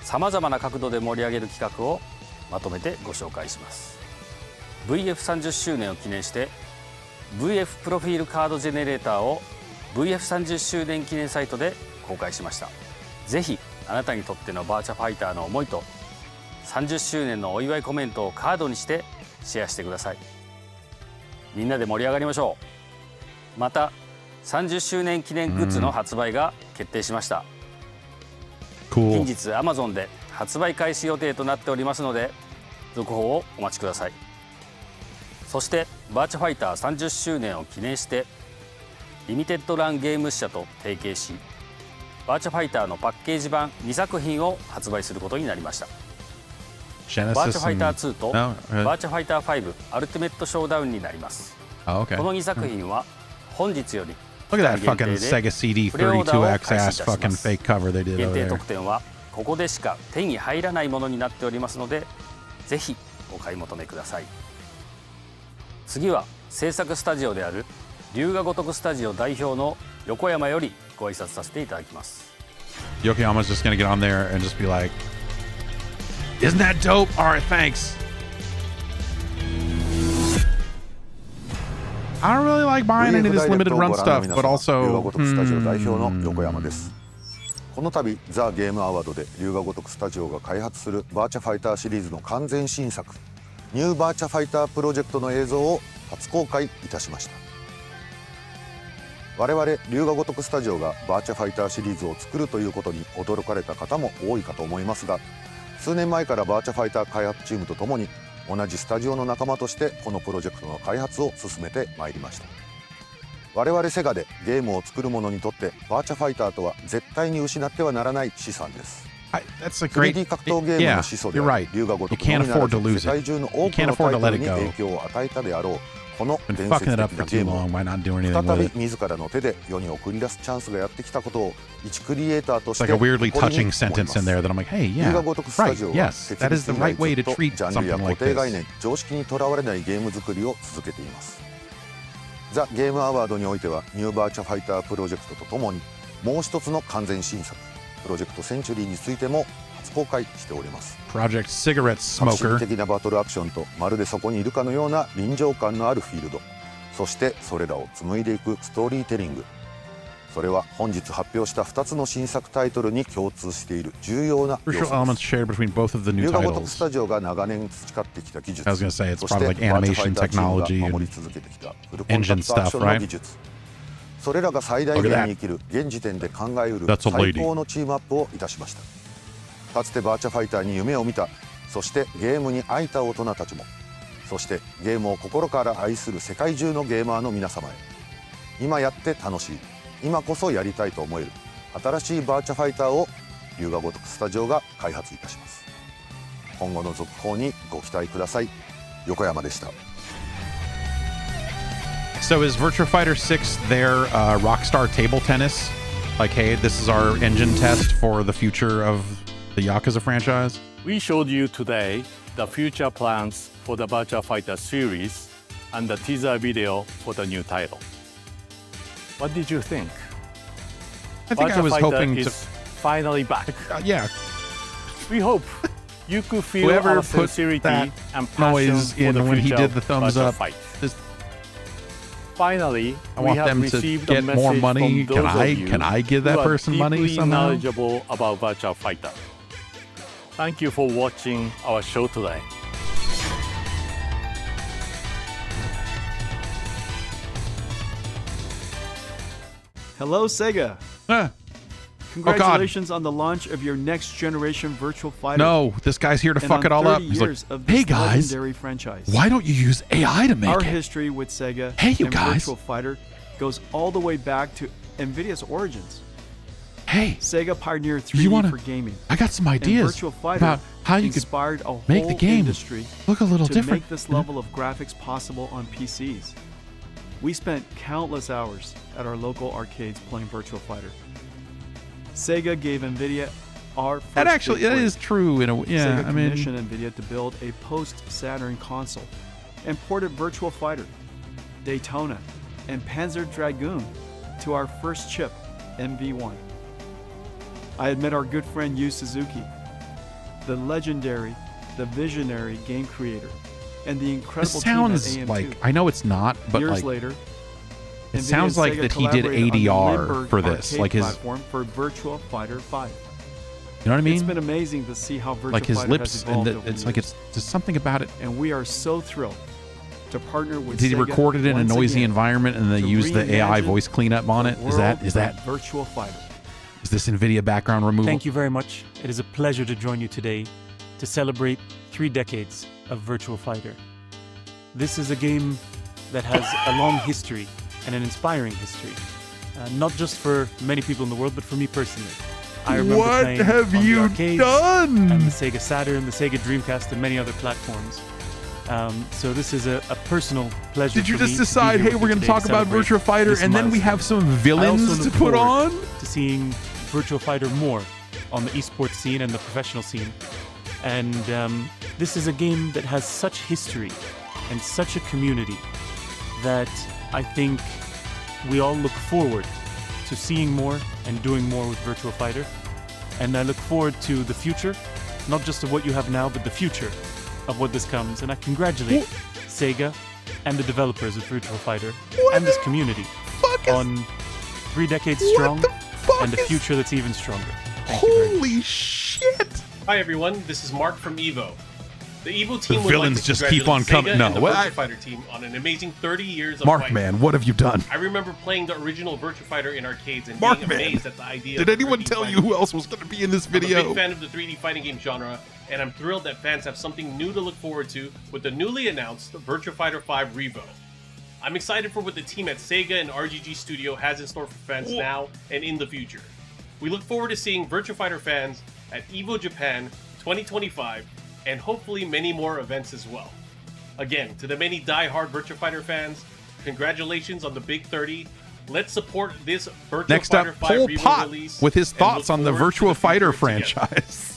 さまざまな角度で盛り上げる企画をまとめてご紹介します。 VF30 周年を記念して VF プロフィールカードジェネレーターを VF30 周年記念サイトで公開しました。ぜひあなたにとってのバーチャファイターの思いと30周年のお祝いコメントをカードにしてシェアしてください。みんなで盛り上がりましょう。また30周年記念グッズの発売が決定しました。近日 Amazon で発売開始予定となっておりますので続報をお待ちください。そしてバーチャファイター30周年を記念してリミテッドランゲーム社と提携しバーチャファイターのパッケージ版2作品を発売することになりました。バーチャファイター2とバーチャファイター5アルティメットショーダウンになります。この2作品は本日より
Look at that fucking Sega CD 32X ass fucking fake cover they did over
限定
there.
特典はここでしか手に入らないものになっておりますのでぜひお買い求めください。次は制作スタジオである龍が如くスタジオ代表の横山よりご挨拶させていただきます。
Yokoyama's just gonna get on there and just be like, isn't that dope? All right, thanks. I don't really like buying any of this limited run stuff, but also
龍が如くスタジオ代表の横山です。この度ザ・ゲームアワードで龍が如くスタジオが開発するバーチャファイターシリーズの完全新作ニューバーチャファイタープロジェクトの映像を初公開いたしました。我々龍が如くスタジオがバーチャファイターシリーズを作るということに驚かれた方も多いかと思いますが、数年前からバーチャファイター開発チームとともに同じスタジオの仲間としてこのプロジェクトの開発を進めてまいりました。我々セガでゲームを作る者にとってバーチャファイターとは絶対に失ってはならない資産です。3D 格闘ゲームの始祖である龍が如くのみならず世界中の多くのタイトルに影響を与えたであろうこの伝説的なゲームを再び自らの手で世に送り出すチャンスがやってきたことを一クリエイターとして誇りに思います。龍が如くスタジオは設立以来ずっとジャンルや固定概念常識にとらわれないゲーム作りを続けています。ザ・ゲームアワードにおいてはニューバーチャファイタープロジェクトとともにもう一つの完全新作プロジェクトセンチュリーについても初公開しております。
Project Cigarette Smoker
革新的なバトルアクションとまるでそこにいるかのような臨場感のあるフィールド、そしてそれらを紡いでいくストーリーテリング、それは本日発表した2つの新作タイトルに共通している重要な要素です。龍が如くスタジオが長年培ってきた技術、そしてバーチャファイターチームが守り続けてきたフルコンタクトアクションの技術、それらが最大限に生きる現時点で考えうる最高のチームアップをいたしました。かつてバーチャファイターに夢を見た、そしてゲームに愛た大人たちも、そしてゲームを心から愛する世界中のゲーマーの皆様へ、今やって楽しい、今こそやりたいと思える新しいバーチャファイターを龍が如くスタジオが開発いたします。今後の続報にご期待ください。横山でした。
So is Virtua Fighter 6 their Rockstar table tennis? Like, hey, this is our engine test for the future of the Yakuza franchise?
We showed you today the future plans for the Virtua Fighter series and the teaser video for the new title. What did you think?
I think I was hoping to
finally back.
Yeah.
We hope you could feel
Whoever
our
put
sincerity
that
and passion
noise
for
in
the
when he
future
did the
of
thumbs
Virtua
up.
Fight. Finally,
I
we
want
have
them to
received
get
a
more
message
money.
from
Can
those
I-
of you
can I give that
who are
person money
deeply
somehow?
knowledgeable about Virtua Fighter. Thank you for watching our show today.
Hello, Sega. Congratulations on the launch of your next generation Virtua Fighter.
No, this guy's here to
and
fuck
on
it all up.
30
He's like,
years of
hey
this
guys,
legendary franchise.
why don't you use AI to make
Our
it?
history with Sega
Hey, you
and
guys.
Virtua Fighter goes all the way back to NVIDIA's origins.
Hey,
Sega pioneered 3D
you wanna-
for gaming.
I got some
And
ideas
Virtua Fighter
about how you could
inspired a
make
whole
the game
industry
look a little
to
different.
make this level of graphics possible on PCs. We spent countless hours at our local arcades playing Virtua Fighter. Sega gave NVIDIA our first
That actually,
big
that
break.
is true. In a, yeah,
Sega
I mean,
commissioned NVIDIA to build a post-Saturn console and ported Virtua Fighter, Daytona, and Panzer Dragoon to our first chip, MV1. I had met our good friend Yu Suzuki, the legendary, the visionary game creator, and the incredible
this
team
sounds
at AM2.
like, I know it's not, but
Years
like,
later,
it
NVIDIA
sounds
and
like
Sega
that he did
collaborated on the
ADR
Lindbergh
for this,
arcade
like his,
platform for Virtua Fighter 5.
you know what I mean?
It's been amazing to see how Virtua
Like his
Fighter
lips
has
and
evolved
the,
over
it's
the
like
years.
it's just something about it.
And we are so thrilled to partner with
Did he
Sega
record it in a
once
noisy
again
environment and then
to
use the AI
reimagine
voice cleanup on it?
the
Is that
world
is that
of Virtua Fighter?
is this NVIDIA background removal?
Thank you very much. It is a pleasure to join you today to celebrate 3 decades of Virtua Fighter. This is a game that has a long history and an inspiring history, not just for many people in the world, but for me personally. I remember
What
playing
have
on the
you
arcades
done?
and the Sega Saturn, the Sega Dreamcast, and many other platforms. So this is a personal pleasure.
Did you
for me
just
to be
decide,
here
hey,
with
we're
you
going to
today
talk about
celebrate
Virtua Fighter
this
and then we
milestone.
have some
I also
villains to
look
put
forward
on?
to seeing Virtua Fighter more on the esports scene and the professional scene. And this is a game that has such history and such a community that I think we all look forward to seeing more and doing more with Virtua Fighter. And I look forward to the future, not just of what you have now, but the future of what this comes. And I congratulate Sega and the developers of Virtua Fighter and this community on 3 decades strong and a future that's even stronger. Thank you very much.
Holy shit!
Hi everyone, this is Mark from Evo. The Evo team
The
would
villains
like to
just keep on
congratulate
coming.
Sega
No,
and the
what?
Virtua Fighter team on an amazing 30 years of
Mark,
fighting.
man, what have you done?
I remember playing the original Virtua Fighter in arcades and
Mark,
being
man,
amazed at the idea.
did
of
anyone
3D
tell
fighting.
you who else was going to be in this
I'm a
video?
big fan of the 3D fighting game genre, and I'm thrilled that fans have something new to look forward to with the newly announced Virtua Fighter 5 Revo. I'm excited for what the team at Sega and RGG Studio has in store for fans now and in the future. We look forward to seeing Virtua Fighter fans at EVO Japan 2025 and hopefully many more events as well. Again, to the many die-hard Virtua Fighter fans, congratulations on the Big 30. Let's support this Virtua
Next
Fighter
up,
5
Pol
Revo
Pot
release
with his
and
thoughts
look
on the
forward to
Virtua Fighter
future together.
franchise.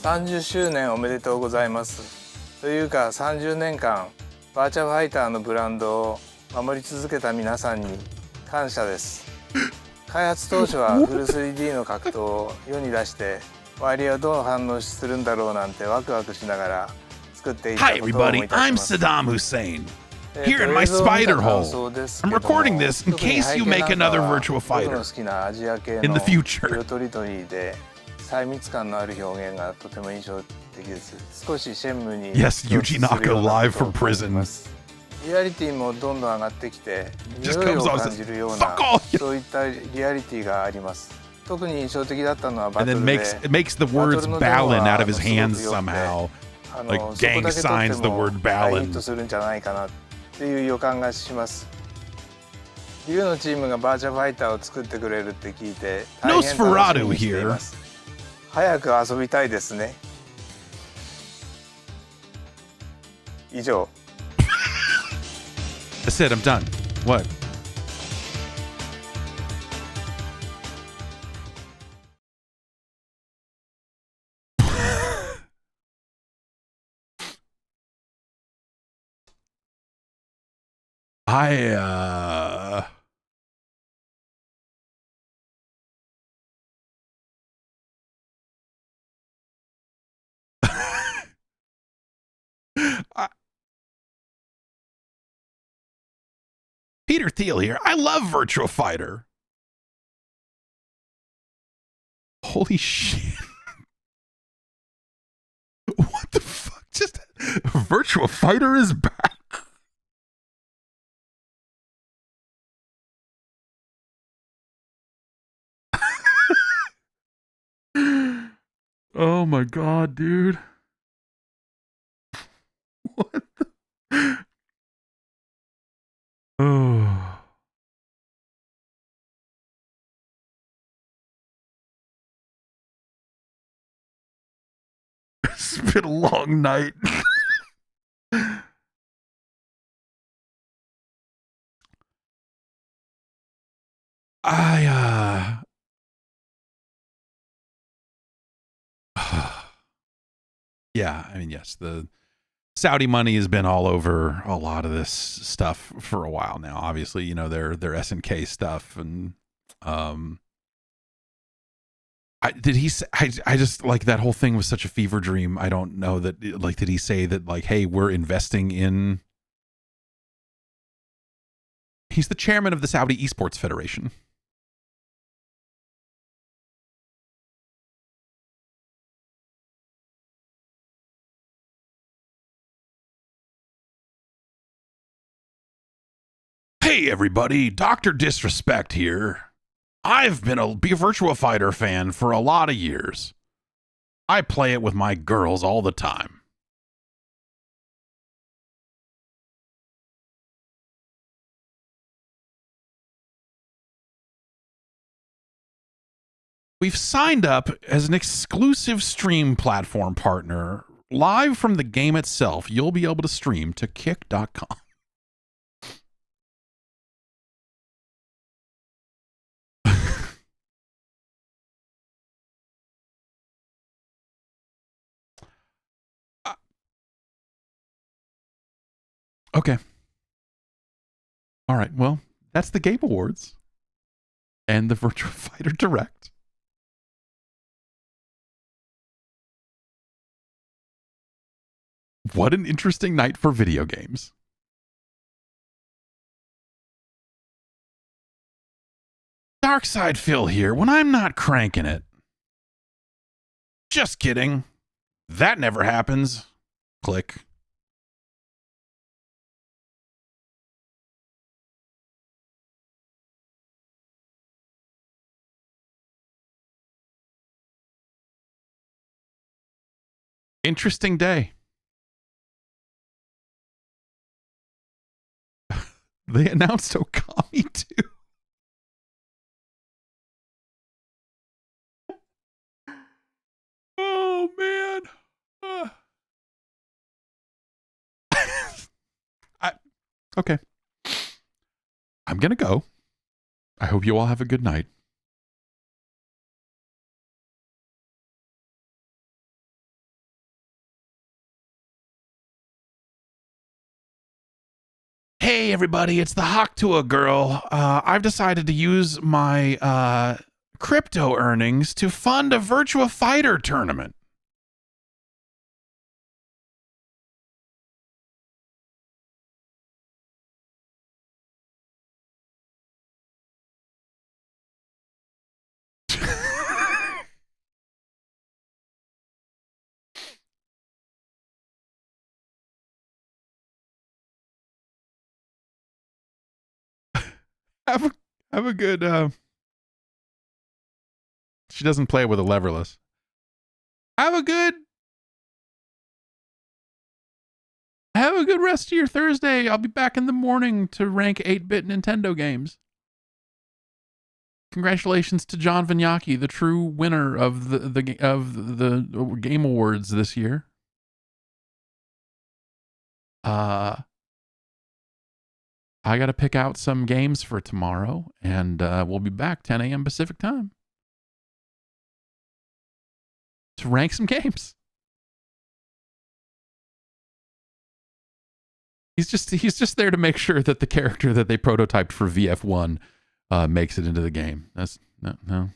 30周年おめでとうございます。というか30年間バーチャファイターのブランドを守り続けた皆さんに感謝です。開発当初はフル 3D の格闘を世に出して周りはどう反応するんだろうなんてワクワクしながら作っていた
Hi
ことを思い
everybody,
出し
I'm
ます。
Saddam Hussein. Here in my spider hole. I'm recording this in case you make another Virtua
僕の
Fighter
好きなアジア系
in
の
the future.
色とりどりで細密感のある表現がとても印象的です。少しシェンムに
Yes,
共通するよう
Yuji
な
Naka
こと
live
を
from
感じま
prison.
す。リアリティもどんどん上がってきて
Just
匂い
comes
を
on and
感
says,
じるような
"Fuck off!"
そういったリアリティがあります。特に印象的だったのはバ
And
ト
then
ルで
it makes the words
バトルのデモ
Balin
は
out of his
すごく
hands
良くて
somehow.
そ
Like
こ
gang
だけ撮って
signs the
も
word
大ヒット
Balin.
するんじゃないかなっていう予感がします。リュウのチームがバーチャファイターを作ってくれるって聞いて大変楽しみ
Nosferatu
にしています。早く遊びたいですね。以上。
That's it, I'm done. What? I Peter Thiel here. I love Virtua Fighter. Holy shit. What the fuck? Just Virtua Fighter is back. Oh my god, dude. What the? Oh. It's been a long night. I yeah, I mean, yes, the Saudi money has been all over a lot of this stuff for a while now. Obviously, you know, their SNK stuff and did he say, I just like that whole thing was such a fever dream. I don't know that like did he say that like, hey, we're investing in. He's the chairman of the Saudi Esports Federation. Hey everybody, Dr. Disrespect here. I've been a Virtua Fighter fan for a lot of years. I play it with my girls all the time. We've signed up as an exclusive stream platform partner. Live from the game itself, you'll be able to stream to kick.com. Okay. All right. Well, that's the Game Awards and the Virtua Fighter Direct. What an interesting night for video games. Darkside Phil here when I'm not cranking it. Just kidding. That never happens. Click. Interesting day. They announced Okami too. Oh man. Okay. I'm gonna go. I hope you all have a good night. Hey everybody, it's the Hawktua girl. I've decided to use my crypto earnings to fund a Virtua Fighter tournament. Have a good she doesn't play with a leverless. Have a good rest of your Thursday. I'll be back in the morning to rank 8-bit Nintendo games. Congratulations to John Vignacchi, the true winner of the Game Awards this year. I got to pick out some games for tomorrow, and we'll be back 10 a.m. Pacific time to rank some games. He's just there to make sure that the character that they prototyped for VF1 makes it into the game. That's no.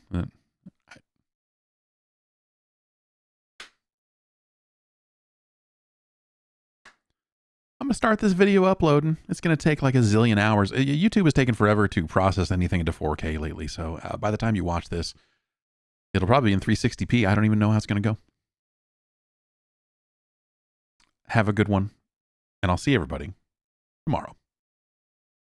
I'm going to start this video uploading. It's going to take like a zillion hours. YouTube has taken forever to process anything into 4K lately. So by the time you watch this, it'll probably be in 360p. I don't even know how it's going to go. Have a good one. And I'll see everybody tomorrow.